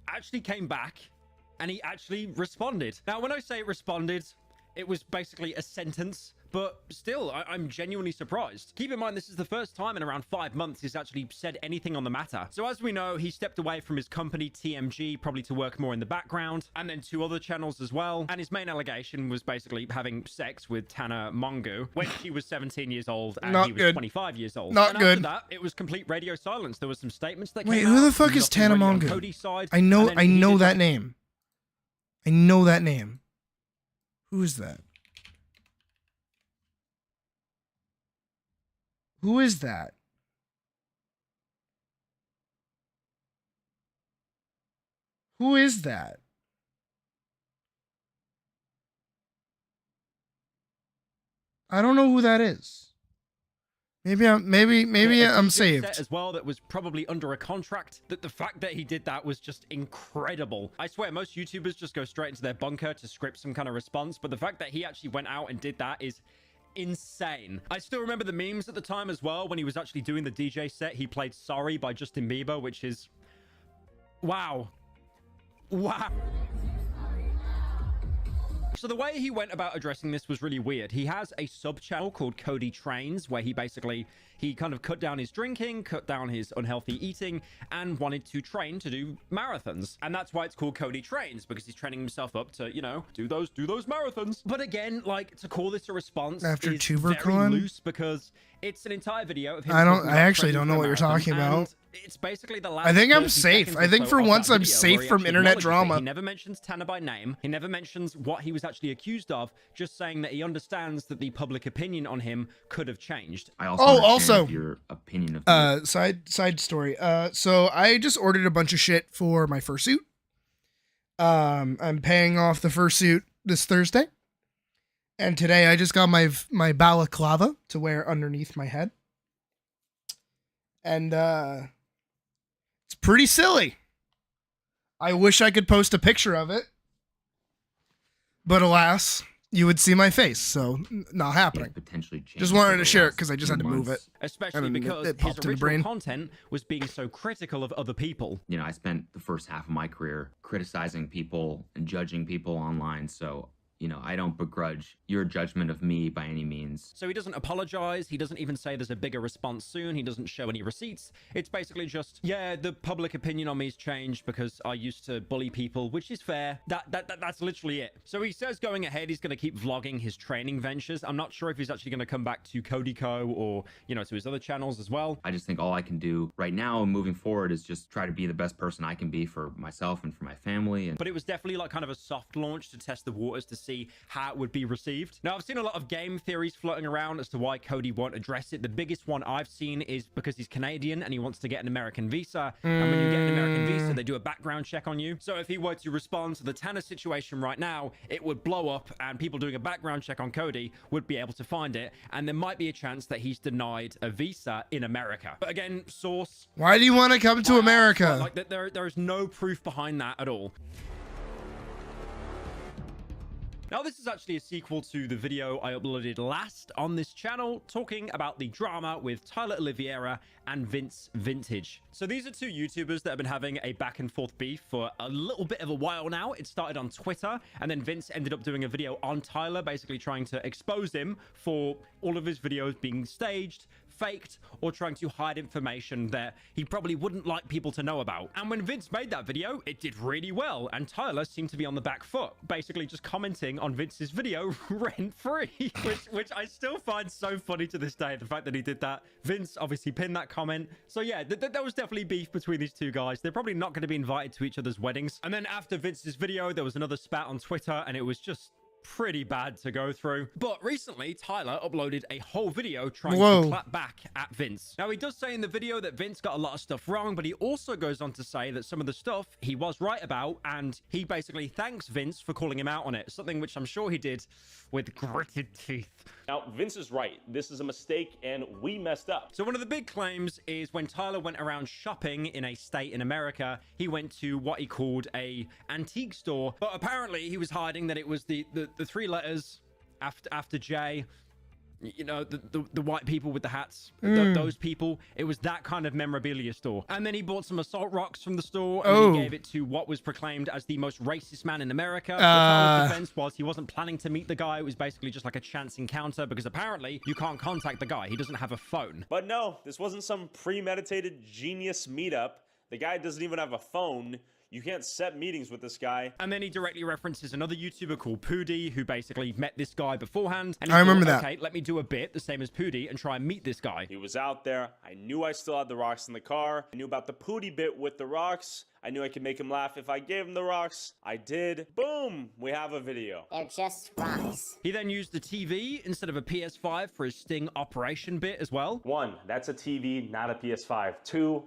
actually came back and he actually responded. Now, when I say responded, it was basically a sentence, but still, I'm genuinely surprised. Keep in mind, this is the first time in around 5 months he's actually said anything on the matter. So as we know, he stepped away from his company, TMG, probably to work more in the background, and then 2 other channels as well. And his main allegation was basically having sex with Tana Mongu when she was 17 years old and he was 25 years old. Not and good. After that, it was complete radio silence. There was some statements that Wait, came who out. the fuck is Tana Mongu? I know that name. I know that name. Who is that? Who is that? Who is that? I don't know who that is. Maybe I'm saved. As well, that was probably under a contract. That the fact that he did that was just incredible. I swear, most YouTubers just go straight into their bunker to script some kind of response, but the fact that he actually went out and did that is insane. I still remember the memes at the time as well. When he was actually doing the DJ set, he played Sorry by Justin Bieber, which is wow. So the way he went about addressing this was really weird. He has a sub channel called Cody Trains, where he kind of cut down his drinking, cut down his unhealthy eating, and wanted to train to do marathons. And that's why it's called Cody Trains, because he's training himself up to, you know, do those marathons. But again, like, to call this a response After is TuberCon? very loose, because it's an entire video of him. I actually don't know what you're talking about. It's basically the last. I think I'm 30 safe. seconds I or think so for of once that I'm video safe where he from actually internet acknowledges it. drama. He never mentions Tanner by name. He never mentions what he was actually accused of, just saying that he understands that the public opinion on him could have changed. I also your opinion of side story. So I just ordered a bunch of shit for my fursuit. I'm paying off the fursuit this Thursday. And today I just got my balaclava to wear underneath my head. And it's pretty silly. I wish I could post a picture of it. But alas, you would see my face. So not happening. Potentially change. Just wanted to share it because I just had to move it. Especially And because it his popped in the original brain. content was being so critical of other people. You know, I spent the first half of my career criticizing people and judging people online. So, you know, I don't begrudge your judgment of me by any means. So he doesn't apologize. He doesn't even say there's a bigger response soon. He doesn't show any receipts. It's basically just, yeah, the public opinion on me has changed because I used to bully people, which is fair. That's literally it. So he says going ahead, he's going to keep vlogging his training ventures. I'm not sure if he's actually going to come back to Cody Co or, you know, to his other channels as well. I just think all I can do right now and moving forward is just try to be the best person I can be for myself and for my family. But it was definitely like kind of a soft launch to test the waters to see how it would be received. Now, I've seen a lot of game theories floating around as to why Cody won't address it. The biggest one I've seen is because he's Canadian and he wants to get an American visa. And when you get an American visa, they do a background check on you. So if he were to respond to the Tanner situation right now, it would blow up and people doing a background check on Cody would be able to find it. And there might be a chance that he's denied a visa in America. But again, source. Why do you want to come to America? Like there is no proof behind that at all. Now, this is actually a sequel to the video I uploaded last on this channel, talking about the drama with Tyler Oliveira and Vince Vintage. So these are two YouTubers that have been having a back and forth beef for a little bit of a while now. It started on Twitter, and then Vince ended up doing a video on Tyler, basically trying to expose him for all of his videos being staged, faked, or trying to hide information that he probably wouldn't like people to know about. And when Vince made that video, it did really well, and Tyler seemed to be on the back foot, basically just commenting on Vince's video rent-free, which I still find so funny to this day, the fact that he did that. Vince obviously pinned that comment. So yeah, there was definitely beef between these two guys. They're probably not going to be invited to each other's weddings. And then after Vince's video, there was another spat on Twitter, and it was just pretty bad to go through. But recently, Tyler uploaded a whole video trying to clap back at Vince. Now, he does say in the video that Vince got a lot of stuff wrong, but he also goes on to say that some of the stuff he was right about, and he basically thanks Vince for calling him out on it, something which I'm sure he did with gritted teeth. Now, Vince is right. This is a mistake, and we messed up. So one of the big claims is when Tyler went around shopping in a state in America, he went to what he called a antique store, but apparently he was hiding that it was the three letters after J. You know, the white people with the hats, those people. It was that kind of memorabilia store. And then he bought some assault rocks from the store, and he gave it to what was proclaimed as the most racist man in America. Tyler's defense was he wasn't planning to meet the guy. It was basically just like a chance encounter, because apparently you can't contact the guy. He doesn't have a phone. But no, this wasn't some premeditated genius meetup. The guy doesn't even have a phone. You can't set meetings with this guy. And then he directly references another YouTuber called Pooty, who basically met this guy beforehand. And I remember that. Okay, let me do a bit the same as Pooty and try and meet this guy. He was out there. I knew I still had the rocks in the car. I knew about the Pooty bit with the rocks. I knew I could make him laugh if I gave him the rocks. I did. Boom! We have a video. They're just rocks. He then used the TV instead of a PS5 for his sting operation bit as well. 1, that's a TV, not a PS5. 2,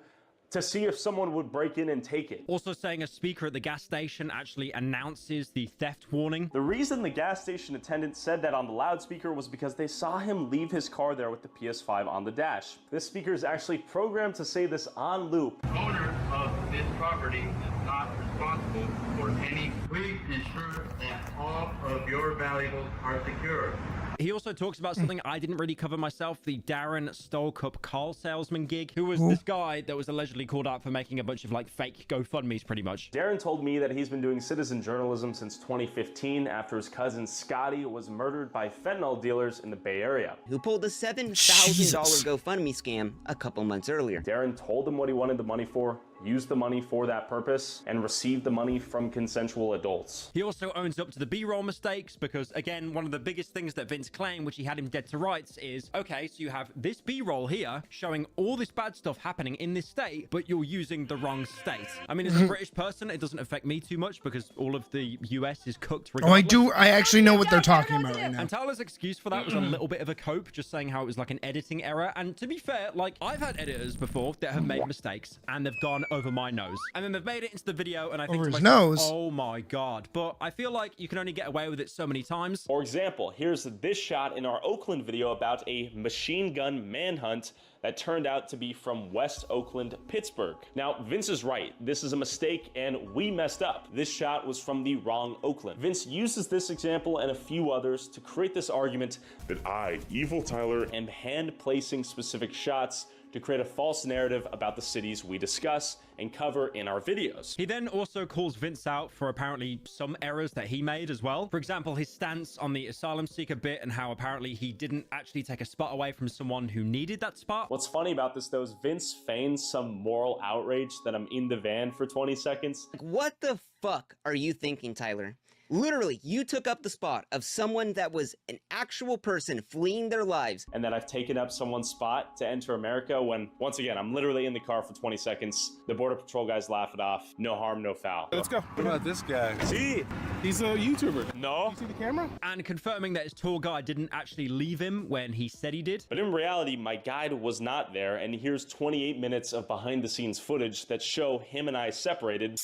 to see if someone would break in and take it. Also saying a speaker at the gas station actually announces the theft warning. The reason the gas station attendant said that on the loudspeaker was because they saw him leave his car there with the PS5 on the dash. This speaker is actually programmed to say this on loop. Owner of this property is not responsible for any. Please ensure that all of your valuables are secure. He also talks about something I didn't really cover myself, the Darren Stolkup car salesman gig, who was this guy that was allegedly called out for making a bunch of like fake GoFundMes pretty much. Darren told me that he's been doing citizen journalism since 2015 after his cousin Scotty was murdered by fentanyl dealers in the Bay Area. Who pulled a $7,000 GoFundMe scam a couple months earlier. Darren told him what he wanted the money for, used the money for that purpose, and received the money from consensual adults. He also owns up to the B-roll mistakes because, again, one of the biggest things that Vince claimed, which he had him dead to rights, is, okay, so you have this B-roll here showing all this bad stuff happening in this state, but you're using the wrong state. I mean, as a British person, it doesn't affect me too much because all of the US is cooked regardless. I actually know what they're talking about right now. And Tyler's excuse for that was a little bit of a cope, just saying how it was like an editing error. And to be fair, like, I've had editors before that have made mistakes and they've gone over my nose. And then they've made it into the video, and I think Over to his myself, nose? oh my God. But I feel like you can only get away with it so many times. For example, here's this shot in our Oakland video about a machine gun manhunt that turned out to be from West Oakland, Pittsburgh. Now, Vince is right. This is a mistake, and we messed up. This shot was from the wrong Oakland. Vince uses this example and a few others to create this argument that I, Evil Tyler, am hand-placing specific shots to create a false narrative about the cities we discuss and cover in our videos. He then also calls Vince out for apparently some errors that he made as well. For example, his stance on the asylum seeker bit and how apparently he didn't actually take a spot away from someone who needed that spot. What's funny about this though is Vince feigns some moral outrage that I'm in the van for 20 seconds. What the fuck are you thinking, Tyler? Literally, you took up the spot of someone that was an actual person fleeing their lives. And that I've taken up someone's spot to enter America when, once again, I'm literally in the car for 20 seconds. The Border Patrol guys laugh it off. No harm, no foul. Let's go. What about this guy? See? He's a YouTuber. No. You see the camera? And confirming that his tour guide didn't actually leave him when he said he did. But in reality, my guide was not there, and here's 28 minutes of behind-the-scenes footage that show him and I separated.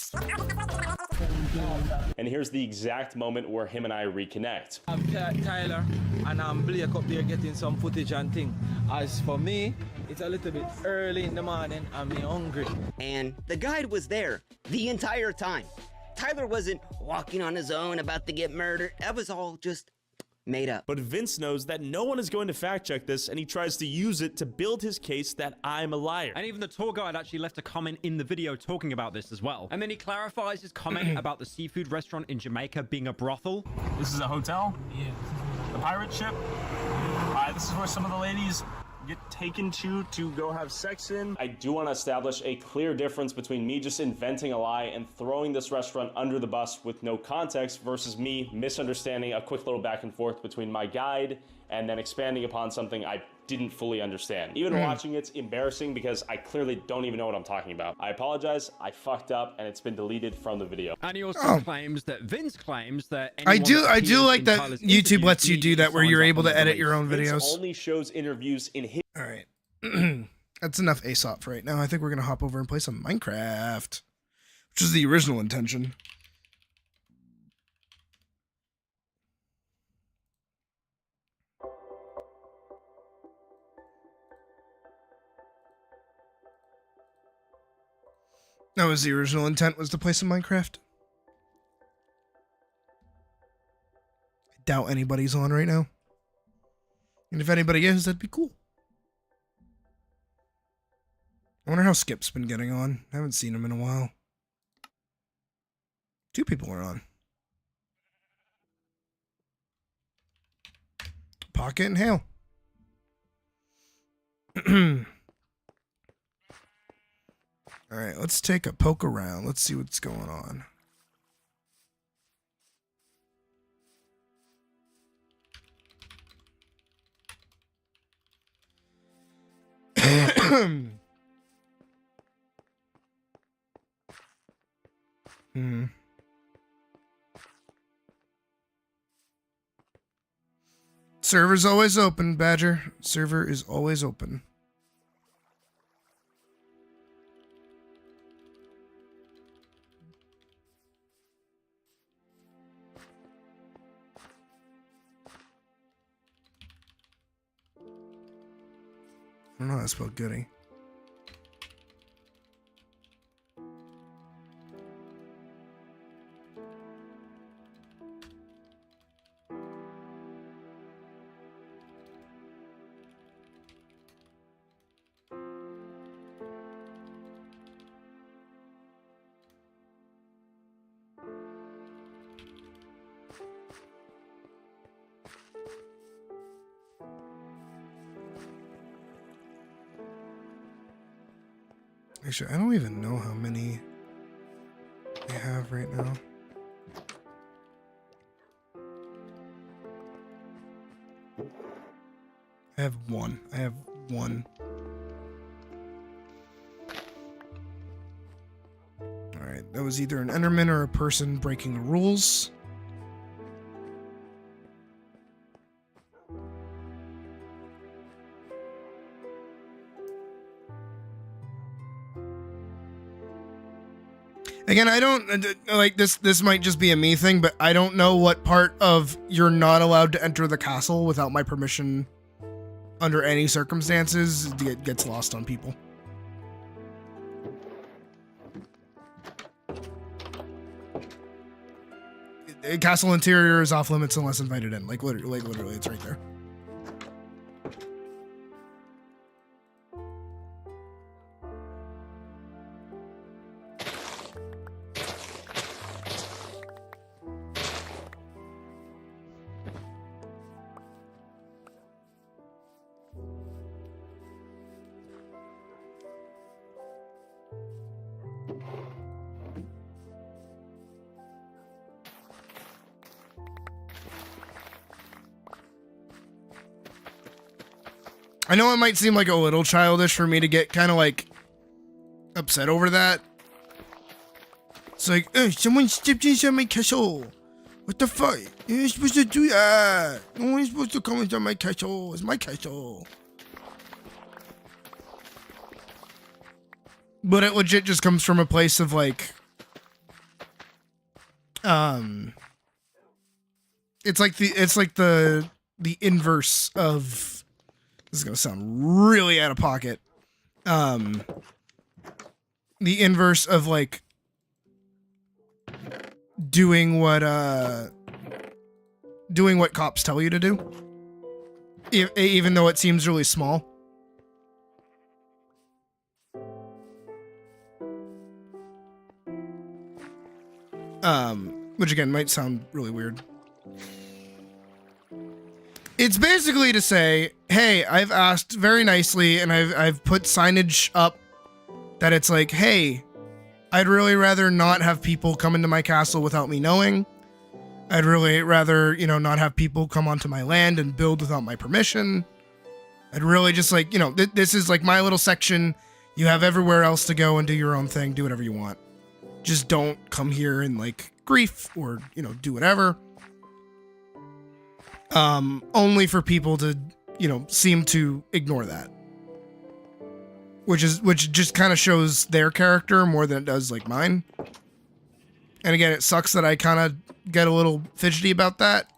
And here's the exact moment where him and I reconnect. I'm Tyler, and I'm Blake up there getting some footage and thing. As for me, it's a little bit early in the morning, and me hungry. And the guide was there the entire time. Tyler wasn't walking on his own about to get murdered. That was all just made up. But Vince knows that no one is going to fact check this, and he tries to use it to build his case that I'm a liar. And even the tour guide actually left a comment in the video talking about this as well. And then he clarifies his comment about the seafood restaurant in Jamaica being a brothel. This is a hotel? Yeah. The pirate ship? This is where some of the ladies get taken to go have sex in. I do want to establish a clear difference between me just inventing a lie and throwing this restaurant under the bus with no context versus me misunderstanding a quick little back and forth between my guide and then expanding upon something I didn't fully understand. Even watching it's embarrassing because I clearly don't even know what I'm talking about. I apologize, I fucked up, and it's been deleted from the video. And he also claims that Vince claims that I do like that YouTube lets you do that where you're able to edit your own videos. Vince only shows interviews in his... All right. That's enough Aesop for right now. I think we're going to hop over and play some Minecraft, which is the original intention. That was the original intent, was to play some Minecraft. I doubt anybody's on right now. And if anybody is, that'd be cool. I wonder how Skip's been getting on. I haven't seen him in a while. 2 people are on. Pocket and Hale. All right, let's take a poke around. Let's see what's going on. Server's always open, Badger. Server is always open. I don't know how to spell goody. Actually, I don't even know how many I have right now. I have one. Alright, that was either an Enderman or a person breaking the rules. Again, I don't like this. This might just be a me thing, but I don't know what part of you're not allowed to enter the castle without my permission under any circumstances gets lost on people. Castle interior is off limits unless invited in. Like literally, it's right there. I know it might seem like a little childish for me to get kind of like upset over that. It's like, someone stepped inside my castle. What the fuck? You're supposed to do that. No one's supposed to come inside my castle. It's my castle. But it legit just comes from a place of like, it's like the inverse of. This is gonna sound really out of pocket. The inverse of like doing what cops tell you to do, even though it seems really small. Which again might sound really weird. It's basically to say, hey, I've asked very nicely and I've put signage up that it's like, hey, I'd really rather not have people come into my castle without me knowing. I'd really rather, not have people come onto my land and build without my permission. I'd really just like, this is like my little section. You have everywhere else to go and do your own thing. Do whatever you want. Just don't come here in like grief or, do whatever. Only for people to, seem to ignore that. Which just kind of shows their character more than it does like mine. And again, it sucks that I kind of get a little fidgety about that.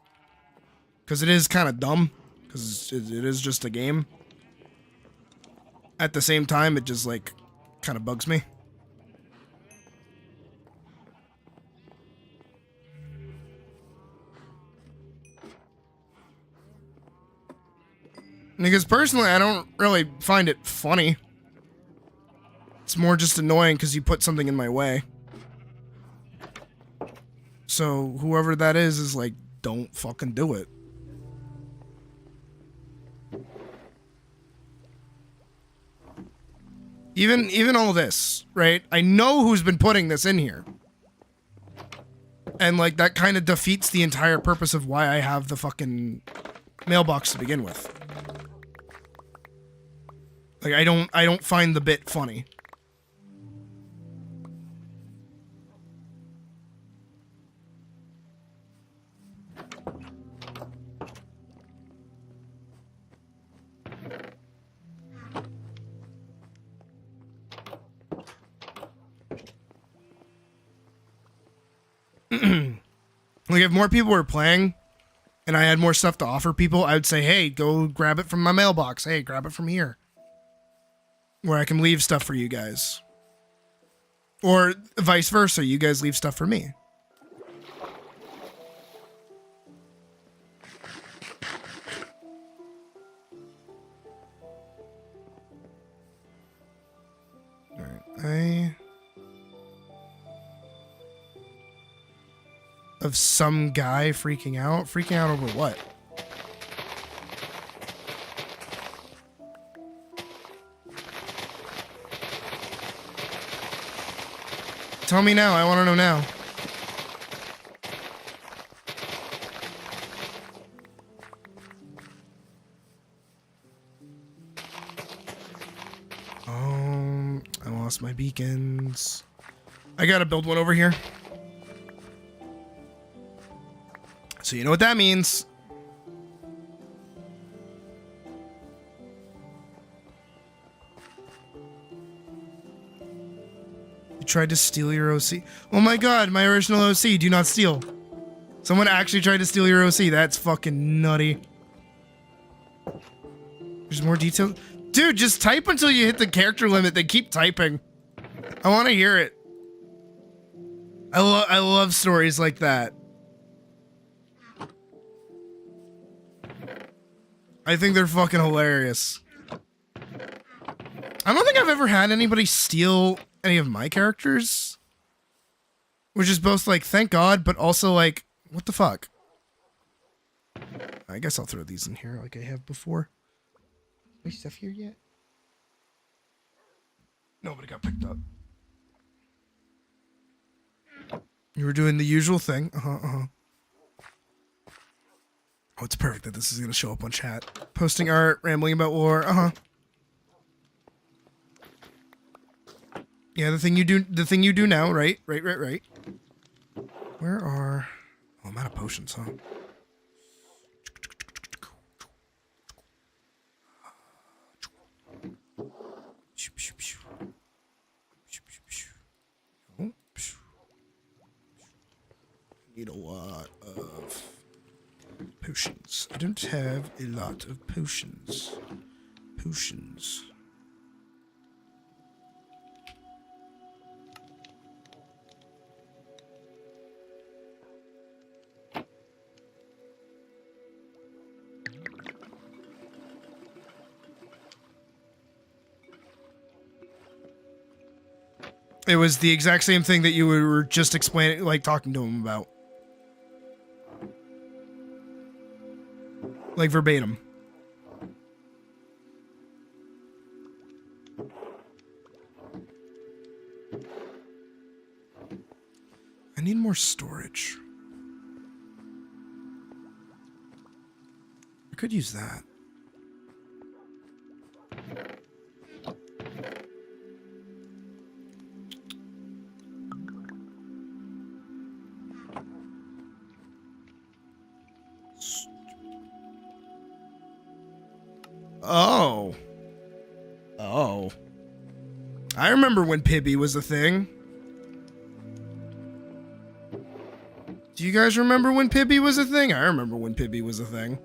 Because it is kind of dumb. Because it is just a game. At the same time, it just like kind of bugs me. Because personally, I don't really find it funny. It's more just annoying because you put something in my way. So whoever that is like, don't fucking do it. Even all this, right? I know who's been putting this in here. And like that kind of defeats the entire purpose of why I have the fucking mailbox to begin with. Like I don't find the bit funny. Like if more people were playing and I had more stuff to offer people, I would say, hey, go grab it from my mailbox. Hey, grab it from here. Where I can leave stuff for you guys. Or vice versa, you guys leave stuff for me. Alright, of some guy freaking out? Freaking out over what? Tell me now. I want to know now. I lost my beacons. I gotta build one over here. So you know what that means. tried to steal your OC. Oh my god, my original OC, do not steal. Someone actually tried to steal your OC. That's fucking nutty. There's more details. Dude, just type until you hit the character limit, then keep typing. I want to hear it. I love stories like that. I think they're fucking hilarious. I don't think I've ever had anybody steal any of my characters. Which is both like, thank God, but also like, what the fuck? I guess I'll throw these in here like I have before. Any stuff here yet? Nobody got picked up. You were doing the usual thing. Oh, it's perfect that this is gonna show up on chat. Posting art, rambling about war. Yeah, the thing you do now, right? Right. Where are... Oh, I'm out of potions, huh? Need a lot of potions. I don't have a lot of potions. It was the exact same thing that you were just explaining, like talking to him about. Like verbatim. I need more storage. I could use that. Oh. I remember when Pibby was a thing. Do you guys remember when Pibby was a thing? I remember when Pibby was a thing.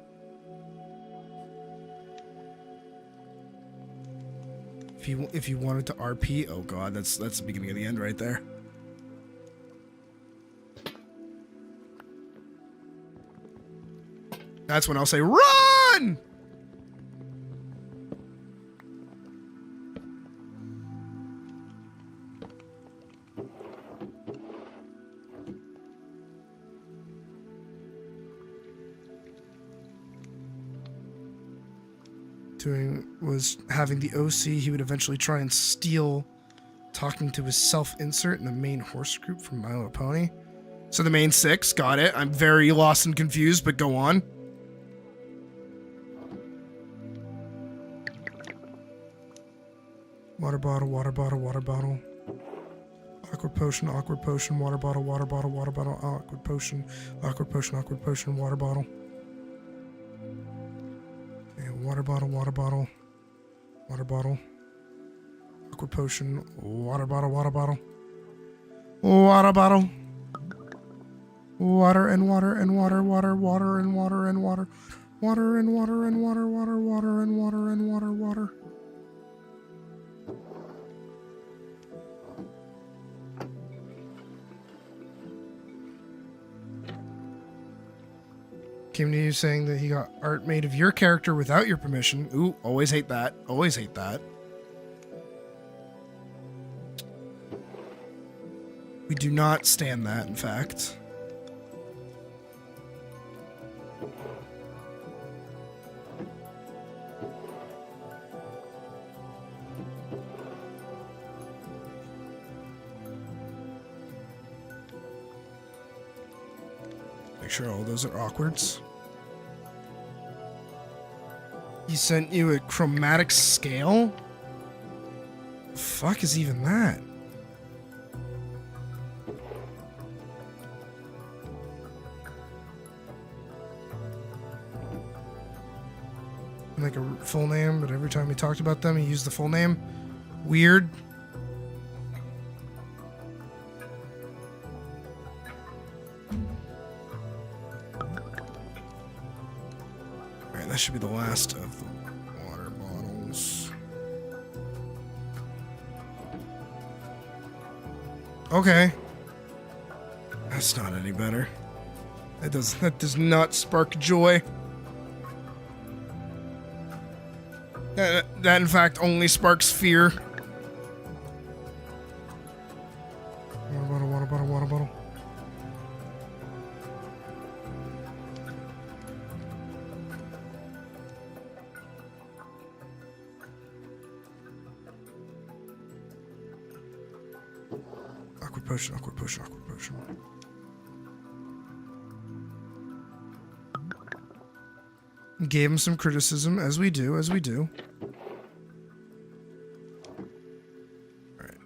If you wanted to RP, oh god, that's the beginning of the end right there. That's when I'll say, run! Was having the OC he would eventually try and steal, talking to his self-insert in the main horse group from My Little Pony. So the main 6, got it. I'm very lost and confused, but go on. Water bottle, water bottle, water bottle. Awkward potion, water bottle, water bottle, water bottle, awkward potion, water bottle. Okay, water bottle, water bottle. Water bottle. Aqua potion. Water bottle, water bottle. Water bottle. Water and water and water, water and water and water. Water and water and water, water and water and water. Came to you saying that he got art made of your character without your permission. Ooh, always hate that. Always hate that. We do not stand that, in fact. Make sure all those are awkwards. He sent you a chromatic scale? The fuck is even that? Like a full name, but every time he talked about them, he used the full name. Weird. That should be the last of the water bottles. Okay. That's not any better. That does not spark joy. That in fact only sparks fear. Water bottle, water bottle, water bottle. Awkward potion, awkward potion, awkward potion. Gave him some criticism, as we do, as we do. Alright.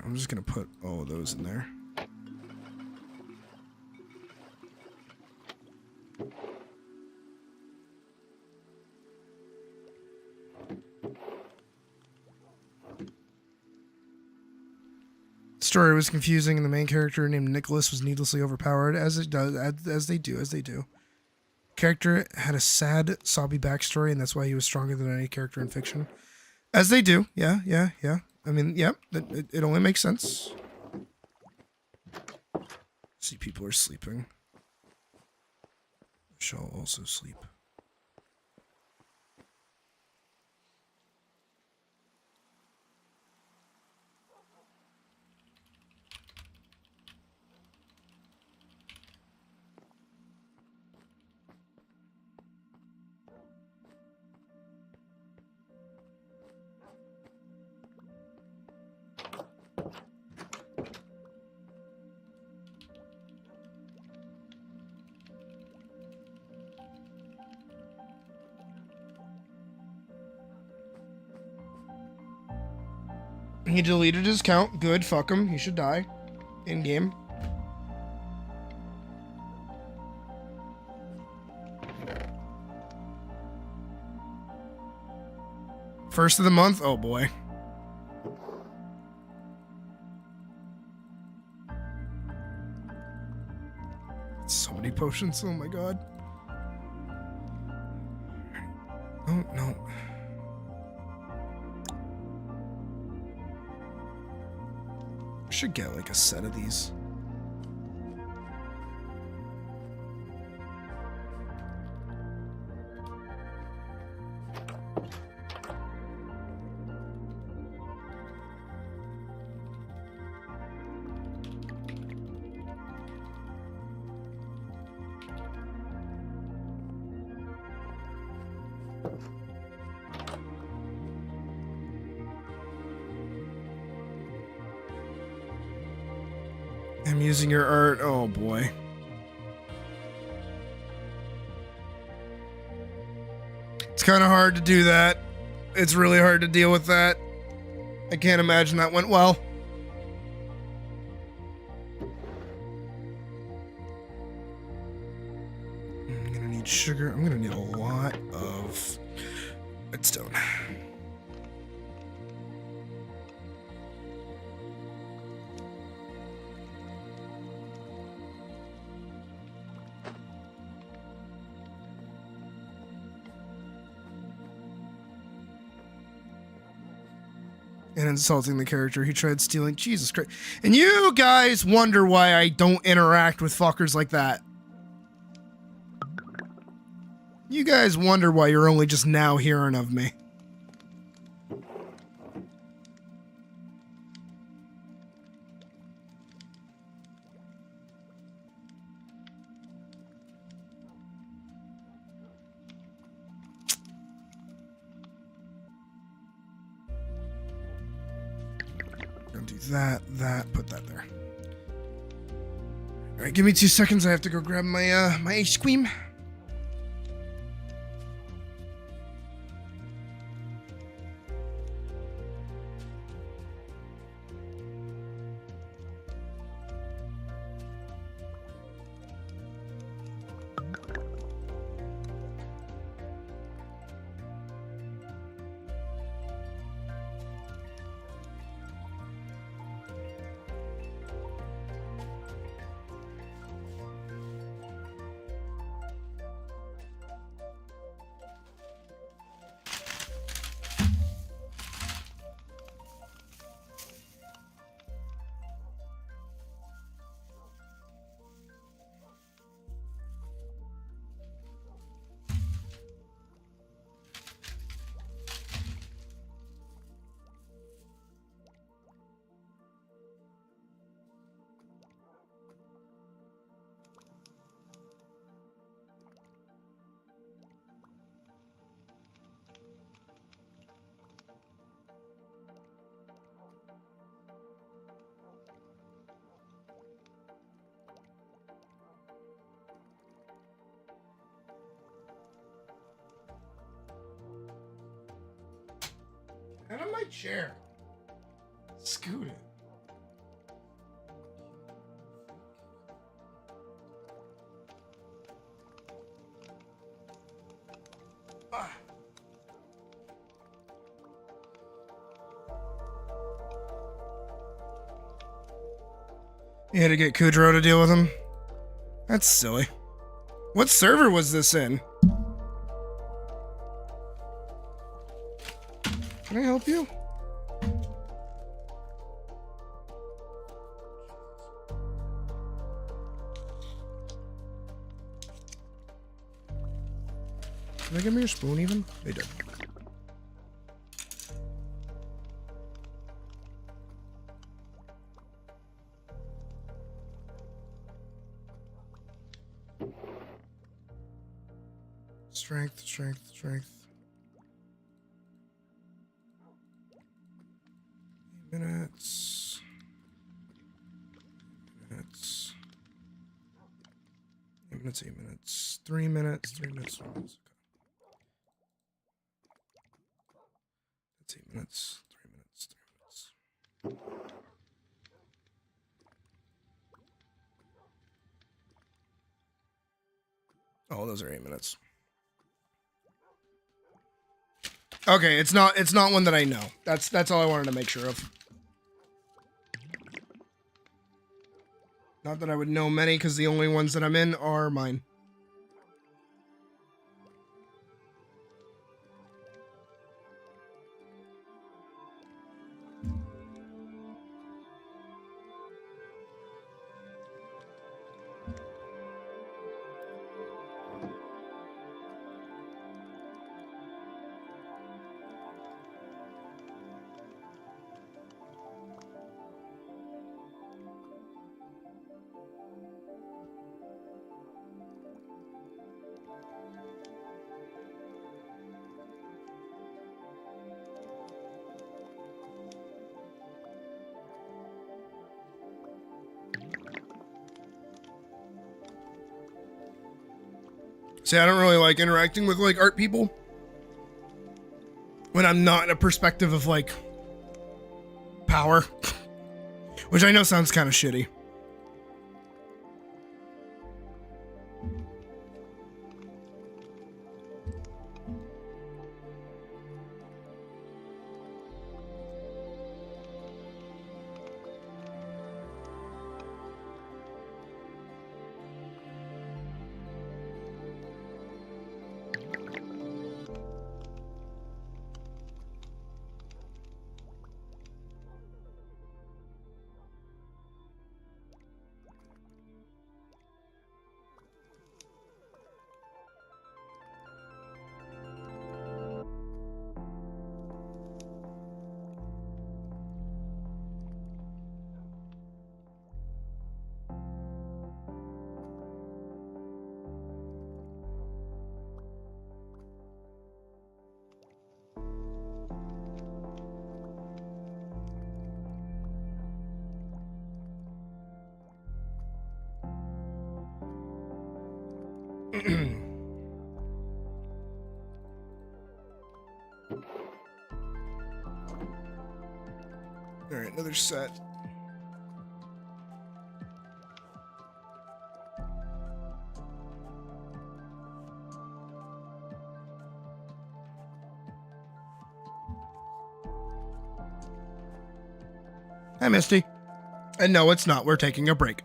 I'm just gonna put all of those in there. Story was confusing, and the main character named Nicholas was needlessly overpowered, as they do. Character had a sad, sobby backstory, and that's why he was stronger than any character in fiction. As they do, yeah. I mean, yeah, it only makes sense. See, people are sleeping. Shall also sleep. He deleted his account. Good, fuck him. He should die. In game. First of the month? Oh boy. So many potions. Oh my god. Oh no. Should get like a set of these. I'm using your art. Oh boy. It's kind of hard to do that. It's really hard to deal with that. I can't imagine that went well. I'm gonna need sugar. I'm gonna need a lot of redstone. And insulting the character. He tried stealing. Jesus Christ. And you guys wonder why I don't interact with fuckers like that. You guys wonder why you're only just now hearing of me. That, put that there. All right, give me 2 seconds. I have to go grab my my ice cream. Get on my chair. Scoot it. Ah. You had to get Kudrow to deal with him? That's silly. What server was this in? Can I help you? Can they give me your spoon even? They did. Strength, strength, strength. 8 minutes. Minutes. 8 minutes, 8 minutes. 3 minutes, 3 minutes, 3 minutes. That's 8 minutes, 3 minutes, 3 minutes. Oh, those are 8 minutes. Okay, it's not one that I know. That's all I wanted to make sure of. Not that I would know many, because the only ones that I'm in are mine. See, I don't really like interacting with like art people when I'm not in a perspective of like power, which I know sounds kind of shitty. All right, another set. Hi, Misty. And no, it's not. We're taking a break.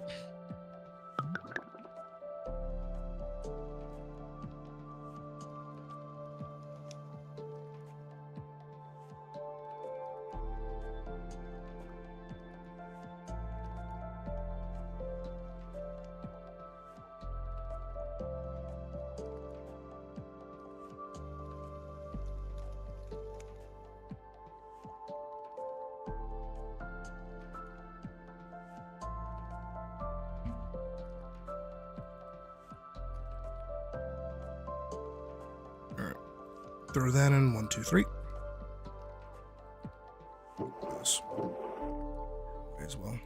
Throw that in. 1, 2, 3. Yes. May as well.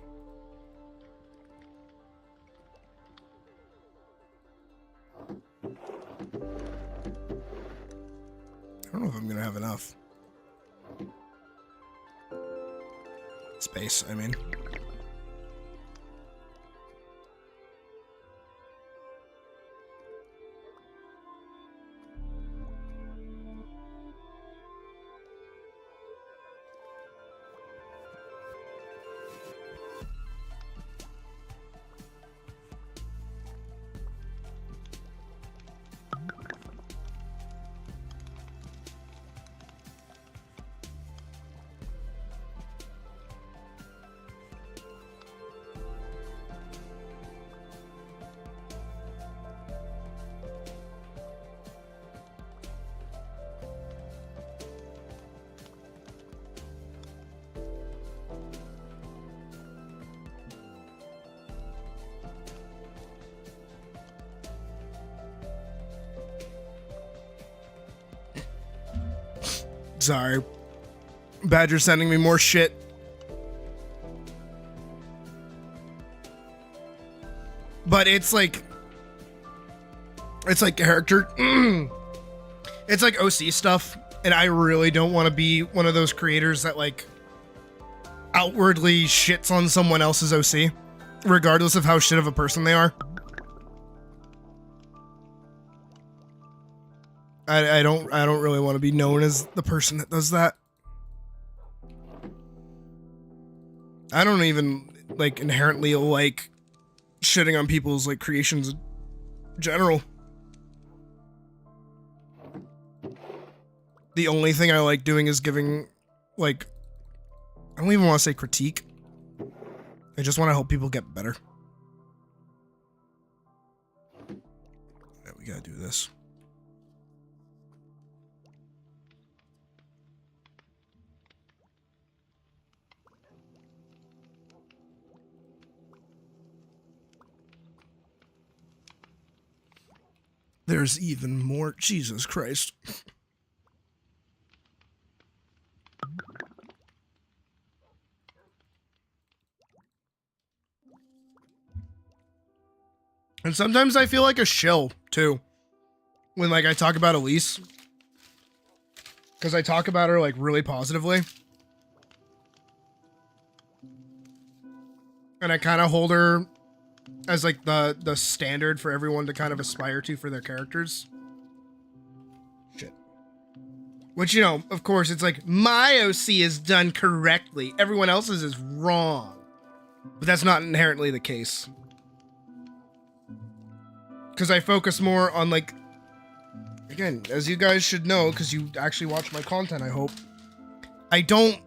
I don't know if I'm gonna have enough. Space, I mean. Sorry. Badger's sending me more shit. But it's like character. It's like OC stuff. And I really don't want to be one of those creators that like outwardly shits on someone else's OC, regardless of how shit of a person they are. I don't really want to be known as the person that does that. I don't even like inherently like shitting on people's like creations in general. The only thing I like doing is giving like, I don't even want to say critique. I just want to help people get better. Yeah, we gotta do this. There's even more. Jesus Christ. And sometimes I feel like a shill, too. When, like, I talk about Elise. Because I talk about her, like, really positively. And I kind of hold her as, like, the standard for everyone to kind of aspire to for their characters. Shit. Which, you know, of course, it's like, my OC is done correctly. Everyone else's is wrong. But that's not inherently the case. Because I focus more on, like, again, as you guys should know, because you actually watch my content, I hope, I don't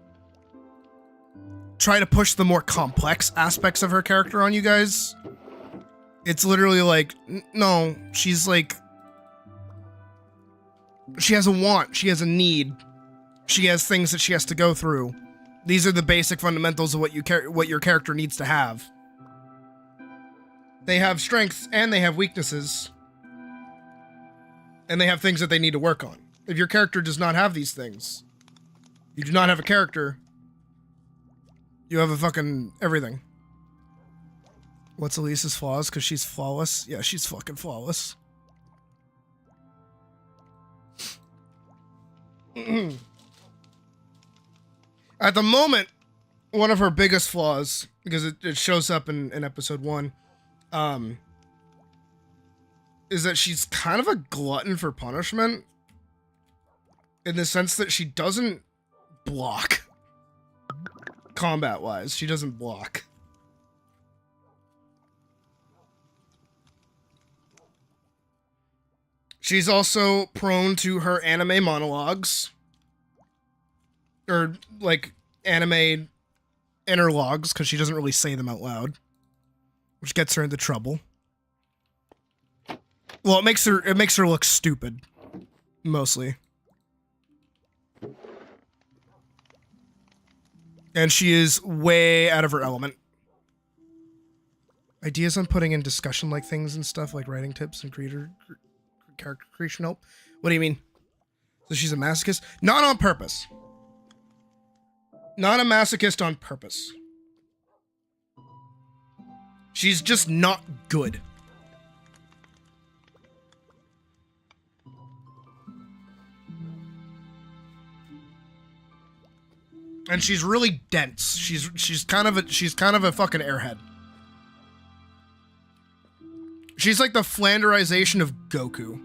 try to push the more complex aspects of her character on you guys. It's literally like, no, she's like, she has a want, she has a need, she has things that she has to go through. These are the basic fundamentals of what your character needs to have. They have strengths and they have weaknesses. And they have things that they need to work on. If your character does not have these things, you do not have a character. You have a fucking everything. What's Elise's flaws? Because she's flawless? Yeah, she's fucking flawless. At the moment, one of her biggest flaws, because it shows up in episode 1, is that she's kind of a glutton for punishment. In the sense that she doesn't block. Combat-wise, she doesn't block. She's also prone to her anime monologues. Or, like, anime interlogues, because she doesn't really say them out loud. Which gets her into trouble. Well, it makes her look stupid. Mostly. And she is way out of her element. Ideas on putting in discussion-like things and stuff, like writing tips and character creation help? What do you mean? So she's a masochist? Not on purpose. Not a masochist on purpose. She's just not good. And she's really dense. She's kind of a fucking airhead. She's like the Flanderization of Goku.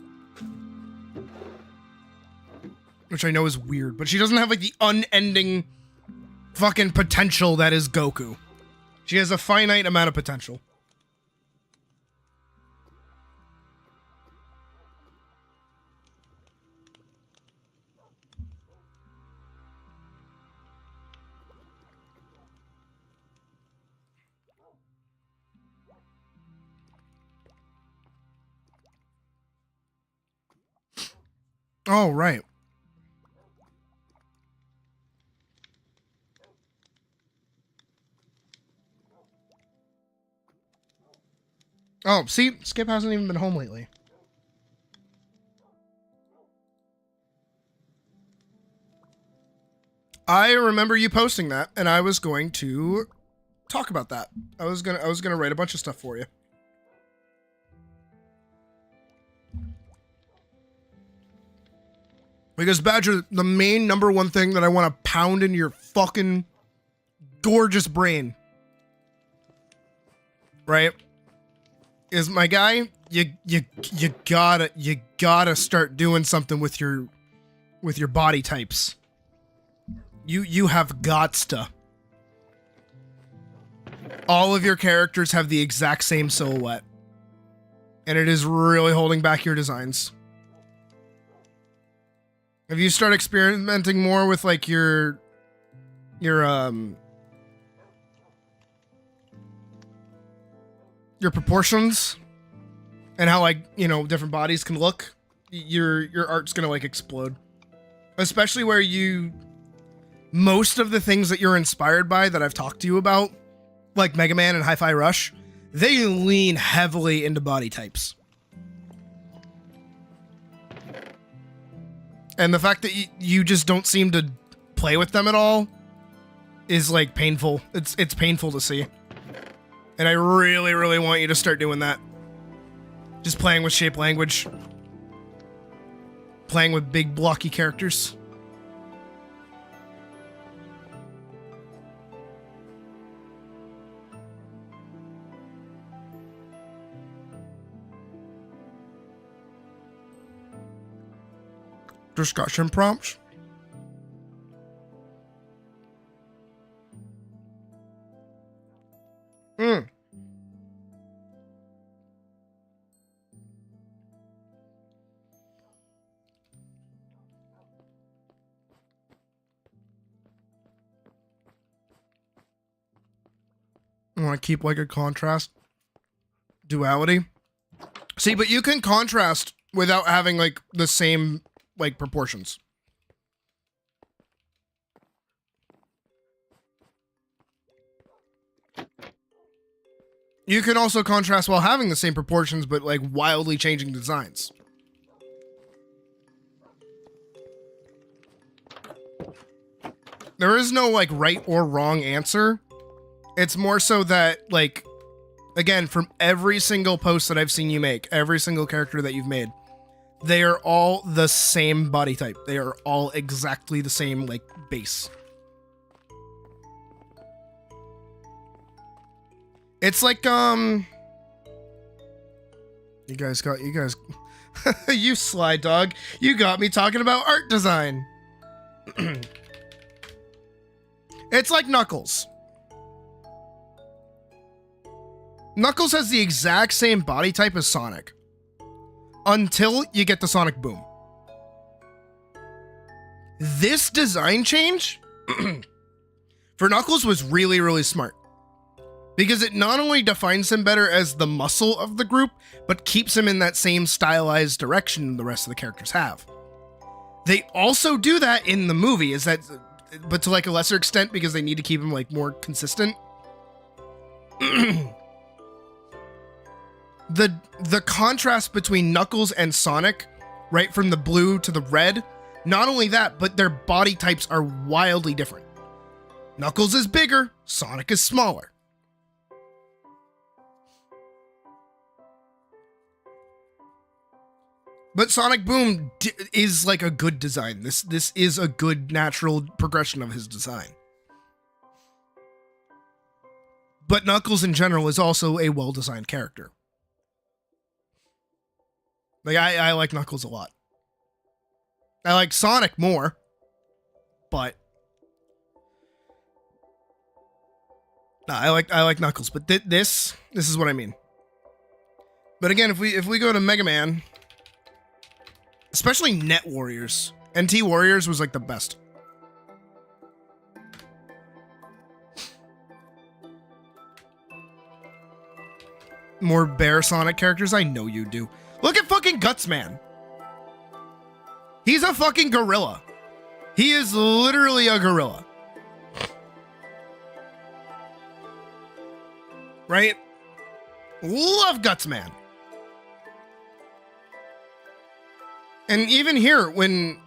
Which I know is weird, but she doesn't have like the unending fucking potential that is Goku. She has a finite amount of potential. Oh, right. Oh, see, Skip hasn't even been home lately. I remember you posting that, and I was going to talk about that. I was gonna write a bunch of stuff for you. Because Badger, the main number one thing that I want to pound into your fucking gorgeous brain, right, is my guy, you gotta start doing something with your body types. You have gots to. All of your characters have the exact same silhouette, and it is really holding back your designs. If you start experimenting more with like your proportions and how like, you know, different bodies can look, your art's gonna like explode. Especially where most of the things that you're inspired by that I've talked to you about, like Mega Man and Hi-Fi Rush, they lean heavily into body types. And the fact that you just don't seem to play with them at all is like painful. It's painful to see. And I really, really want you to start doing that. Just playing with shape language. Playing with big blocky characters. Discussion prompts. I want to keep like a contrast duality. See, but you can contrast without having like the same like proportions. You can also contrast while having the same proportions, but like wildly changing designs. There is no like right or wrong answer. It's more so that like, again, from every single post that I've seen you make, every single character that you've made, they are all the same body type. They are all exactly the same, like, base. It's like, you guys, you sly dog, you got me talking about art design. It's like Knuckles. Knuckles has the exact same body type as Sonic. Until you get the Sonic Boom. This design change for Knuckles was really, really smart. Because it not only defines him better as the muscle of the group, but keeps him in that same stylized direction the rest of the characters have. They also do that in the movie, but to like a lesser extent because they need to keep him like more consistent. The contrast between Knuckles and Sonic, right from the blue to the red, not only that, but their body types are wildly different. Knuckles is bigger, Sonic is smaller. But Sonic Boom is like a good design. This is a good natural progression of his design. But Knuckles in general is also a well-designed character. Like, I like Knuckles a lot. I like Sonic more, but no, I like Knuckles. But this is what I mean. But again, if we go to Mega Man, especially Net Warriors, NT Warriors was like the best. More Bear Sonic characters? I know you do. Look at fucking Gutsman. He's a fucking gorilla. He is literally a gorilla. Right? Love Gutsman. And even here, when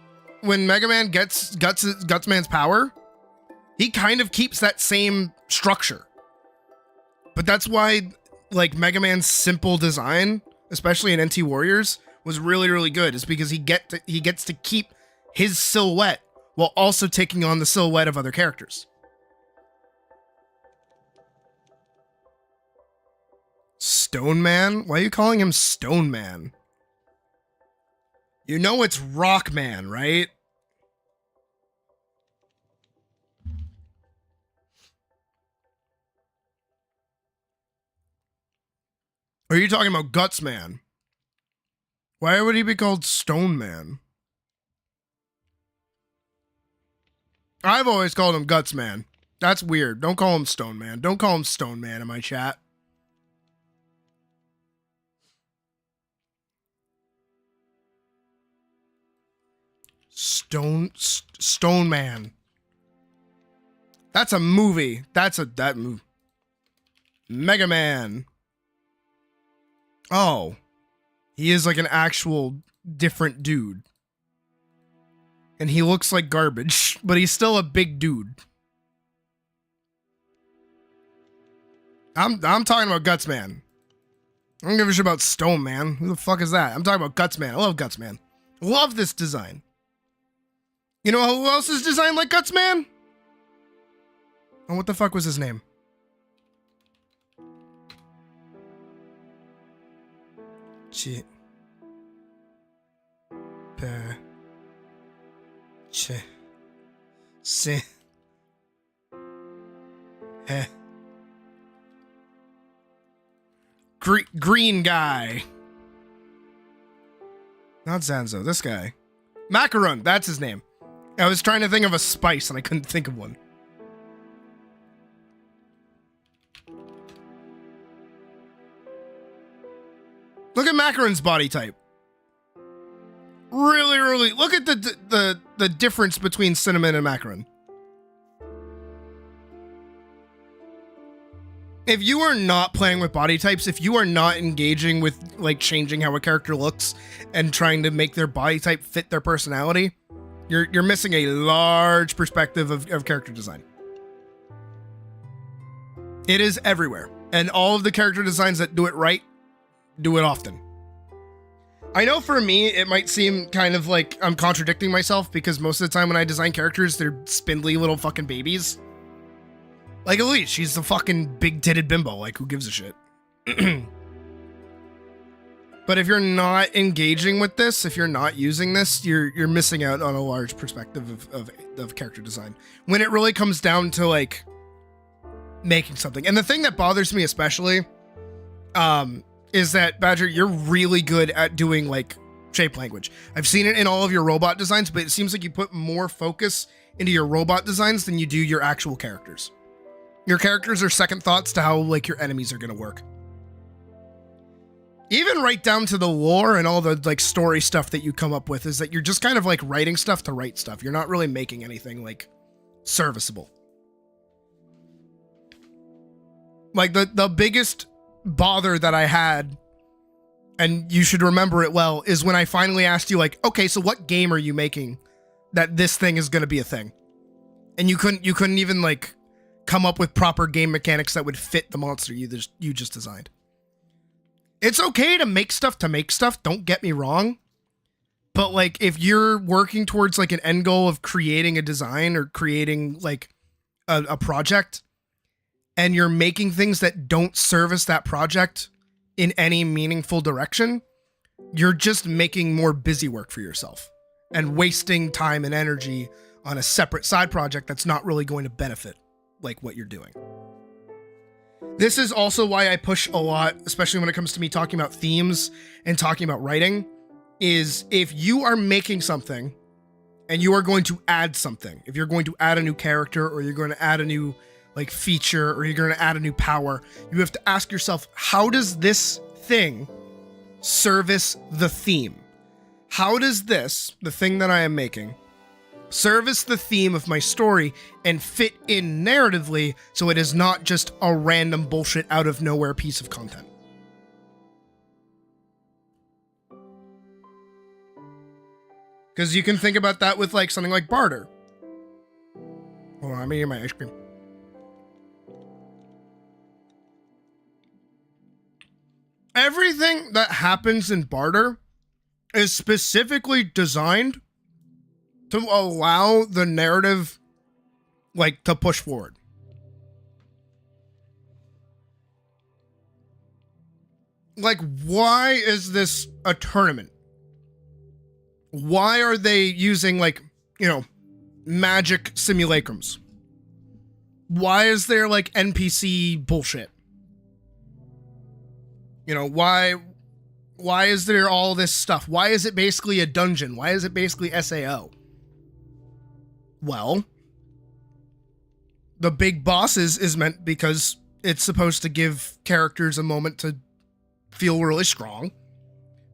Mega Man gets Gutsman's power, he kind of keeps that same structure. But that's why, like, Mega Man's simple design, especially in NT Warriors, was really, really good, is because he gets to keep his silhouette while also taking on the silhouette of other characters. Stone Man? Why are you calling him Stone Man? You know it's Rock Man, right? Or are you talking about Guts Man? Why would he be called Stone Man? I've always called him Guts Man. That's weird. Don't call him Stone Man. Don't call him Stone Man in my chat. Stone Man. That's a movie. That movie. Mega Man. Oh. He is like an actual different dude. And he looks like garbage, but he's still a big dude. I'm talking about Guts Man. I don't give a shit about Stone Man. Who the fuck is that? I'm talking about Guts Man. I love Guts Man. Love this design. You know who else is designed like Guts Man? Oh, what the fuck was his name? Shit. Green guy. Not Zanzo, this guy. Macaron, that's his name. I was trying to think of a spice and I couldn't think of one. Look at Macaron's body type. Really, look at the difference between Cinnamon and Macaron. If you are not playing with body types, if you are not engaging with like changing how a character looks and trying to make their body type fit their personality, you're missing a large perspective of character design. It is everywhere. And all of the character designs that do it right, do it often. I know for me, it might seem kind of like I'm contradicting myself because most of the time when I design characters, they're spindly little fucking babies. Like Elise, she's a fucking big-titted bimbo. Like, who gives a shit? But if you're not engaging with this, if you're not using this, you're missing out on a large perspective of character design. When it really comes down to, like, making something. And the thing that bothers me especially, is that, Badger, you're really good at doing, like, shape language. I've seen it in all of your robot designs, but it seems like you put more focus into your robot designs than you do your actual characters. Your characters are second thoughts to how, like, your enemies are going to work. Even right down to the lore and all the, like, story stuff that you come up with is that you're just kind of, like, writing stuff to write stuff. You're not really making anything, like, serviceable. Like, the biggest bother that I had, and you should remember it well, is when I finally asked you, like, okay, so what game are you making that this thing is going to be a thing? And you couldn't even, like, come up with proper game mechanics that would fit the monster you just designed. It's okay to make stuff, don't get me wrong. But, like, if you're working towards, like, an end goal of creating a design or creating, like, a project, and you're making things that don't service that project in any meaningful direction, you're just making more busy work for yourself and wasting time and energy on a separate side project that's not really going to benefit like what you're doing. This is also why I push a lot, especially when it comes to me talking about themes and talking about writing, is if you are making something and you are going to add something, if you're going to add a new character or you're going to add a new like feature or you're going to add a new power, you have to ask yourself, how does this thing service the theme? How does this, the thing that I am making, service the theme of my story and fit in narratively so it is not just a random bullshit out of nowhere piece of content? Because you can think about that with like something like barter. Hold on, I'm eating my ice cream. Everything that happens in barter is specifically designed to allow the narrative like to push forward. Like, why is this a tournament? Why are they using like, you know, magic simulacrums? Why is there like NPC bullshit? You know, why is there all this stuff? Why is it basically a dungeon? Why is it basically SAO? Well, the big bosses is meant because it's supposed to give characters a moment to feel really strong.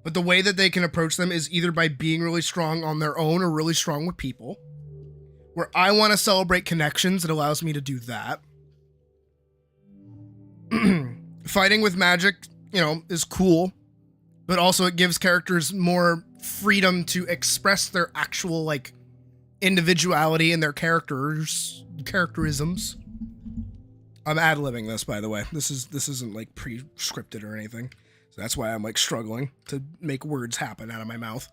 But the way that they can approach them is either by being really strong on their own or really strong with people. Where I want to celebrate connections, it allows me to do that. Fighting with magic, you know, is cool. But also it gives characters more freedom to express their actual, like, individuality and their characterisms. I'm ad-libbing this, by the way. This isn't, like, pre-scripted or anything. So that's why I'm like struggling to make words happen out of my mouth.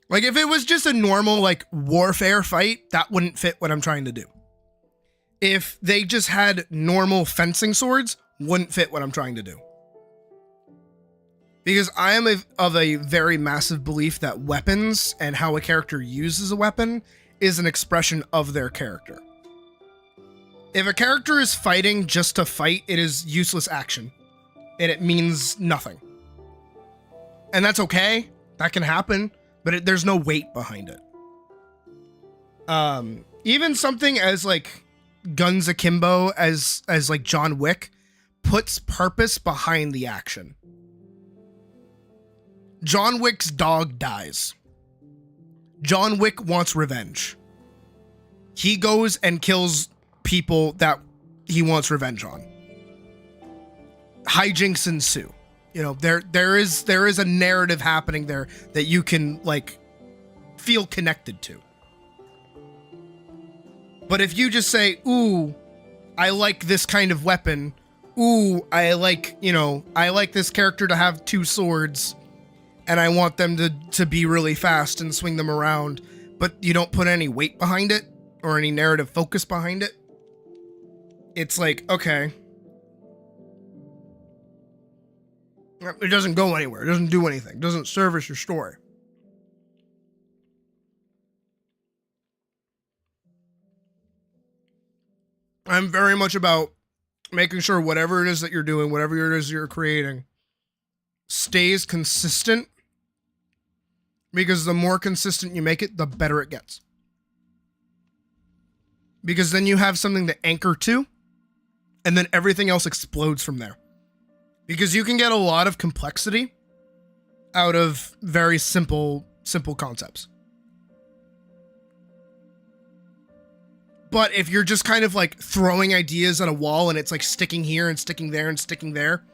Like if it was just a normal like warfare fight, that wouldn't fit what I'm trying to do. If they just had normal fencing swords, wouldn't fit what I'm trying to do. Because I am of a very massive belief that weapons and how a character uses a weapon is an expression of their character. If a character is fighting just to fight, it is useless action. And it means nothing. And that's okay. That can happen. But there's no weight behind it. Even something as like guns akimbo as like John Wick puts purpose behind the action. John Wick's dog dies. John Wick wants revenge. He goes and kills people that he wants revenge on. Hijinks ensue. You know, there is a narrative happening there that you can like feel connected to. But if you just say, "Ooh, I like this kind of weapon. Ooh, I like, you know, I like this character to have two swords and I want them to be really fast and swing them around," but you don't put any weight behind it or any narrative focus behind it, it's like, okay. It doesn't go anywhere. It doesn't do anything. It doesn't service your story. I'm very much about making sure whatever it is that you're doing, whatever it is you're creating, stays consistent. Because the more consistent you make it, the better it gets. Because then you have something to anchor to, and then everything else explodes from there. Because you can get a lot of complexity out of very simple concepts. But if you're just kind of like throwing ideas at a wall and it's like sticking here and sticking there and sticking there,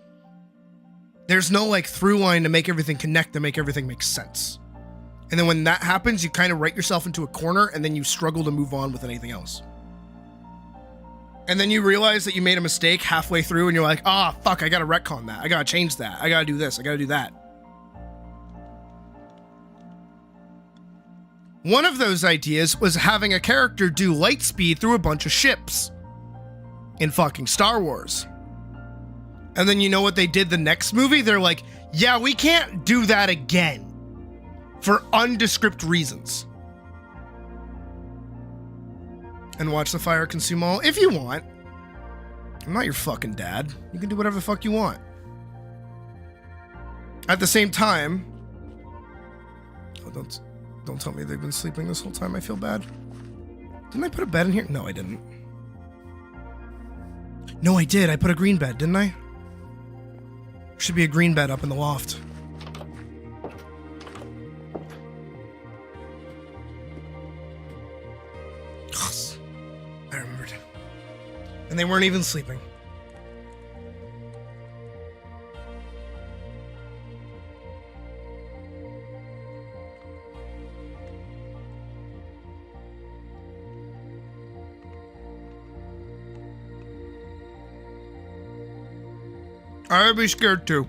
there's no like through line to make everything connect, to make everything make sense. And then when that happens, you kind of write yourself into a corner and then you struggle to move on with anything else. And then you realize that you made a mistake halfway through and you're like, ah, fuck, I gotta retcon that. I gotta change that. I gotta do this. I gotta do that. One of those ideas was having a character do light speed through a bunch of ships in fucking Star Wars. And then you know what they did the next movie? They're like, yeah, we can't do that again for undescript reasons. And watch the fire consume all if you want. I'm not your fucking dad. You can do whatever the fuck you want. At the same time, oh, don't tell me they've been sleeping this whole time. I feel bad. Didn't I put a bed in here? No, I didn't. No, I did. I put a green bed, didn't I? Should be a green bed up in the loft. Yes, I remembered. And they weren't even sleeping. I'd be scared too.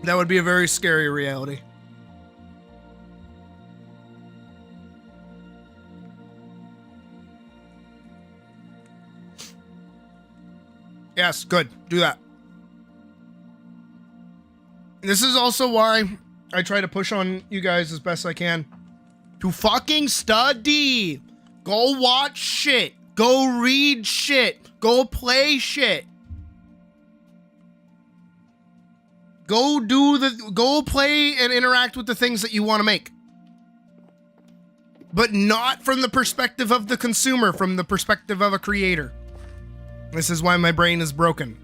That would be a very scary reality. Yes, good. Do that. This is also why I try to push on you guys as best I can. To fucking study. Go watch shit. Go read shit. Go play shit. Go play and interact with the things that you want to make. But not from the perspective of the consumer, from the perspective of a creator. This is why my brain is broken.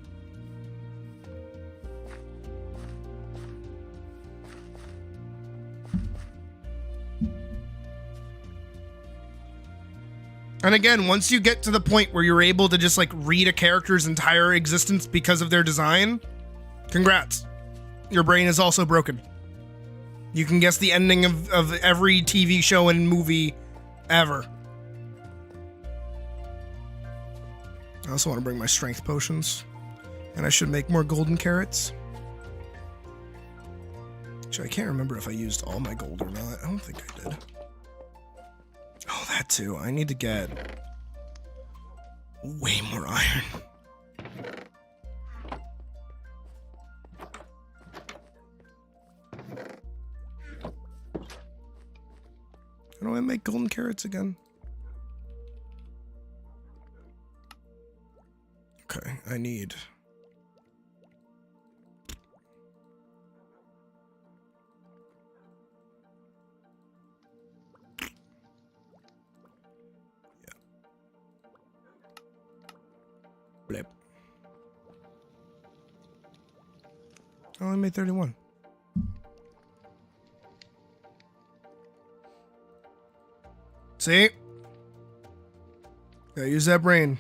And again, once you get to the point where you're able to just like read a character's entire existence because of their design, congrats. Your brain is also broken. You can guess the ending of every TV show and movie ever. I also want to bring my strength potions. And I should make more golden carrots. Actually, I can't remember if I used all my gold or not. I don't think I did. Oh, that too. I need to get way more iron. How do I make golden carrots again? Okay, I need... Blip. Oh, I made 31. See? Gotta use that brain.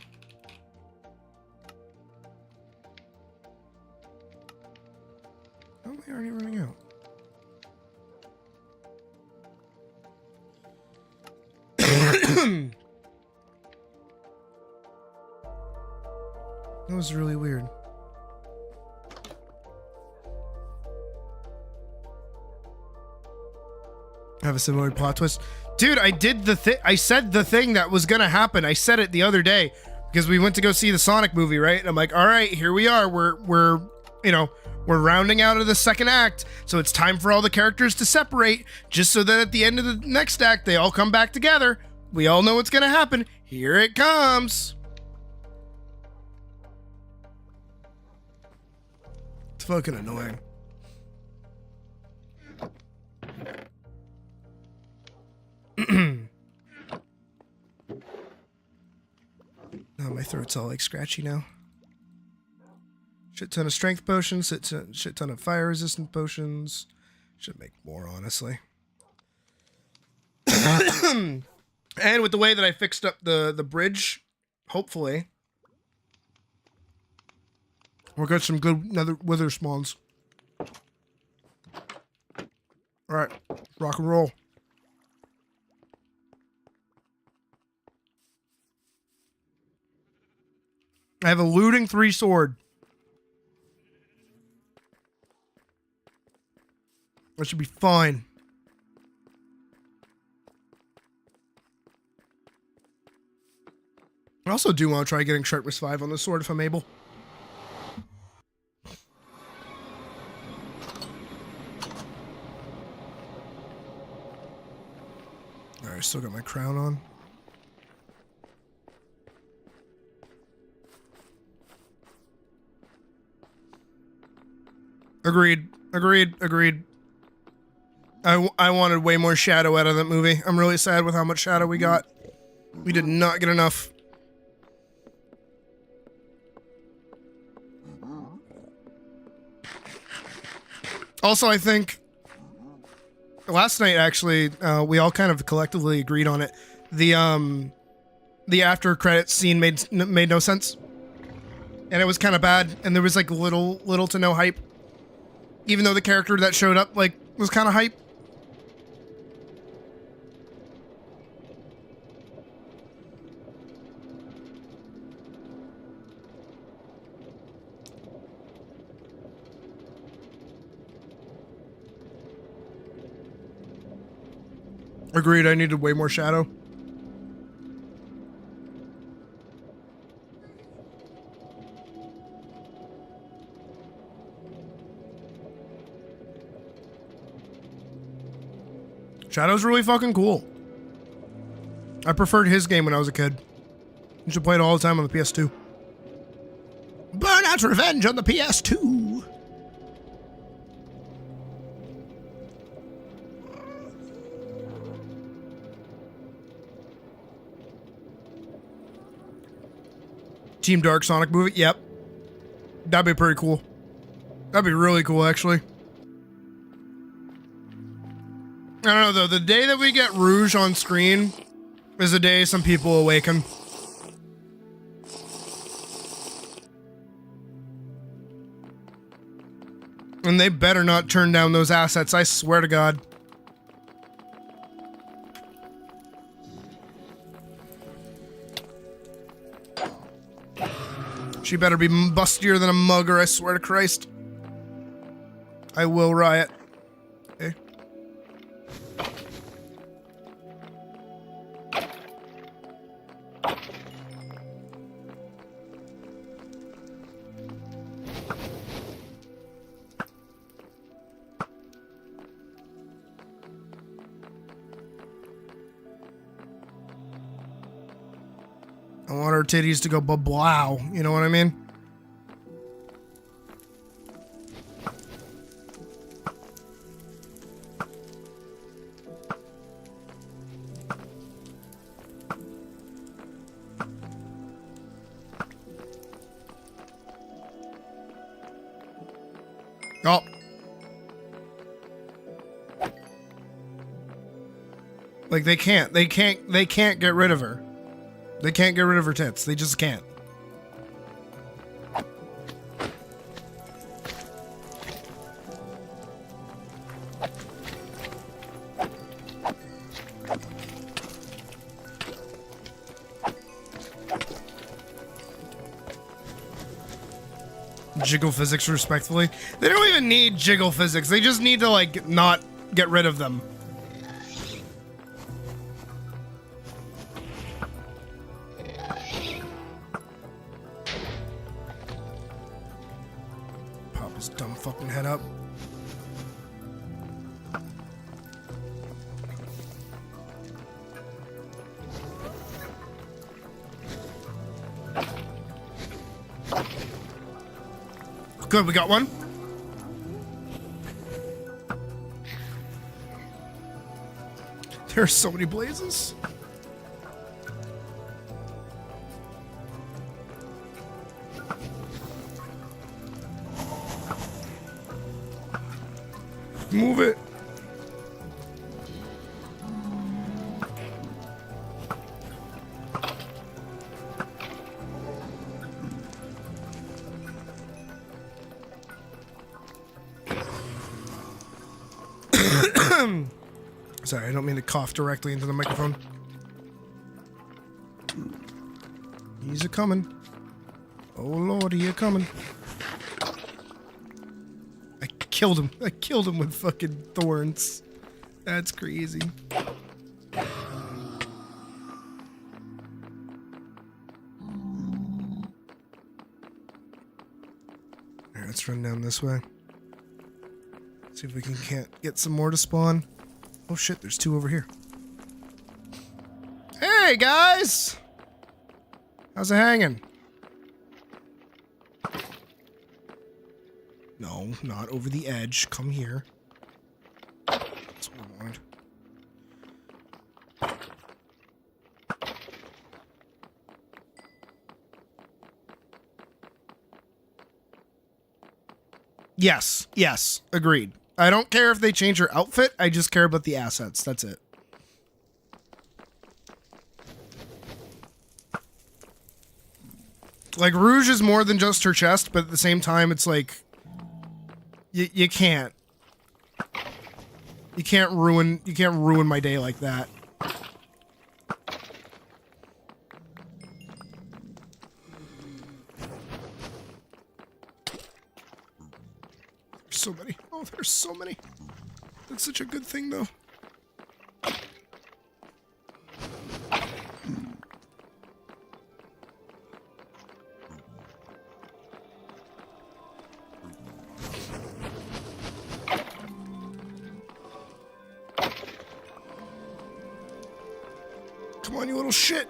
How am I already running out? That was really weird. I have a similar plot twist. Dude, I did the thing. I said the thing that was gonna happen. I said it the other day because we went to go see the Sonic movie, right? And I'm like, all right, here we are. We're rounding out of the second act. So it's time for all the characters to separate just so that at the end of the next act, they all come back together. We all know what's gonna happen. Here it comes. It's fucking annoying. Oh, my throat's all like scratchy now. Shit ton of strength potions, shit ton of fire resistant potions. Should make more, honestly. And with the way that I fixed up the bridge, hopefully we'll get some good nether wither spawns. Alright, rock and roll. I have a looting 3 sword. That should be fine. I also do want to try getting Sharpness 5 on the sword if I'm able. Alright, still got my crown on. Agreed. I wanted way more shadow out of that movie. I'm really sad with how much shadow we got. We did not get enough. Also, I think last night actually, we all kind of collectively agreed on it. The after credits scene made no sense, and it was kind of bad. And there was like little to no hype, even though the character that showed up like was kind of hype. Agreed, I needed way more shadow. Shadow's really fucking cool. I preferred his game when I was a kid. You should play it all the time on the PS2. Burnout's Revenge on the PS2. Team Dark Sonic movie? Yep. That'd be pretty cool. That'd be really cool, actually. I don't know, though. The day that we get Rouge on screen is the day some people awaken. And they better not turn down those assets, I swear to God. She better be bustier than a mugger, I swear to Christ. I will riot. Okay. I want her titties to go ba-blow, you know what I mean? Oh. Like they can't get rid of her. They can't get rid of her tits. They just can't. Jiggle physics respectfully. They don't even need jiggle physics. They just need to like not get rid of them. Pop his dumb fucking head up. Good, we got one. There are so many blazes. Move it. Sorry, I don't mean to cough directly into the microphone. He's a coming. Oh Lord, he a coming. I killed him. I killed him with fucking thorns. That's crazy. Alright, let's run down this way. See if we can't get some more to spawn. Oh shit, there's two over here. Hey guys! How's it hanging? No, not over the edge. Come here. That's what I wanted. Yes, yes, agreed. I don't care if they change your outfit, I just care about the assets, that's it. Like, Rouge is more than just her chest, but at the same time, it's like... You can't. You can't ruin my day like that. There's so many. Oh, there's so many. That's such a good thing, though. Come on, you little shit.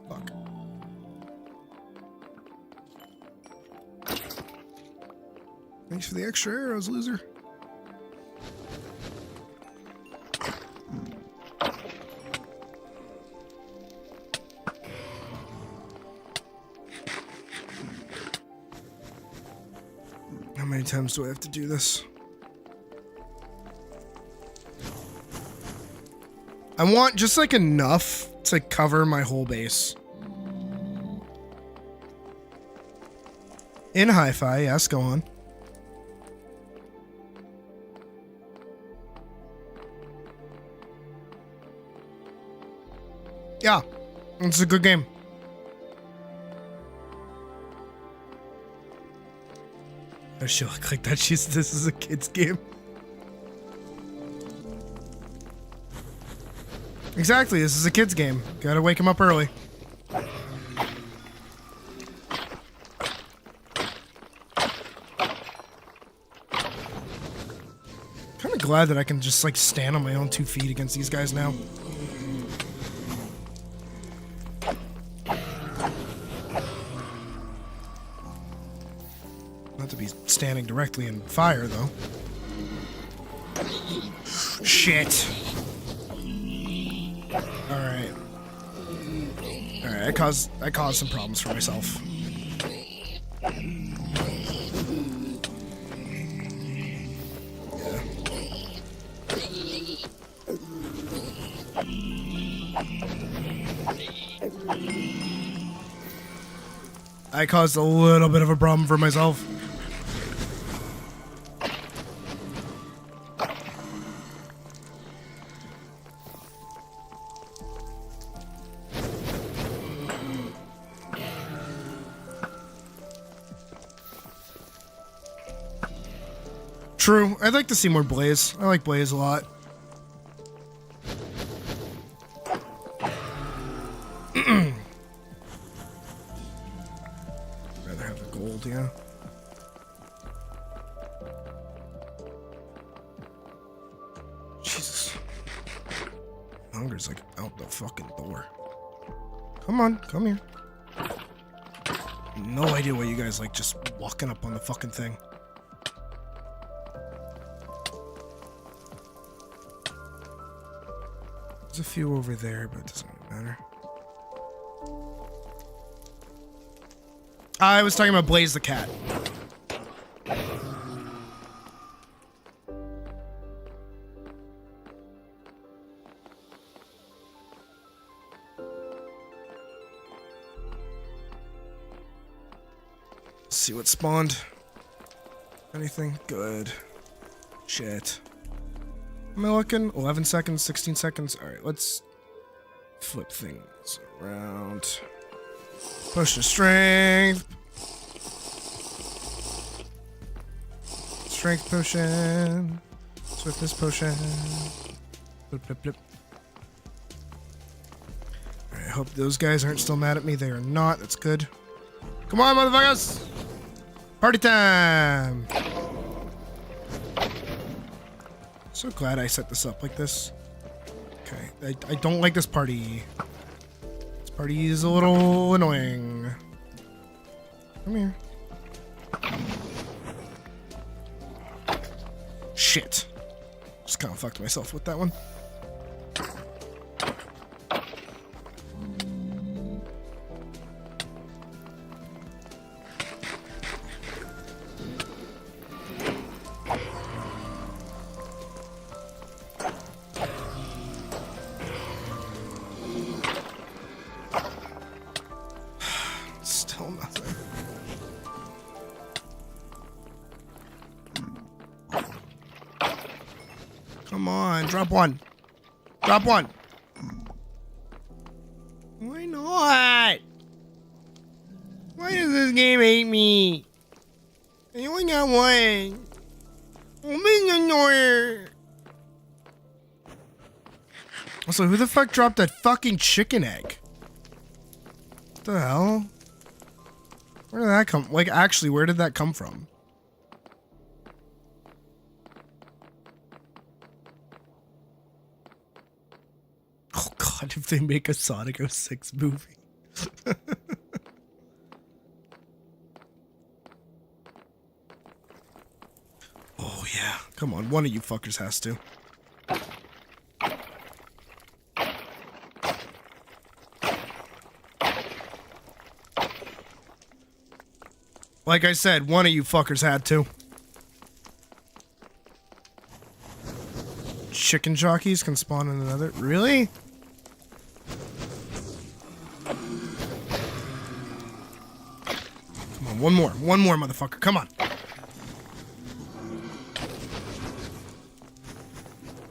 Fuck. Thanks for the extra arrows, loser. How many times do I have to do this? I want just like enough to cover my whole base. In hi-fi, yes, go on. Yeah, it's a good game. Does she look like that? This is a kid's game. Exactly, this is a kid's game. Gotta wake him up early. Kinda glad that I can just like stand on my own 2 feet against these guys now. Not to be standing directly in fire, though. Shit. Alright. Alright, I caused some problems for myself. I caused a little bit of a problem for myself. True. I'd like to see more Blaze. I like Blaze a lot. Rather have the gold, yeah. Jesus. Hunger's like out the fucking door. Come on, come here. No idea why you guys like just walking up on the fucking thing. There's a few over there, but it doesn't really matter. I was talking about Blaze the cat. Let's see what spawned. Anything? Good. Shit. Am I looking? 11 seconds, 16 seconds. Alright, let's flip things around. Potion of strength. Strength potion. Swiftness potion. Blip, blip, blip. Alright, I hope those guys aren't still mad at me. They are not. That's good. Come on, motherfuckers! Party time! So glad I set this up like this. Okay, I don't like this party. This party is a little annoying. Come here. Shit. Just kind of fucked myself with that one. Still nothing. Come on, drop one. Drop one. Why not? Why does this game hate me? I only got one. I'm being annoying. Also, who the fuck dropped that fucking chicken egg? What the hell? Where did that come? Like, actually, where did that come from? Oh god, if they make a Sonic 06 movie. Oh yeah, come on, one of you fuckers has to. Like I said, one of you fuckers had to. Chicken jockeys can spawn in another. Really? Come on, one more. One more, motherfucker. Come on.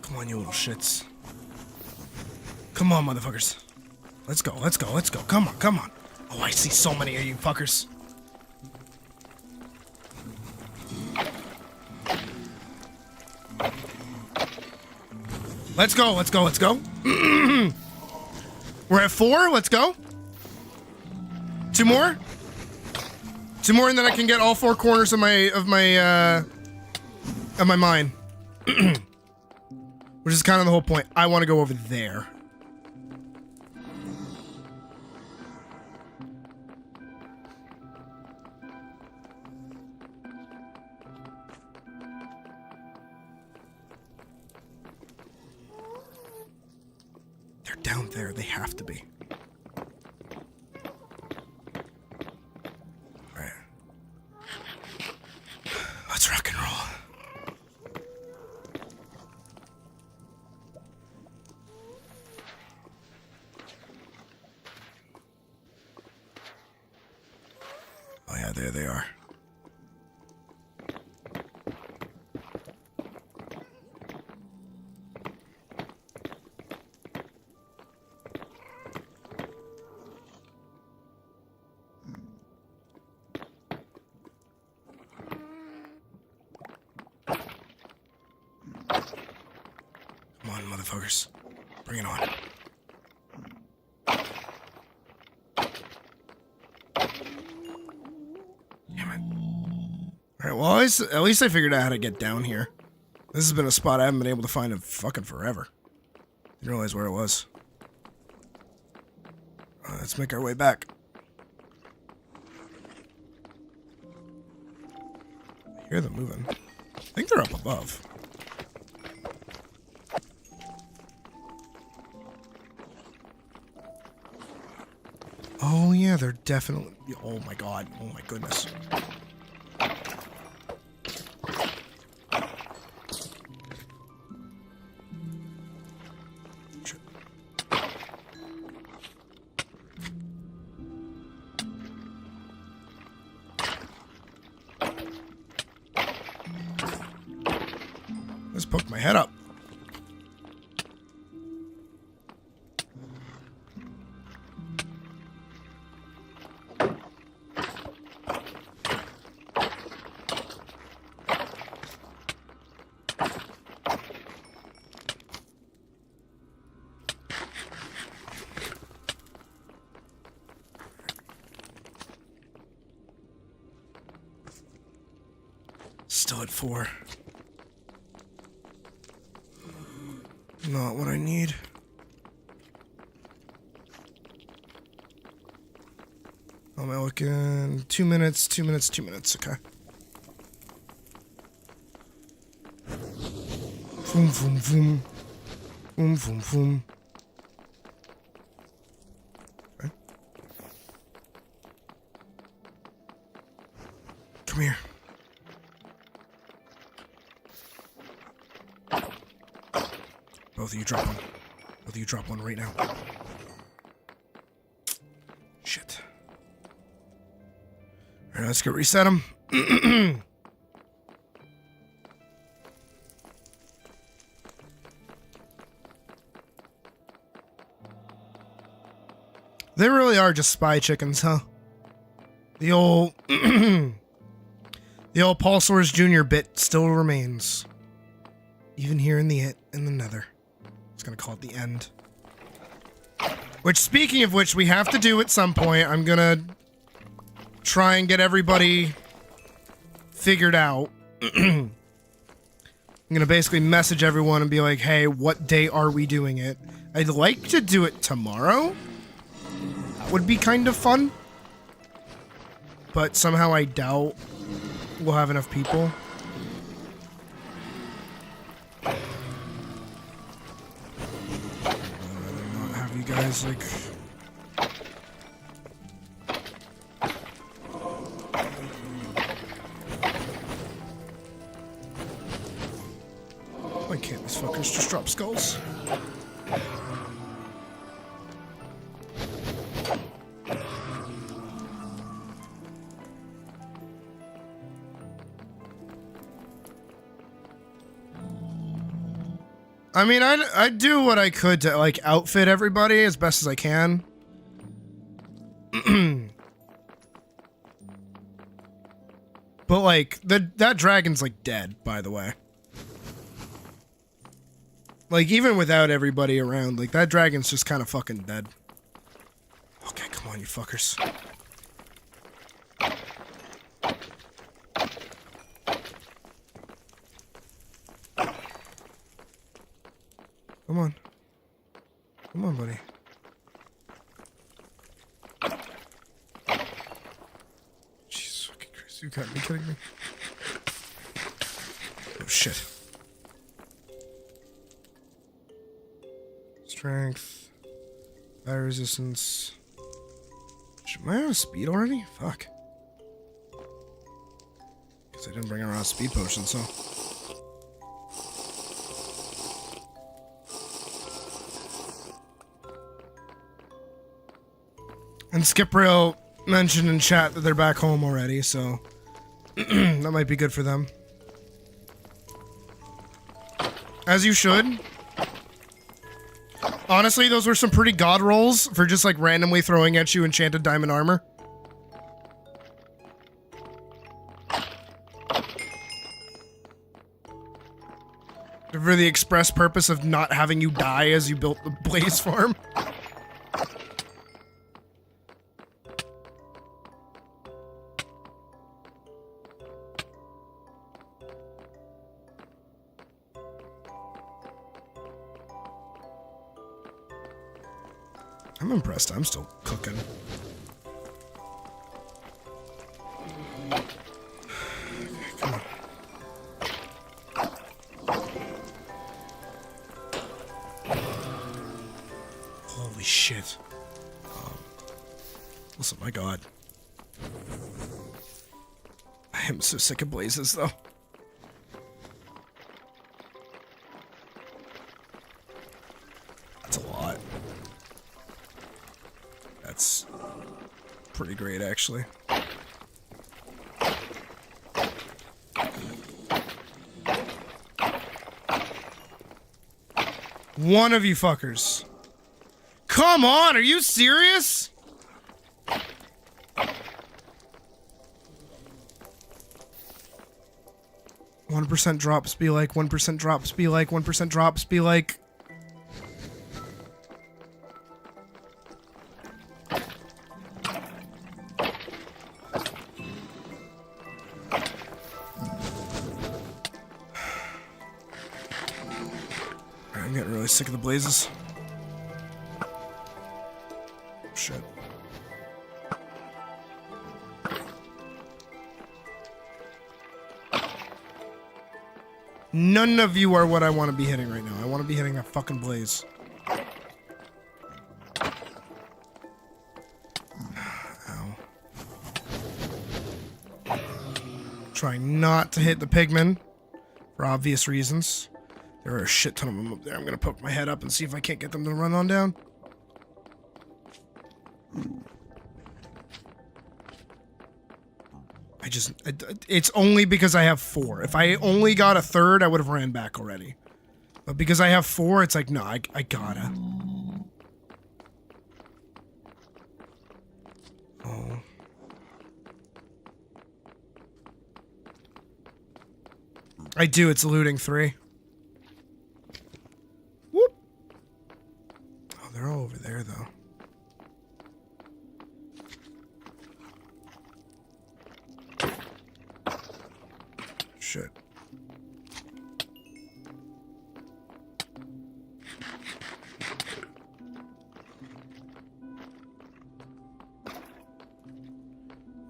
Come on, you little shits. Come on, motherfuckers. Let's go, let's go, let's go. Come on, come on. Oh, I see so many of you fuckers. Let's go, let's go, let's go. We're at 4, let's go. 2 more. 2 more and then I can get all 4 corners of my mine. Which is kind of the whole point. I want to go over there. They're down there. They have to be. Alright. Let's rock and roll. Oh yeah, there they are. Come on, motherfuckers. Bring it on. Damn it. Alright, well, at least I figured out how to get down here. This has been a spot I haven't been able to find in fucking forever. Didn't realize where it was. Let's make our way back. I hear them moving. I think they're up above. Oh yeah, they're definitely. Oh my god. Oh my goodness. Let's poke my head up. still at 4. Not what I need. How am I looking? 2 minutes, 2 minutes, 2 minutes. Okay. Boom, boom, boom. Boom, boom, boom. Okay. Come here. Both of you drop one. Both of you drop one right now. Shit. Alright, let's go reset them. They really are just spy chickens, huh? The old the old Paul Soares Jr. bit still remains. Even here in the nether. It's gonna call it the end. Which, speaking of which, we have to do at some point. I'm gonna try and get everybody figured out. I'm gonna basically message everyone and be like, hey, what day are we doing it? I'd like to do it tomorrow. That would be kind of fun. But somehow I doubt we'll have enough people. Not have you guys like... Why can't these fuckers just drop skulls? I mean, I do what I could to, like, outfit everybody as best as I can. But, like, that dragon's, like, dead, by the way. Like, even without everybody around, like, that dragon's just kind of fucking dead. Okay, come on, you fuckers. Come on. Come on, buddy. Jesus fucking Christ, you can't be kidding me. Oh, shit. Strength. Fire resistance. Am I out of speed already? Fuck. Because I didn't bring around a speed potion, so... And Skip Rail mentioned in chat that they're back home already, so that might be good for them. As you should. Honestly, those were some pretty god rolls for just like randomly throwing at you enchanted diamond armor. For the express purpose of not having you die as you built the blaze farm. I'm impressed. I'm still cooking. Come on. Holy shit. Listen, my god. I am so sick of blazes, though. That's a lot. That's pretty great, actually. One of you fuckers. Come on, are you serious? %1 drops be like, 1% drops be like, 1% drops be like. really sick of the blazes. Shit. None of you are what I want to be hitting right now. I want to be hitting a fucking blaze. Ow. Trying not to hit the pigmen for obvious reasons. There are a shit ton of them up there. I'm gonna poke my head up and see if I can't get them to run on down. It's only because I have 4. If I only got a third, I would have ran back already. But because I have 4, it's like, no, I gotta. Oh. I do, it's looting 3. Whoop. Oh, they're all over there, though. Shit.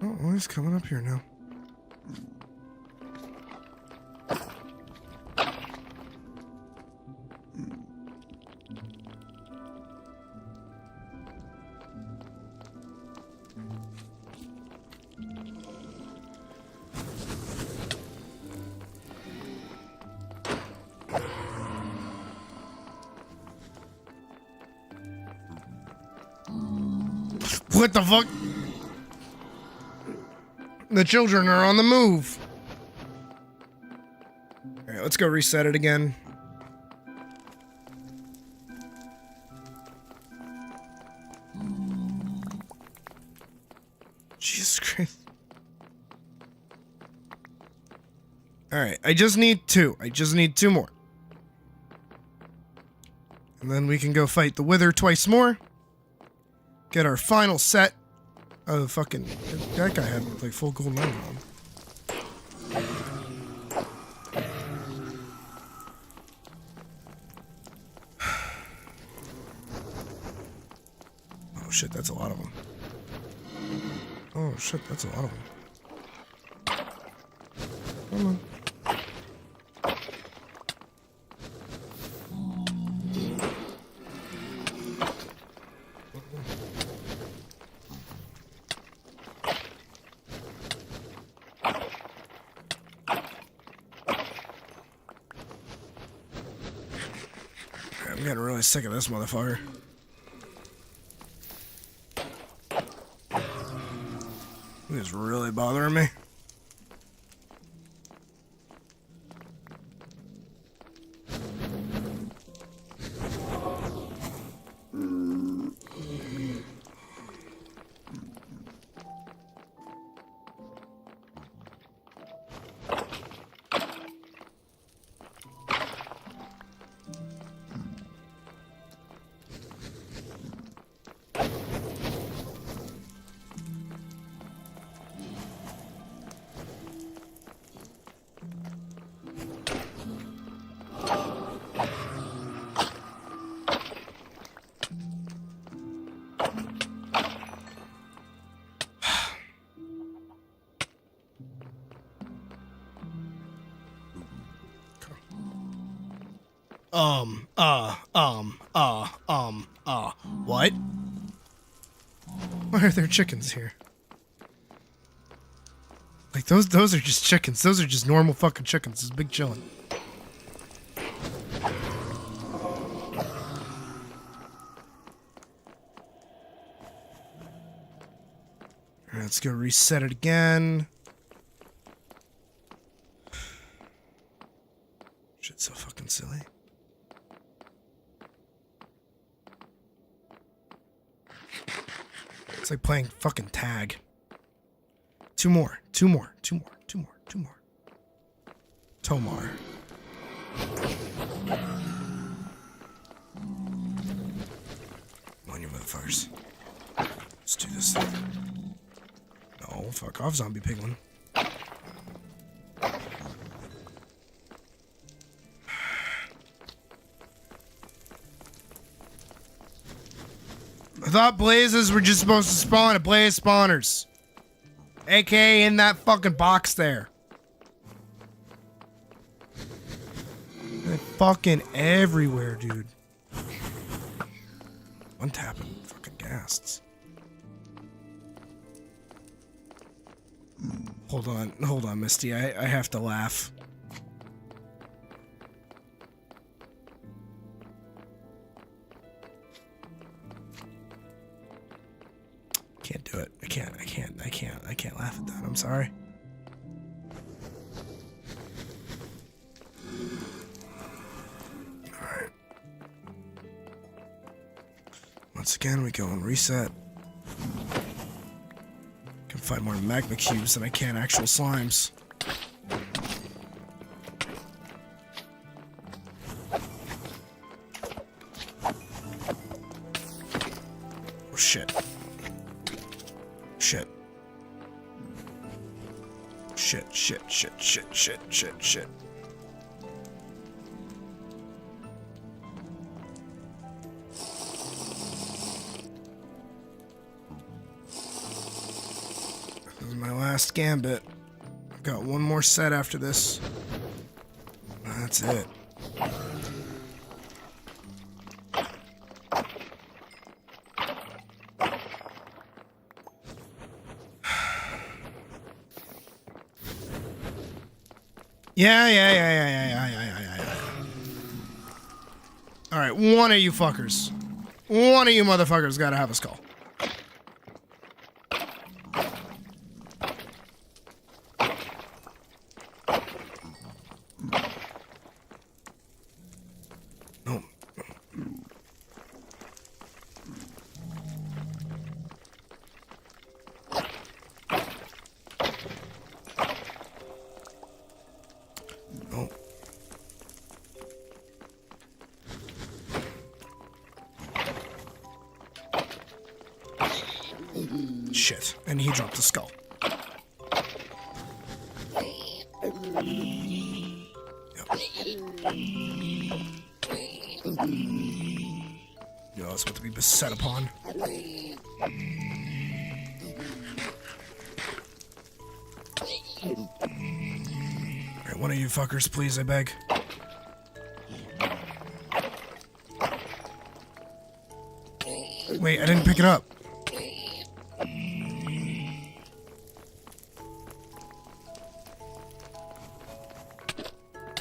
Oh, well, he's coming up here now. What the fuck? The children are on the move. Alright, let's go reset it again. Jesus Christ. Alright, I just need 2. I just need 2 more. And then we can go fight the Wither twice more. Get our final set of fucking... That guy had like full gold armor on. Oh shit, that's a lot of them. Oh shit, that's a lot of them. Come on. I'm getting really sick of this motherfucker. He's really bothering me. What? Why are there chickens here? Like, those are just chickens. Those are just normal fucking chickens. It's big chillin'. Alright, let's go reset it again. Shit's so fucking silly. It's like playing fucking tag. 2 more. 2 more. 2 more. 2 more. 2 more. Tomar. Come on, you motherfuckers. Let's do this thing. No, fuck off, zombie piglin. I thought blazes were just supposed to spawn at blaze spawners. AKA in that fucking box there. They're fucking everywhere, dude. Untapping fucking ghasts. Hold on, Misty. I have to laugh. Can't do it. I can't laugh at that. I'm sorry. Alright. Once again, we go and reset. Can find more magma cubes than I can actual slimes. Oh shit. Shit. Shit. This is my last gambit. I've got one more set after this. That's it. Yeah. Alright, one of you fuckers. One of you motherfuckers gotta have a skull. No. No. Shit. And he dropped the skull. Yo, that's what to be beset upon. Alright, one of you fuckers, please, I beg. Wait, I didn't pick it up.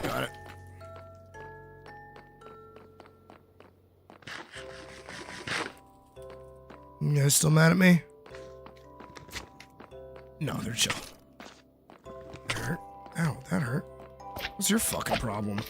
Got it. You guys still mad at me? No, they're chill. That hurt. Ow, that hurt. What's your fucking problem?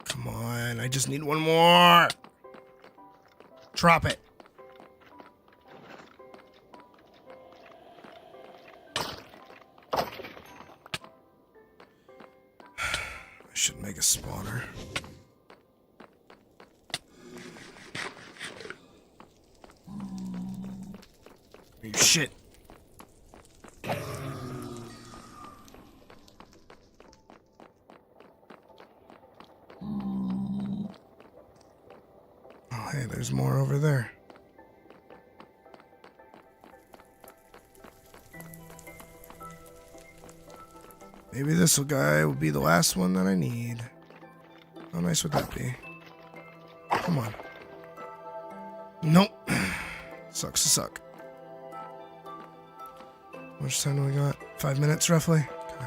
Come on, I just need one more. Drop it. I should make a spawner. You shit. Oh, hey, there's more over there. Maybe this guy will be the last one that I need. How nice would that be? Come on. Nope. Sucks to suck. How much time do we got? 5 minutes, roughly? Okay.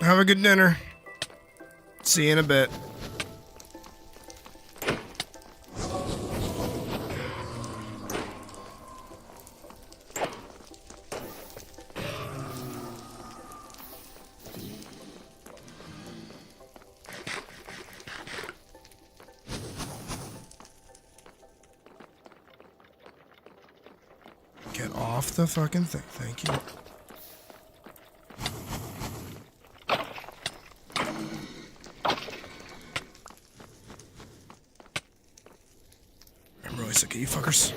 Have a good dinner. See you in a bit. Get off the fucking thing. Thank you. I'm really sick of you fuckers.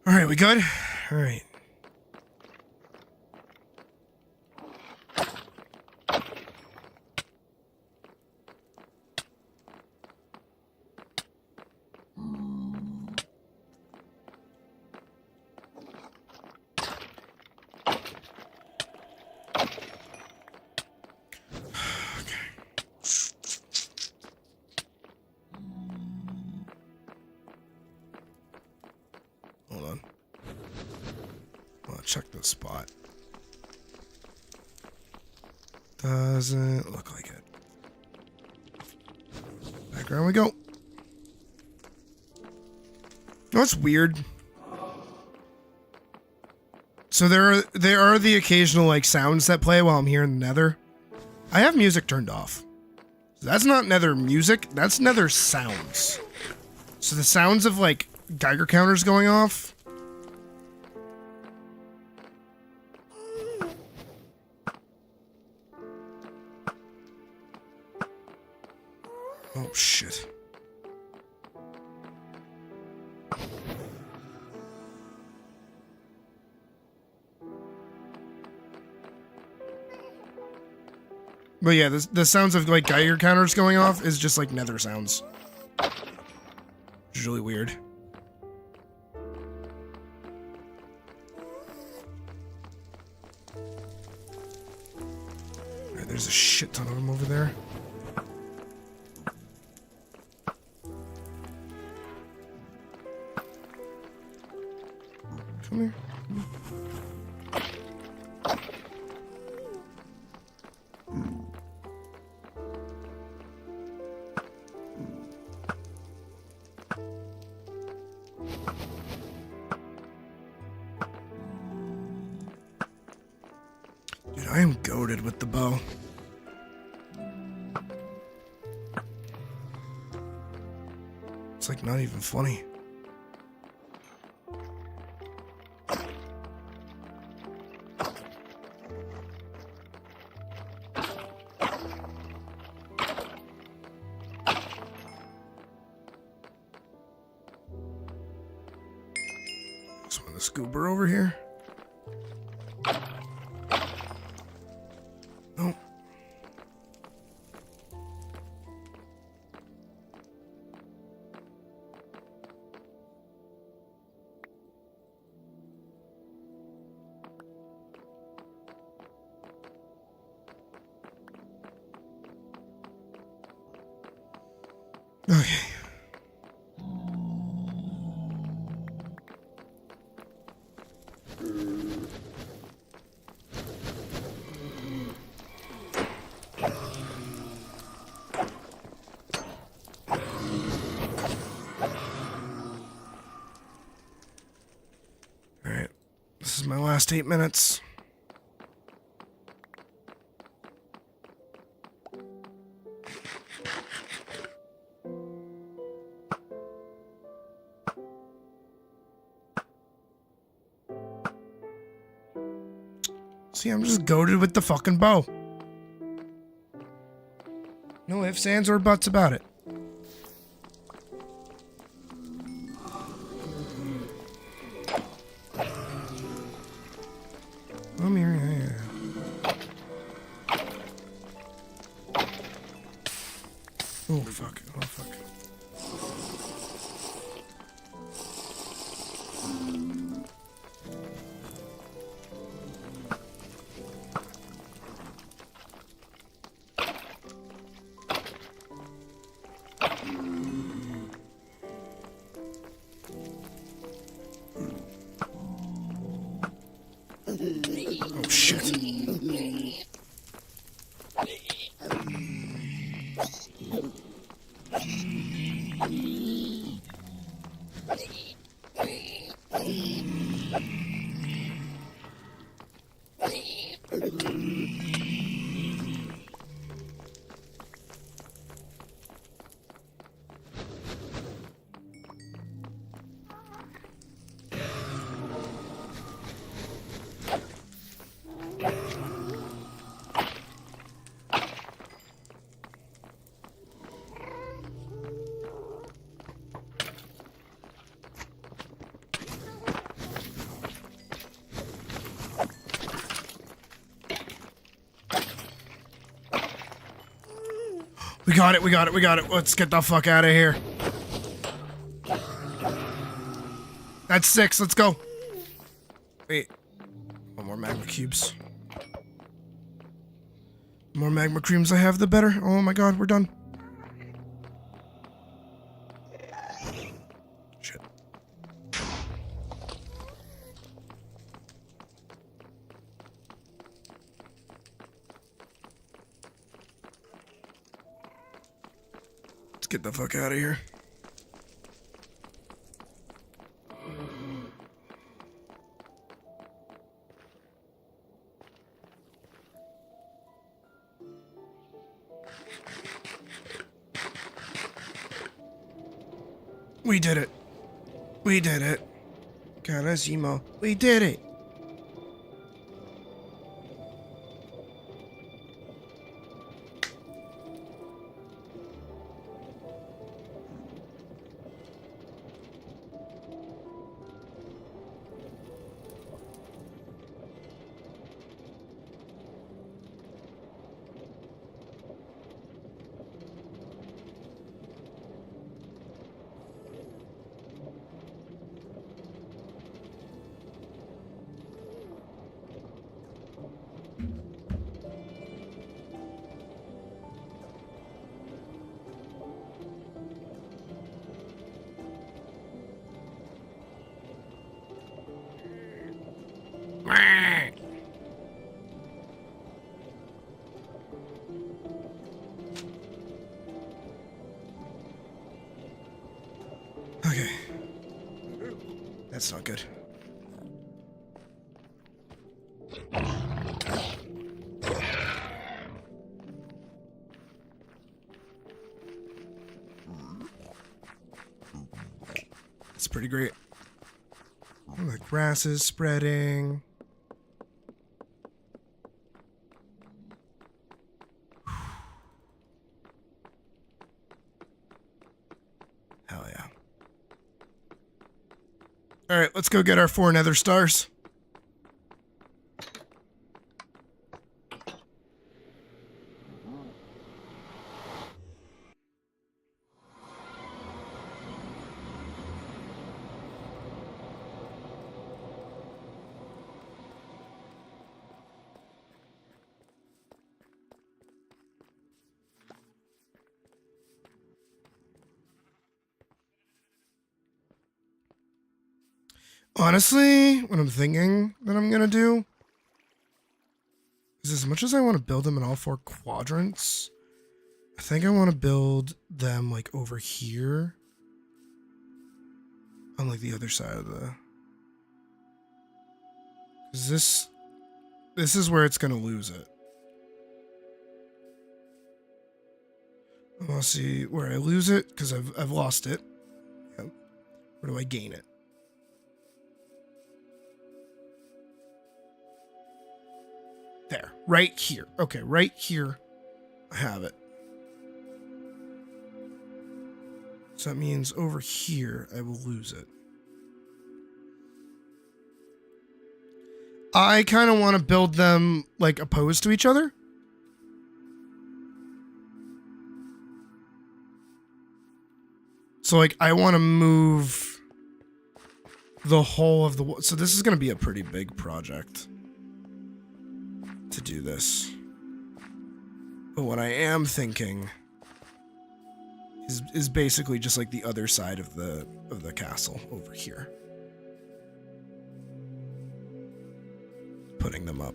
All right, we good? All right. Hold on. I'll check the spot. Doesn't look like it. Background we go. That's weird. So there are the occasional like sounds that play while I'm here in the Nether. I have music turned off. That's not Nether music, that's Nether sounds. So the sounds of like Geiger counters going off. Oh shit. But yeah, the sounds of like Geiger counters going off is just like Nether sounds. It's really weird. Alright, there's a shit ton of them over there. Come here. Dude, I am goated with the bow. It's like not even funny. The scooper over here. Oh. Okay. Alright, this is my last 8 minutes. See, I'm just goated with the fucking bow. No ifs, ands, or buts about it. I'm here, yeah. Oh, fuck. Oh, fuck. Oh, shit. We got it, we got it, we got it. Let's get the fuck out of here. That's 6, let's go. Wait. One more magma cubes. The more magma creams I have, the better. Oh my god, we're done. Shit. Let's get the fuck out of here. We did it. We did it. Karasimo. We did it. Okay. That's not good. It's pretty great. Oh, the grass is spreading. Hell yeah. All right, let's go get our 4 nether stars. Honestly, what I'm thinking that I'm gonna do is, as much as I want to build them in all 4 quadrants, I think I want to build them like over here on like the other side of the, because this is where it's gonna lose it. I want to see where I lose it, because I've lost it. Yep. Where do I gain it? There, right here. Okay, right here, I have it. So that means over here, I will lose it. I kind of want to build them like opposed to each other. So like I want to move the whole of the, so this is going to be a pretty big project to do this. But what I am thinking is basically just like the other side of the castle over here. Putting them up.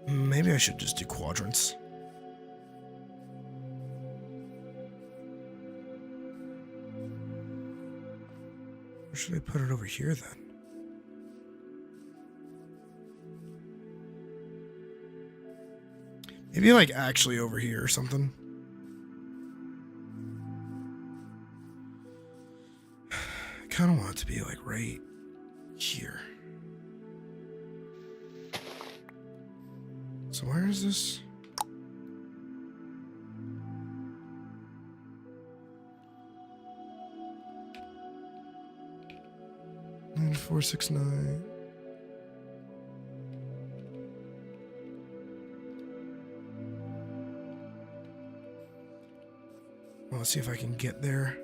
Maybe I should just do quadrants. Or should I put it over here then? Maybe like actually over here or something. I kind of want it to be like right here. So where is this? And 469. Well, let's see if I can get there.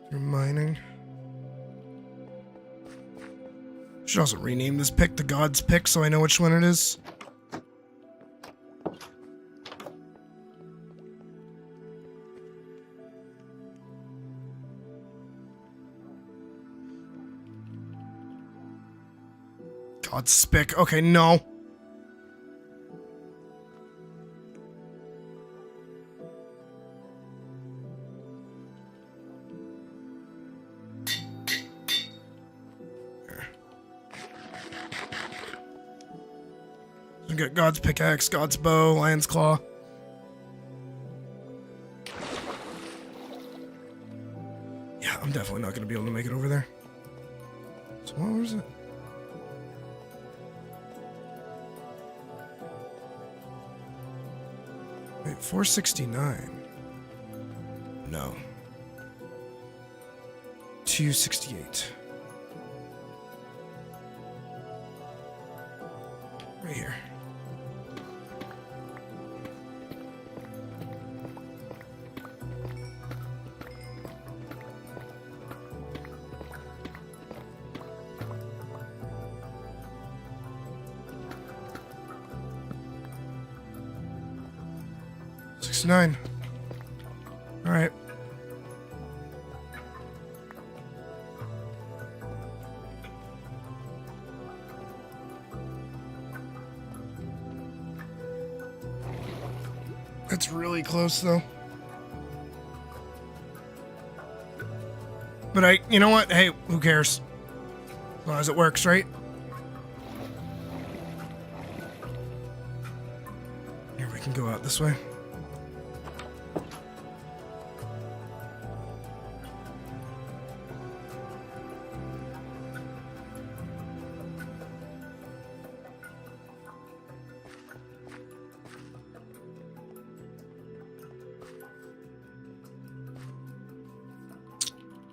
Through mining. Should also rename this pick the God's Pick so I know which one it is. God's Pick. Okay, no. We got God's Pickaxe, God's Bow, Lion's Claw. Yeah, I'm definitely not going to be able to make it over there. So what was it? Wait, 469. No. 268. Right here. Nine. All right. That's really close though. But you know what? Hey, who cares? As long as it works, right? Here, we can go out this way.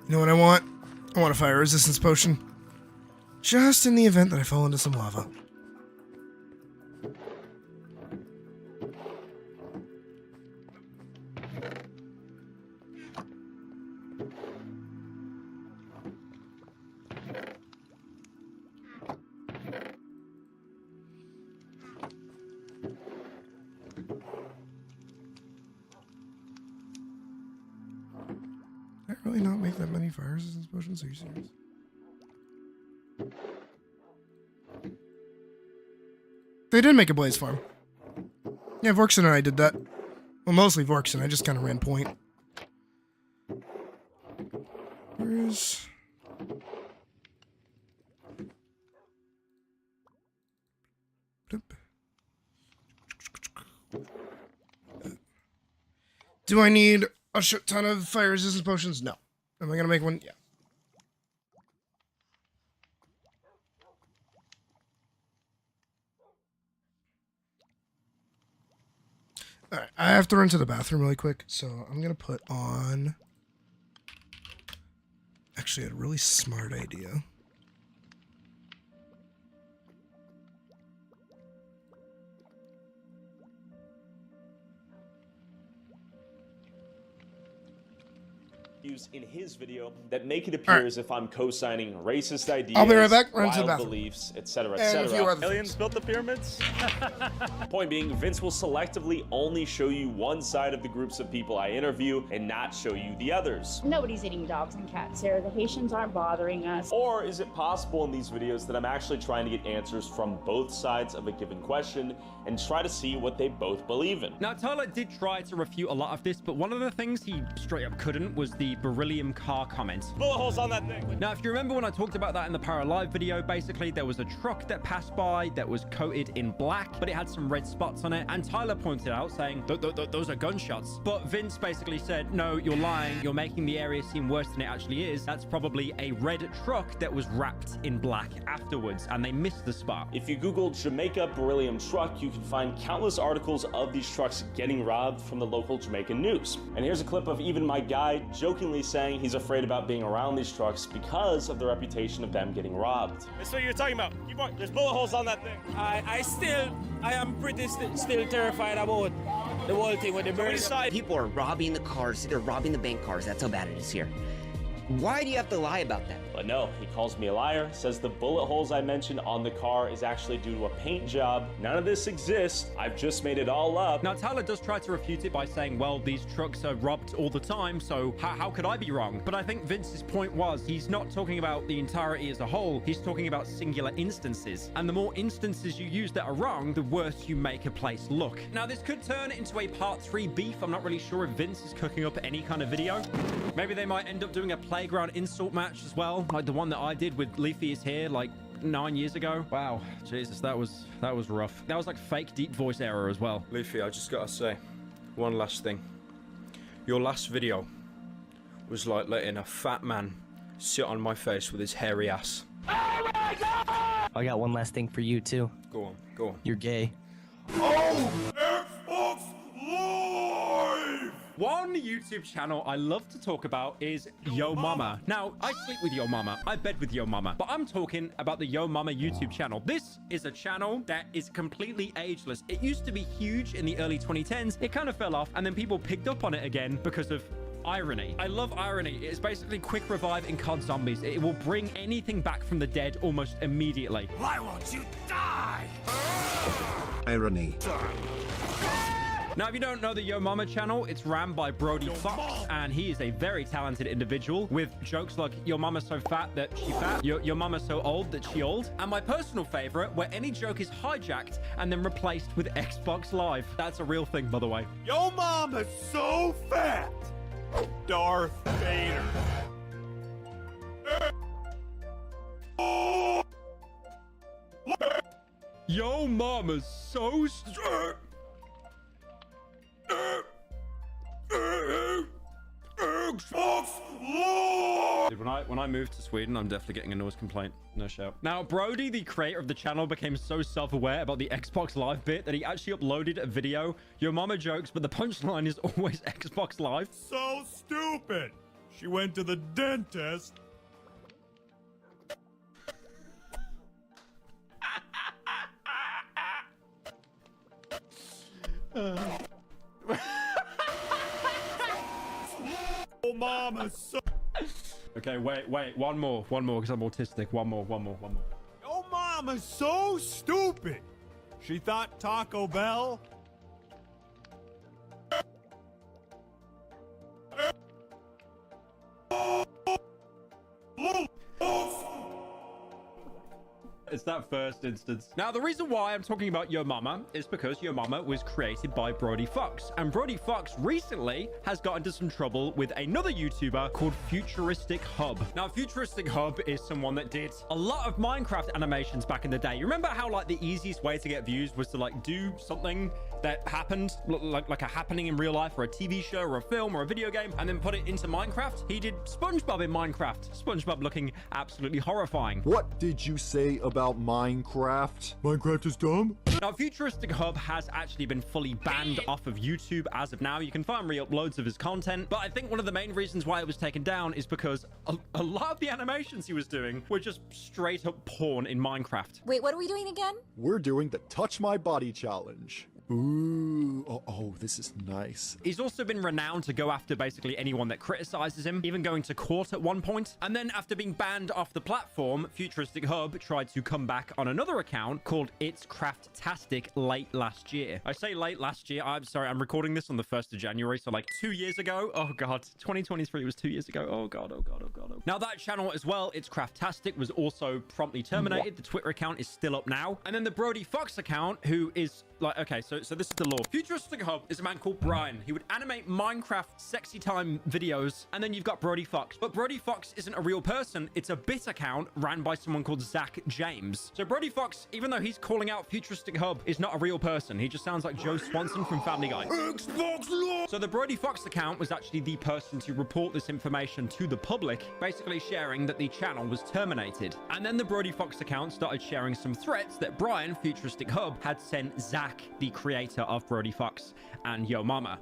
You know what I want? I want a fire resistance potion. Just in the event that I fall into some lava. Did I really not make that many fire resistance potions? Are you serious? They did make a blaze farm. Yeah, Vorkson and I did that. Well, mostly Vorkson. I just kind of ran point. Where's... Do I need a shit ton of fire resistance potions? No. Am I gonna make one? Yeah. Alright, I have to run to the bathroom really quick, so I'm gonna put on... Actually, I had a really smart idea. used in his video that make it appear as if I'm co-signing racist ideas, I'll be right back. Run to the wild bathroom. beliefs, etc., And a few etc. other Aliens built the pyramids? Point being, Vince will selectively only show you one side of the groups of people I interview and not show you the others. Nobody's eating dogs and cats here. The Haitians aren't bothering us. Or is it possible in these videos that I'm actually trying to get answers from both sides of a given question and try to see what they both believe in? Now, Tyler did try to refute a lot of this, but one of the things he straight up couldn't was the beryllium car comment. Bullet holes on that thing. Now, if you remember when I talked about that in the Para Live video, basically there was a truck that passed by that was coated in black, but it had some red spots on it. And Tyler pointed out saying, those are gunshots. But Vince basically said, no, you're lying. You're making the area seem worse than it actually is. That's probably a red truck that was wrapped in black afterwards, and they missed the spot. If you Google Jamaica beryllium truck, you can find countless articles of these trucks getting robbed from the local Jamaican news. And here's a clip of even my guy jokingly saying he's afraid about being around these trucks because of the reputation of them getting robbed. That's what you're talking about. Keep on. There's bullet holes on that thing. I am pretty still terrified about the whole thing with the burning. People are robbing the cars. They're robbing the bank cars. That's how bad it is here. Why do you have to lie about that? But no, he calls me a liar, says the bullet holes I mentioned on the car is actually due to a paint job. None of this exists. I've just made it all up. Now, Tyler does try to refute it by saying, well, these trucks are robbed all the time, so how could I be wrong? But I think Vince's point was he's not talking about the entirety as a whole. He's talking about singular instances. And the more instances you use that are wrong, the worse you make a place look. Now, this could turn into a part 3 beef. I'm not really sure if Vince is cooking up any kind of video. Maybe they might end up doing a playground insult match as well, like the one that I did with Leafy is here like 9 years ago. Wow, Jesus, that was rough. That was like fake deep voice error as well. Leafy, I just gotta say one last thing. Your last video was like letting a fat man sit on my face with his hairy ass. Oh my God! I got one last thing for you too. Go on, go on. You're gay. Oh, Xbox Live! One YouTube channel I love to talk about is Yo Mama. Now, I sleep with Yo Mama. I bed with Yo Mama. But I'm talking about the Yo Mama YouTube channel. This is a channel that is completely ageless. It used to be huge in the early 2010s. It kind of fell off, and then people picked up on it again because of irony. I love irony. It is basically quick revive in COD Zombies. It will bring anything back from the dead almost immediately. Why won't you die? Irony. Now, if you don't know the Yo Mama channel, it's ran by Brody Fox, and he is a very talented individual with jokes like, your mama's so fat that she fat, your mama's so old that she old, and my personal favorite, where any joke is hijacked and then replaced with Xbox Live. That's a real thing, by the way. Yo mama's so fat. Darth Vader. Yo Mama's so Dude, when I moved to Sweden, I'm definitely getting a noise complaint. No shout. Now, Brody, the creator of the channel, became so self-aware about the Xbox Live bit that he actually uploaded a video. Your mama jokes, but the punchline is always Xbox Live. So stupid. She went to the dentist. Oh, mama, so... Okay, wait, one more, because I'm autistic. One more. Your mama's so stupid. She thought Taco Bell. It's that first instance. Now, the reason why I'm talking about Yo Mama is because Yo Mama was created by Brody Fox. And Brody Fox recently has got into some trouble with another YouTuber called Futuristic Hub. Now, Futuristic Hub is someone that did a lot of Minecraft animations back in the day. You remember how like the easiest way to get views was to like do something that happened, like a happening in real life or a TV show or a film or a video game, and then put it into Minecraft? He did SpongeBob in Minecraft. SpongeBob looking absolutely horrifying. What did you say about Minecraft? Minecraft is dumb? Now, Futuristic Hub has actually been fully banned off of YouTube as of now. You can find re-uploads of his content, but I think one of the main reasons why it was taken down is because a lot of the animations he was doing were just straight up porn in Minecraft. Wait, what are we doing again? We're doing the Touch My Body Challenge. Ooh, oh, this is nice. He's also been renowned to go after basically anyone that criticizes him, even going to court at one point. And then after being banned off the platform, Futuristic Hub tried to come back on another account called It's Craftastic late last year. I say late last year, I'm sorry, I'm recording this on the 1st of January, so like 2 years ago. Oh God, 2023 was 2 years ago. Oh God, oh God, oh God. Oh. Now that channel as well, It's Craftastic, was also promptly terminated. The Twitter account is still up now. And then the Brody Fox account, who is like, okay, so this is the law. Futuristic Hub is a man called Brian. He would animate Minecraft sexy time videos, and then you've got Brody Fox. But Brody Fox isn't a real person. It's a bit account ran by someone called Zach James. So Brody Fox, even though he's calling out Futuristic Hub, is not a real person. He just sounds like Joe Swanson from Family Guy. Xbox Law! So the Brody Fox account was actually the person to report this information to the public, basically sharing that the channel was terminated. And then the Brody Fox account started sharing some threats that Brian, Futuristic Hub, had sent Zach, the creator of Brody Fox and Yo Mama.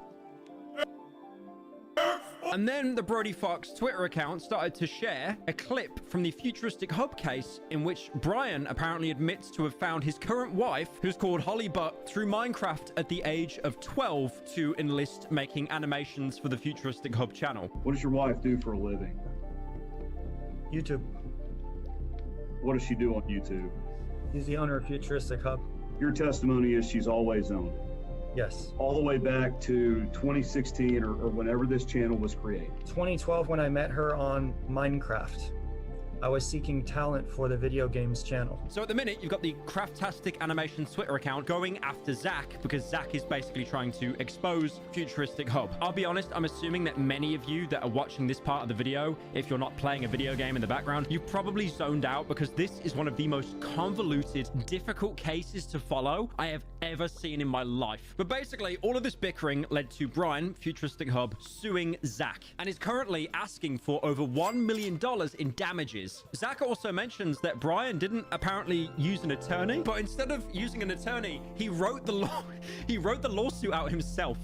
And then the Brody Fox Twitter account started to share a clip from the Futuristic Hub case in which Brian apparently admits to have found his current wife, who's called Holly Butt, through Minecraft at the age of 12 to enlist making animations for the Futuristic Hub channel. What does your wife do for a living? YouTube. What does she do on YouTube? He's the owner of Futuristic Hub. Your testimony is she's always owned. Yes. All the way back to 2016 or whenever this channel was created. 2012 when I met her on Minecraft. I was seeking talent for the video games channel. So at the minute, you've got the Craftastic Animations Twitter account going after Zach because Zach is basically trying to expose Futuristic Hub. I'll be honest, I'm assuming that many of you that are watching this part of the video, if you're not playing a video game in the background, you've probably zoned out because this is one of the most convoluted, difficult cases to follow I have ever seen in my life. But basically, all of this bickering led to Brian, Futuristic Hub, suing Zach and is currently asking for over $1 million in damages. Zach also mentions that Brian didn't apparently use an attorney, but instead of using an attorney, he wrote the lawsuit out himself.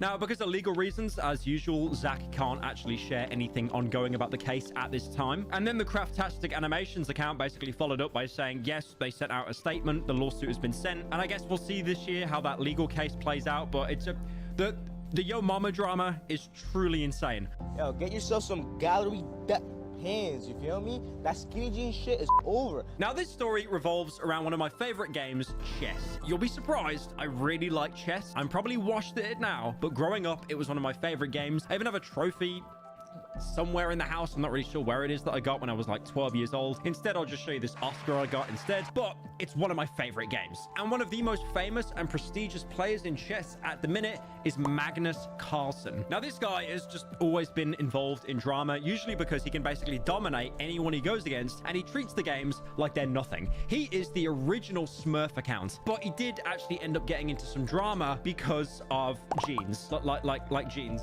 Now, because of legal reasons, as usual, Zach can't actually share anything ongoing about the case at this time. And then the Craftastic Animations account basically followed up by saying, yes, they sent out a statement, the lawsuit has been sent, and I guess we'll see this year how that legal case plays out, but it's the Yo Mama drama is truly insane. Yo, get yourself some gallery hands, you feel me? That skinny jean shit is over. Now this story revolves around one of my favorite games, chess. You'll be surprised, I really like chess. I'm probably washed at it now, but growing up, it was one of my favorite games. I even have a trophy somewhere in the house. I'm not really sure where it is that I got when I was like 12 years old. Instead, I'll just show you this Oscar I got instead, but it's one of my favorite games. And one of the most famous and prestigious players in chess at the minute is Magnus Carlsen. Now, this guy has just always been involved in drama, usually because he can basically dominate anyone he goes against, and he treats the games like they're nothing. He is the original Smurf account, but he did actually end up getting into some drama because of jeans, like jeans,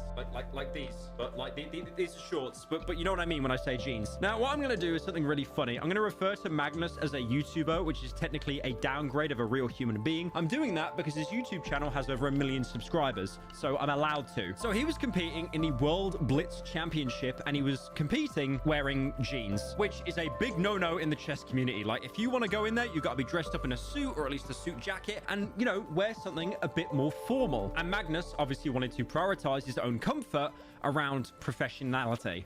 like these, but like these are shorts, but you know what I mean when I say jeans. Now, what I'm going to do is something really funny. I'm going to refer to Magnus as a YouTuber, which is technically a downgrade of a real human being. I'm doing that because his YouTube channel has over 1 million subscribers, so I'm allowed to. So he was competing in the World Blitz Championship, and he was competing wearing jeans, which is a big no-no in the chess community. Like, if you want to go in there, you've got to be dressed up in a suit, or at least a suit jacket, and, you know, wear something a bit more formal. And Magnus obviously wanted to prioritize his own comfort around professionality.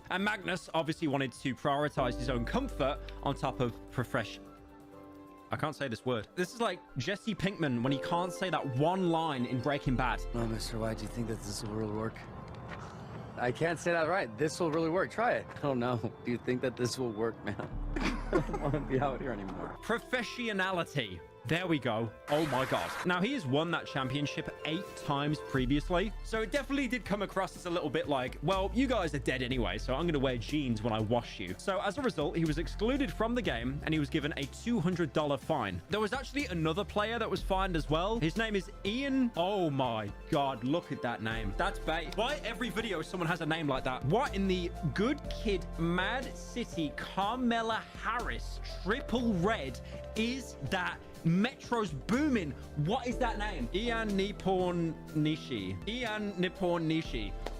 And Magnus obviously wanted to prioritize his own comfort on top of I can't say this word. This is like Jesse Pinkman when he can't say that one line in Breaking Bad. No, mister, why do you think that this will really work? I can't say that right. This will really work. Try it. Oh no. Do you think that this will work, man? I don't want to be out here anymore. Professionality. There we go. Oh my God. Now, he has won that championship 8 times previously, so it definitely did come across as a little bit like, well, you guys are dead anyway, so I'm going to wear jeans when I wash you. So as a result, he was excluded from the game, and he was given a $200 fine. There was actually another player that was fined as well. His name is Ian. Oh my God, look at that name. That's bait. Why every video someone has a name like that? What in the good kid, Mad City, Carmela Harris, triple red is that? Metro's booming. What is that name? Ian Nippon Nishi.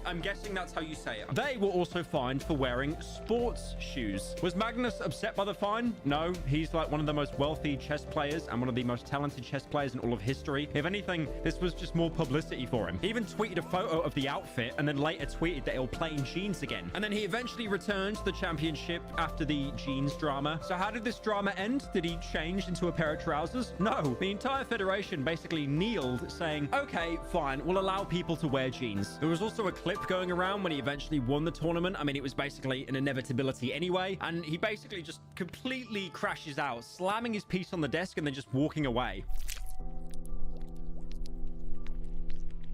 I'm guessing that's how you say it. They were also fined for wearing sports shoes. Was Magnus upset by the fine? No, he's like one of the most wealthy chess players and one of the most talented chess players in all of history. If anything, this was just more publicity for him. He even tweeted a photo of the outfit and then later tweeted that he'll play in jeans again. And then he eventually returned to the championship after the jeans drama. So how did this drama end? Did he change into a pair of trousers? No, the entire federation basically kneeled saying, okay, fine, we'll allow people to wear jeans. There was also a clip going around when he eventually won the tournament. I mean, it was basically an inevitability anyway. And he basically just completely crashes out, slamming his piece on the desk and then just walking away.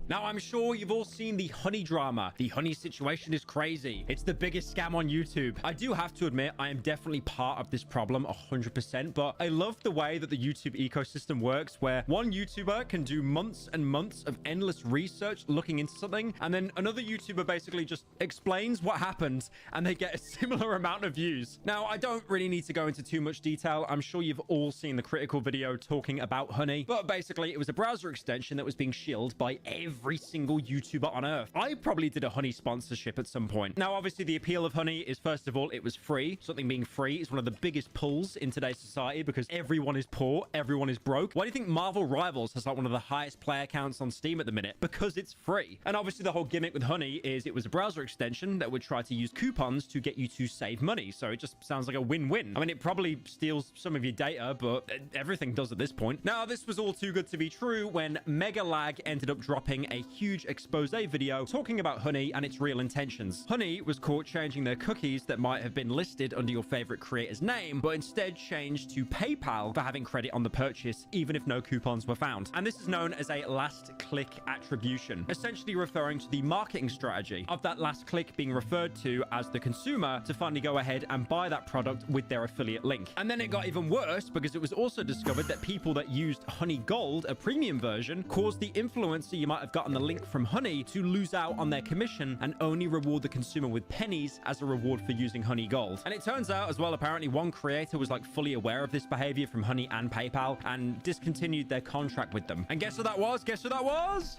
Now, I'm sure you've all seen the honey drama. The honey situation is crazy. It's the biggest scam on YouTube. I do have to admit, I am definitely part of this problem 100%, but I love the way that the YouTube ecosystem works, where one YouTuber can do months and months of endless research looking into something, and then another YouTuber basically just explains what happened, and they get a similar amount of views. Now, I don't really need to go into too much detail. I'm sure you've all seen the critical video talking about honey, but basically, it was a browser extension that was being shilled by every single YouTuber on earth. I probably did a honey sponsorship at some point. Now, obviously, the appeal of honey is, first of all, it was free. Something being free is one of the biggest pulls in today's society because everyone is poor, everyone is broke. Why do you think Marvel Rivals has like one of the highest player counts on Steam at the minute? Because it's free. And obviously, the whole gimmick with honey is it was a browser extension that would try to use coupons to get you to save money. So it just sounds like a win-win. I mean, it probably steals some of your data, but everything does at this point. Now, this was all too good to be true when Mega Lag ended up dropping a huge expose video talking about honey and its real intentions. Honey was caught changing their cookies that might have been listed under your favorite creator's name, but instead changed to PayPal for having credit on the purchase, even if no coupons were found. And this is known as a last click attribution, essentially referring to the marketing strategy of that last click being referred to as the consumer to finally go ahead and buy that product with their affiliate link. And then it got even worse because it was also discovered that people that used Honey Gold, a premium version, caused the influencer you might have gotten the link from Honey to lose out on their commission and only reward the consumer with pennies as a reward for using Honey Gold. And it turns out as well, apparently one creator was like fully aware of this behavior from Honey and PayPal and discontinued their contract with them. And guess who that was? Guess who that was?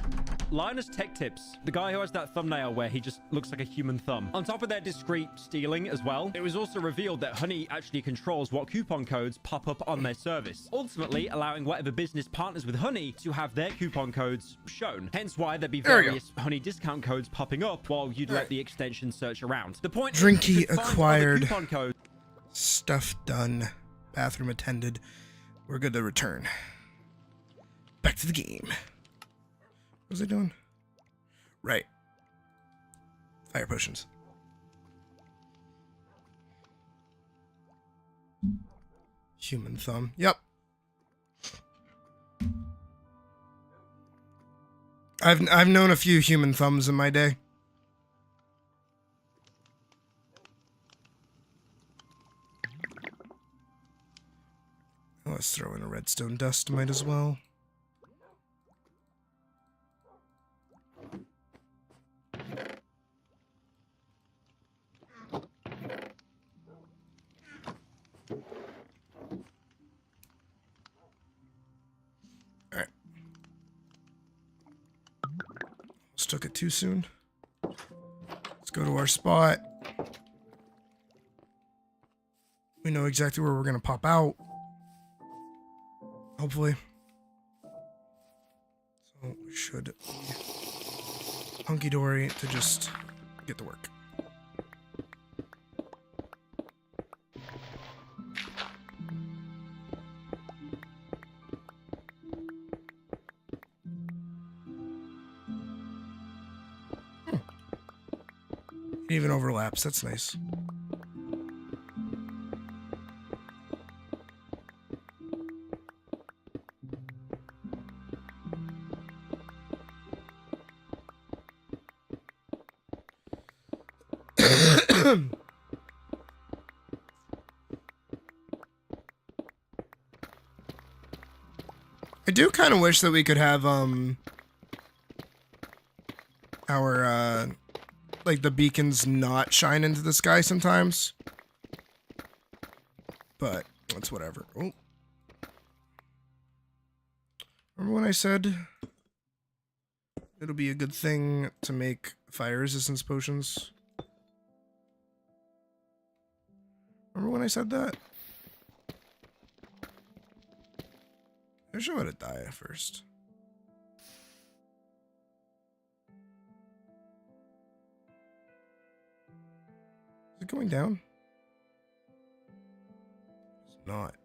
Linus Tech Tips, the guy who has that thumbnail where he just looks like a human thumb. On top of their discreet stealing as well, it was also revealed that Honey actually controls what coupon codes pop up on their service, ultimately allowing whatever business partners with Honey to have their coupon codes shown. Hence why there'd be various Honey discount codes popping up while you'd let the extension search around. The point Drink is key acquired. Coupon code. Stuff done. Bathroom attended. We're good to return. Back to the game. What was I doing? Right. Fire potions. Human thumb. Yep. I've known a few human thumbs in my day. Let's throw in a redstone dust, might as well. Alright. Almost took it too soon. Let's go to our spot. We know exactly where we're going to pop out. Hopefully. So we should be hunky-dory to just get to work. It even overlaps, that's nice. I do kind of wish that we could have our like the beacons not shine into the sky sometimes, but it's whatever. Oh, remember when I said it'll be a good thing to make fire resistance potions. Remember when I said that? I should let it die first. Is it going down? It's not.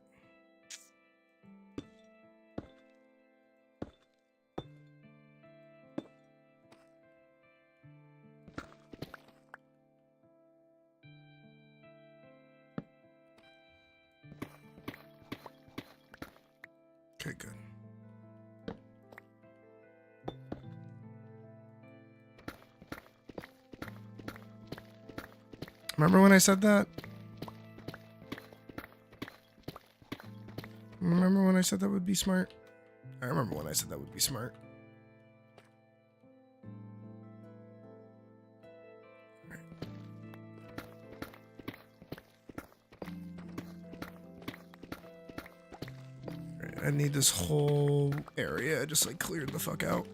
Okay, good. Remember when I said that? Remember when I said that would be smart? I remember when I said that would be smart. I need this whole area just like cleared the fuck out.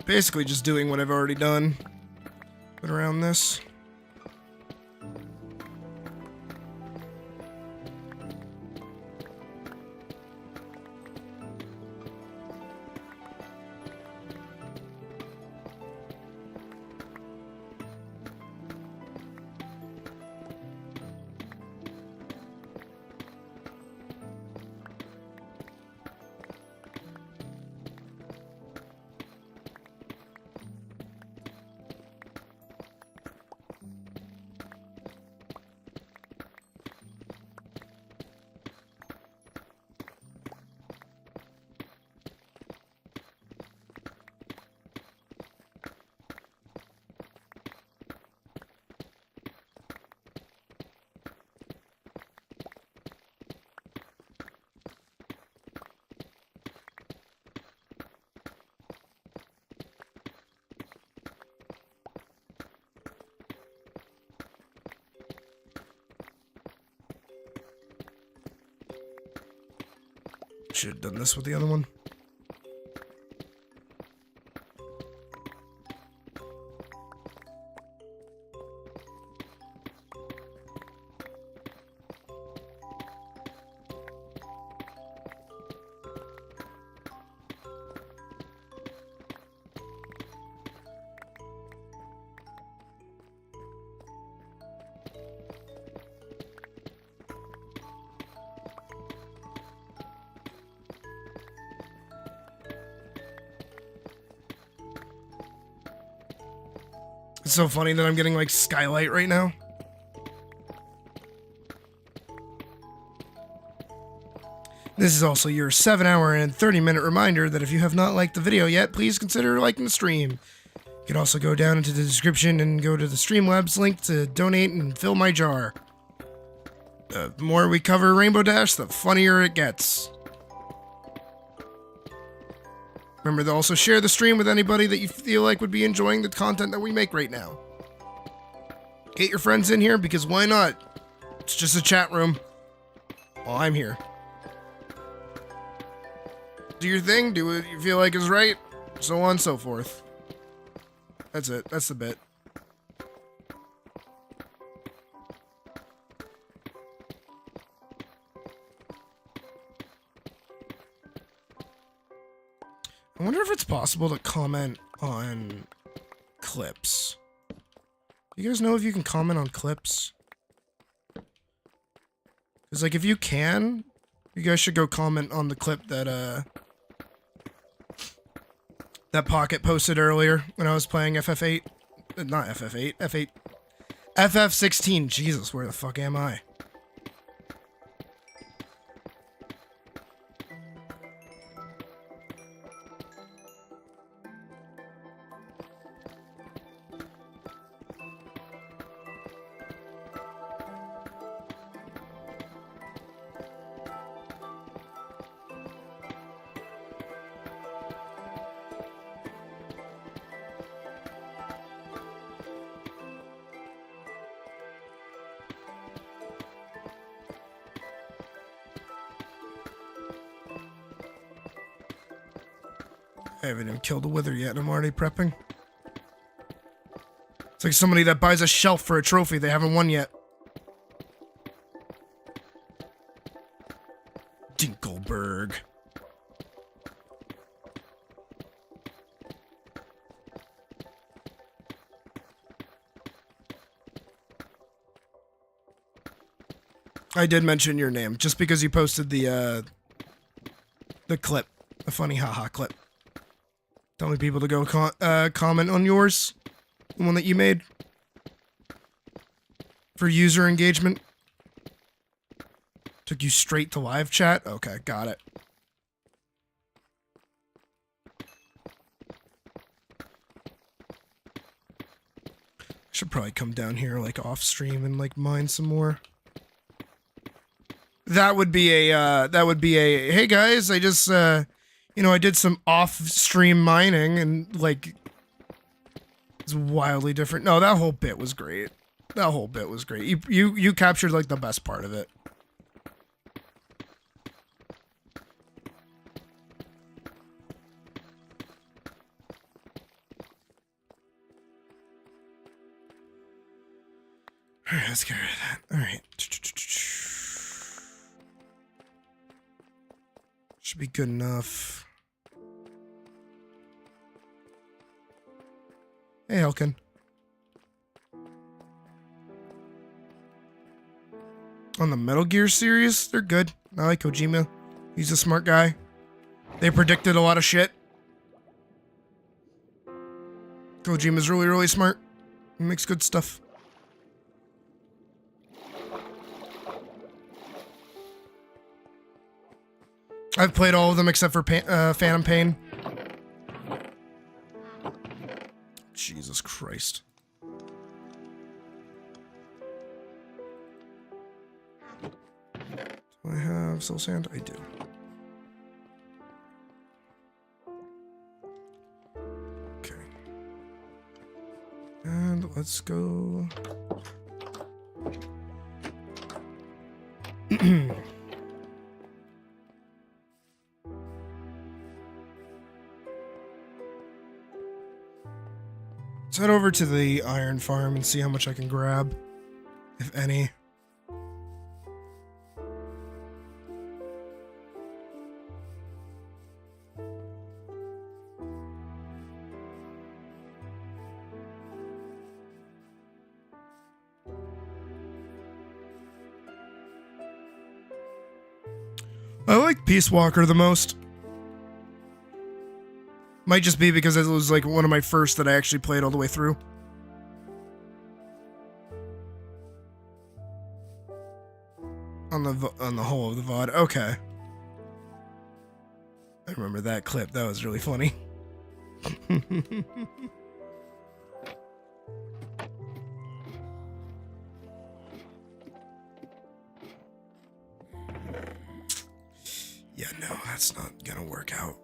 Basically just doing what I've already done. Put around this. Should have done this with the other one. It's so funny that I'm getting like skylight right now. This is also your 7-hour and 30-minute reminder that if you have not liked the video yet, please consider liking the stream. You can also go down into the description and go to the Streamlabs link to donate and fill my jar. The more we cover Rainbow Dash, the funnier it gets. Remember to also share the stream with anybody that you feel like would be enjoying the content that we make right now. Get your friends in here because why not? It's just a chat room. Well, I'm here. Do your thing, do what you feel like is right, so on and so forth. That's it, that's the bit. I wonder if it's possible to comment on clips. You guys know if you can comment on clips? Because, like, if you can, you guys should go comment on the clip that, that Pocket posted earlier when I was playing FF8. Not FF8, F8. FF16. Jesus, where the fuck am I? I haven't even killed a wither yet, and I'm already prepping. It's like somebody that buys a shelf for a trophy they haven't won yet. Dinkelberg. I did mention your name just because you posted the clip, the funny haha clip. Telling people to go comment on yours, the one that you made for user engagement. Took you straight to live chat? Okay, got it. Should probably come down here like off stream and like mine some more. That would be a hey guys, I just you know, I did some off stream mining and like it's wildly different. No, that whole bit was great. That whole bit was great. You captured like the best part of it. All right, let's get rid of that. All right. Should be good enough. Hey, Elkin. On the Metal Gear series, they're good. I like Kojima. He's a smart guy. They predicted a lot of shit. Kojima's really, really smart. He makes good stuff. I've played all of them except for Phantom Pain. Jesus Christ. Do I have soul sand? I do. Okay. And let's go. Let's head over to the iron farm and see how much I can grab, if any. I like Peace Walker the most. Might just be because it was like one of my first that I actually played all the way through. On the whole of the VOD. Okay. I remember that clip. That was really funny. Yeah, no, that's not gonna work out.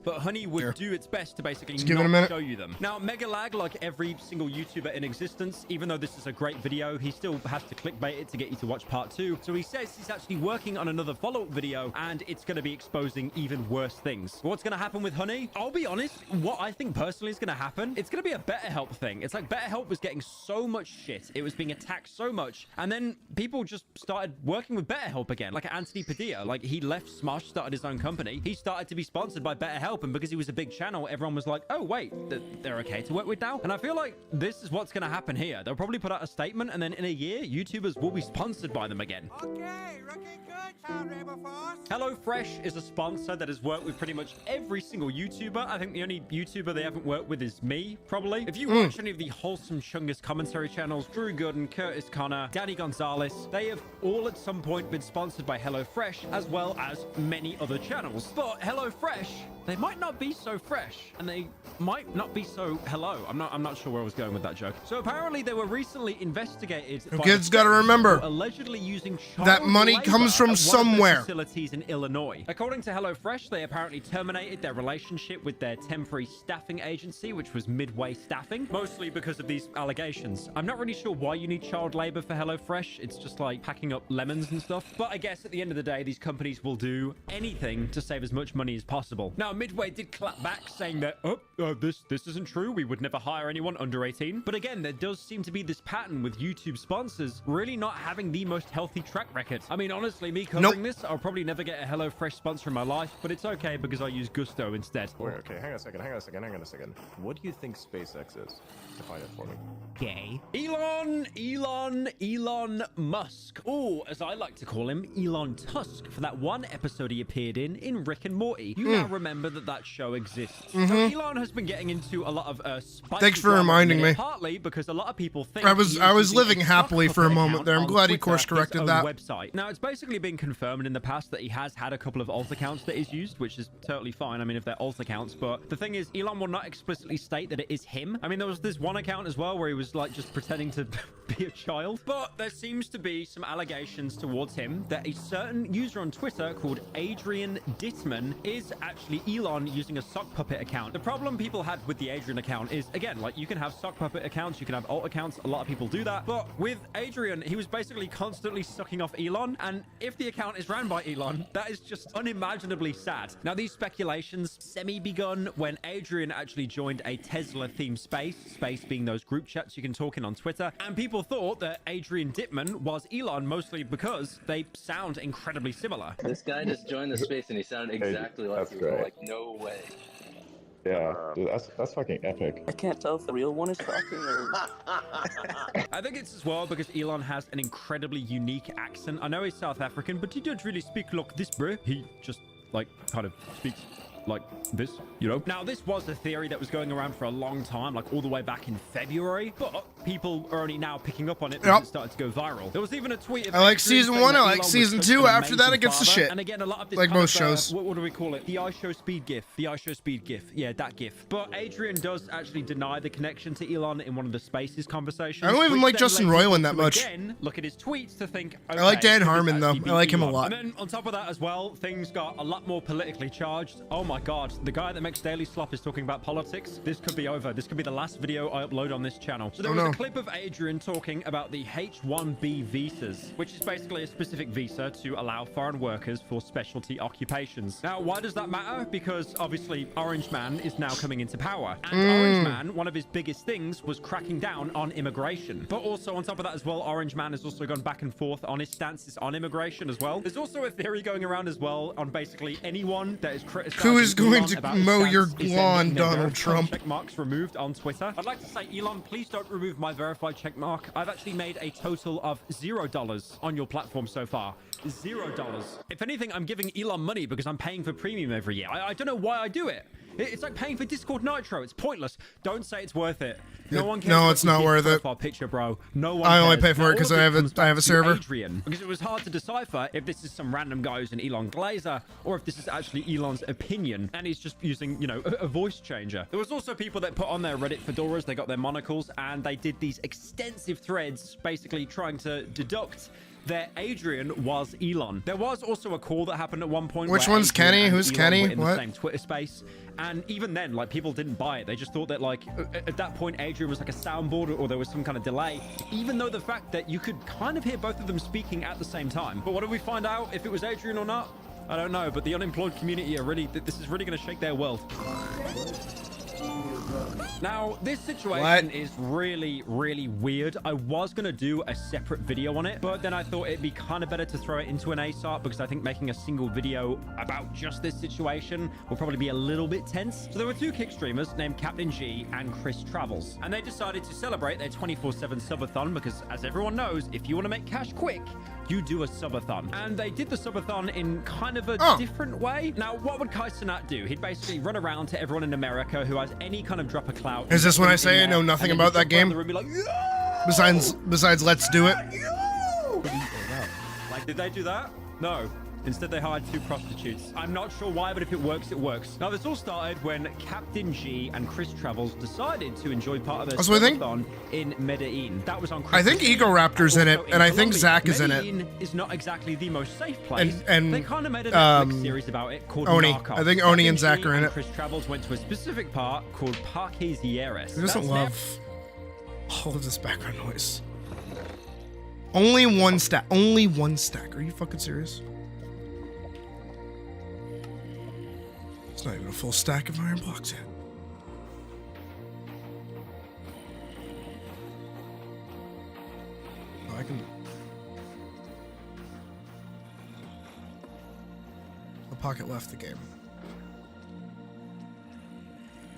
But Honey would do its best to basically not show you them. Now, Mega Lag, like every single YouTuber in existence, even though this is a great video, he still has to clickbait it to get you to watch part 2. So he says he's actually working on another follow-up video, and it's going to be exposing even worse things. What's going to happen with Honey? I'll be honest, what I think personally is going to happen, it's going to be a BetterHelp thing. It's like BetterHelp was getting so much shit. It was being attacked so much. And then people just started working with BetterHelp again, like Anthony Padilla. Like, he left Smosh, started his own company. He started to be sponsored by BetterHelp, and because he was a big channel, everyone was like, oh wait, they're okay to work with now. And I feel like this is what's going to happen here. They'll probably put out a statement, and then in a year, YouTubers will be sponsored by them again. Okay, looking good, HelloFresh is a sponsor that has worked with pretty much every single YouTuber. I think the only YouTuber they haven't worked with is me, probably. If you watch any of the Wholesome Chungus commentary channels, Drew Gooden, Curtis Connor, Danny Gonzalez, they have all at some point been sponsored by HelloFresh, as well as many other channels. But HelloFresh they might not be so fresh, and they might not be so hello. I'm not sure where I was going with that joke. So apparently they were recently investigated. The kids got to remember allegedly using that money comes from somewhere. Facilities in Illinois. According to HelloFresh, they apparently terminated their relationship with their temporary staffing agency, which was Midway Staffing, mostly because of these allegations. I'm not really sure why you need child labor for HelloFresh. It's just like packing up lemons and stuff. But I guess at the end of the day, these companies will do anything to save as much money as possible. Now, Midway did clap back, saying that, this isn't true. We would never hire anyone under 18. But again, there does seem to be this pattern with YouTube sponsors really not having the most healthy track record. I mean, honestly, me covering this, I'll probably never get a HelloFresh sponsor in my life, but it's okay because I use Gusto instead. Wait, okay, hang on a second. What do you think SpaceX is? Define it for me. Gay. Elon Musk. Oh, as I like to call him, Elon Tusk, for that one episode he appeared in Rick and Morty. You now remember that show exists. So Elon has been getting into a lot of spicy Thanks for reminding me. Partly because a lot of people think I was living happily for a moment there. I'm glad he course corrected that. Website. Now, it's basically been confirmed in the past that he has had a couple of alt accounts that he's used, which is totally fine. I mean, if they're alt accounts, but the thing is, Elon will not explicitly state that it is him. I mean, there was this one account as well where he was like just pretending to be a child, but there seems to be some allegations towards him that a certain user on Twitter called Adrian Dittman is actually Elon using a sock puppet account. The problem people had with the Adrian account is, again, like you can have sock puppet accounts, you can have alt accounts, a lot of people do that, but with Adrian, he was basically constantly sucking off Elon, and if the account is ran by Elon, that is just unimaginably sad. Now, these speculations semi-begun when Adrian actually joined a Tesla-themed space being those group chats you can talk in on Twitter, and people thought that Adrian Dittman was Elon mostly because they sound incredibly similar. This guy just joined the space and he sounded exactly like that's you. great. Like, no way. Yeah, dude, that's fucking epic. I can't tell if the real one is talking or... I think it's as well because Elon has an incredibly unique accent. I know he's South African, but he don't really speak like this, bro. He just, like, kind of speaks like this, you know? Now, this was a theory that was going around for a long time, like all the way back in February, but people are only now picking up on it because it started to go viral. There was even a tweet of I like season 1, I like season 2. After that, it gets the shit. And again, a lot of this like most shows. What do we call it? The iShow speed gif. The iShow speed gif. Yeah, that gif. But Adrian does actually deny the connection to Elon in one of the Spaces conversations. I don't even like Justin Roiland that much. Again, look at his tweets to think, okay, I like Dan Harmon, though. I like him a lot. And then on top of that as well, things got a lot more politically charged. Oh my God. The guy that makes Daily Slop is talking about politics. This could be over. This could be the last video I upload on this channel. So there was a clip of Adrian talking about the H-1B visas, which is basically a specific visa to allow foreign workers for specialty occupations. Now, why does that matter? Because obviously Orange Man is now coming into power. And Orange Man, one of his biggest things was cracking down on immigration. But also on top of that as well, Orange Man has also gone back and forth on his stances on immigration as well. There's also a theory going around as well on basically anyone that is criticizing who is going to mow your lawn, Donald Trump. Check marks removed on Twitter. I'd like to say, Elon, please don't remove my verified check mark. I've actually made a total of $0 on your platform so far. $0. If anything, I'm giving Elon money because I'm paying for premium every year. I don't know why I do it. It's like paying for Discord Nitro. It's pointless. Don't say it's worth it. No one cares. No, it's not worth it. Picture, bro. No one I only cares. pay for it because I have a server. Adrian, because it was hard to decipher if this is some random guy who's an Elon Glazer or if this is actually Elon's opinion and he's just using, you know, a voice changer. There was also people that put on their Reddit fedoras, they got their monocles, and they did these extensive threads basically trying to deduct that Adrian was Elon. There was also a call that happened at one point. Which where one's Adrian Kenny? and Who's Elon Kenny? were in What? the same Twitter space. And even then, like, people didn't buy it. They just thought that, like, at that point, Adrian was like a soundboard or there was some kind of delay, even though the fact that you could kind of hear both of them speaking at the same time. But what did we find out? If it was Adrian or not? I don't know, but the unemployed community are really, this is really going to shake their world. Now, this situation is really, really weird. I was going to do a separate video on it, but then I thought it'd be kind of better to throw it into an ASAP because I think making a single video about just this situation will probably be a little bit tense. So there were two kick streamers named Captain G and Chris Travels, and they decided to celebrate their 24/7 subathon because, as everyone knows, if you want to make cash quick, you do a subathon. And they did the subathon in kind of a different way. Now, what would Kai Cenat do? He'd basically run around to everyone in America who has any kind of drop of clout. Is this when I say I know nothing about that game? Like, Besides Let's Do It. like, did they do that? No. Instead, they hired 2 prostitutes. I'm not sure why, but if it works, it works. Now, this all started when Captain G and Chris Travels decided to enjoy part of their subathon in Medellin. That was on Christmas I think Eve. Ego Raptor's in it, Also and I think Colombia. Zach is in it. Medellin is not exactly the most safe place. And they kind of made a Netflix series about it called Oni. Narcos. I think Oni and Captain Zach G are in and it. Chris Travels went to a specific part called Parque Zieres. Who doesn't That's love all of this background noise? Only 1 stack. Only 1 stack. Are you fucking serious? It's not even a full stack of iron blocks yet. Oh, I can. The pocket left the game.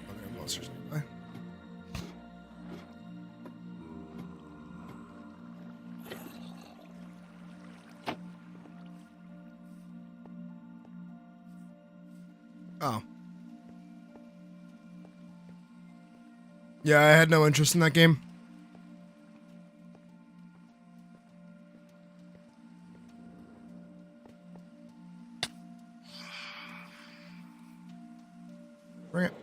Oh, there are monsters nearby. Oh. Yeah, I had no interest in that game. Bring it.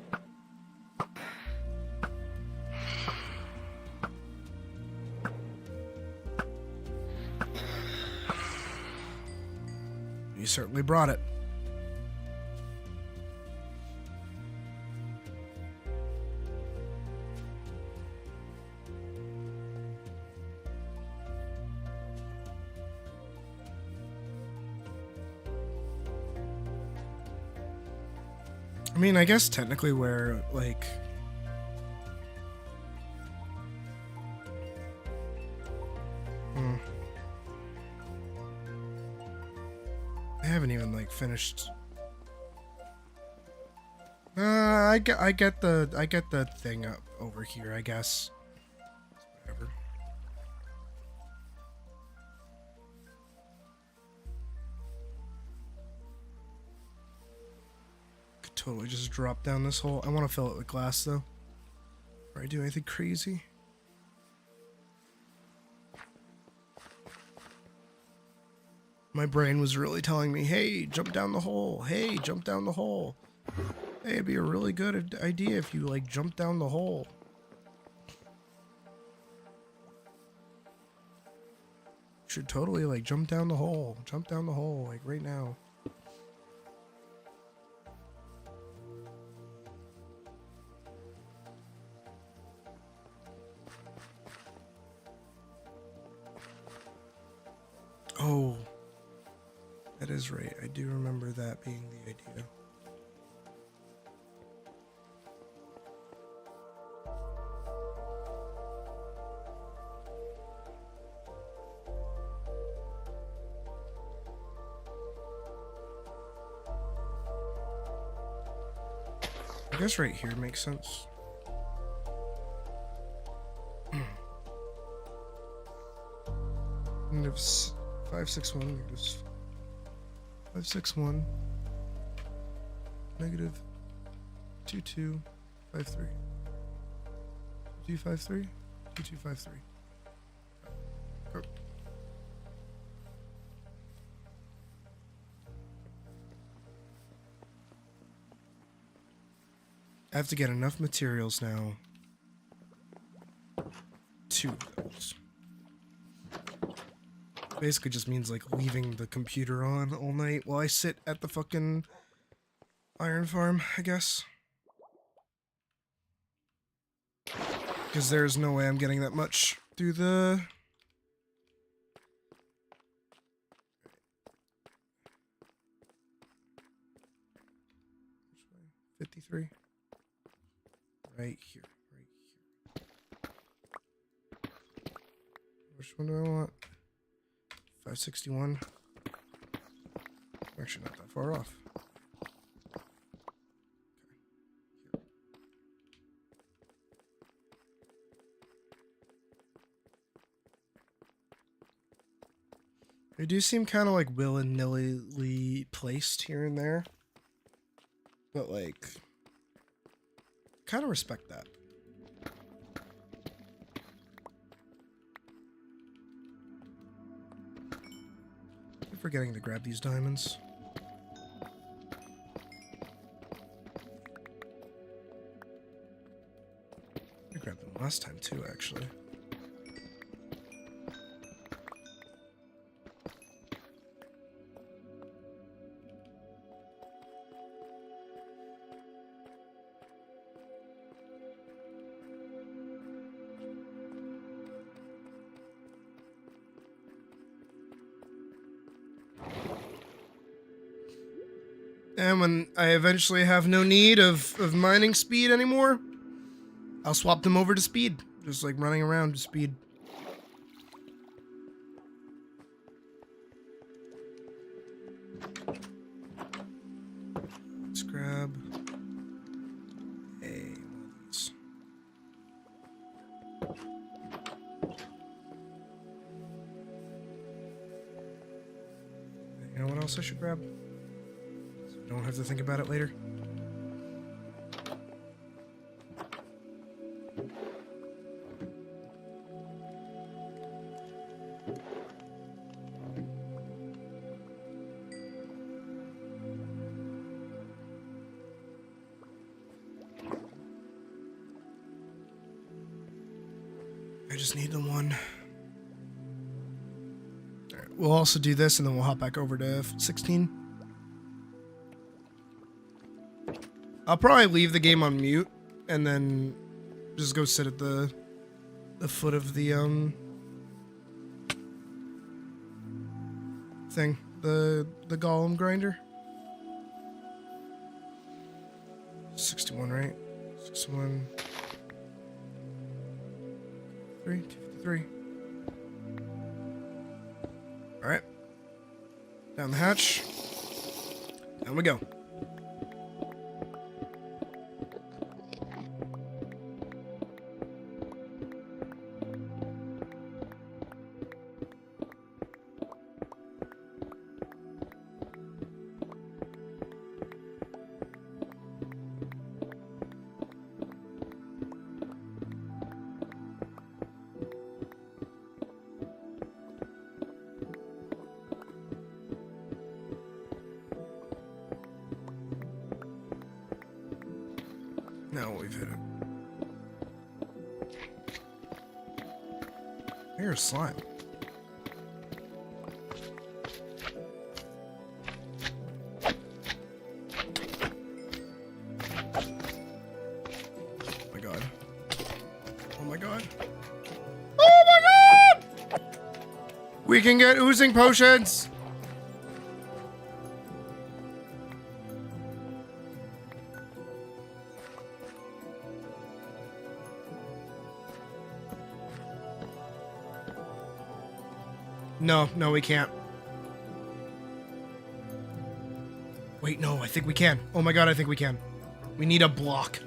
You certainly brought it. I mean, I guess technically where, like... I haven't even, like, finished... I get the thing up over here, I guess. Whatever. Could totally just drop down this hole. I want to fill it with glass, though. Before I do anything crazy. My brain was really telling me, hey, jump down the hole. Hey, jump down the hole. Hey, it'd be a really good idea if you, like, jump down the hole. Should totally, like, jump down the hole. Jump down the hole, like, right now. Oh. That is right. I do remember that being the idea. I guess right here makes sense. Negatives 561 negatives 561 negative 2253 2253 2253. Oh. I have to get enough materials now. 2 of those. Basically just means like leaving the computer on all night while I sit at the fucking iron farm, I guess. Because there's no way I'm getting that much through the... 53. Right here. Right here. Which one do I want? 561. Actually, not that far off. Okay. They do seem kind of like willy-nilly placed here and there. But, like, kind of respect that. forgetting to grab these diamonds. I grabbed them last time too, actually. And when I eventually have no need of mining speed anymore, I'll swap them over to speed. Just like running around to speed. Let's grab a one of these. You know what else I should grab? Don't have to think about it later. I just need the one. All right, we'll also do this and then we'll hop back over to 16. I'll probably leave the game on mute and then just go sit at the foot of the thing, the golem grinder. 61, right? 61. 353. All right. Down the hatch. Down we go. Now we've hit it. Here's slime. Oh my god. Oh my god. Oh my god! We can get oozing potions! No, we can't. Wait, no, I think we can. Oh my god, I think we can. We need a block.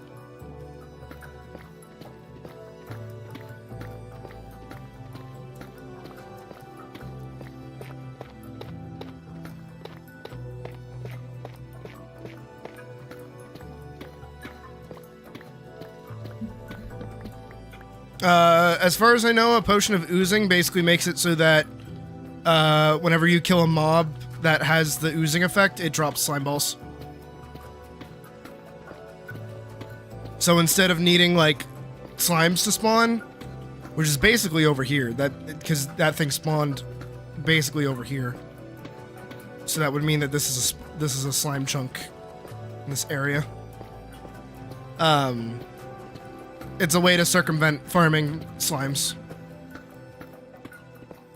As far as I know, a potion of oozing basically makes it so that whenever you kill a mob that has the oozing effect, it drops slime balls. So instead of needing like slimes to spawn, which is basically over here, because that thing spawned basically over here, so that would mean that this is a slime chunk in this area. It's a way to circumvent farming slimes,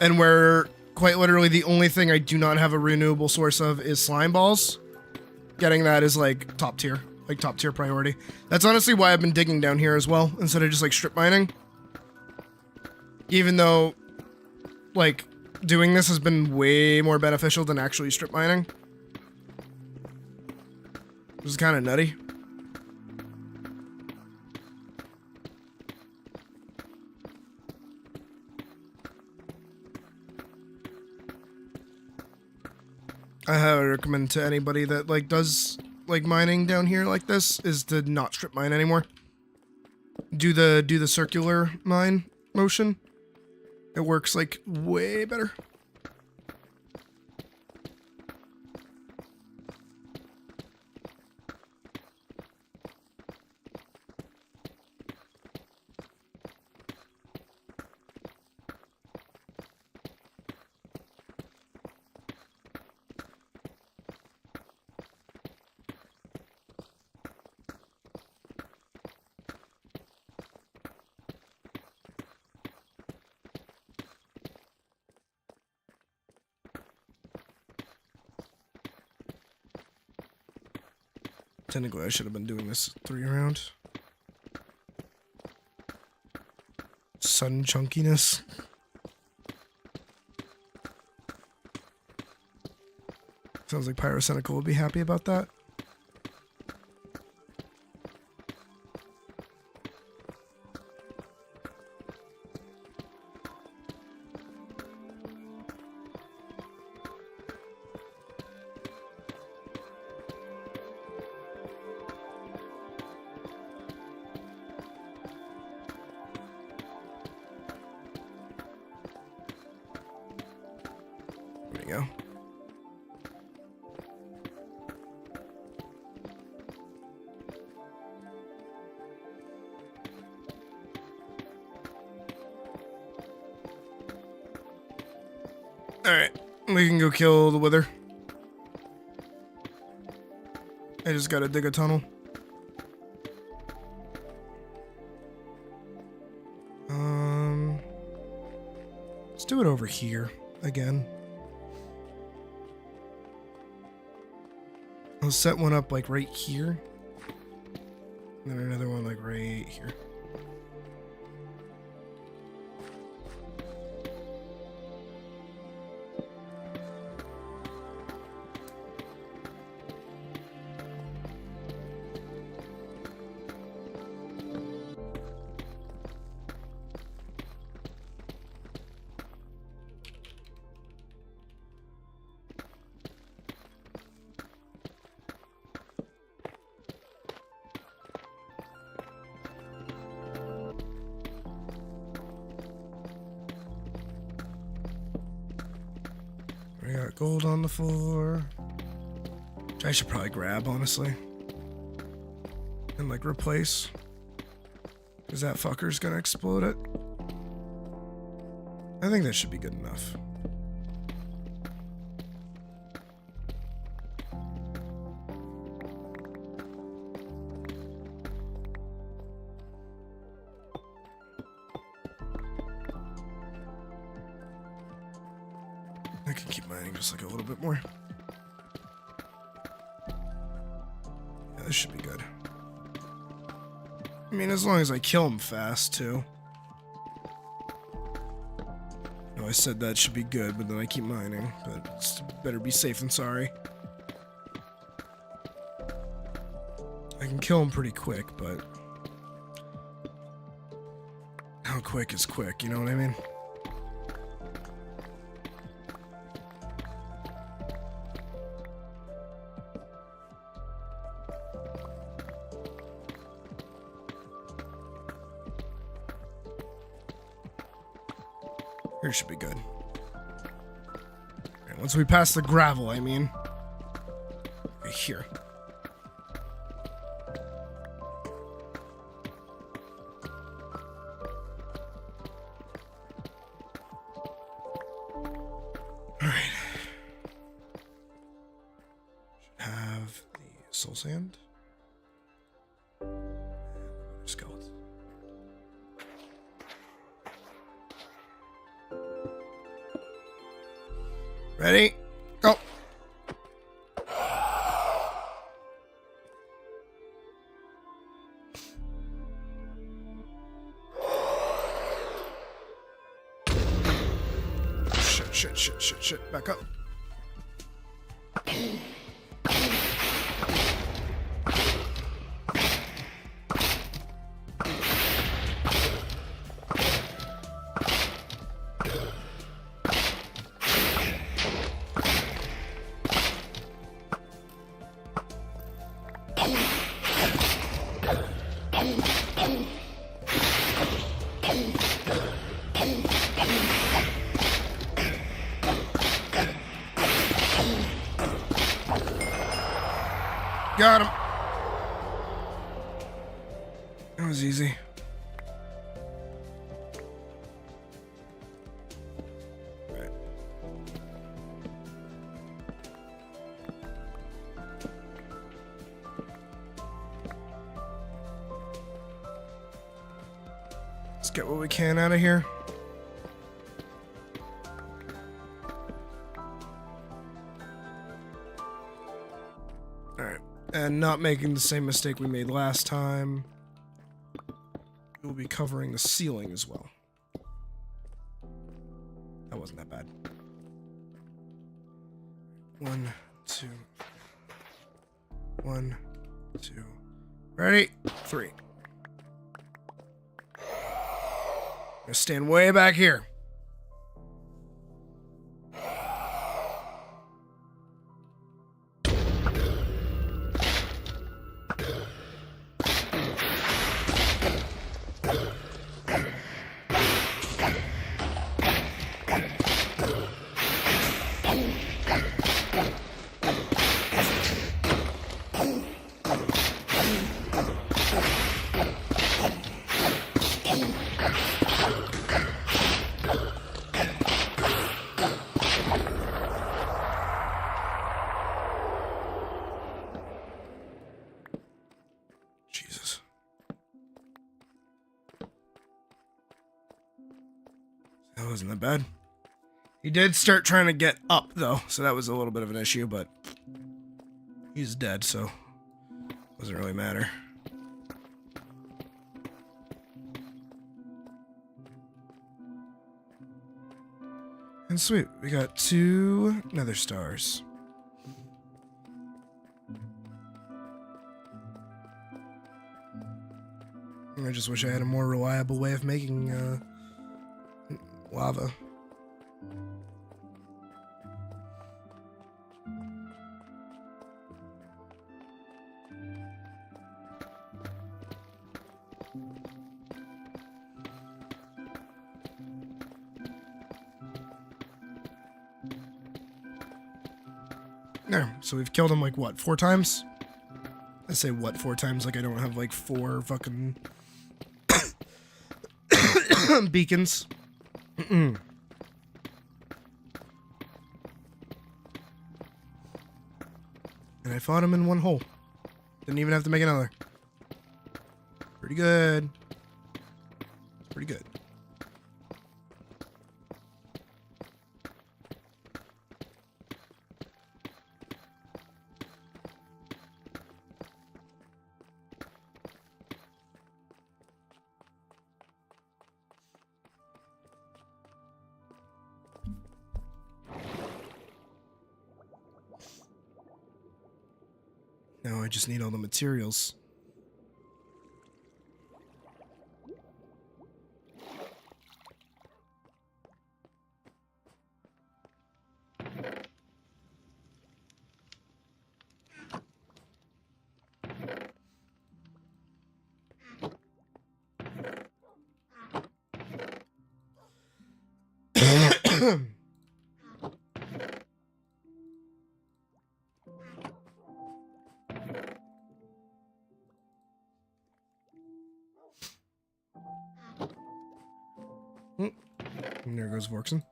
and where quite literally the only thing I do not have a renewable source of is slime balls. Getting that is like top tier priority. That's honestly why I've been digging down here as well, instead of just like strip mining. Even though like doing this has been way more beneficial than actually strip mining. This is kind of nutty. I highly recommend to anybody that like does like mining down here like this is to not strip mine anymore. Do the circular mine motion. It works like way better. Technically, I should have been doing this 3 round. Sun chunkiness. Sounds like Pyrocynical would be happy about that. There we go. Alright, we can go kill the Wither. I just gotta dig a tunnel. Let's do it over here again. I'll set one up like right here. And then another one like right here. We got gold on the floor. Which I should probably grab, honestly. And like replace. Because that fucker's gonna explode it. I think that should be good enough. I can keep mining just like a little bit more. Yeah, this should be good. I mean, as long as I kill him fast, too. No, I said that should be good, but then I keep mining. But it's better be safe than sorry. I can kill him pretty quick, but... how quick is quick, you know what I mean? Here should be good. Right, once we pass the gravel, I mean. Right here. Alright. Should have the soul sand. Skeletons. Ready? Go. Shit. Back up. Got him. That was easy. Right. Let's get what we can out of here. And not making the same mistake we made last time, we'll be covering the ceiling as well. That wasn't that bad. 1, 2. 1, 2. Ready? 3. Gonna stand way back here. Jesus. That wasn't that bad. He did start trying to get up, though, so that was a little bit of an issue, but he's dead, so it doesn't really matter. And sweet, we got 2 nether stars. I just wish I had a more reliable way of making lava. There, so we've killed him like what, 4 times? I say what 4 times like I don't have like 4 fucking beacons. And I fought him in 1 hole. Didn't even have to make another. Pretty good. Pretty good. Now I just need all the materials. And there goes Vorkson.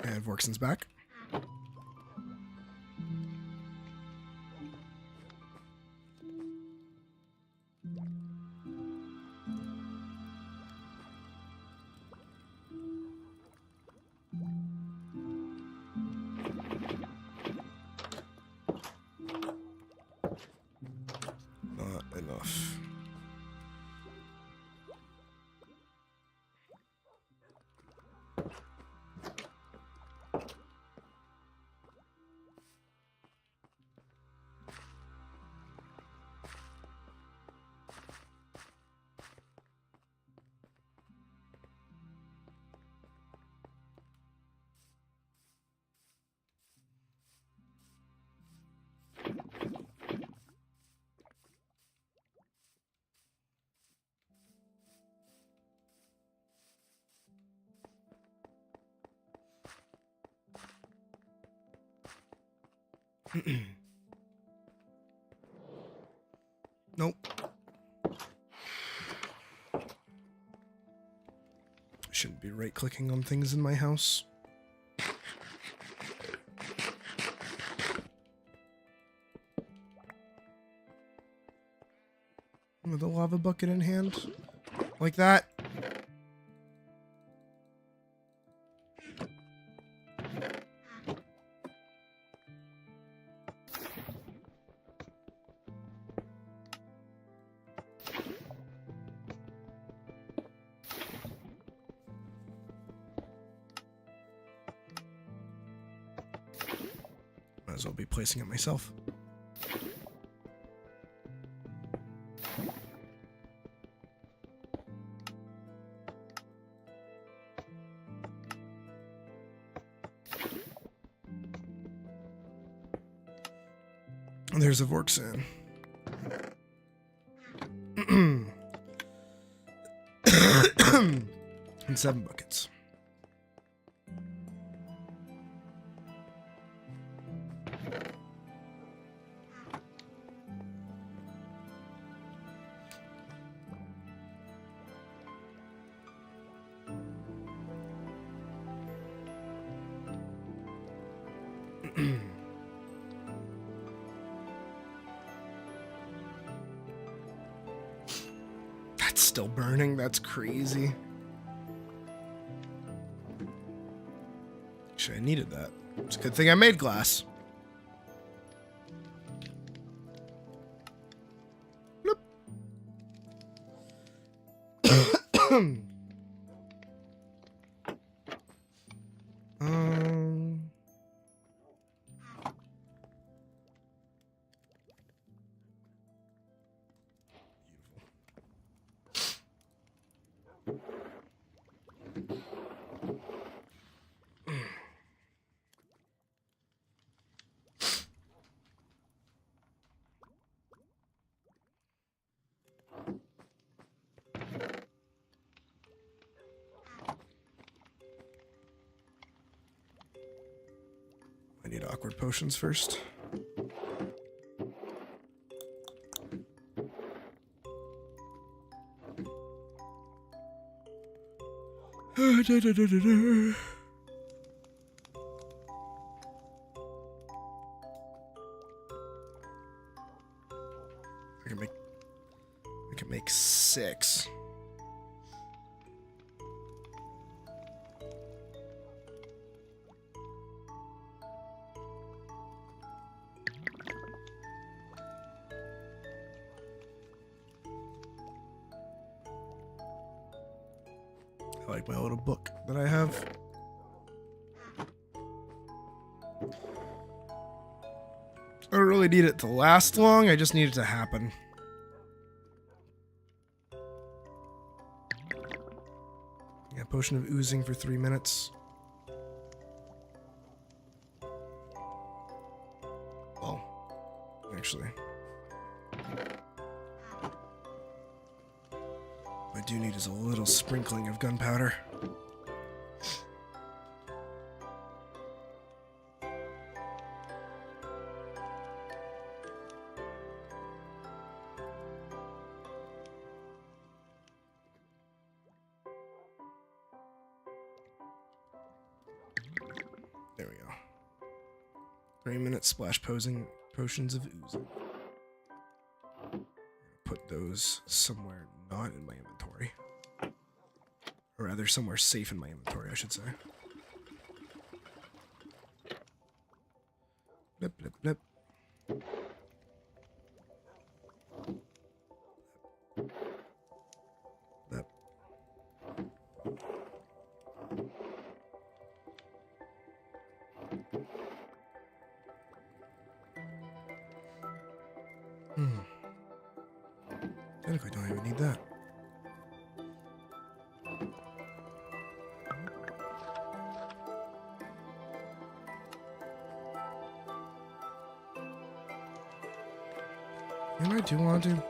And Vorkson's back. Not enough. Nope. I shouldn't be right-clicking on things in my house. With a lava bucket in hand. Like that. Might as well be placing it myself. There's a Vorksan. And 7 buckets. That's still burning. That's crazy. Actually, I needed that. It's a good thing I made glass. Bloop. I need awkward potions first. I can make 6. I like my little book that I have. I don't really need it to last long, I just need it to happen. Yeah, potion of oozing for 3 minutes. Well, actually. What I do need is a little sprinkling of gunpowder. There we go. 3-minute splash potions of oozing. Put those somewhere not in my inventory. Or rather, somewhere safe in my inventory, I should say. Blip, blip, blip. Blip. Technically, don't even need that. And I do want to.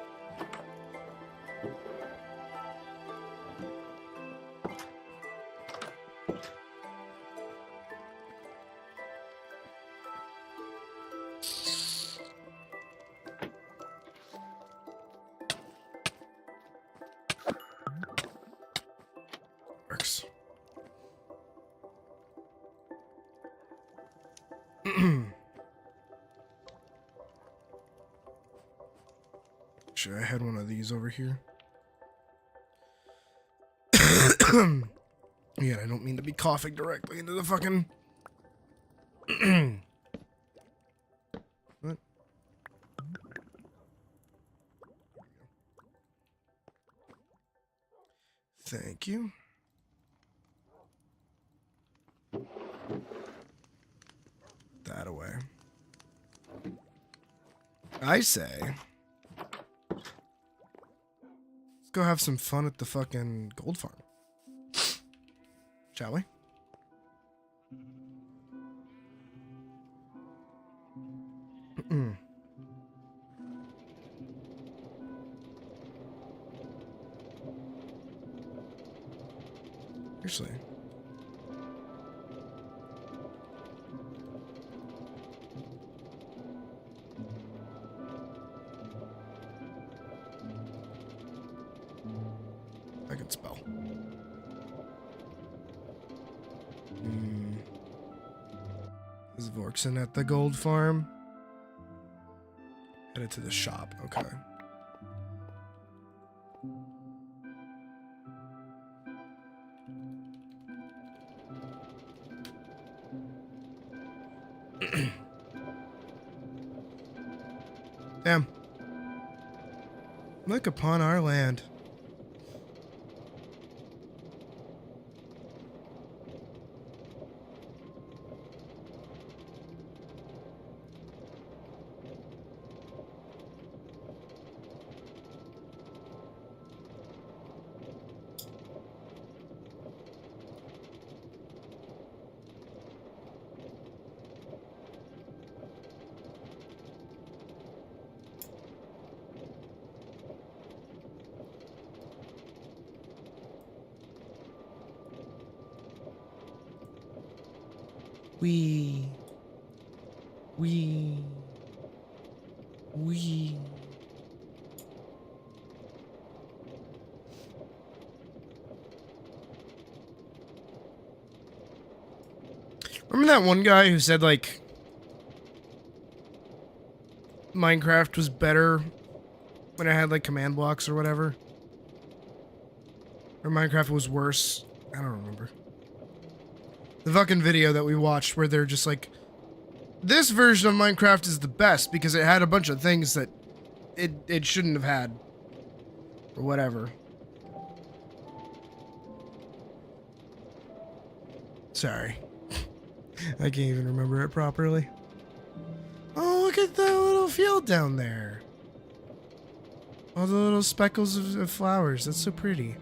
Works. Should I had one of these over here? Yeah, I don't mean to be coughing directly into the fucking. What? Thank you. That away. I say, let's go have some fun at the fucking gold farm. Shall we? Seriously. I can spell. Is Vorkson at the gold farm? Headed to the shop, okay. Damn. Look upon our land. We. Remember that one guy who said, like, Minecraft was better when it had, like, command blocks or whatever? Or Minecraft was worse? I don't remember. The fucking video that we watched where they're just like, this version of Minecraft is the best because it had a bunch of things that it shouldn't have had. Or whatever. Sorry. I can't even remember it properly. Oh, look at that little field down there. All the little speckles of flowers. That's so pretty.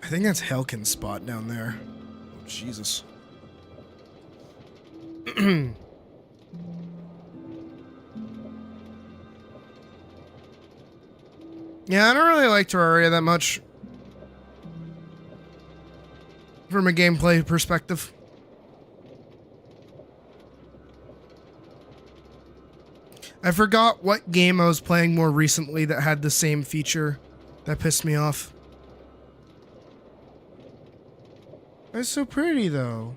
I think that's Helkin's spot down there. Oh, Jesus. Yeah, I don't really like Terraria that much. From a gameplay perspective. I forgot what game I was playing more recently that had the same feature that pissed me off. That's so pretty, though.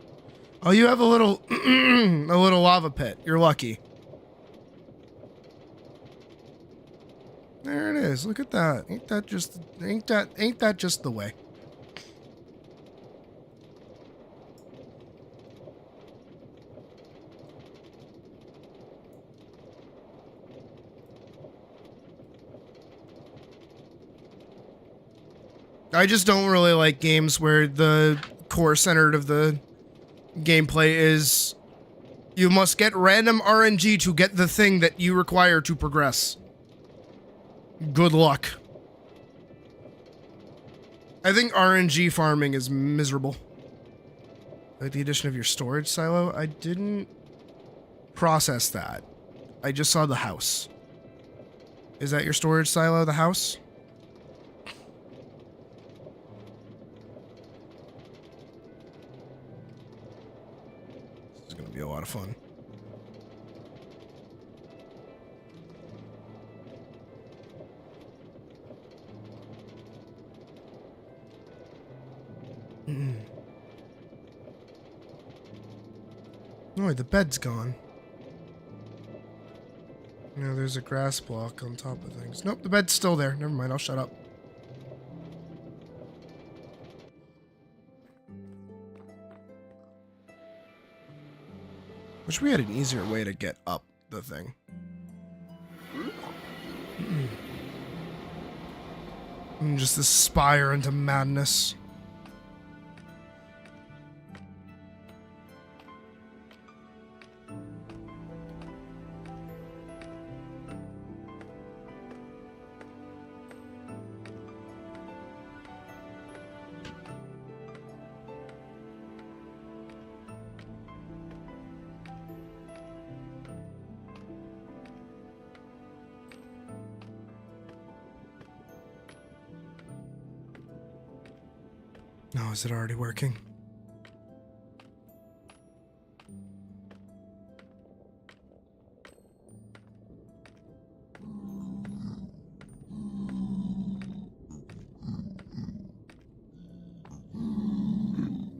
Oh, you have a little, a little lava pit. You're lucky. There it is. Look at that. Ain't that just the way? I just don't really like games where the core centered of the gameplay is you must get random RNG to get the thing that you require to progress. Good luck. I think RNG farming is miserable. Like the addition of your storage silo, I didn't process that. I just saw the house. Is that your storage silo, the house? Be a lot of fun. Oh, the bed's gone. No, there's a grass block on top of things. Nope, the bed's still there. Never mind, I'll shut up. Wish we had an easier way to get up the thing. Just aspire into madness. No, is it already working?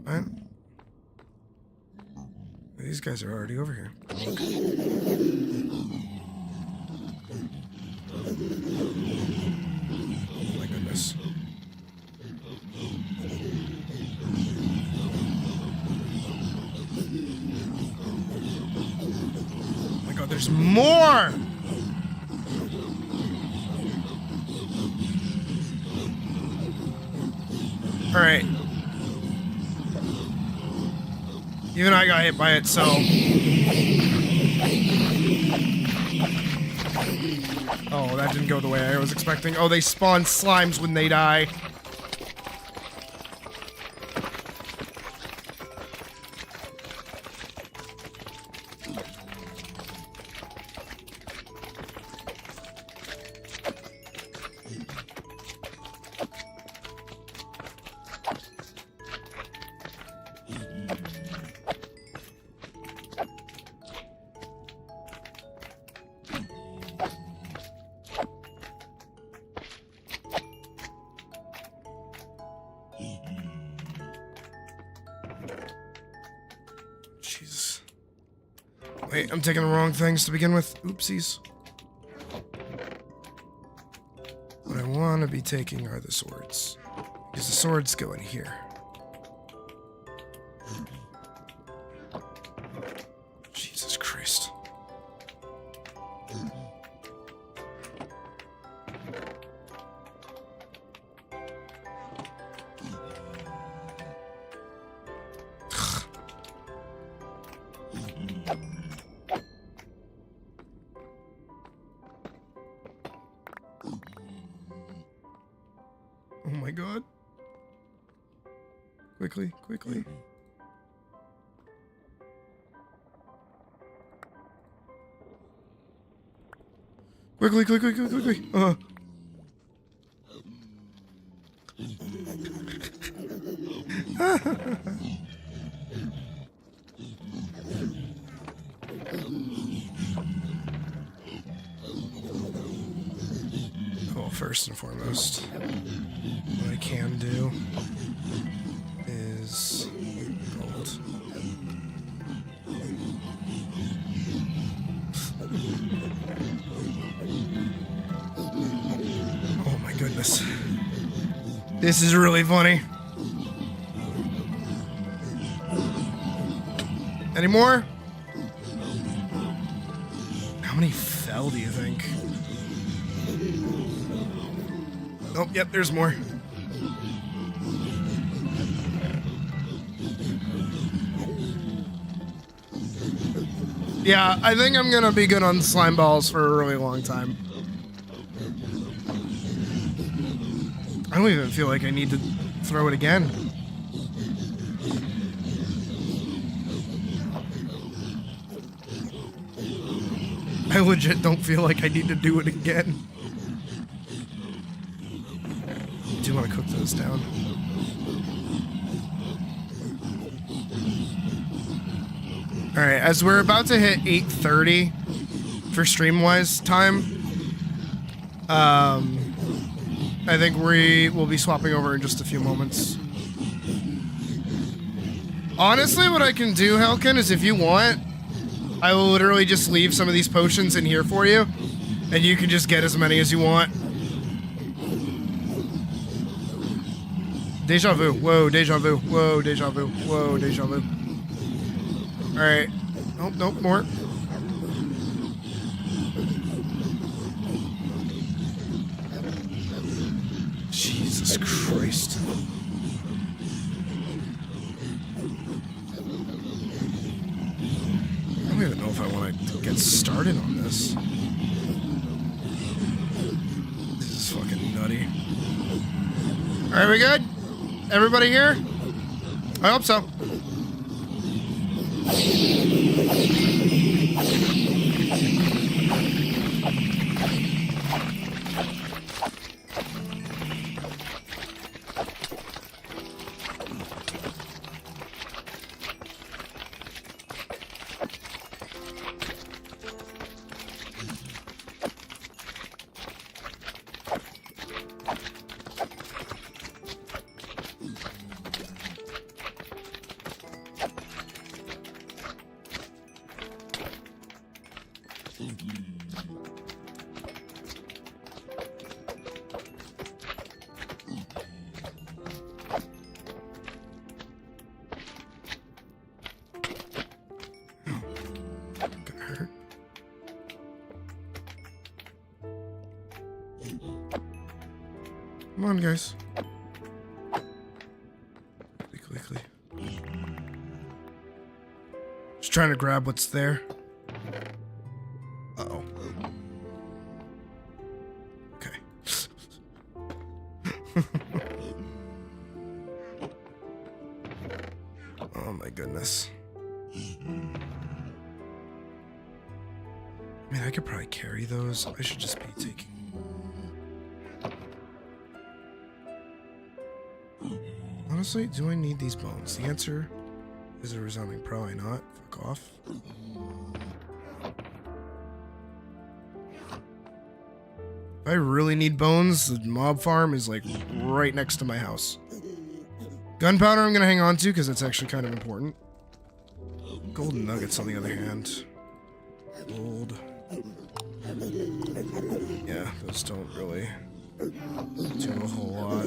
What? These guys are already over here. Oh my goodness. Oh my god, there's more! Alright. Even I got hit by it, so... Oh, that didn't go the way I was expecting. Oh, they spawn slimes when they die. Jesus. Wait, I'm taking the wrong things to begin with. Oopsies. What I want to be taking are the swords. Because the swords go in here. Jesus Christ. Oh my god. Quickly, quickly. Quickly, quickly, quickly, quickly. Well, first and foremost, what I can do is gold. Oh my goodness. This is really funny. Any more? How many fell do you think? Oh, yep, there's more. Yeah, I think I'm gonna be good on slime balls for a really long time. I don't even feel like I need to throw it again. I legit don't feel like I need to do it again. I do want to cook those down. Alright, as we're about to hit 8:30 for stream-wise time, I think we will be swapping over in just a few moments. Honestly, what I can do, Helkin, is if you want, I will literally just leave some of these potions in here for you, and you can just get as many as you want. Deja vu. Whoa, deja vu. Whoa, deja vu. Whoa, deja vu. Alright. Nope, nope, more. Jesus Christ. I don't even know if I want to get started on this. This is fucking nutty. Alright, we good? Everybody here? I hope so. Come on, guys. Quickly. Just trying to grab what's there. Uh-oh. Okay. Oh my goodness. I mean, I could probably carry those. I should just be taking... Honestly, do I need these bones? The answer is a resounding probably not. Fuck off. If I really need bones, the mob farm is like right next to my house. Gunpowder I'm gonna hang on to because it's actually kind of important. Golden nuggets on the other hand. Gold. Yeah, those don't really do a whole lot.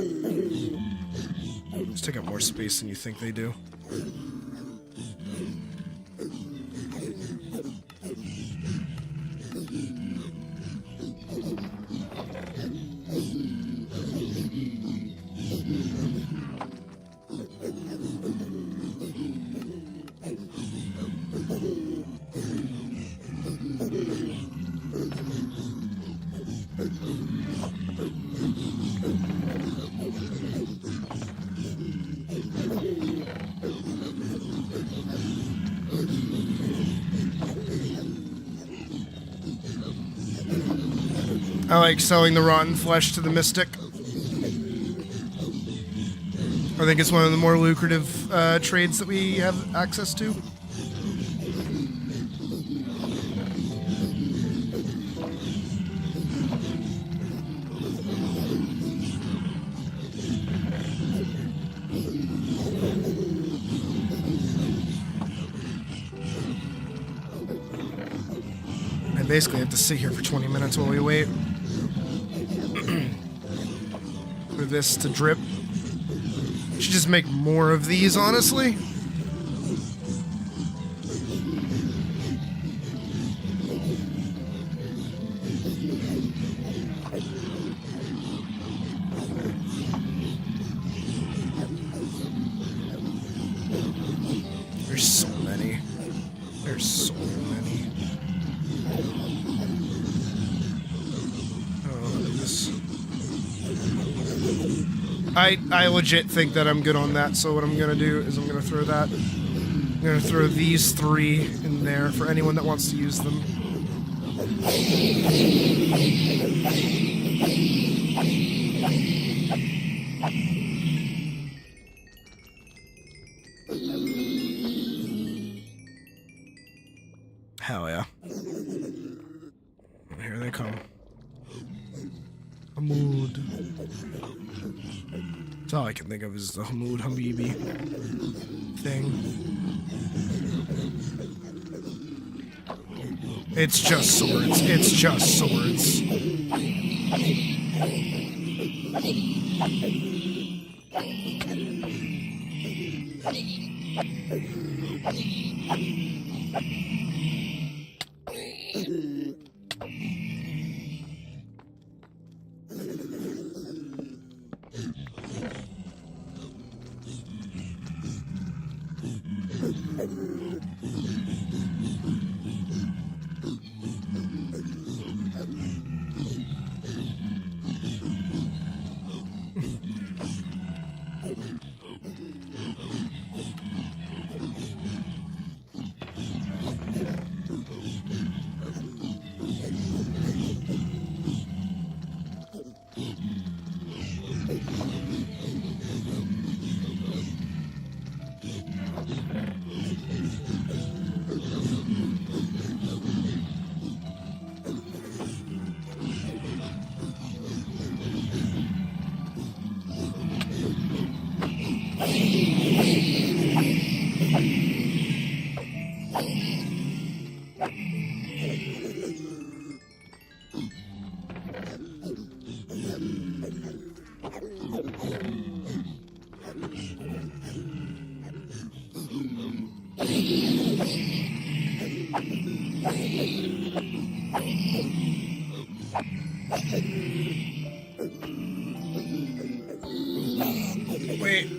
Just take up more space than you think they do. I like selling the rotten flesh to the mystic. I think it's one of the more lucrative trades that we have access to. I basically have to sit here for 20 minutes while we wait for this to drip. Should just make more of these, honestly. There's so many. There's so many. I legit think that I'm good on that, so what I'm gonna do is I'm gonna throw that. I'm gonna throw these 3 in there for anyone that wants to use them. Hell yeah. Here they come. Hamoud. That's all I can think of is the Hamoud Habibi thing. It's just swords. It's just swords. Wait.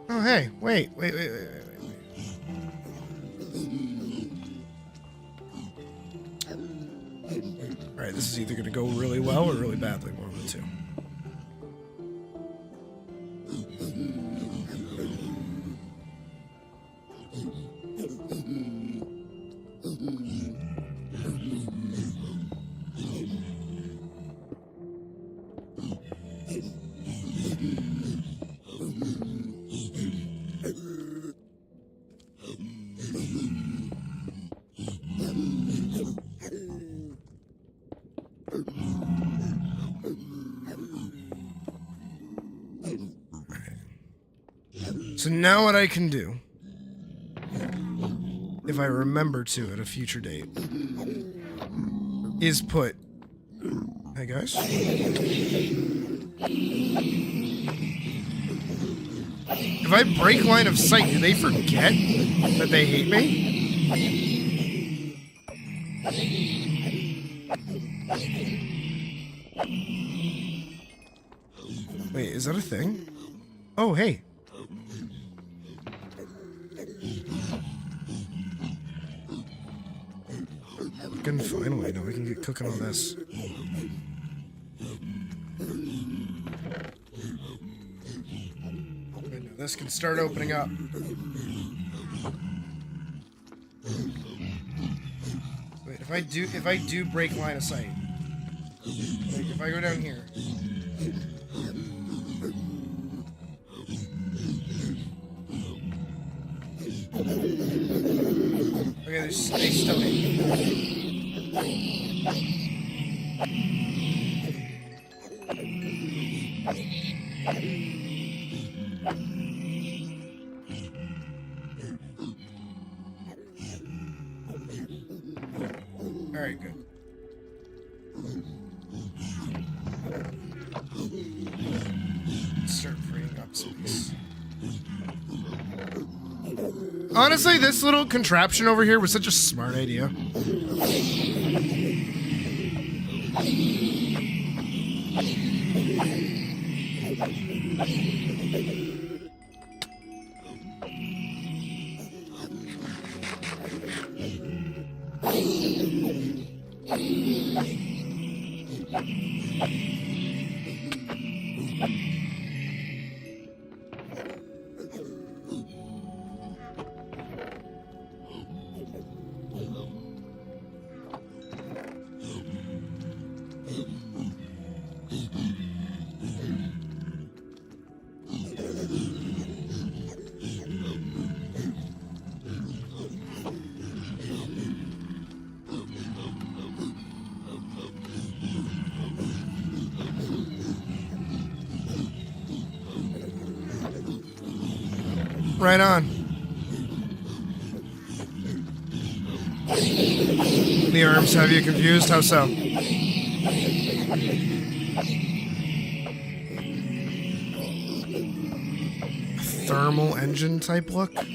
Oh, hey. Wait. Alright, this is either going to go really well or really badly. One of the two. So now what I can do, if I remember to at a future date, is put... Hey guys? If I break line of sight, do they forget that they hate me? Wait, is that a thing? Oh, hey. Finally, now we can get cooking on this. This can start opening up. Wait, if I do break line of sight, like if I go down here. Okay, they still hate me. Alright, good. Start freeing up space. Honestly, this little contraption over here was such a smart idea. Right on. The arms have you confused? How so? Thermal engine type look? Hold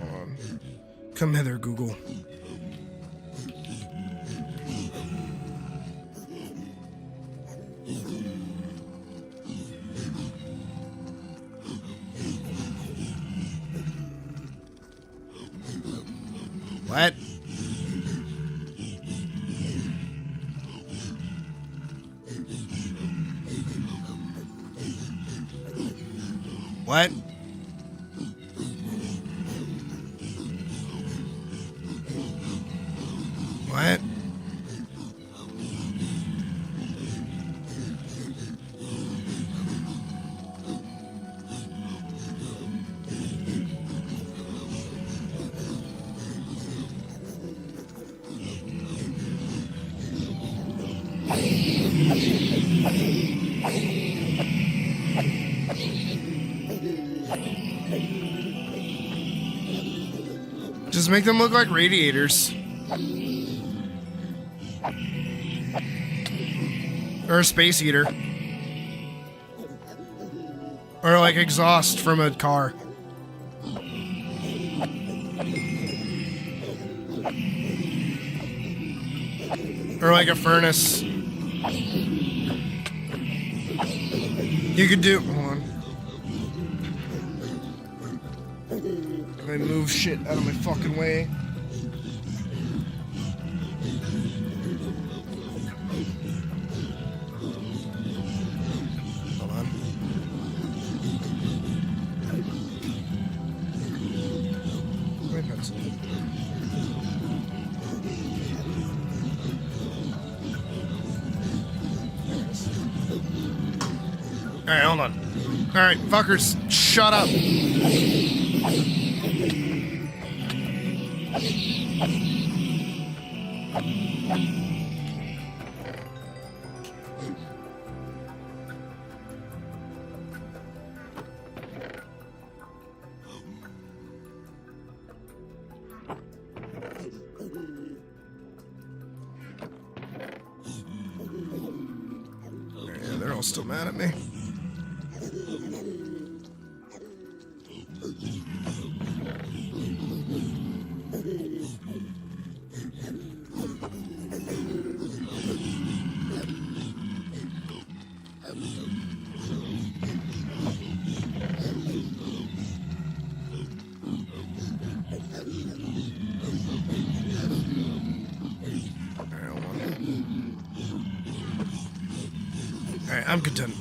on. Come hither, Google. What? What? What? Just make them look like radiators. Or a space heater. Or like exhaust from a car. Or like a furnace. You could do. Hold on. If I move shit out of my fucking way. Hold on. My pencil. Alright, hold on. Alright, fuckers, shut up. Yeah, they're all still mad at me. Alright, I'm content.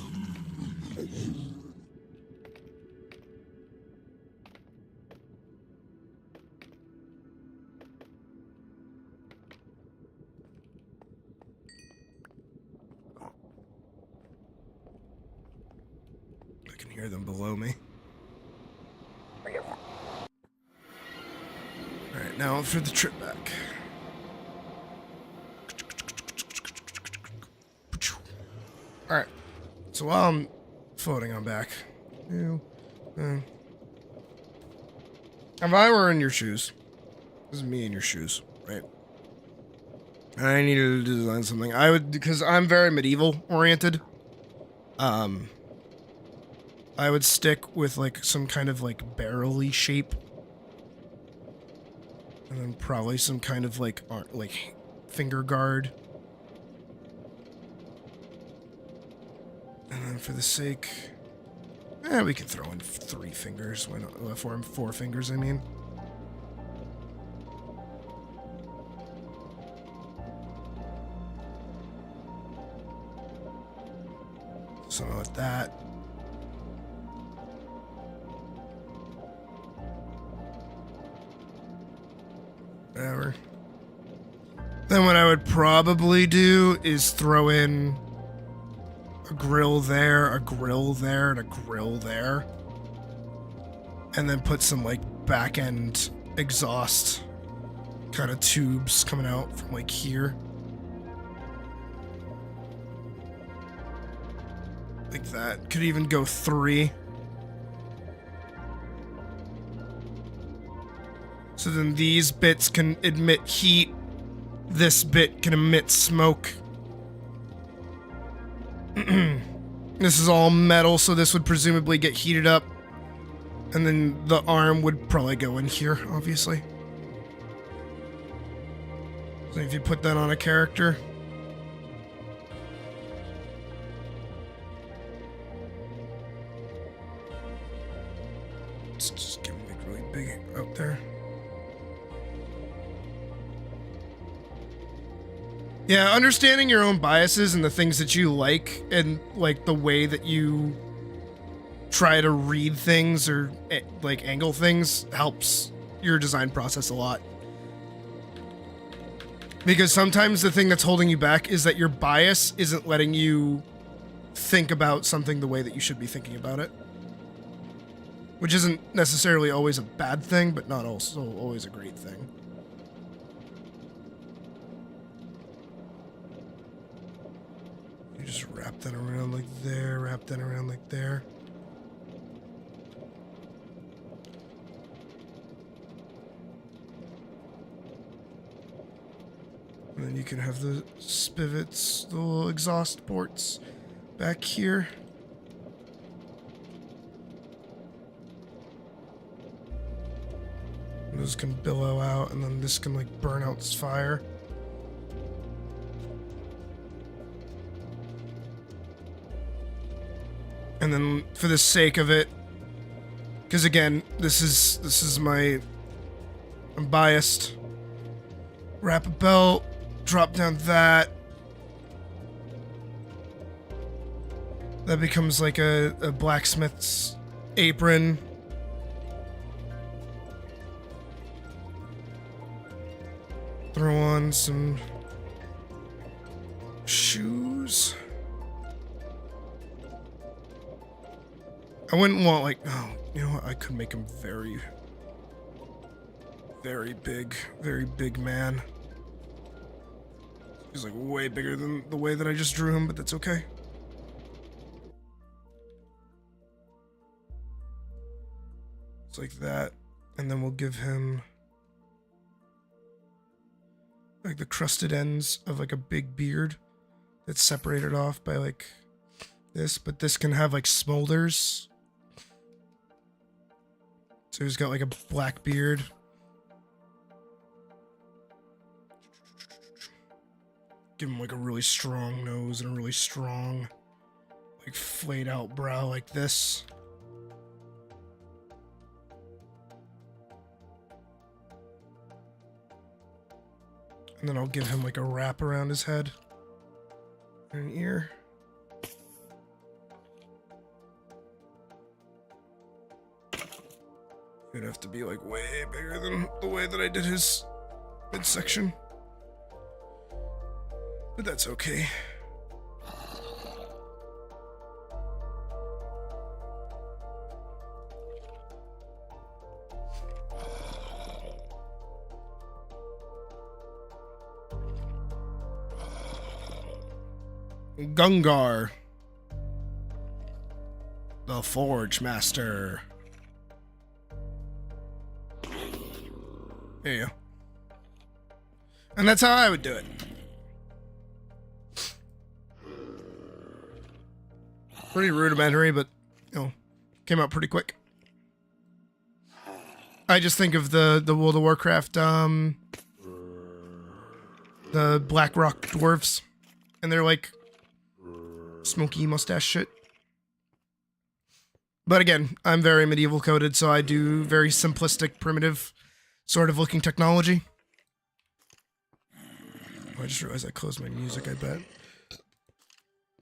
I can hear them below me. Alright, now for the trip back. Alright, so while I'm floating on back, if I were in your shoes, this is me in your shoes, right? I needed to design something. I would, because I'm very medieval oriented. I would stick with like some kind of like barrel-y shape, and then probably some kind of like finger guard. And then for the sake, we can throw in 3 fingers. Why not? 4 fingers, I mean. Something like that. Whatever. Then what I would probably do is throw in a grill there, a grill there, and a grill there. And then put some like back end exhaust kind of tubes coming out from like here. Like that. Could even go 3. So then these bits can emit heat. This bit can emit smoke. This is all metal, so this would presumably get heated up. And then the arm would probably go in here, obviously. So if you put that on a character. Let's just give it like really big out there. Yeah, understanding your own biases and the things that you like and like the way that you try to read things or like angle things helps your design process a lot. Because sometimes the thing that's holding you back is that your bias isn't letting you think about something the way that you should be thinking about it. Which isn't necessarily always a bad thing, but not also always a great thing. You just wrap that around like there, wrap that around like there. And then you can have the spivets, the little exhaust ports back here. those can billow out, and then this can like burn out this fire. And then for the sake of it, because again, this is I'm biased. Wrap a belt, drop down that. That becomes like a blacksmith's apron. Throw on some shoes. I wouldn't want like, oh, you know what? I could make him very big man. He's like way bigger than the way that I just drew him, but that's okay. It's like that, and then we'll give him like the crusted ends of like a big beard that's separated off by like this, but this can have like smolders. So he's got like a black beard. Give him like a really strong nose and a really strong, like flayed out brow like this. And then I'll give him like a wrap around his head and an ear. It'd have to be like way bigger than the way that I did his midsection. But that's okay. Gungar, the Forge Master. There you go. And that's how I would do it. Pretty rudimentary, but, you know, came out pretty quick. I just think of the World of Warcraft, the Black Rock dwarves, and they're like smoky mustache shit. But again, I'm very medieval coded, so I do very simplistic, primitive sort of looking technology. Oh, I just realized I closed my music, I bet.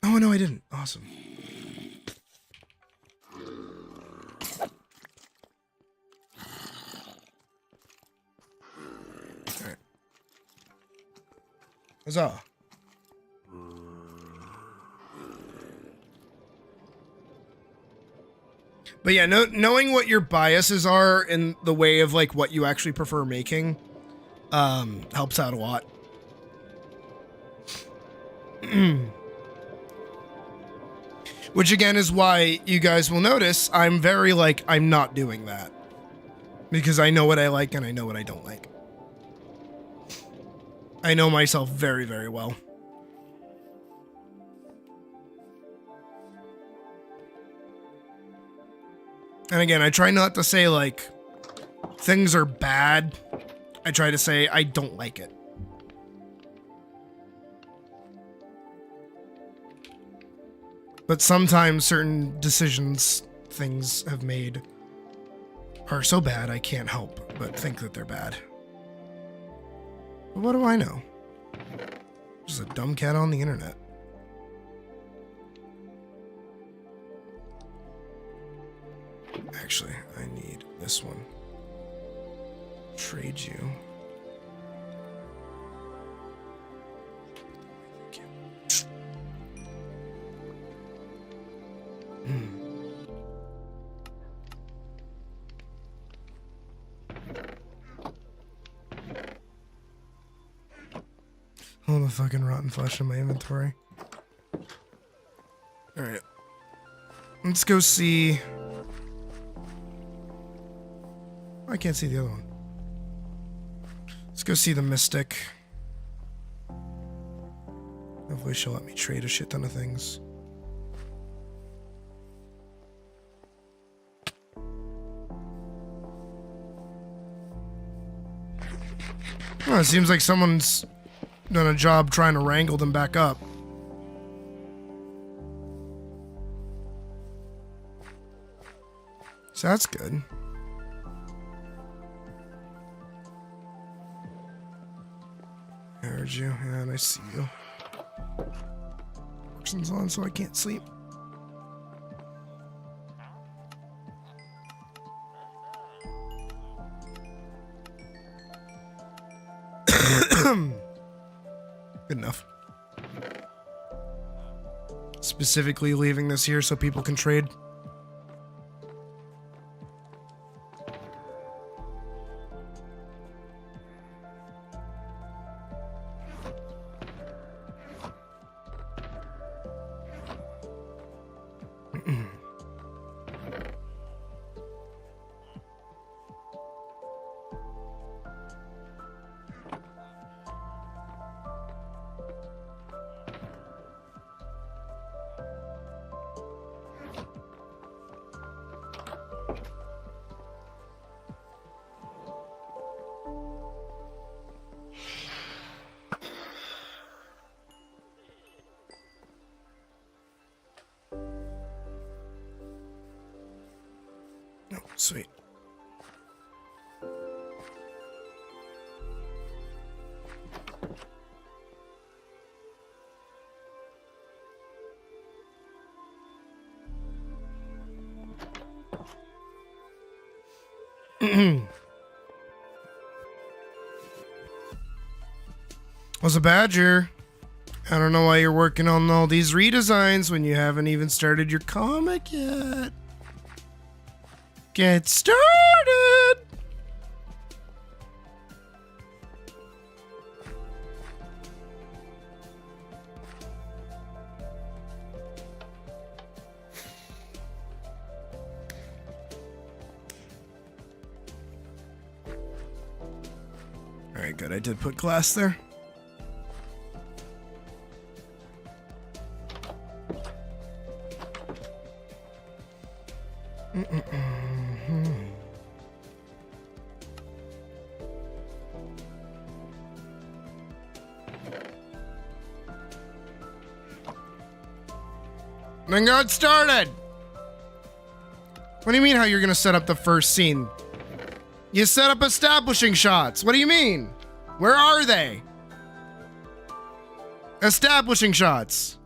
Oh, no, I didn't. Awesome. Alright. Huzzah. But yeah, knowing what your biases are in the way of like what you actually prefer making helps out a lot. Which again is why you guys will notice I'm very like, I'm not doing that. Because I know what I like and I know what I don't like. I know myself very, very well. And again, I try not to say, like, things are bad. I try to say, I don't like it. But sometimes certain decisions things have made are so bad I can't help but think that they're bad. But what do I know? Just a dumb cat on the internet. Actually, I need this one. Trade you. Thank you. All the fucking rotten flesh in my inventory. Alright. Let's go see... I can't see the other one. Let's go see the Mystic. Hopefully she'll let me trade a shit ton of things. Well, it seems like someone's done a job trying to wrangle them back up. So that's good. I heard you. Yeah, and I see you. Person's on, so I can't sleep. Good enough. Specifically leaving this here so people can trade. Oh, sweet. Was a Badger. I don't know why you're working on all these redesigns when you haven't even started your comic yet. Get started! Alright, good. I did put glass there. Then got started. What do you mean how you're gonna set up the first scene? You set up establishing shots. What do you mean? Where are they? Establishing shots.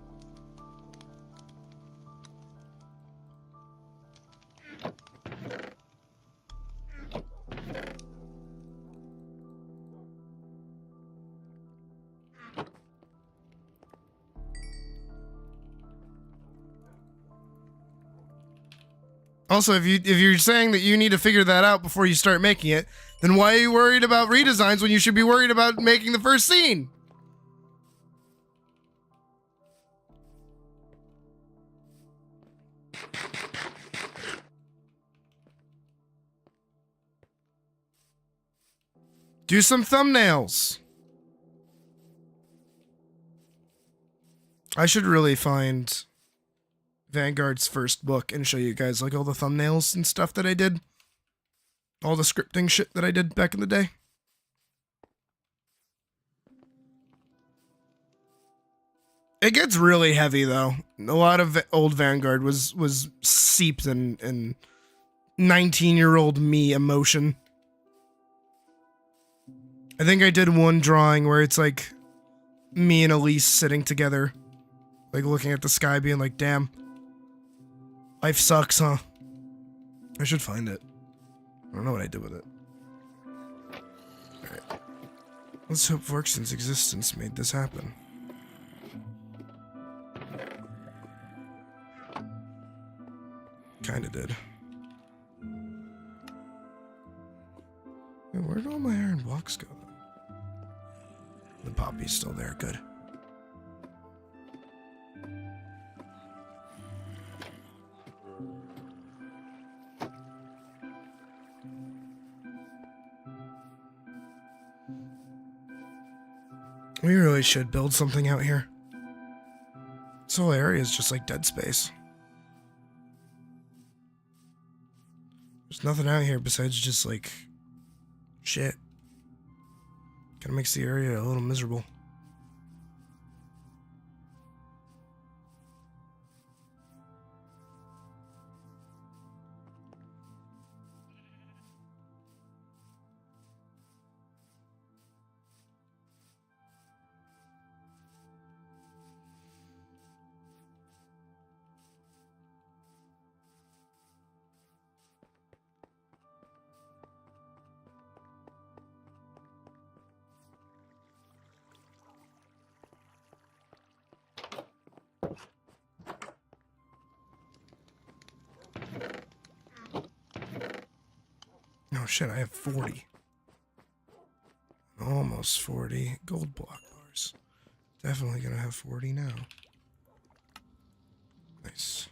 Also, if you're saying that you need to figure that out before you start making it, then why are you worried about redesigns when you should be worried about making the first scene? Do some thumbnails. I should really find Vanguard's first book and show you guys like all the thumbnails and stuff that I did. All the scripting shit that I did back in the day. It gets really heavy though. A lot of old Vanguard was seeped in 19-year-old me emotion. I think I did one drawing where it's like me and Elise sitting together, like looking at the sky being like, damn. Life sucks, huh? I should find it. I don't know what I did with it. Alright. Let's hope Vorkson's existence made this happen. Kinda did. Wait, where did all my iron blocks go? The poppy's still there, good. We really should build something out here. This whole area is just like dead space. There's nothing out here besides just like shit. Kind of makes the area a little miserable. Oh shit, I have 40. Almost 40 gold block bars. Definitely gonna have 40 now. Nice.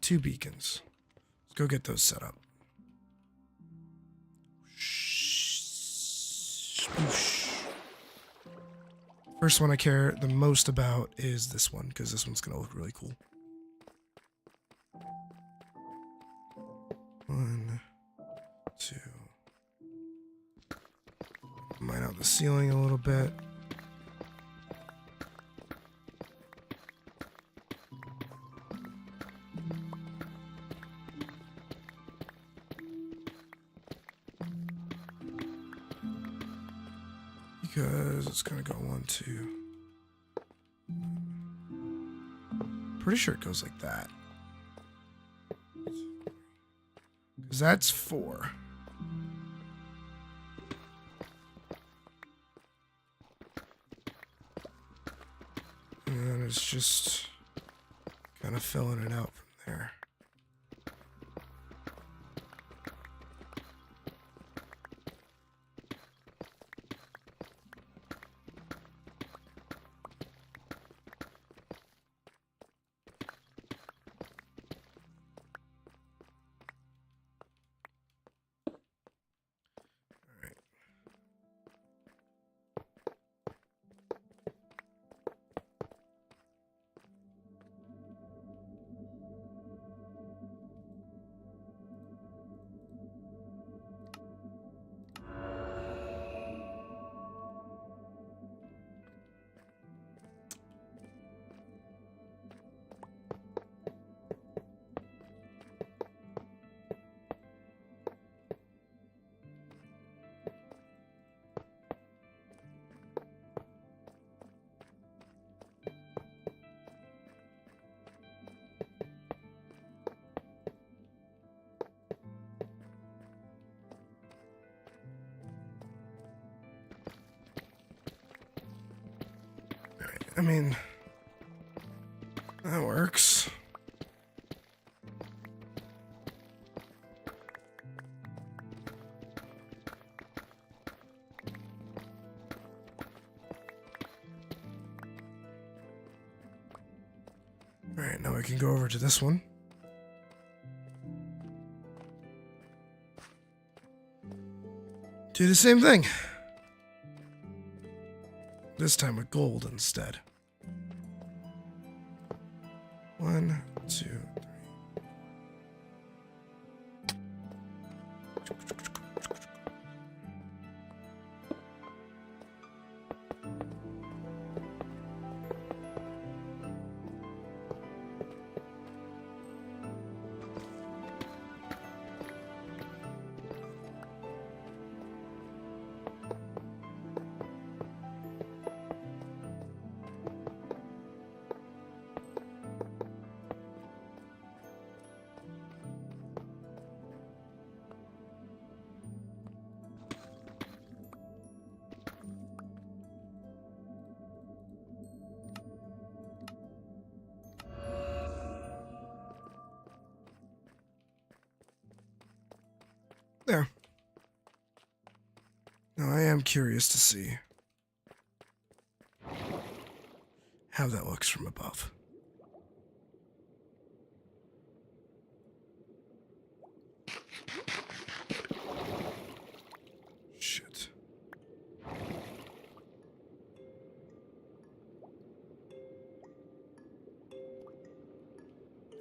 2 beacons. Let's go get those set up. First one I care the most about is this one, because this one's gonna look really cool. 1, 2. Mine out the ceiling a little bit. Because it's gonna go 1, 2. Pretty sure it goes like that. Because that's 4. And then it's just kind of filling it out from there. I mean, that works. All right, now I can go over to this one. Do the same thing. This time with gold instead. 1, 2, 3. There. Now I am curious to see how that looks from above. Shit.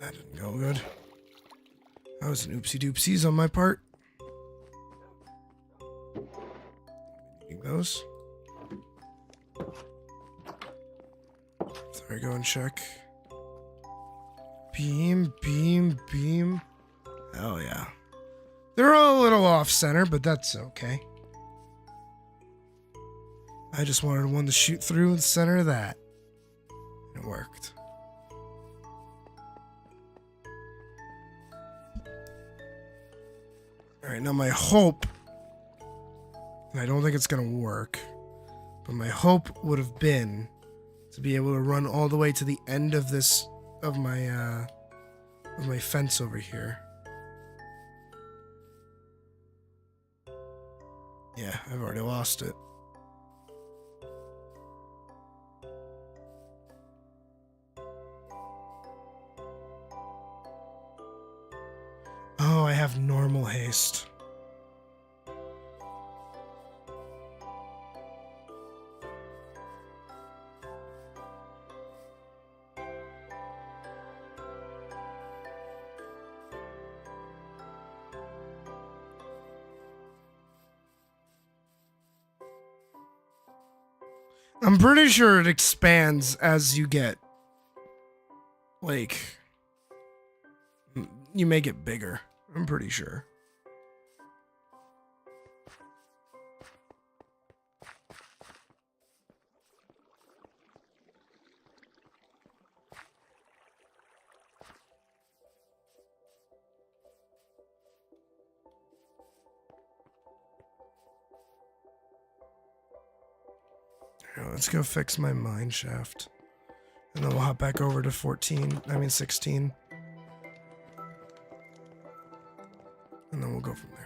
That didn't go good. That was an oopsie doopsies on my part. those. There we go and check. Beam, beam, beam. Oh yeah. They're all a little off center, but that's okay. I just wanted one to shoot through the center of that. It worked. Alright, now my hope, and I don't think it's gonna work, but my hope would have been to be able to run all the way to the end of this, of my fence over here. Yeah, I've already lost it. Oh, I have normal haste. I'm pretty sure it expands as you get, like, you make it bigger. I'm pretty sure. Here, let's go fix my mine shaft. And then we'll hop back over to 16. And then we'll go from there.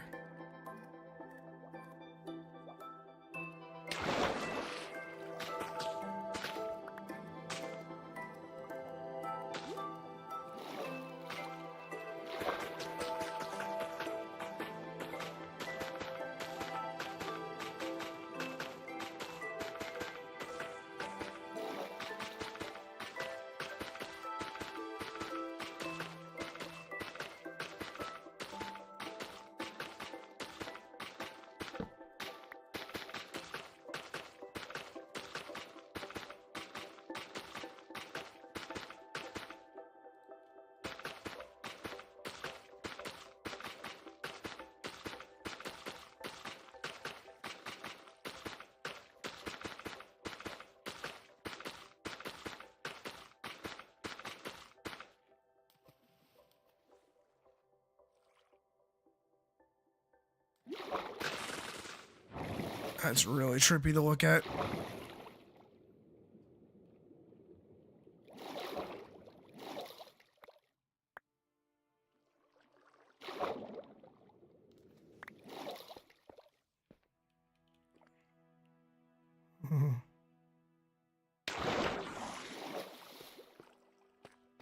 That's really trippy to look at.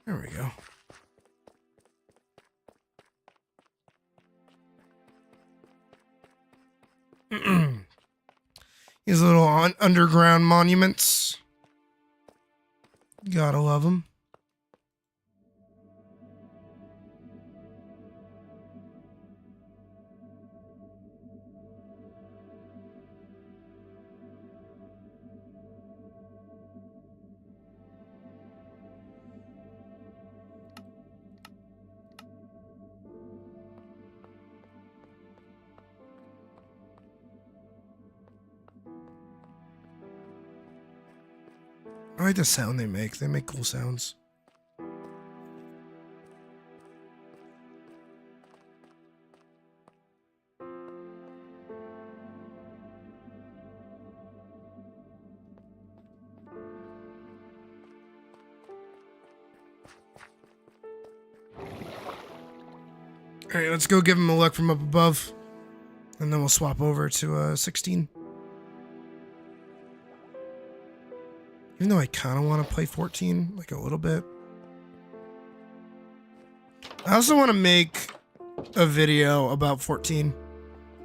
There we go. These little underground monuments. Gotta love them. I like the sound they make. They make cool sounds. All right, let's go give him a look from up above, and then we'll swap over to 16. Even though I kind of want to play 14, like a little bit. I also want to make a video about 14.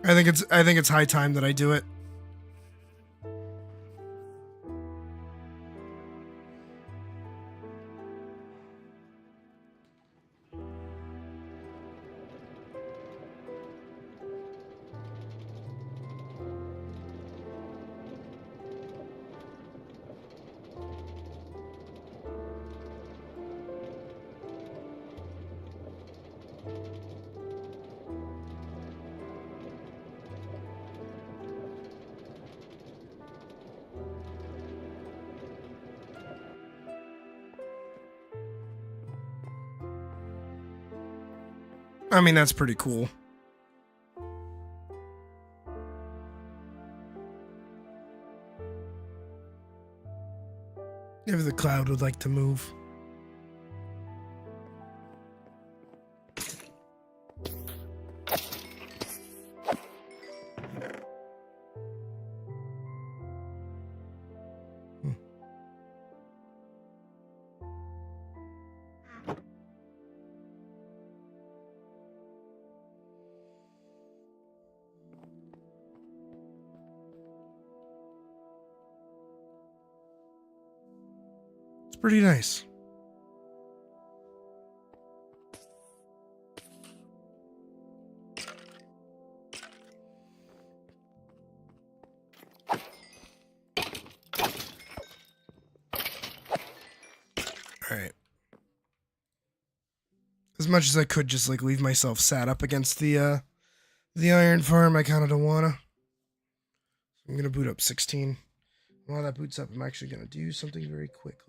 I think it's high time that I do it. I mean, that's pretty cool. If the cloud would like to move. It's pretty nice. All right. As much as I could just like leave myself sat up against the iron farm, I kind of don't wanna. I'm gonna boot up 16. While that boots up, I'm actually gonna do something very quickly.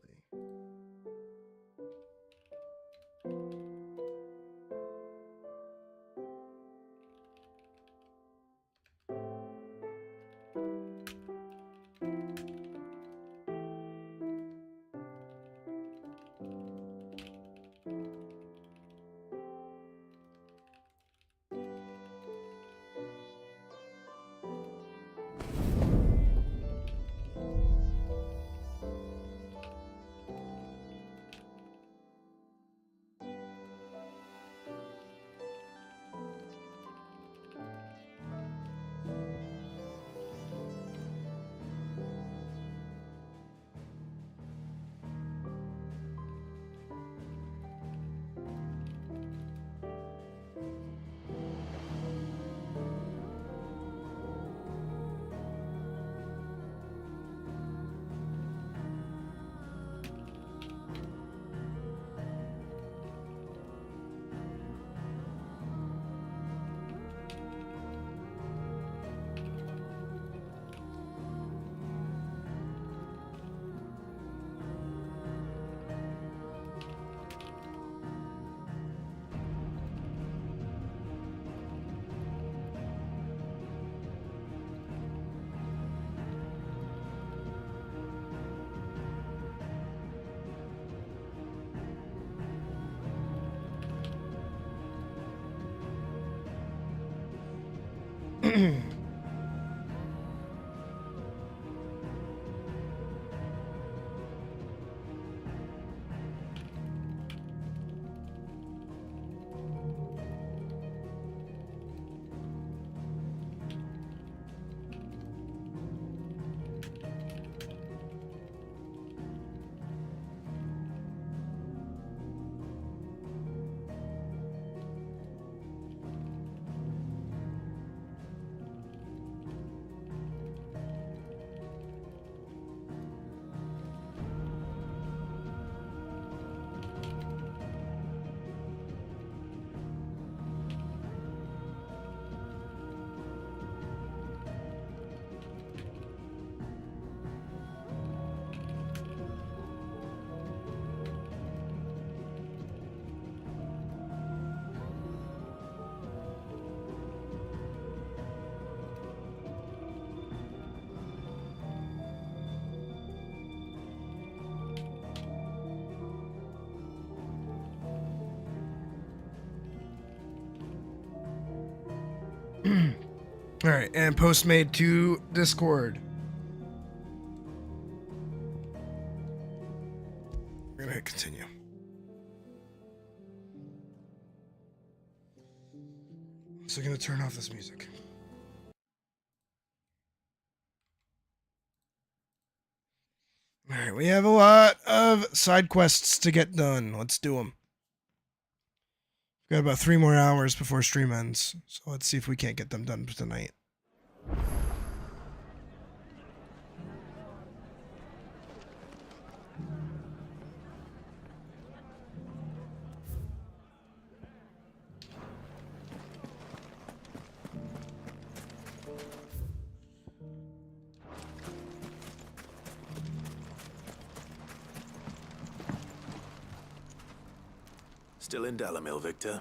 All right, and Postmate to Discord. We're gonna hit continue. So I'm gonna turn off this music. All right, we have a lot of side quests to get done. Let's do them. We've got about 3 more hours before stream ends, so let's see if we can't get them done tonight. Still in Dalamil, Victor?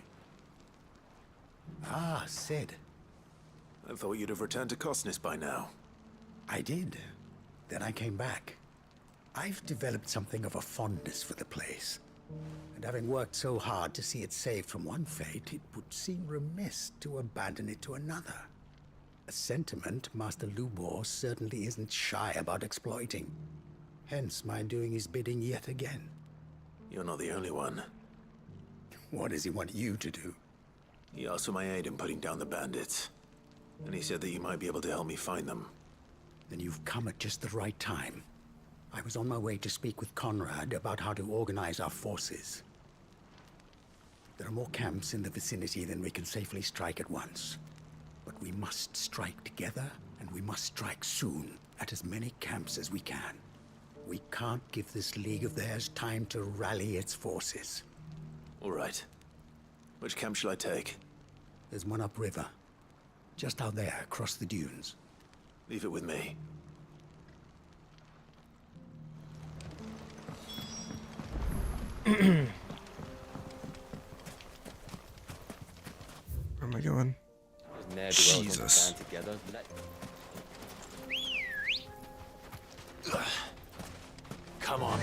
Ah, Sid. I thought you'd have returned to Cosnis by now. I did. Then I came back. I've developed something of a fondness for the place. And having worked so hard to see it saved from one fate, it would seem remiss to abandon it to another. A sentiment Master Lubor certainly isn't shy about exploiting. Hence my doing his bidding yet again. You're not the only one. What does he want you to do? He asked for my aid in putting down the bandits. And he said that you might be able to help me find them. Then you've come at just the right time. I was on my way to speak with Conrad about how to organize our forces. There are more camps in the vicinity than we can safely strike at once. But we must strike together, and we must strike soon at as many camps as we can. We can't give this league of theirs time to rally its forces. All right. Which camp shall I take? There's one upriver. Just out there, across the dunes. Leave it with me. Where am I going? Jesus. Come on.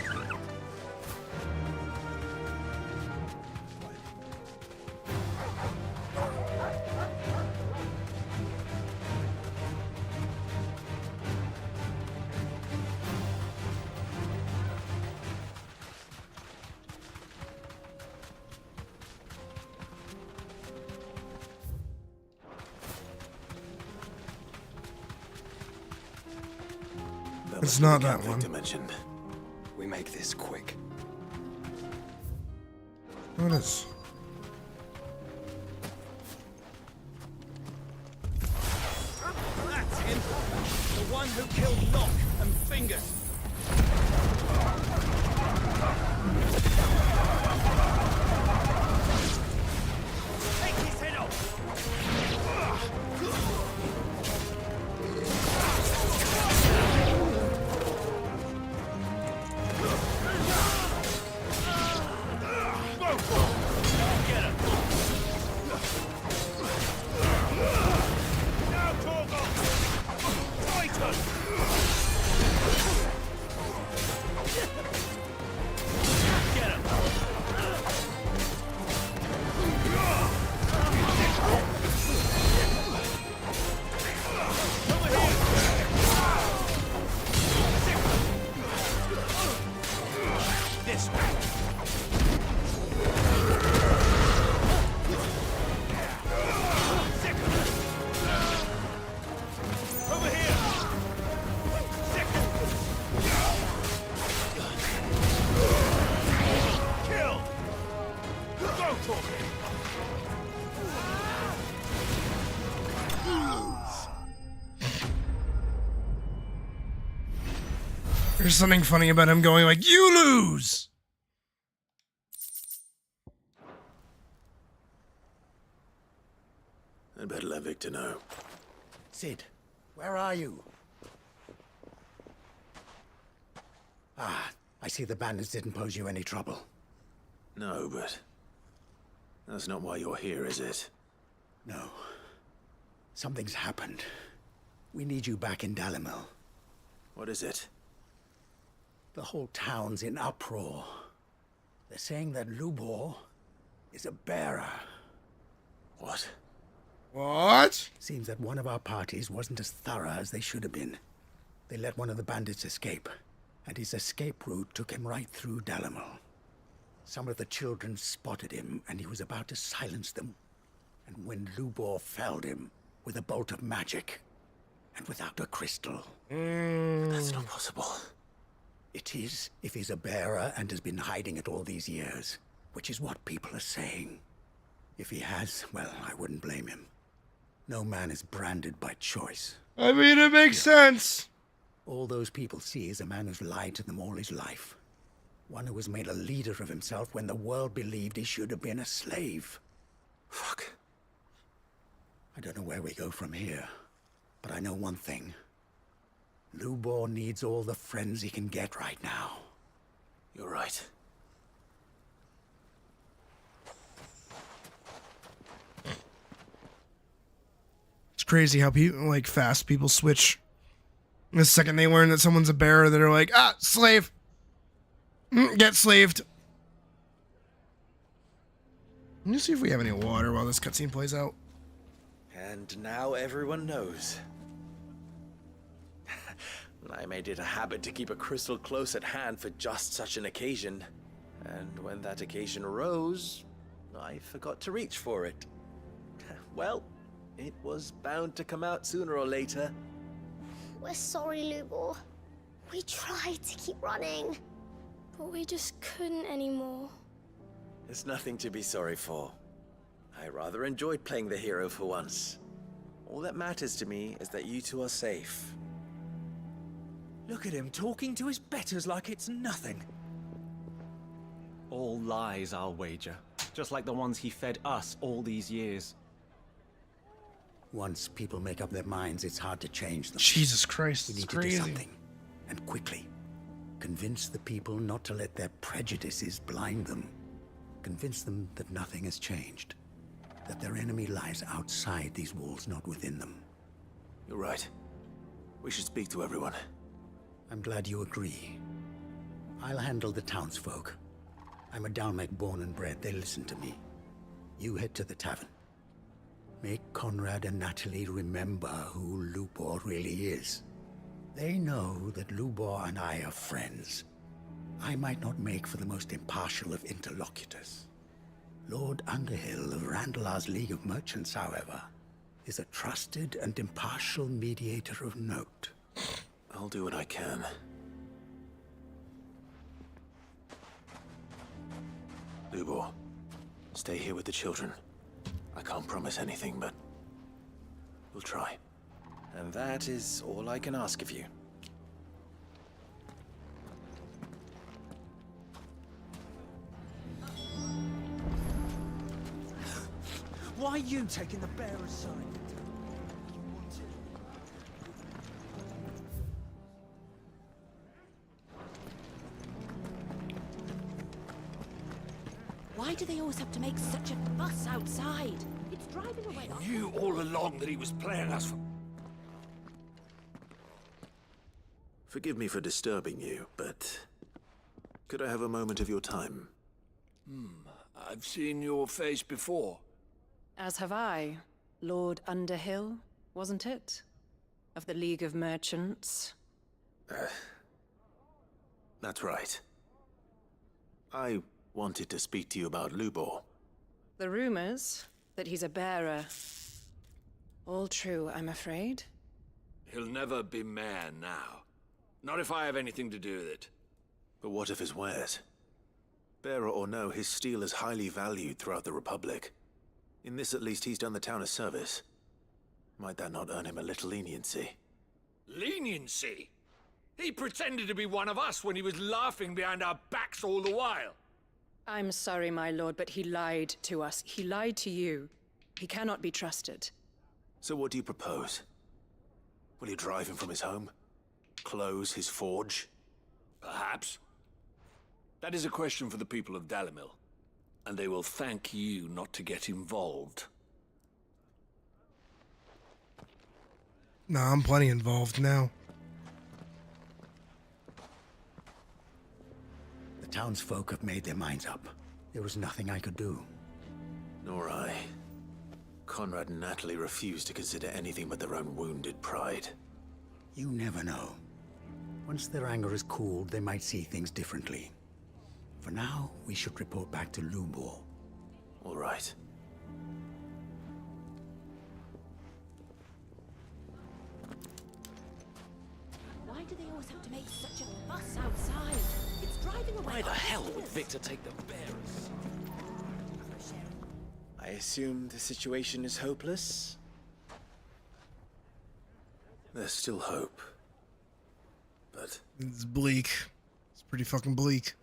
It's not that one. Mentioned. We make this quick. What is? That's him. The one who killed Locke and Fingers. Take his head off. There's something funny about him going like, "You lose!" I'd better let Victor know. Sid, where are you? Ah, I see the bandits didn't pose you any trouble. No, but that's not why you're here, is it? No. Something's happened. We need you back in Dalamil. What is it? The whole town's in uproar. They're saying that Lubor is a bearer. What? What? Seems that one of our parties wasn't as thorough as they should have been. They let one of the bandits escape, and his escape route took him right through Dalamil. Some of the children spotted him, and he was about to silence them. And when Lubor felled him with a bolt of magic, and without a crystal. That's not possible. It is, if he's a bearer and has been hiding it all these years, which is what people are saying. If he has, well, I wouldn't blame him. No man is branded by choice. I mean, it makes sense. All those people see is a man who's lied to them all his life. One who was made a leader of himself when the world believed he should have been a slave. Fuck. I don't know where we go from here, but I know one thing. Lubor needs all the friends he can get right now. You're right. crazy how people like fast people switch. The second they learn that someone's a bearer, they're like, ah, slave. Get slaved. Let me see if we have any water while this cutscene plays out. And now everyone knows. I made it a habit to keep a crystal close at hand for just such an occasion. And when that occasion arose, I forgot to reach for it. Well, it was bound to come out sooner or later. We're sorry, Lubor. We tried to keep running, but we just couldn't anymore. There's nothing to be sorry for. I rather enjoyed playing the hero for once. All that matters to me is that you two are safe. Look at him talking to his betters like it's nothing. All lies, I'll wager. Just like the ones he fed us all these years. Once people make up their minds, it's hard to change them. Jesus Christ, we it's need to crazy. do something, and quickly. Convince the people not to let their prejudices blind them. Convince them that nothing has changed. That their enemy lies outside these walls, not within them. You're right. We should speak to everyone. I'm glad you agree. I'll handle the townsfolk. I'm a Dalmek born and bred. They listen to me. You head to the tavern. Make Conrad and Natalie remember who Lubor really is. They know that Lubor and I are friends. I might not make for the most impartial of interlocutors. Lord Underhill of Randalar's League of Merchants, however, is a trusted and impartial mediator of note. I'll do what I can. Lubor, stay here with the children. I can't promise anything, but we'll try. And that is all I can ask of you. Why are you taking the bearer's side? Why do they always have to make such a fuss outside? It's driving away our... Knew all along that he was playing us for... Forgive me for disturbing you, but could I have a moment of your time? I've seen your face before. As have I. Lord Underhill, wasn't it? Of the League of Merchants. That's right. I wanted to speak to you about Lubor. The rumors that he's a bearer. All true, I'm afraid. He'll never be mayor now. Not if I have anything to do with it. But what of his wares? Bearer or no, his steel is highly valued throughout the Republic. In this, at least, he's done the town a service. Might that not earn him a little leniency? Leniency? He pretended to be one of us when he was laughing behind our backs all the while. I'm sorry, my lord, but he lied to us. He lied to you. He cannot be trusted. So what do you propose? Will you drive him from his home? Close his forge? Perhaps. That is a question for the people of Dalimil. And they will thank you not to get involved. Nah, I'm plenty involved now. The townsfolk have made their minds up. There was nothing I could do. Nor I. Conrad and Natalie refuse to consider anything but their own wounded pride. You never know. Once their anger is cooled, they might see things differently. For now, we should report back to Lubor. All right. Why do they always have to make such a fuss outside? It's driving away... Why the our hell would visitors. Victor take the bearers? I assume the situation is hopeless? There's still hope. But... It's bleak. It's pretty fucking bleak.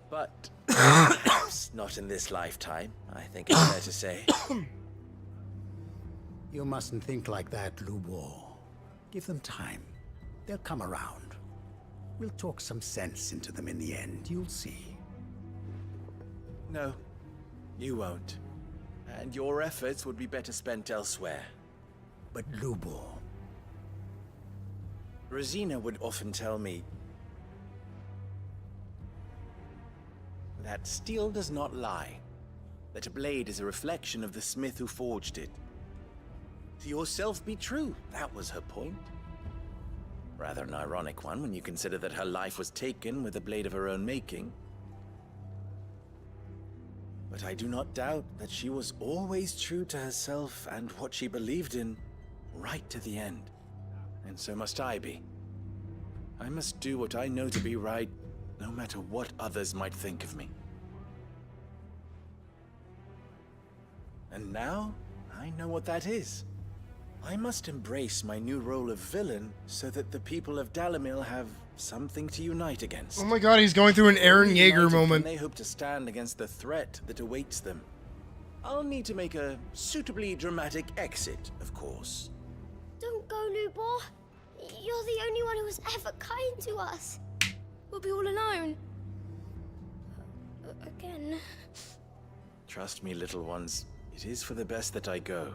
But perhaps not in this lifetime, I think it's fair to say. You mustn't think like that, Lubor. Give them time. They'll come around. We'll talk some sense into them in the end, you'll see. No. You won't. And your efforts would be better spent elsewhere. But Lubor... Rosina would often tell me that steel does not lie, that a blade is a reflection of the smith who forged it. To yourself be true, that was her point. Rather an ironic one when you consider that her life was taken with a blade of her own making. But I do not doubt that she was always true to herself and what she believed in, right to the end. And so must I be. I must do what I know to be right, no matter what others might think of me. And now, I know what that is. I must embrace my new role of villain so that the people of Dalimil have something to unite against. Oh my god, he's going through an Eren Yeager moment. They hope to stand against the threat that awaits them. I'll need to make a suitably dramatic exit, of course. Don't go, Lubor. You're the only one who was ever kind to us. We'll be all alone. Again. Trust me, little ones. It is for the best that I go.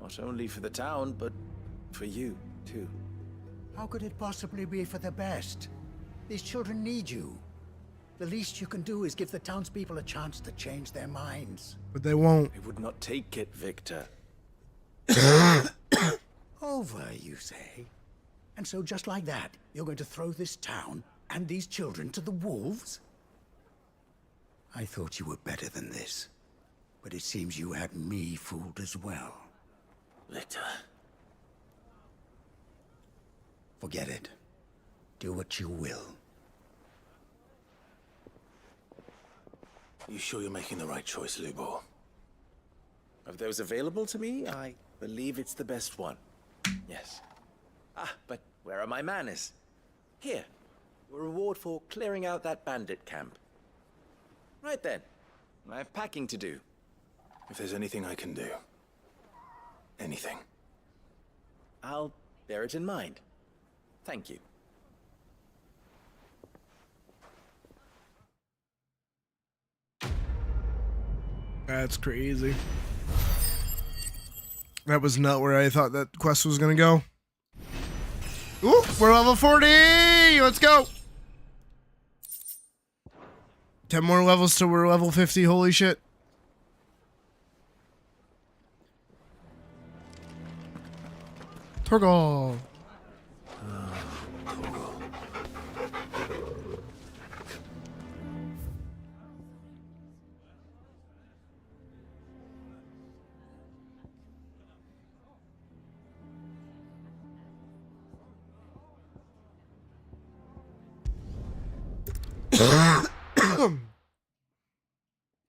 Not only for the town, but for you, too. How could it possibly be for the best? These children need you. The least you can do is give the townspeople a chance to change their minds. But they won't. I would not take it, Victor. Over, you say? And so just like that, you're going to throw this town and these children to the wolves? I thought you were better than this. But it seems you had me fooled as well. Victor. Forget it. Do what you will. You sure you're making the right choice, Lubor? Of those available to me, I believe it's the best one. Yes. Ah, but where are my manners? Here. Your reward for clearing out that bandit camp. Right then. I have packing to do. If there's anything I can do. Anything. I'll bear it in mind. Thank you. That's crazy. That was not where I thought that quest was gonna go. Ooh, we're level 40! Let's go! 10 more levels till we're level 50, holy shit. Torgal.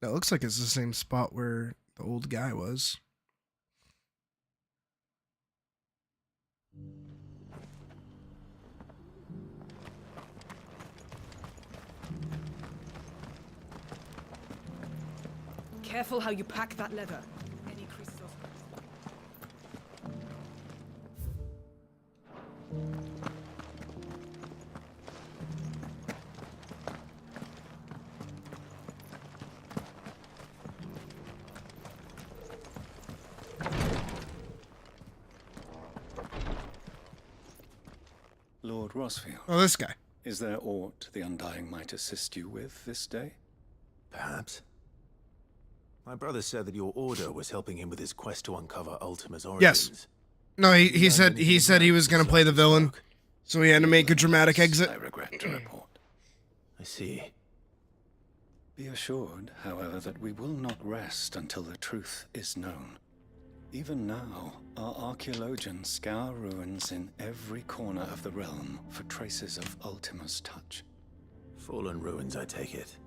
That looks like it's the same spot where the old guy was. Careful how you pack that leather. Any crystals. Lord Rosfield. Oh, this guy. Is there aught the Undying might assist you with this day? Perhaps. My brother said that your order was helping him with his quest to uncover Ultima's origins. Yes. No, he said he was gonna play the villain, so he had to make a dramatic exit. I regret to report. I see. Be assured, however, that we will not rest until the truth is known. Even now, our archaeologians scour ruins in every corner of the realm for traces of Ultima's touch. Fallen ruins, I take it.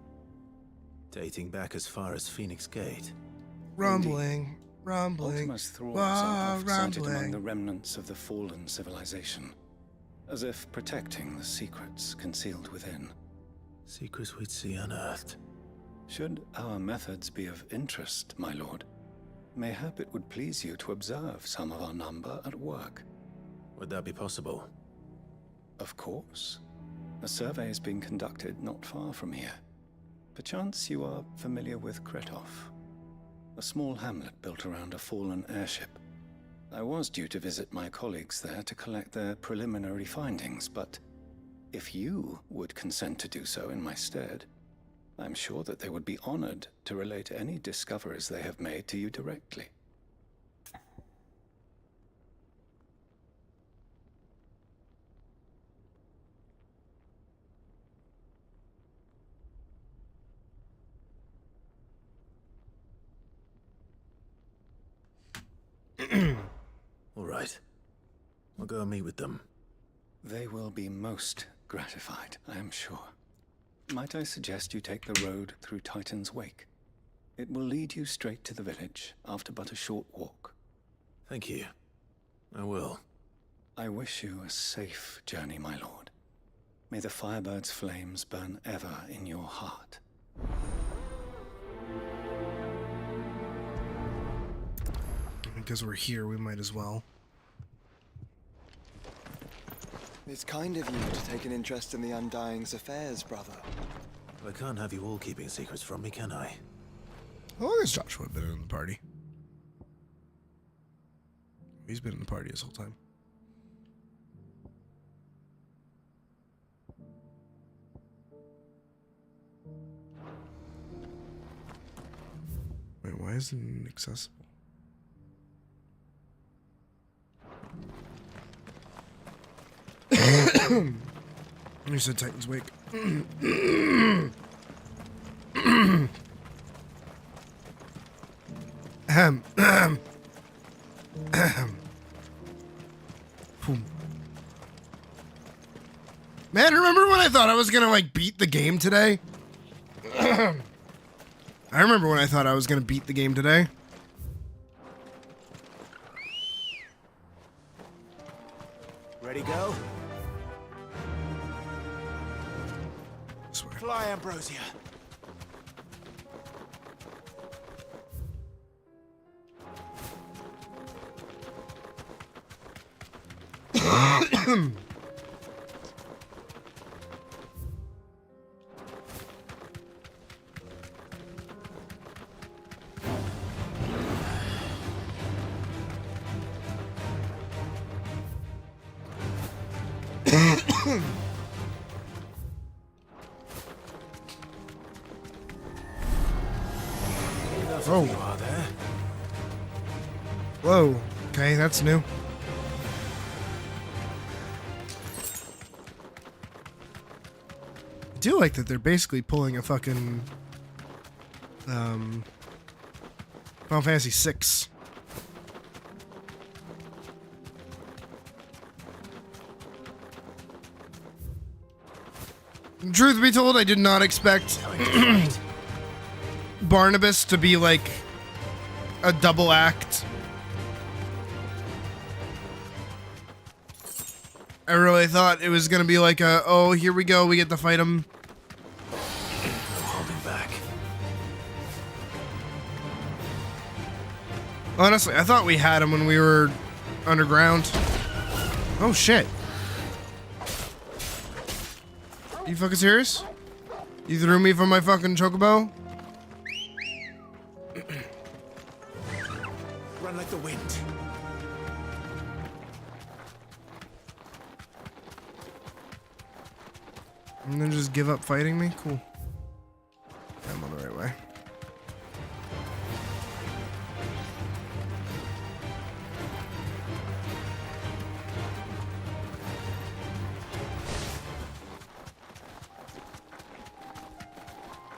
Dating back as far as Phoenix Gate. Rumbling, rumbling. Ultima's thralls are oft sighted among the remnants of the fallen civilization, as if protecting the secrets concealed within. Secrets we'd see unearthed. Should our methods be of interest, my lord, mayhap it would please you to observe some of our number at work. Would that be possible? Of course. A survey is being conducted not far from here. Perchance you are familiar with Kretov. a small hamlet built around a fallen airship. I was due to visit my colleagues there to collect their preliminary findings, but if you would consent to do so in my stead, I'm sure that they would be honored to relate any discoveries they have made to you directly. All right. I'll go and meet with them. They will be most gratified, I am sure. Might I suggest you take the road through Titan's Wake? It will lead you straight to the village after but a short walk. Thank you. I will. I wish you a safe journey, my lord. May the Firebird's flames burn ever in your heart. Because we're here, we might as well. It's kind of you to take an interest in the Undying's affairs, brother. I can't have you all keeping secrets from me, can I? How long has Joshua been in the party? He's been in the party this whole time. Wait, why isn't it accessible? You said Titan's Wake. Man, remember when I thought I was gonna like beat the game today? I remember when I thought I was gonna beat the game today. Ready, go? Swear. Fly, Ambrosia. Oh. Whoa. Okay, that's new. I do like that they're basically pulling a fucking Final Fantasy VI. Truth be told, I did not expect Barnabas to be like a double act. I really thought it was gonna be like a, oh, here we go, we get to fight him. No holding back. Honestly, I thought we had him when we were underground. Oh shit. You fucking serious? You threw me from my fucking chocobo? Run like the wind. And then just give up fighting me? Cool. I'm on the right way.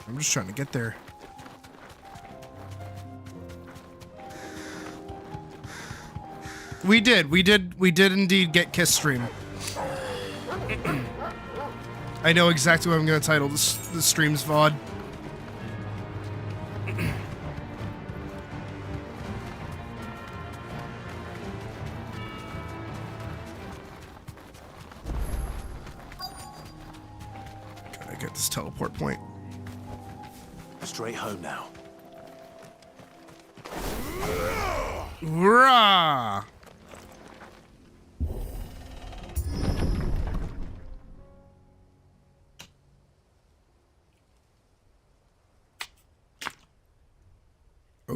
I'm just trying to get there. We did indeed get Kiss Stream. I know exactly what I'm gonna title the stream's VOD. Gotta get this teleport point. Straight home now. Hurrah!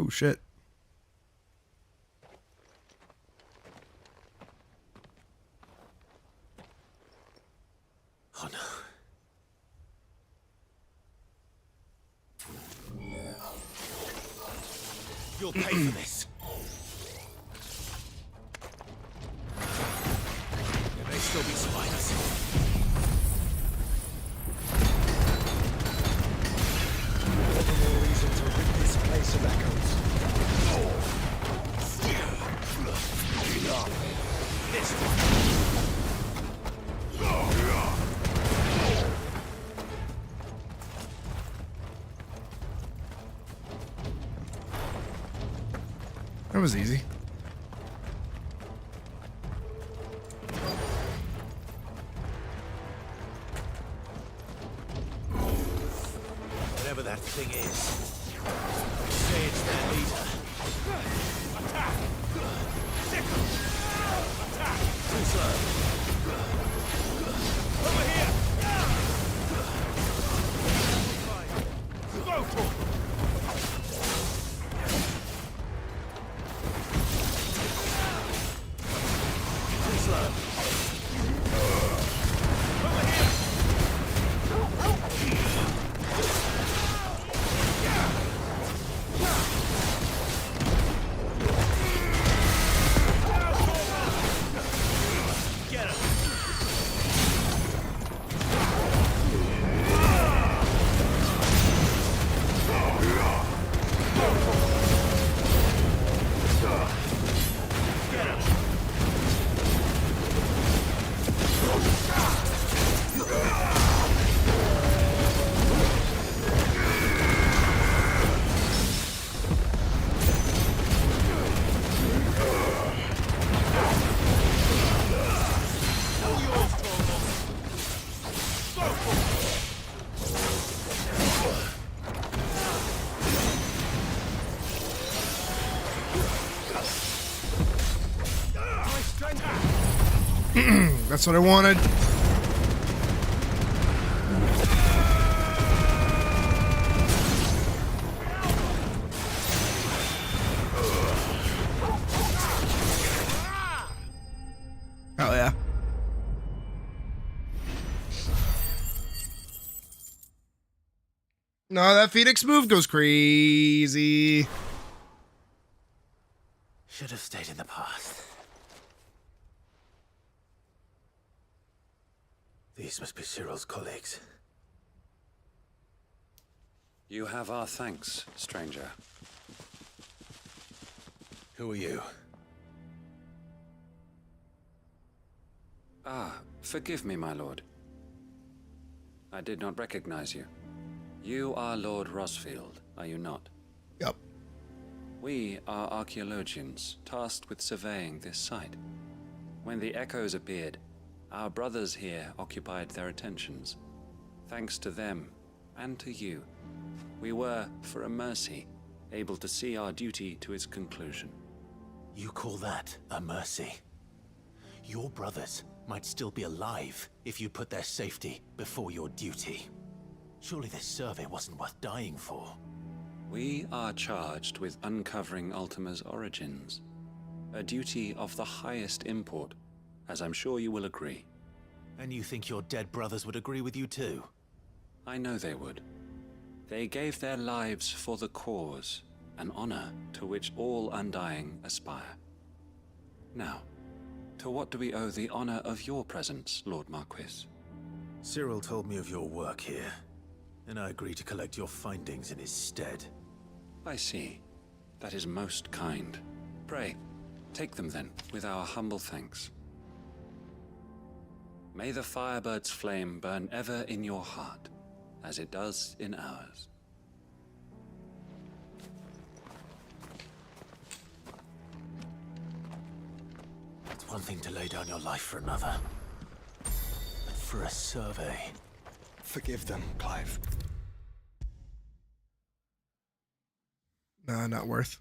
Oh shit. Oh no. You'll pay for this. There may still be spiders. All the more reason to rid this place of echoes. This one. That was easy. Whatever that thing is, say it's their leader. Attack! Sickle! Attack! Too slow. Over here! Go for it! Too slow. Over here! Get him! That's what I wanted. Oh yeah. No, that Phoenix move goes crazy. Should have stayed in the past. These must be Cyril's colleagues. You have our thanks, stranger. Who are you? Ah, forgive me, my lord. I did not recognize you. You are Lord Rosfield, are you not? Yep. We are archaeologians, tasked with surveying this site. When the echoes appeared, our brothers here occupied their attentions. Thanks to them, and to you, we were, for a mercy, able to see our duty to its conclusion. You call that a mercy? Your brothers might still be alive if you put their safety before your duty. Surely this survey wasn't worth dying for. We are charged with uncovering Ultima's origins. A duty of the highest import, as I'm sure you will agree. And you think your dead brothers would agree with you too? I know they would. They gave their lives for the cause, an honor to which all Undying aspire. Now, to what do we owe the honor of your presence, Lord Marquis? Cyril told me of your work here, and I agreed to collect your findings in his stead. I see. That is most kind. Pray, take them then, with our humble thanks. May the Firebird's flame burn ever in your heart, as it does in ours. It's one thing to lay down your life for another, but for a survey... Forgive them, Clive. Nah, not worth.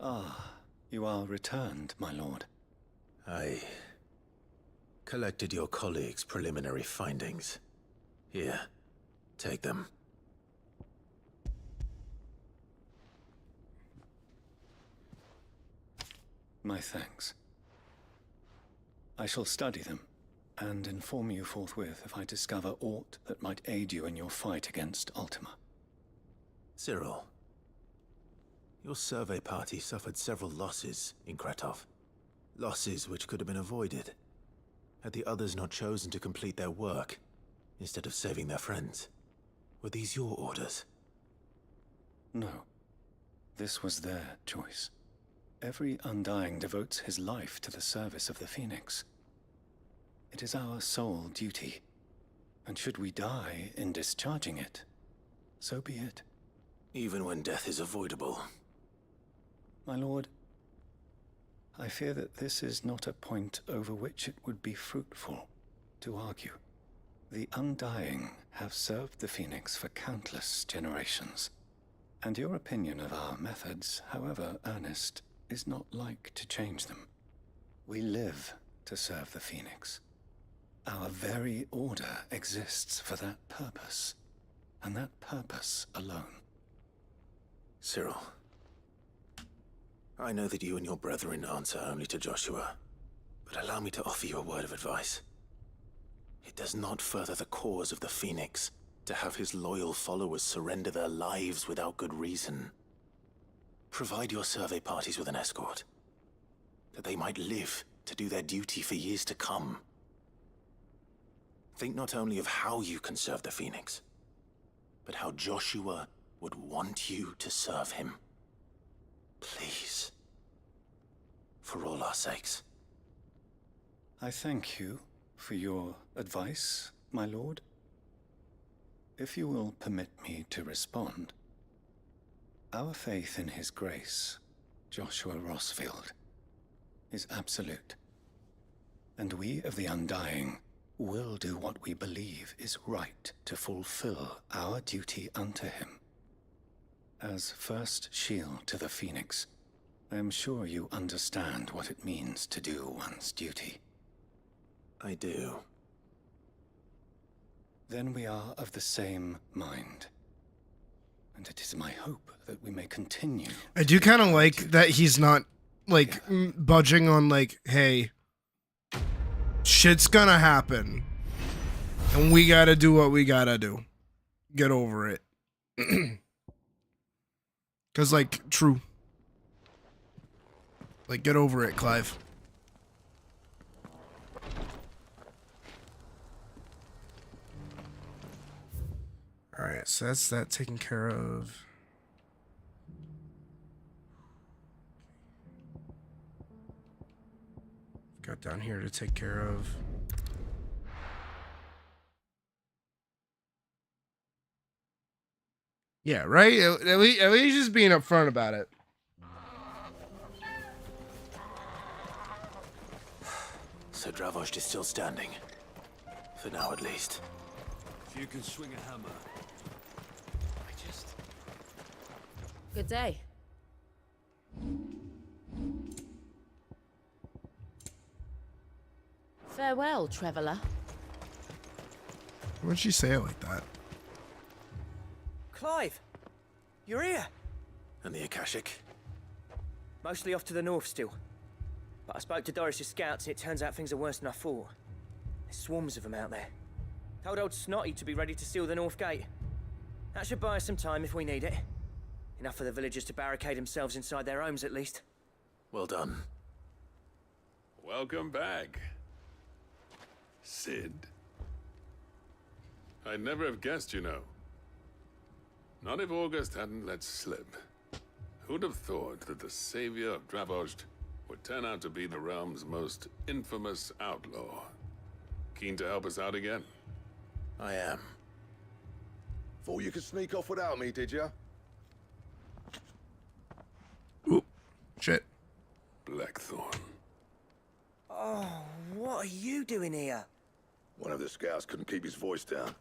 Ah, you are returned, my lord. I collected your colleagues' preliminary findings. Here, take them. My thanks. I shall study them, and inform you forthwith if I discover aught that might aid you in your fight against Ultima. Cyril, your survey party suffered several losses in Kretov. Losses which could have been avoided, had the others not chosen to complete their work, instead of saving their friends. Were these your orders? No. This was their choice. Every Undying devotes his life to the service of the Phoenix. It is our sole duty, and should we die in discharging it, so be it. Even when death is avoidable. My lord, I fear that this is not a point over which it would be fruitful to argue. The Undying have served the Phoenix for countless generations, and your opinion of our methods, however earnest, is not like to change them. We live to serve the Phoenix. Our very order exists for that purpose, and that purpose alone. Cyril, I know that you and your brethren answer only to Joshua, but allow me to offer you a word of advice. It does not further the cause of the Phoenix to have his loyal followers surrender their lives without good reason. Provide your survey parties with an escort, that they might live to do their duty for years to come. Think not only of how you can serve the Phoenix, but how Joshua would want you to serve him. Please. For all our sakes. I thank you for your advice, my lord. If you will permit me to respond, our faith in his grace, Joshua Rossfield, is absolute. And we of the Undying will do what we believe is right to fulfill our duty unto him. As first shield to the Phoenix, I am sure you understand what it means to do one's duty. I do. Then we are of the same mind. And it is my hope that we may continue. I do kind of like that he's not, like, budging on, like, hey, shit's gonna happen. And we gotta do what we gotta do. Get over it. Because, like, true. Like, get over it, Clive. Alright, so that's that taken care of. Got down here to take care of. Yeah, right? At least just being upfront about it. So Dravost is still standing. For now, at least. If you can swing a hammer. Good day. Farewell, traveler. Why'd she say it like that? Clive, you're here. And the Akashic? Mostly off to the north still. But I spoke to Doris's scouts and it turns out things are worse than I thought. There's swarms of them out there. Told old Snotty to be ready to seal the north gate. That should buy us some time if we need it. Enough for the villagers to barricade themselves inside their homes at least. Well done. Welcome back, Sid. I'd never have guessed, you know. Not if August hadn't let slip. Who'd have thought that the savior of Dravost would turn out to be the realm's most infamous outlaw? Keen to help us out again? I am. Thought you could sneak off without me, did ya? Oop. Shit. Blackthorn. Oh, what are you doing here? One of the scouts couldn't keep his voice down.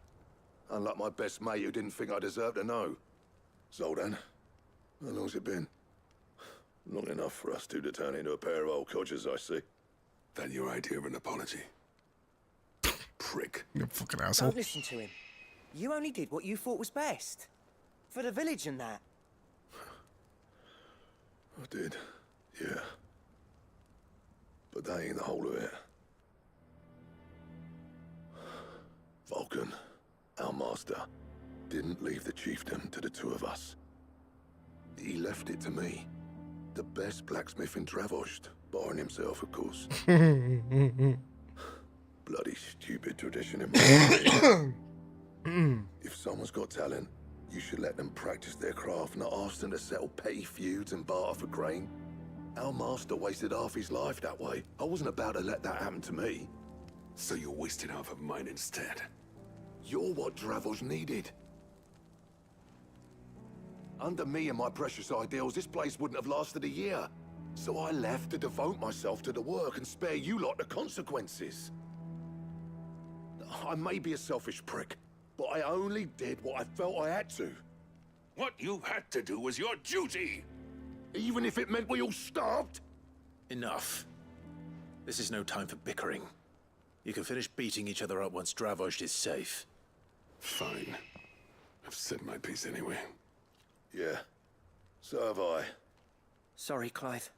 Unlike my best mate who didn't think I deserved to know. Zoldan, how long's it been? Long enough for us two to turn into a pair of old codgers, I see. That your idea of an apology? prick. You fucking asshole. Don't listen to him. You only did what you thought was best. For the village and that. I did, yeah. But that ain't the whole of it. Vulcan, our master, didn't leave the chiefdom to the two of us. He left it to me. The best blacksmith in Dravost, barring himself, of course. Bloody stupid tradition in my If someone's got talent, you should let them practice their craft, not ask them to settle petty feuds and barter for grain. Our master wasted half his life that way. I wasn't about to let that happen to me. So you wasted half of mine instead. You're what Dravost needed. Under me and my precious ideals, this place wouldn't have lasted a year. So I left to devote myself to the work and spare you lot the consequences. I may be a selfish prick, but I only did what I felt I had to. What you had to do was your duty! Even if it meant we all starved? Enough. This is no time for bickering. You can finish beating each other up once Dravost is safe. Fine. I've said my piece anyway. Yeah, so have I. Sorry, Clive.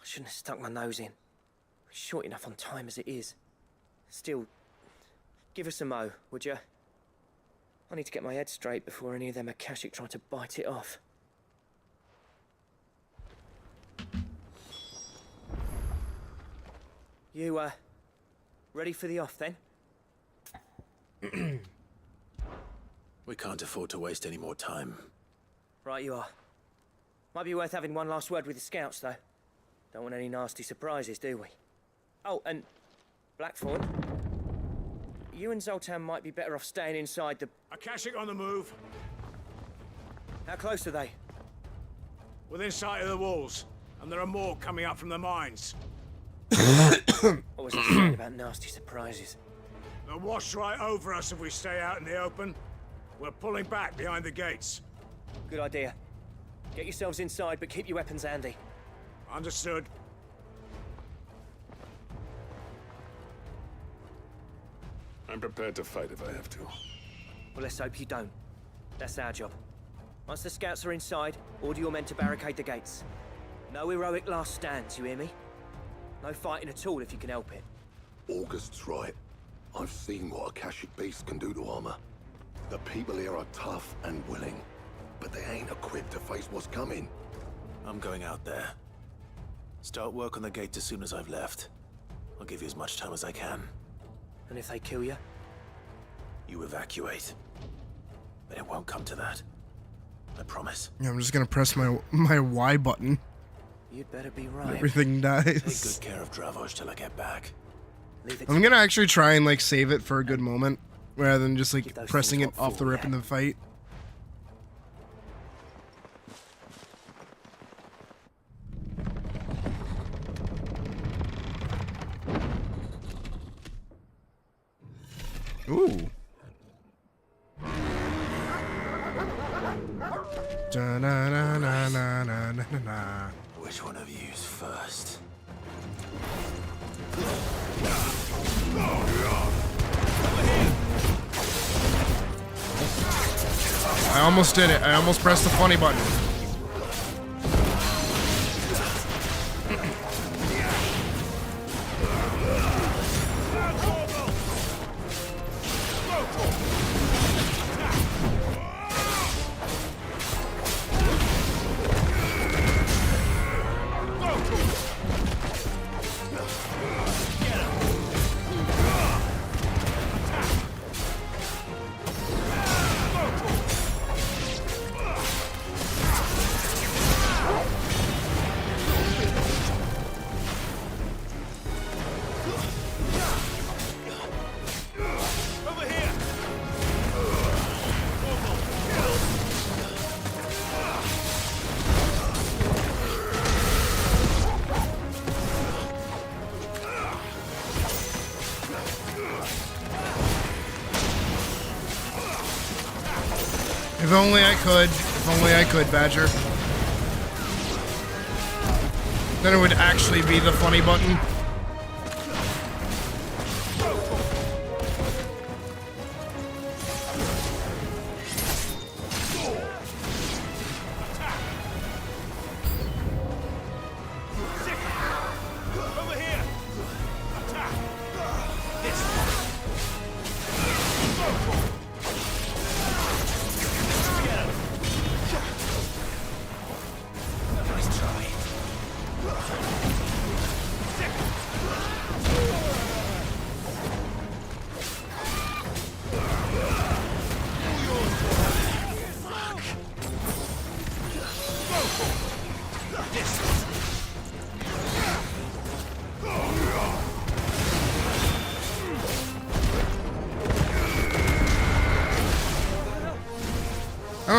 I shouldn't have stuck my nose in. We're short enough on time as it is. Still, give us a mo, would you? I need to get my head straight before any of them Akashic try to bite it off. You, ready for the off, then? We can't afford to waste any more time. Right you are. Might be worth having one last word with the scouts, though. Don't want any nasty surprises, do we? Oh, and Blackthorn, you and Zoltan might be better off staying inside the... Akashic on the move. How close are they? Within sight of the walls. And there are more coming up from the mines. What was I saying about nasty surprises? They'll wash right over us if we stay out in the open. We're pulling back behind the gates. Good idea. Get yourselves inside, but keep your weapons handy. Understood. I'm prepared to fight if I have to. Well, let's hope you don't. That's our job. Once the scouts are inside, order your men to barricade the gates. No heroic last stands, you hear me? No fighting at all if you can help it. August's right. I've seen what Akashic beasts can do to armor. The people here are tough and willing, but they ain't equipped to face what's coming. I'm going out there. Start work on the gate as soon as I've left. I'll give you as much time as I can. And if they kill you? You evacuate. But it won't come to that. I promise. Yeah, I'm just gonna press my Y button. You'd better be right. Everything dies. Take good care of Dravost till I get back. I'm gonna actually try and like save it for a good moment, rather than just like pressing it off the rip in the fight. Ooh. Da-na-na-na-na-na-na-na. Which one of you's first? I almost did it. I almost pressed the funny button. If only I could. If only I could, Badger. Then it would actually be the funny button.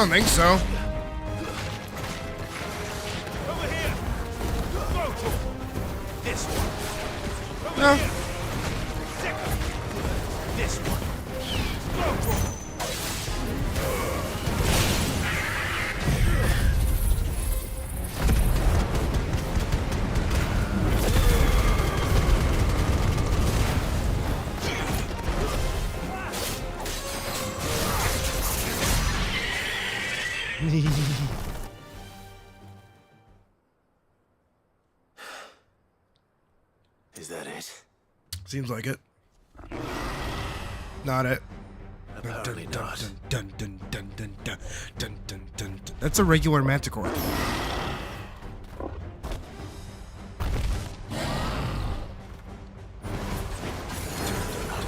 don't think so. This one. No. This one. Is that it? Seems like it. Not it. Apparently not. Dun, dun, dun, dun, dun, dun, dun, dun, dun. That's a regular manticore. Not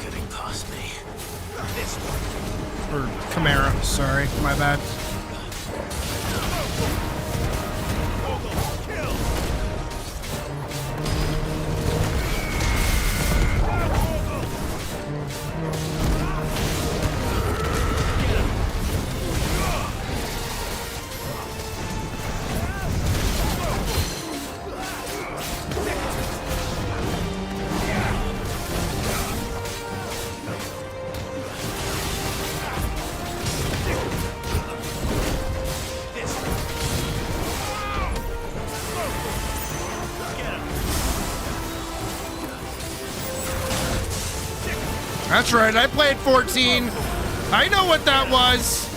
getting past me. This one. Or Chimera, sorry, my bad. That's right, I played 14. I know what that was.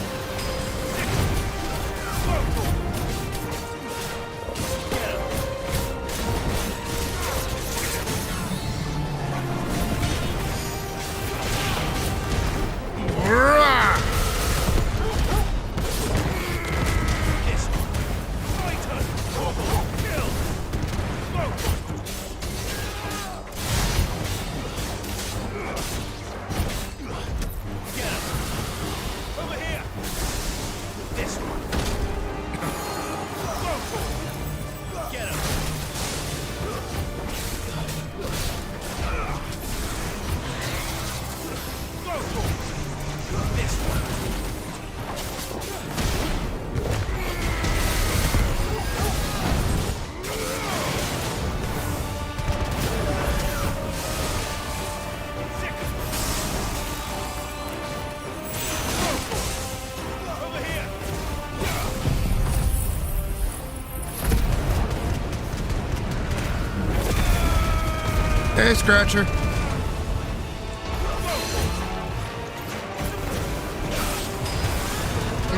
Hey, Scratcher.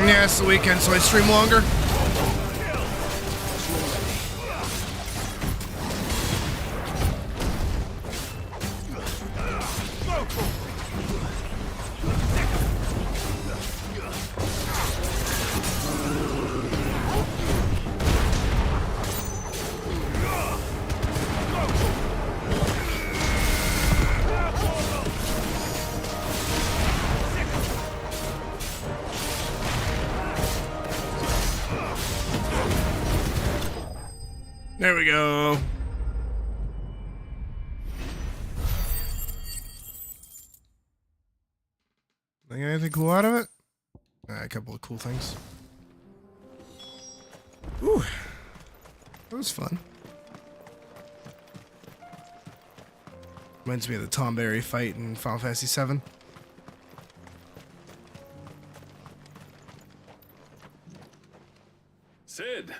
Yeah, it's the weekend, so I stream longer. There we go. Think anything cool out of it? A couple of cool things. Ooh, that was fun. Reminds me of the Tom Berry fight in Final Fantasy VII. Sid,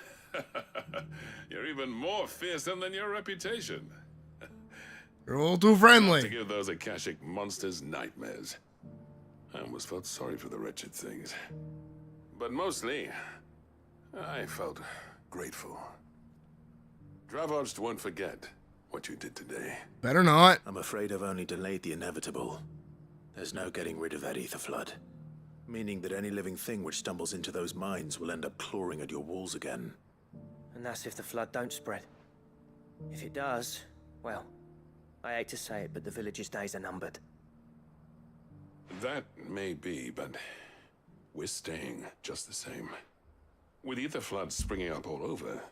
you're even more fearsome than your reputation. You're a little too friendly. To give those Akashic monsters nightmares. I almost felt sorry for the wretched things. But mostly, I felt grateful. Dravoged won't forget what you did today. Better not. I'm afraid I've only delayed the inevitable. There's no getting rid of that ether flood. Meaning that any living thing which stumbles into those mines will end up clawing at your walls again. And that's if the flood don't spread. If it does, well, I hate to say it, but the village's days are numbered. That may be, but we're staying just the same. With ether floods springing up all over,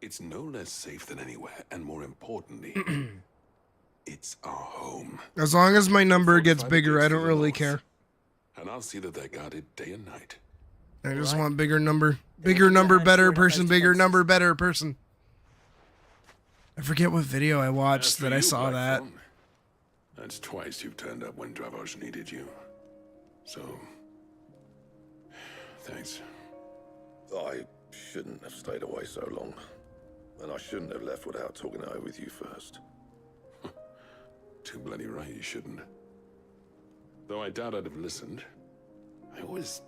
it's no less safe than anywhere, and more importantly, it's our home. As long as my number gets bigger, I don't really care. And I'll see that they're guarded day and night. I just want bigger number, better person, bigger number, better person. I forget what video I watched that I saw that. That's twice you've turned up when Dravoj needed you. So, thanks. I shouldn't have stayed away so long. And I shouldn't have left without talking it over with you first. Too bloody right you shouldn't. Though I doubt I'd have listened. I always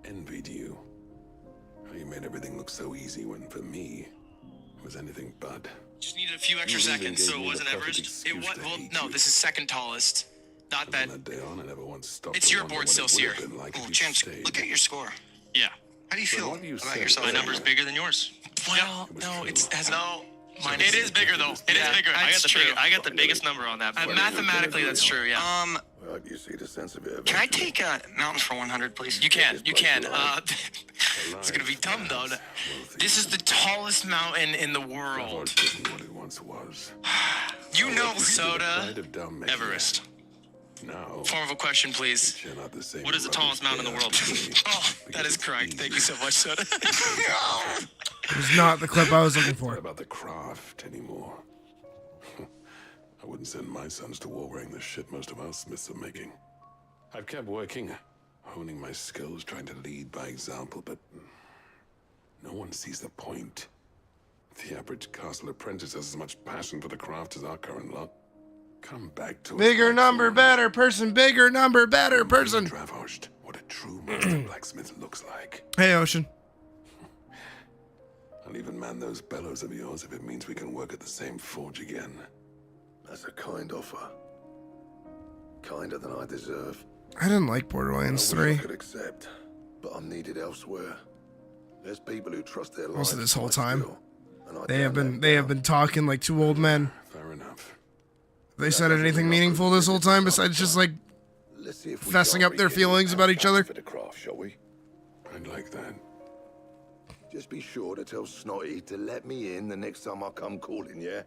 envied you. How you made everything look so easy when, for me, it was anything but. Just needed a few extra seconds, so it wasn't Everest. It was, well, no, this is second tallest. Not that. That day on, I never once stopped. It's your board still, Seer. Like Oh, Chance, look at your score. Yeah. How do you feel about said yourself? My number's bigger than yours. Well, no, it has no. It is bigger though. It is bigger. I got the biggest number on that. Mathematically, that's true. Yeah. Well, you see the sense of it. Can I take mountains for 100, please? You can. You can. It's gonna be dumb though. This is the tallest mountain in the world. What it once was. You know Soda. Everest. No. Form of a question, please. What is the tallest mountain in the world? Oh, that is correct. Thank you so much, Soda. It was not the clip I was looking for. Not about the craft anymore. I wouldn't send my sons to war wearing the shit most of our smiths are making. I've kept working, honing my skills, trying to lead by example, but no one sees the point. The average castle apprentice has as much passion for the craft as our current lot. Come back to bigger number, better person, bigger number, better person. Dravoj, what a true master blacksmith looks like. Hey, Ocean. I'll even man those bellows of yours if it means we can work at the same forge again. That's a kind offer. Kinder than I deserve. I didn't like Borderlands 3. I could accept, but I'm needed elsewhere. There's people who trust their lives. Most of this whole time, skill, they have been talking like two old men. Fair enough. They said anything meaningful this whole time besides just like fessing up their feelings about each other? For the craft, shall we? I'd like that. Just be sure to tell Snotty to let me in the next time I come calling, yeah?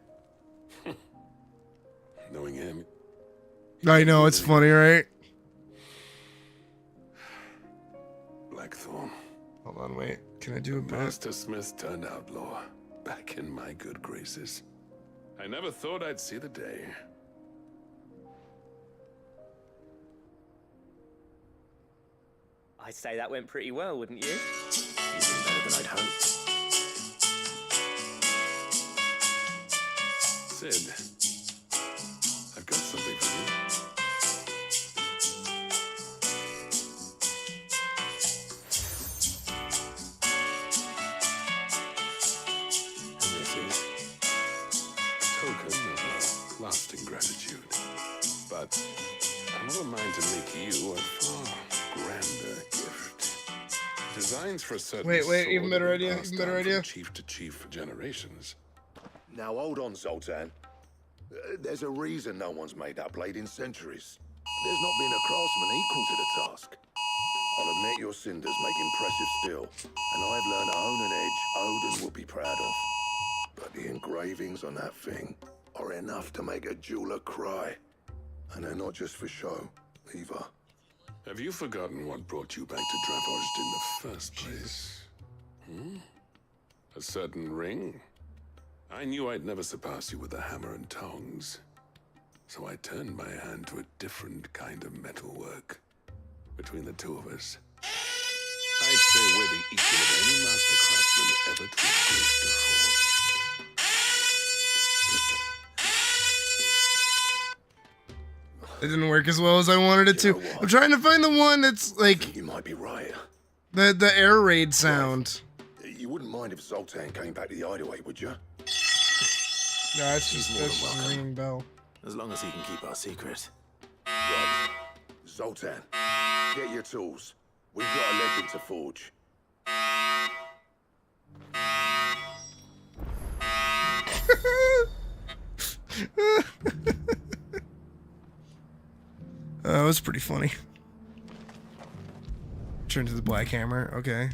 Knowing him. I know, it's funny, right? Blackthorn. Hold on, wait. Can I do a bit? Master Smith turned outlaw. Back in my good graces. I never thought I'd see the day. I'd say that went pretty well, wouldn't you? Even better than I'd hoped. Sid, I've got something for you. And this is a token of lasting gratitude. But I'm of a mind to make you a far grander gift. Designs for a certain wait, even better sword idea, passed even better down from idea. chief to chief for generations. Now hold on, Zoltan. There's a reason no one's made that blade in centuries. There's not been a craftsman equal to the task. I'll admit your cinders make impressive steel, and I've learned to hone an edge Odin will be proud of. But the engravings on that thing are enough to make a jeweler cry. And they're not just for show, either. Have you forgotten what brought you back to Dravoj in the first place? A certain ring? I knew I'd never surpass you with the hammer and tongs. So I turned my hand to a different kind of metalwork. Between the two of us, I'd say we're the equal of any master craftsman ever to have graced a forge. It didn't work as well as I wanted it to. I'm trying to find the one that's like You might be right. the air raid sound. You wouldn't mind if Zoltan came back to the hideaway, would you? No, that's just a ringing bell. As long as he can keep our secret. Right. Zoltan, get your tools. We've got a legend to forge. That was pretty funny. Turn to the black hammer. Okay.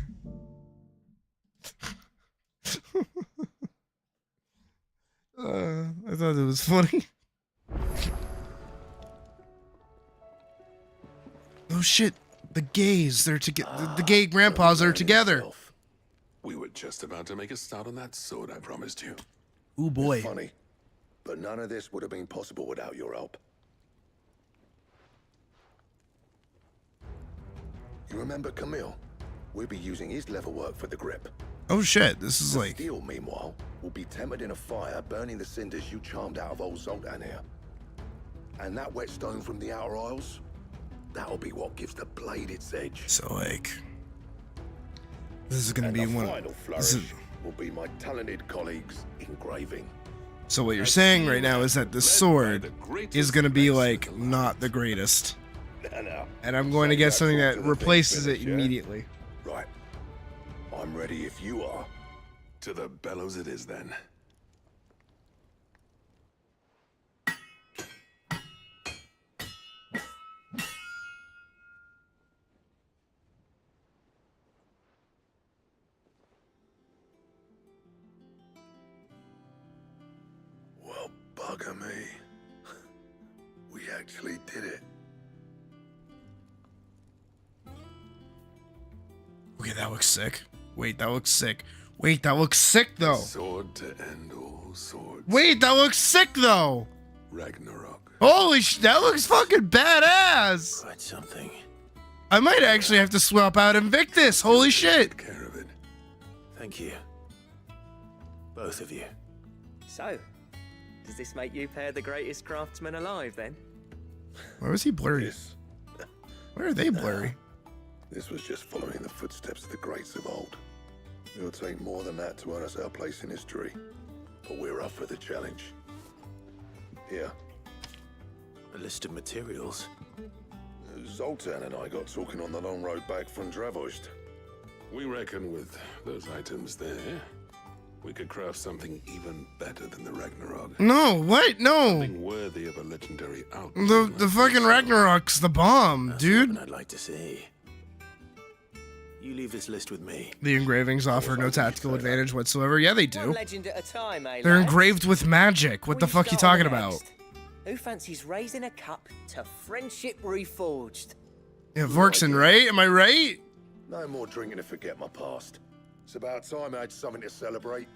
I thought it was funny. Oh shit! The gays, they're together. The gay grandpas are together. We were just about to make a start on that sword I promised you. Ooh boy. It's funny, but none of this would have been possible without your help. You remember Camille? We'll be using his level work for the grip. Oh shit, this is The like... steel, meanwhile, will be tempered in a fire, burning the cinders you charmed out of old Zoltan here. And that whetstone from the Outer Isles, that'll be what gives the blade its edge. So like... This is gonna and be the one final of... flourish will be my talented colleagues' engraving. So what you're saying right now is that the sword is gonna be like not the greatest. And I'm going to get something that replaces it immediately. Right. I'm ready if you are. To the bellows it is then. Well, bugger me. We actually did it. Okay, that looks sick. Wait, that looks sick. Wait, that looks sick though. Sword to end all swords. Wait, that looks sick though. Ragnarok. Holy sh! That looks fucking badass. Quite something. I might actually have to swap out Invictus. Holy shit. Care of it. Thank you. Both of you. So, does this make you pair the greatest craftsmen alive then? Why was he blurry? Why are they blurry? This was just following the footsteps of the greats of old. It'll take more than that to earn us our place in history. But we're up for the challenge. Here. A list of materials. Zoltan and I got talking on the long road back from Dravost. We reckon with those items there, we could craft something even better than the Ragnarok. No, what? No. Something worthy of a legendary outfit. The fucking Ragnarok's the bomb, dude. I'd like to see. You leave this list with me. The engravings offer no tactical advantage whatsoever. Yeah, they One do. legend at a time, eh, They're lads? engraved with magic. What the fuck you start talking on the about? next? Who fancies raising a cup to friendship reforged? Yeah, Vorkson, right? Am I right? No more drinking to forget my past. It's about time I had something to celebrate.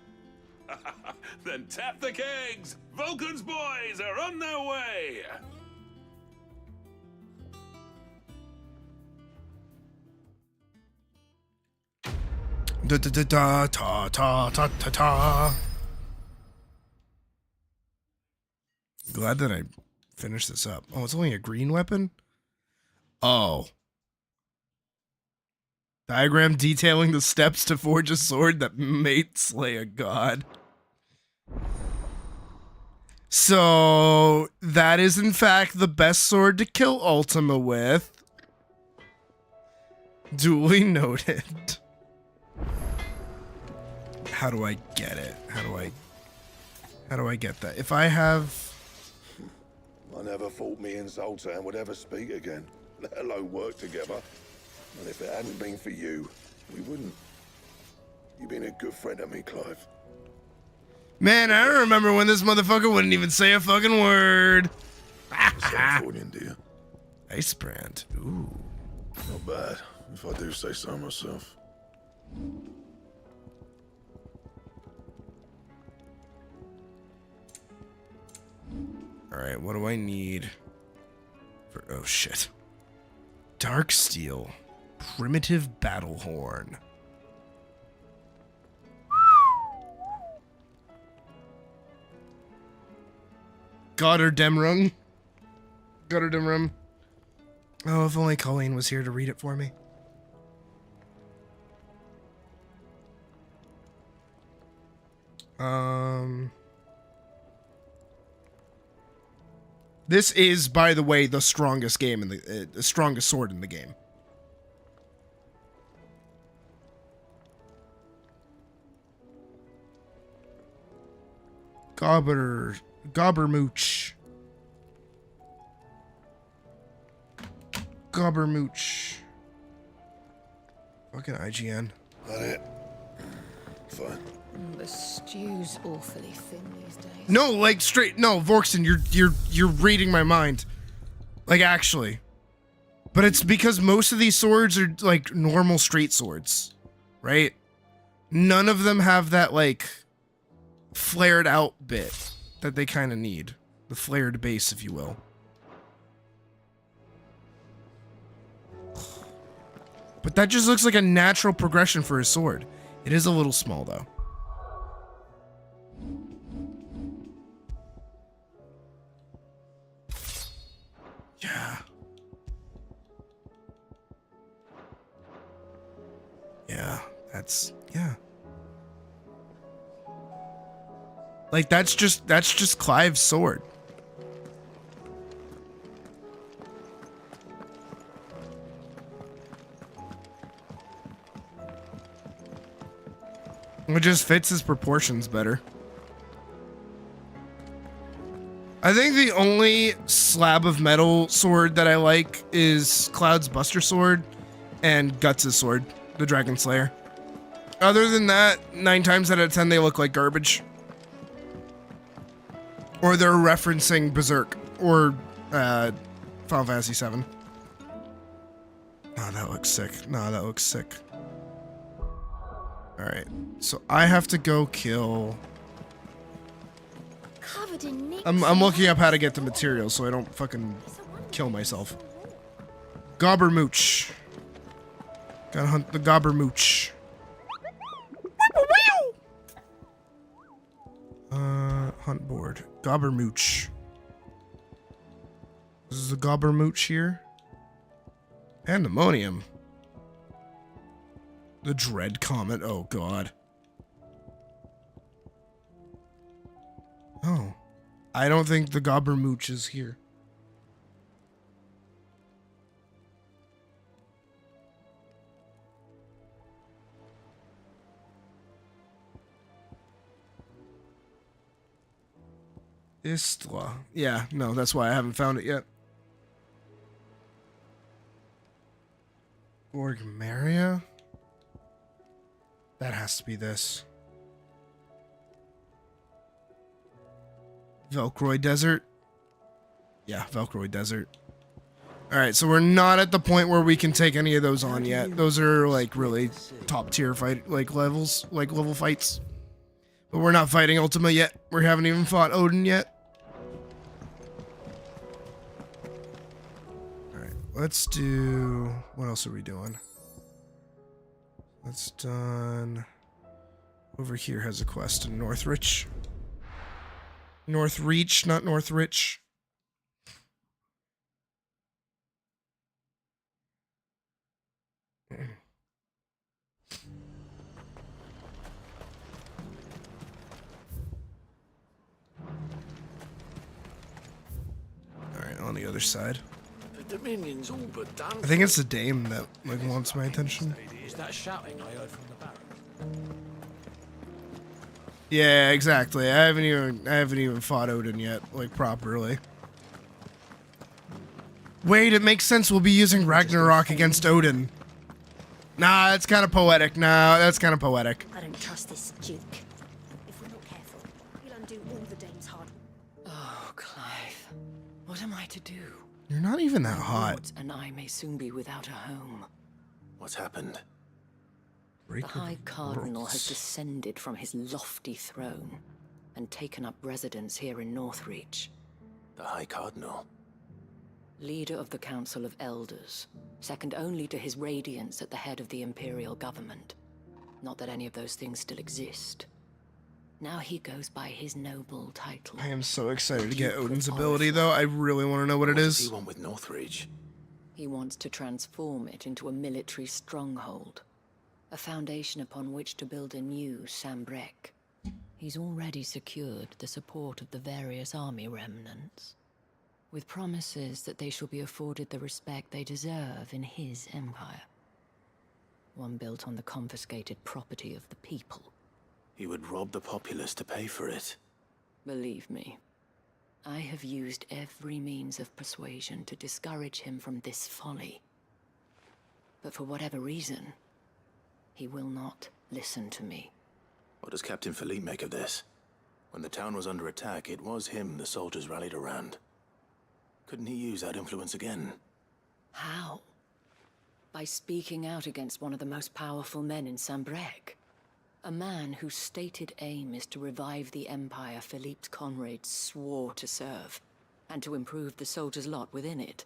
Then tap the kegs! Vulcan's boys are on their way! Da da da da ta ta ta ta ta. Glad that I finished this up. Oh, it's only a green weapon? Oh. Diagram detailing the steps to forge a sword that may slay a god. So, that is in fact the best sword to kill Ultima with. Duly noted. How do I get it? How do I get that? If I have... I never thought me and Zoltan would ever speak again, let alone work together. And if it hadn't been for you, we wouldn't. You've been a good friend to me, Clive. Man, I don't remember when this motherfucker wouldn't even say a fucking word. Californian, dear. Ice brand. Ooh. Not bad, if I do say so myself. Alright, what do I need? For, oh shit. Dark steel. Primitive battle horn. Gotterdamrung. Gotterdamrung. Oh, if only Colleen was here to read it for me. This is, by the way, the strongest game in the strongest sword in the game. Gobbermooch. Gobbermooch. Fucking IGN. That it? Fine. The stew's awfully thin these days. No, like straight. No, Vorkson, you're reading my mind. Like actually. But it's because most of these swords are like normal straight swords, right? None of them have that like flared out bit that they kind of need. The flared base, if you will. But that just looks like a natural progression for a sword. It is a little small though. Yeah. Yeah, yeah. Like that's just Clive's sword. It just fits his proportions better. I think the only slab of metal sword that I like is Cloud's Buster sword and Guts' sword, the Dragon Slayer. Other than that, 9 times out of 10 they look like garbage. Or they're referencing Berserk or Final Fantasy VII. Oh, that looks sick. No, that looks sick. Alright, so I have to go kill... Covered in nicks. I'm looking up how to get the materials so I don't fucking kill myself. Gobbermooch. Gotta hunt the Gobbermooch. Hunt board. Gobbermooch. This is the Gobbermooch here. Pandemonium. The Dread Comet. Oh, God. Oh. I don't think the Gobbermooch is here. Istla. Yeah, no, that's why I haven't found it yet. Gorgmaria? That has to be this. Velcroy Desert? Yeah, Velcroy Desert. Alright, so we're not at the point where we can take any of those on yet. Those are like really top tier fight levels, like level fights. But we're not fighting Ultima yet. We haven't even fought Odin yet. Alright, let's do... What else are we doing? That's done. Over here has a quest in Northreach. Northreach, not Northreach. Alright, on the other side. The Dominion's all but done. I think it's the dame that like wants my attention. Is that shouting I heard from the Baron? Yeah, exactly. I haven't even fought Odin yet, like properly. Wait, it makes sense. We'll be using Ragnarok against Odin. Nah, that's kind of poetic. Nah, that's kind of poetic. I don't trust this Duke. If we're not careful, he'll undo all the Dame's hard. Oh, Clive. What am I to do? You're not even that My hot. lords and I may soon be without a home. What's happened? The High Cardinal has descended from his lofty throne and taken up residence here in Northreach. The High Cardinal? Leader of the Council of Elders, second only to his radiance at the head of the Imperial government. Not that any of those things still exist. Now he goes by his noble title. I am so excited to get Odin's ability, though. I really want to know what it is. What does he want with Northreach? He wants to transform it into a military stronghold. A foundation upon which to build a new Sambrek. He's already secured the support of the various army remnants, with promises that they shall be afforded the respect they deserve in his empire. One built on the confiscated property of the people. He would rob the populace to pay for it. Believe me, I have used every means of persuasion to discourage him from this folly. But for whatever reason, he will not listen to me. What does Captain Philippe make of this? When the town was under attack, it was him the soldiers rallied around. Couldn't he use that influence again? How? By speaking out against one of the most powerful men in Sambrec. A man whose stated aim is to revive the empire Philippe Conrad swore to serve, and to improve the soldiers' lot within it.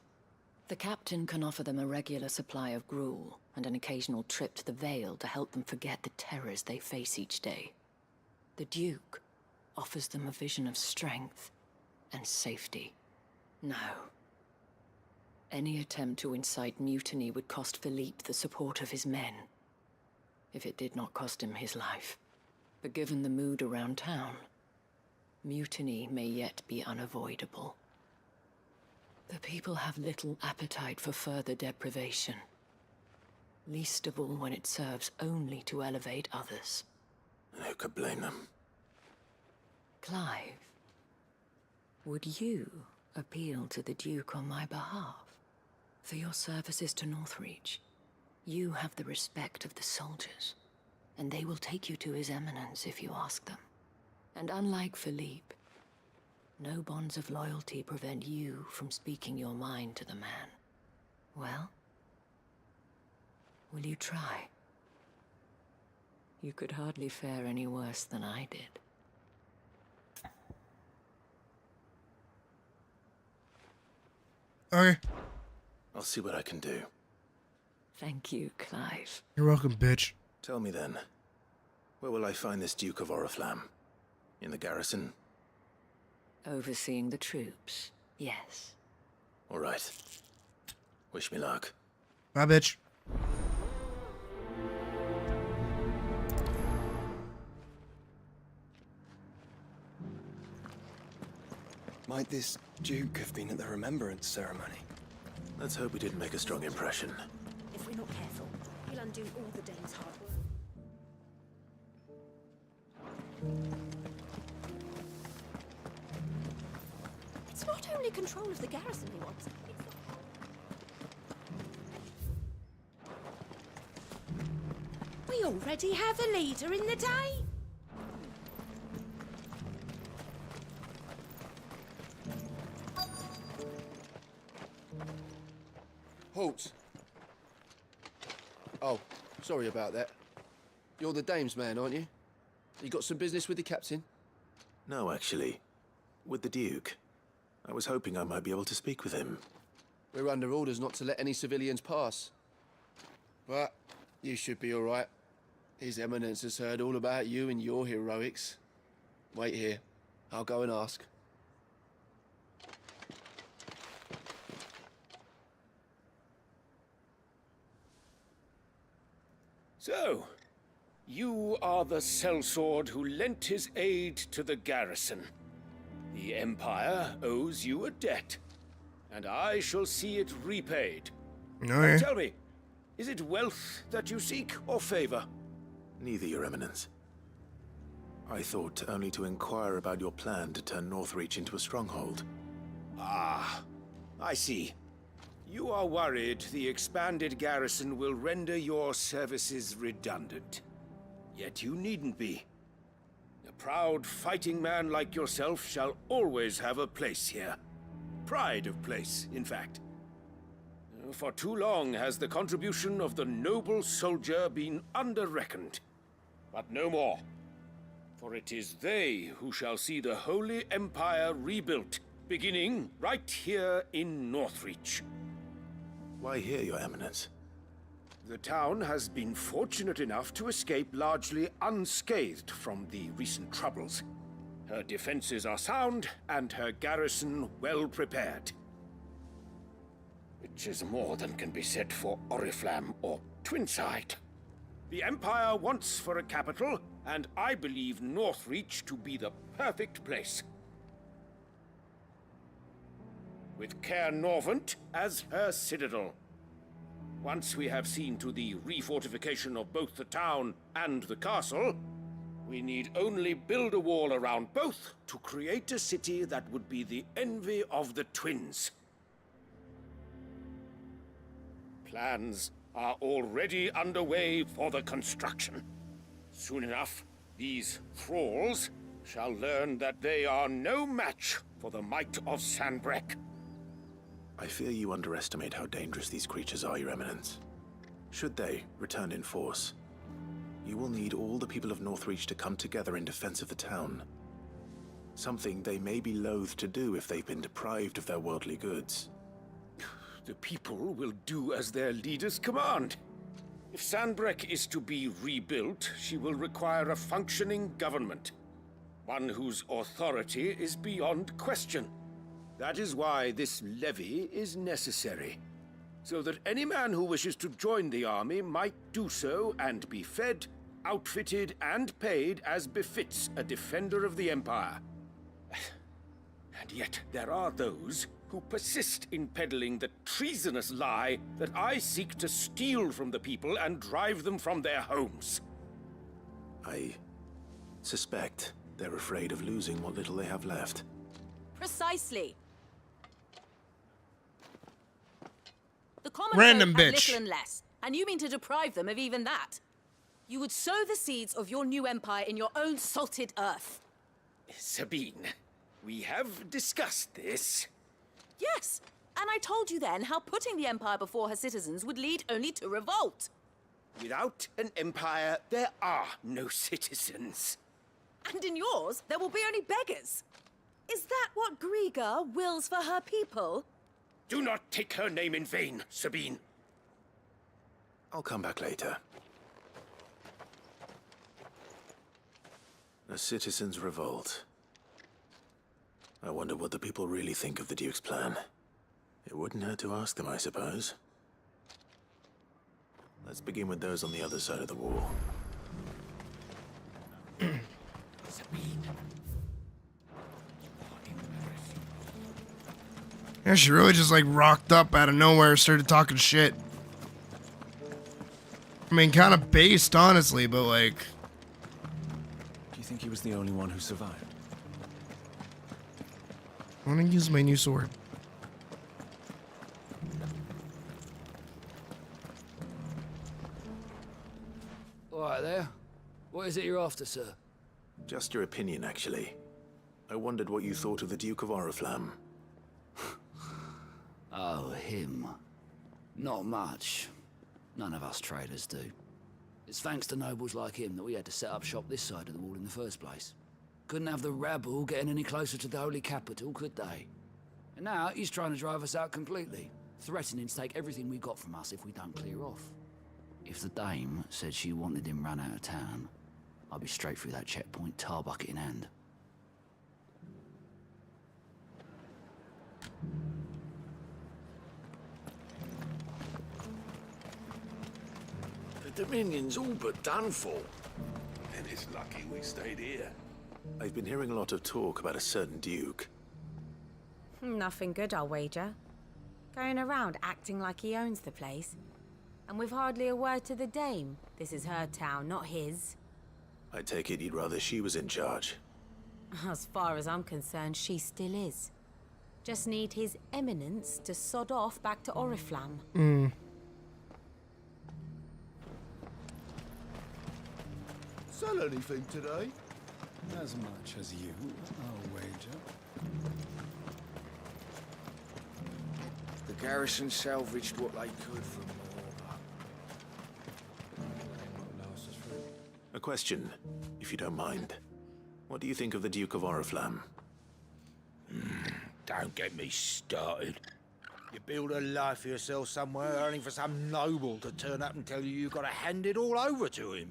The captain can offer them a regular supply of gruel, and an occasional trip to the Vale to help them forget the terrors they face each day. The Duke offers them a vision of strength and safety. No. Any attempt to incite mutiny would cost Philippe the support of his men, if it did not cost him his life. But given the mood around town, mutiny may yet be unavoidable. The people have little appetite for further deprivation, least of all when it serves only to elevate others. And who could blame them? Clive, would you appeal to the Duke on my behalf? For your services to Northreach, you have the respect of the soldiers, and they will take you to His Eminence if you ask them. And unlike Philippe, no bonds of loyalty prevent you from speaking your mind to the man. Well, will you try? You could hardly fare any worse than I did. Okay. I'll see what I can do. Thank you, Clive. You're welcome, bitch. Tell me then, where will I find this Duke of Oriflamme? In the garrison? Overseeing the troops, yes. All right. Wish me luck. Bye, bitch. Might this Duke have been at the Remembrance ceremony? Let's hope we didn't make a strong impression. If we're not careful, he'll undo all the Dane's hard work. It's not only control of the garrison he wants. We already have a leader in the Dane. Halt! Oh, sorry about that. You're the dame's man, aren't you? You got some business with the captain? No, actually. With the Duke. I was hoping I might be able to speak with him. We're under orders not to let any civilians pass. But you should be all right. His Eminence has heard all about you and your heroics. Wait here. I'll go and ask. So, you are the sellsword who lent his aid to the garrison. The Empire owes you a debt, and I shall see it repaid. Okay. Tell me, is it wealth that you seek, or favor? Neither, Your Eminence. I thought only to inquire about your plan to turn Northreach into a stronghold. Ah, I see. You are worried the expanded garrison will render your services redundant. Yet you needn't be. A proud fighting man like yourself shall always have a place here. Pride of place, in fact. For too long has the contribution of the noble soldier been under-reckoned. But no more. For it is they who shall see the Holy Empire rebuilt, beginning right here in Northreach. Why here, Your Eminence? The town has been fortunate enough to escape largely unscathed from the recent troubles. Her defenses are sound, and her garrison well prepared. Which is more than can be said for Oriflamme or Twinside. The Empire wants for a capital, and I believe Northreach to be the perfect place. With Caer Norvent as her citadel. Once we have seen to the refortification of both the town and the castle, we need only build a wall around both to create a city that would be the envy of the twins. Plans are already underway for the construction. Soon enough, these thralls shall learn that they are no match for the might of Sanbrec. I fear you underestimate how dangerous these creatures are, Your Eminence. Should they return in force, you will need all the people of Northreach to come together in defense of the town. Something they may be loath to do if they've been deprived of their worldly goods. The people will do as their leaders command. If Sanbreque is to be rebuilt, she will require a functioning government. One whose authority is beyond question. That is why this levy is necessary. So that any man who wishes to join the army might do so and be fed, outfitted, and paid as befits a defender of the Empire. And yet there are those who persist in peddling the treasonous lie that I seek to steal from the people and drive them from their homes. I suspect they're afraid of losing what little they have left. Precisely. The common Random folk have bitch. little and less, and you mean to deprive them of even that. You would sow the seeds of your new empire in your own salted earth. Sabine, we have discussed this. Yes, and I told you then how putting the empire before her citizens would lead only to revolt. Without an empire, there are no citizens. And in yours, there will be only beggars. Is that what Griga wills for her people? Do not take her name in vain, Sabine. I'll come back later. A citizens' revolt. I wonder what the people really think of the Duke's plan. It wouldn't hurt to ask them, I suppose. Let's begin with those on the other side of the wall. Yeah, she really just like rocked up out of nowhere, started talking shit. I mean, kind of based, honestly, but like. Do you think he was the only one who survived? I want to use my new sword. All right there. What is it you're after, sir? Just your opinion, actually. I wondered what you thought of the Duke of Oriflamme. Oh, him. Not much. None of us traders do. It's thanks to nobles like him that we had to set up shop this side of the wall in the first place. Couldn't have the rabble getting any closer to the holy capital, could they? And now he's trying to drive us out completely, threatening to take everything we got from us if we don't clear off. If the dame said she wanted him run out of town, I'd be straight through that checkpoint, tar bucket in hand. The Dominion's all but done for. And it's lucky we stayed here. I've been hearing a lot of talk about a certain Duke. Nothing good, I'll wager. Going around acting like he owns the place. And with hardly a word to the dame. This is her town, not his. I take it you'd rather she was in charge. As far as I'm concerned, she still is. Just need his eminence to sod off back to Oriflamme. Sell anything today? As much as you, I'll wager. The garrison salvaged what they could from A question, if you don't mind. What do you think of the Duke of Oriflamme? Don't get me started. You build a life for yourself somewhere, only for some noble to turn up and tell you you've got to hand it all over to him.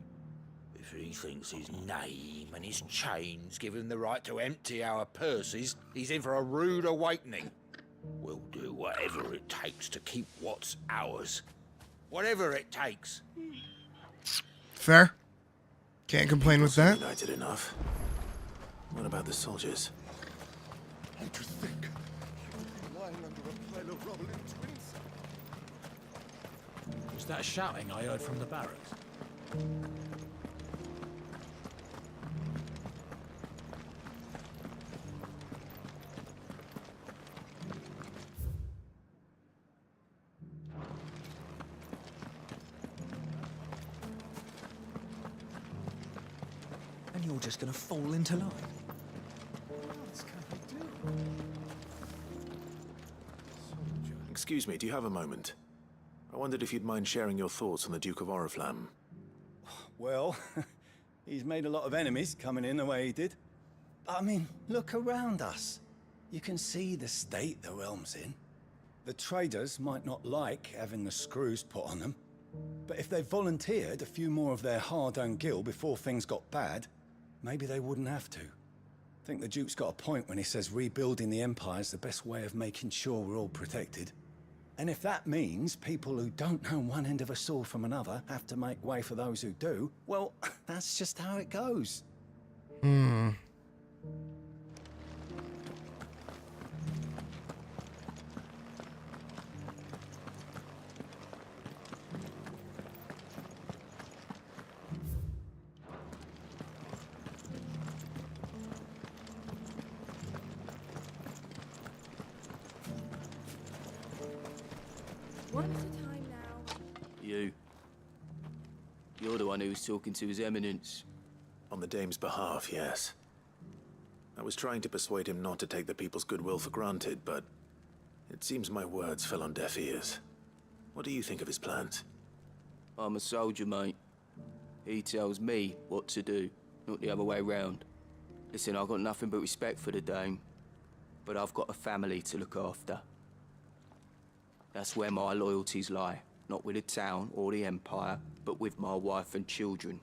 If he thinks his name and his chains give him the right to empty our purses, he's in for a rude awakening. We'll do whatever it takes to keep what's ours. Whatever it takes. Fair. Can't complain with that. United enough. What about the soldiers? And to think, you're lying under a pile of rubble in Twins. Was that shouting I heard from the barracks? And you're just gonna fall into line. What can I do? Soldier. Excuse me, do you have a moment? I wondered if you'd mind sharing your thoughts on the Duke of Oriflamme. Well, he's made a lot of enemies coming in the way he did. I mean, look around us. You can see the state the realm's in. The traders might not like having the screws put on them, but if they volunteered a few more of their hard-earned gil before things got bad, maybe they wouldn't have to. I think the Duke's got a point when he says rebuilding the Empire's the best way of making sure we're all protected. And if that means people who don't know one end of a sword from another have to make way for those who do, well, that's just how it goes. What's the time now? You. You're the one who was talking to His Eminence. On the Dame's behalf, yes. I was trying to persuade him not to take the people's goodwill for granted, but it seems my words fell on deaf ears. What do you think of his plans? I'm a soldier, mate. He tells me what to do, not the other way round. Listen, I've got nothing but respect for the Dame, but I've got a family to look after. That's where my loyalties lie, not with the town or the Empire, but with my wife and children.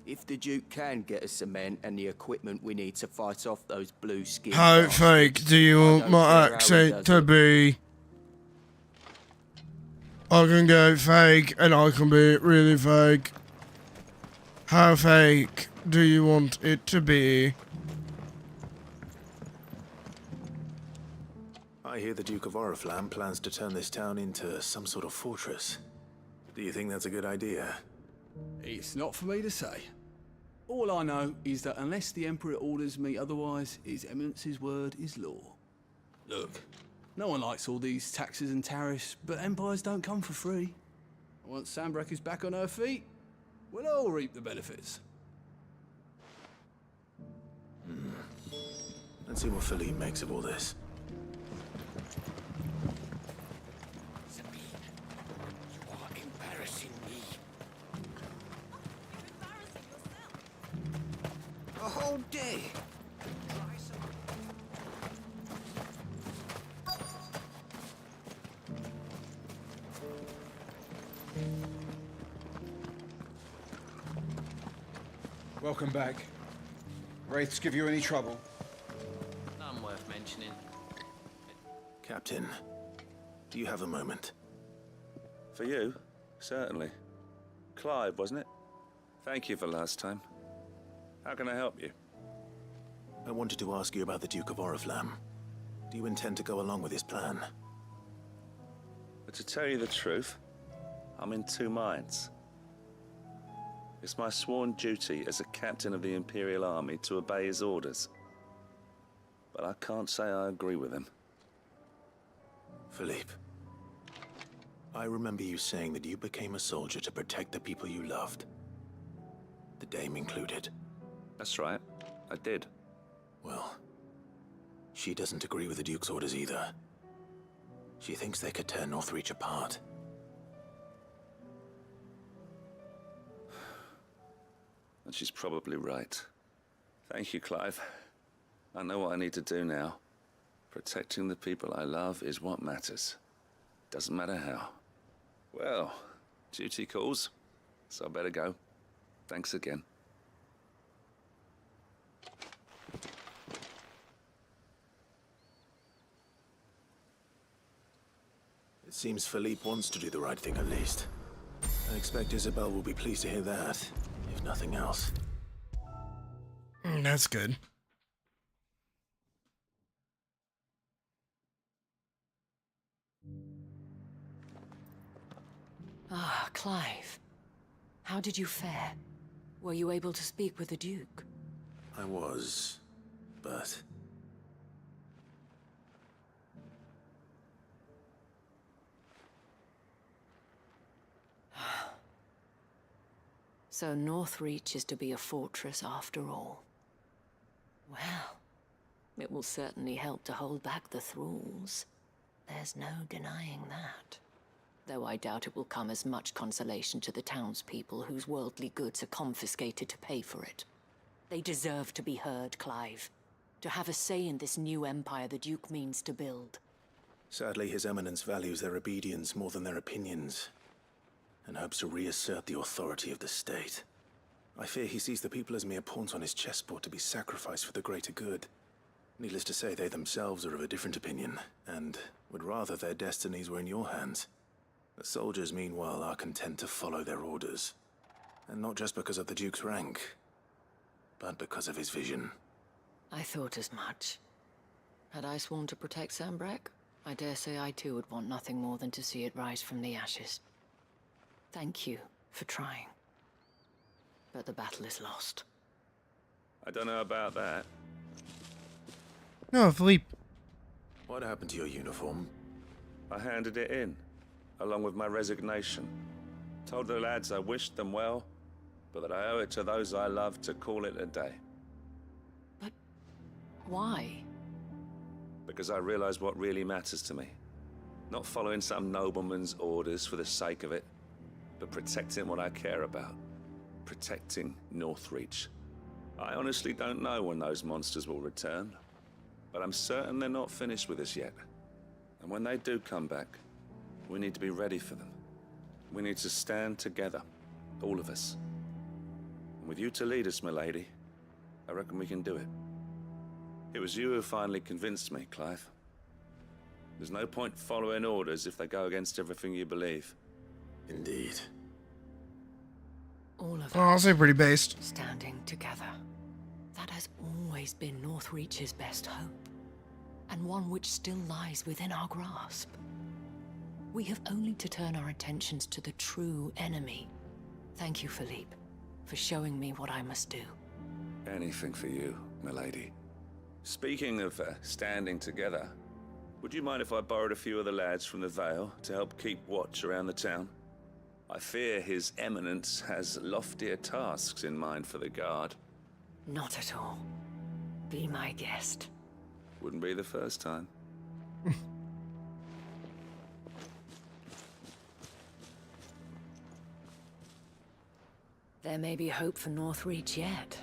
If the Duke can get us cement and the equipment we need to fight off those blue skins... How fake do you want my accent to be? I can go fake and I can be really fake. How fake do you want it to be? I hear the Duke of Oriflamme plans to turn this town into some sort of fortress. Do you think that's a good idea? It's not for me to say. All I know is that unless the Emperor orders me otherwise, His Eminence's word is law. Look, no one likes all these taxes and tariffs, but empires don't come for free. Once Sanbreque is back on her feet, we'll all reap the benefits. Let's see what Philippe makes of all this. Embarrassing me. A whole day. Welcome back. Wraiths give you any trouble? None worth mentioning. Captain, do you have a moment? For you? Certainly. Clive, wasn't it? Thank you for last time. How can I help you? I wanted to ask you about the Duke of Oriflamme. Do you intend to go along with his plan? But to tell you the truth, I'm in two minds. It's my sworn duty as a captain of the Imperial Army to obey his orders. But I can't say I agree with him. Philippe, I remember you saying that you became a soldier to protect the people you loved. The Dame included. That's right, I did. Well, she doesn't agree with the Duke's orders either. She thinks they could tear Northreach apart. And she's probably right. Thank you, Clive. I know what I need to do now. Protecting the people I love is what matters. Doesn't matter how. Well, duty calls, so I better go. Thanks again. It seems Philippe wants to do the right thing at least. I expect Isabel will be pleased to hear that, if nothing else. That's good. Ah, Clive. How did you fare? Were you able to speak with the Duke? I was, but... So Northreach is to be a fortress after all. Well, it will certainly help to hold back the thralls. There's no denying that. Though I doubt it will come as much consolation to the townspeople whose worldly goods are confiscated to pay for it. They deserve to be heard, Clive. To have a say in this new empire the Duke means to build. Sadly, His Eminence values their obedience more than their opinions, and hopes to reassert the authority of the state. I fear he sees the people as mere pawns on his chessboard to be sacrificed for the greater good. Needless to say, they themselves are of a different opinion, and would rather their destinies were in your hands. The soldiers, meanwhile, are content to follow their orders. And not just because of the Duke's rank, but because of his vision. I thought as much. Had I sworn to protect Sambrek, I dare say I too would want nothing more than to see it rise from the ashes. Thank you for trying. But the battle is lost. I don't know about that. No, Philippe. What happened to your uniform? I handed it in, along with my resignation. Told the lads I wished them well, but that I owe it to those I love to call it a day. Why? Because I realize what really matters to me. Not following some nobleman's orders for the sake of it, but protecting what I care about. Protecting Northreach. I honestly don't know when those monsters will return, but I'm certain they're not finished with us yet. And when they do come back, we need to be ready for them. We need to stand together, all of us. And with you to lead us, milady, I reckon we can do it. It was you who finally convinced me, Clive. There's no point following orders if they go against everything you believe. Indeed. All of I'll us say pretty based. standing together. That has always been Northreach's best hope, and one which still lies within our grasp. We have only to turn our attentions to the true enemy. Thank you, Philippe, for showing me what I must do. Anything for you, milady. Speaking of standing together, would you mind if I borrowed a few of the lads from the Vale to help keep watch around the town? I fear His Eminence has loftier tasks in mind for the guard. Not at all. Be my guest. Wouldn't be the first time. There may be hope for Northreach yet.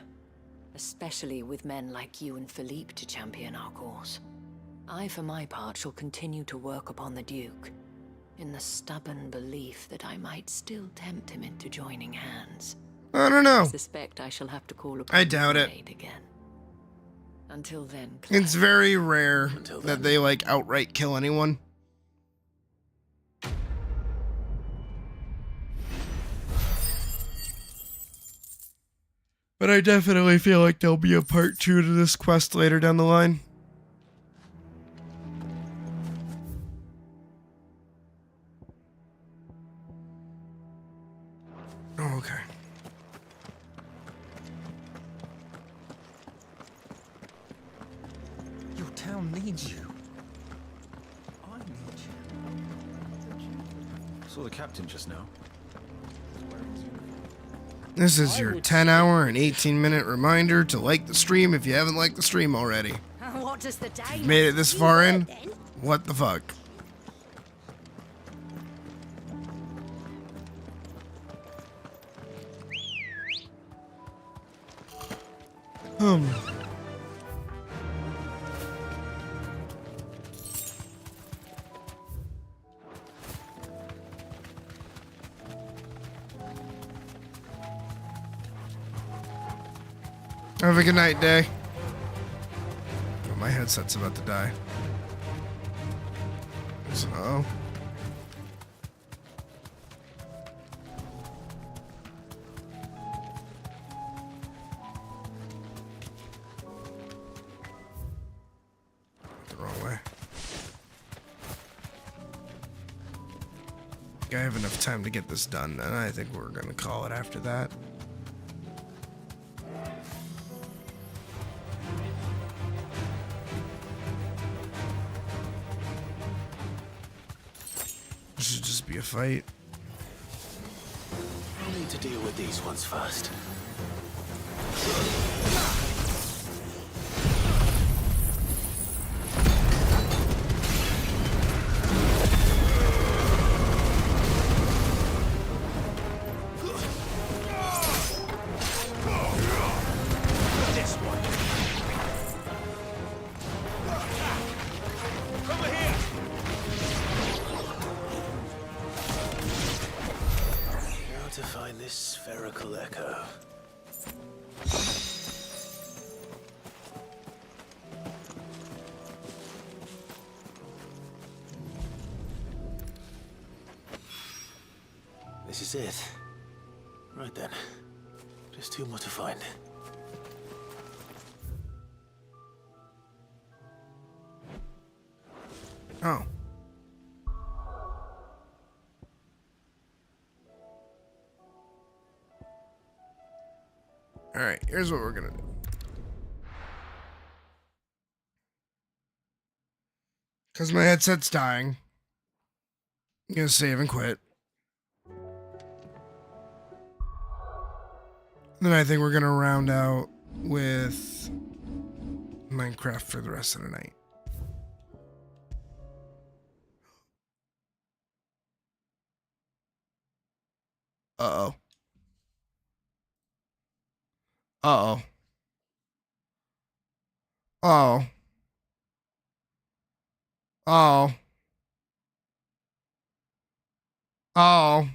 Especially with men like you and Philippe to champion our cause. I, for my part, shall continue to work upon the Duke, in the stubborn belief that I might still tempt him into joining hands. I don't know. I suspect I shall have to call upon I doubt it. aid again. Until then, It's very rare that they like outright kill anyone. But I definitely feel like there'll be a part 2 to this quest later down the line. Oh, okay. Your town needs you. I need you. Saw the captain just now. This is your 10-hour and 18-minute reminder to like the stream if you haven't liked the stream already. What does the day? If you made it this far in, what the fuck? Have a good night, Day. Oh, my headset's about to die. So. The wrong way. I think I have enough time to get this done, and I think we're gonna call it after that. This should just be a fight. I'll need to deal with these ones first. This spherical echo. This is it. Right then. Just two more to find. Oh. Alright, here's what we're gonna do. Because my headset's dying. I'm gonna save and quit. Then I think we're gonna round out with Minecraft for the rest of the night. Uh-oh. Uh-oh. Oh. Oh. Oh.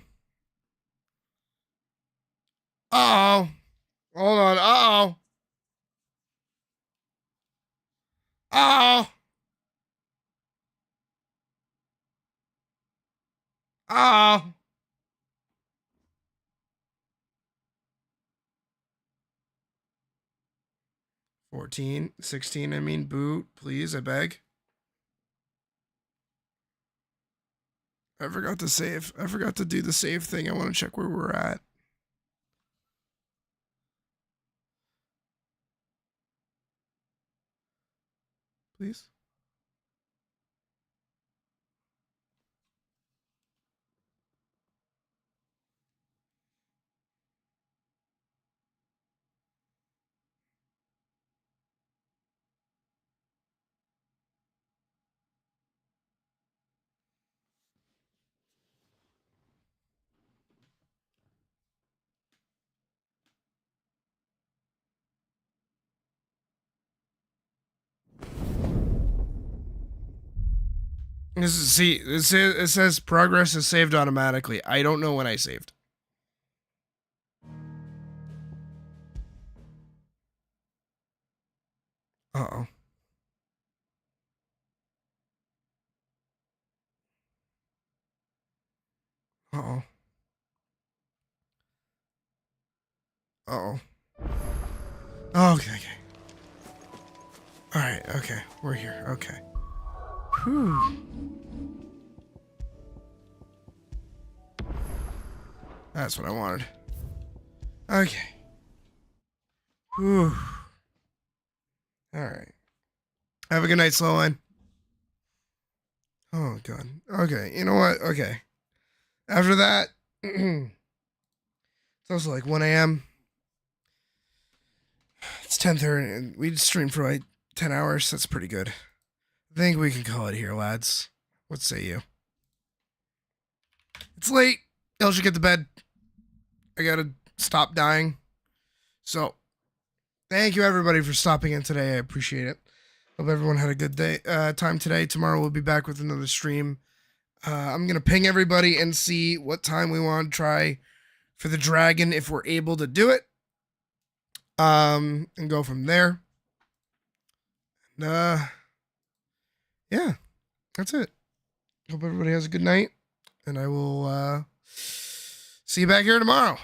Oh. Hold on. Uh-oh. Oh. Oh. 14, 16, I mean, boot, please, I beg. I forgot to save. I forgot to do the save thing. I want to check where we're at. Please. This is, see, it says progress is saved automatically. I don't know when I saved. Uh-oh. Uh-oh. Uh-oh. Oh, okay, okay. Alright, okay. We're here. Okay. Whew. That's what I wanted. Okay. Whew. Alright. Have a good night, Slowline. Oh, God. Okay, you know what? Okay. After that, it's also like 1 a.m. It's 10:30, and we streamed for like 10 hours. That's pretty good. I think we can call it here, lads. What say you? It's late. Y'all should get to bed. I gotta stop dying. So, thank you everybody for stopping in today. I appreciate it. Hope everyone had a good day, time today. Tomorrow we'll be back with another stream. I'm gonna ping everybody and see what time we want to try for the dragon if we're able to do it. And go from there. And, yeah, that's it. Hope everybody has a good night, and I will see you back here tomorrow.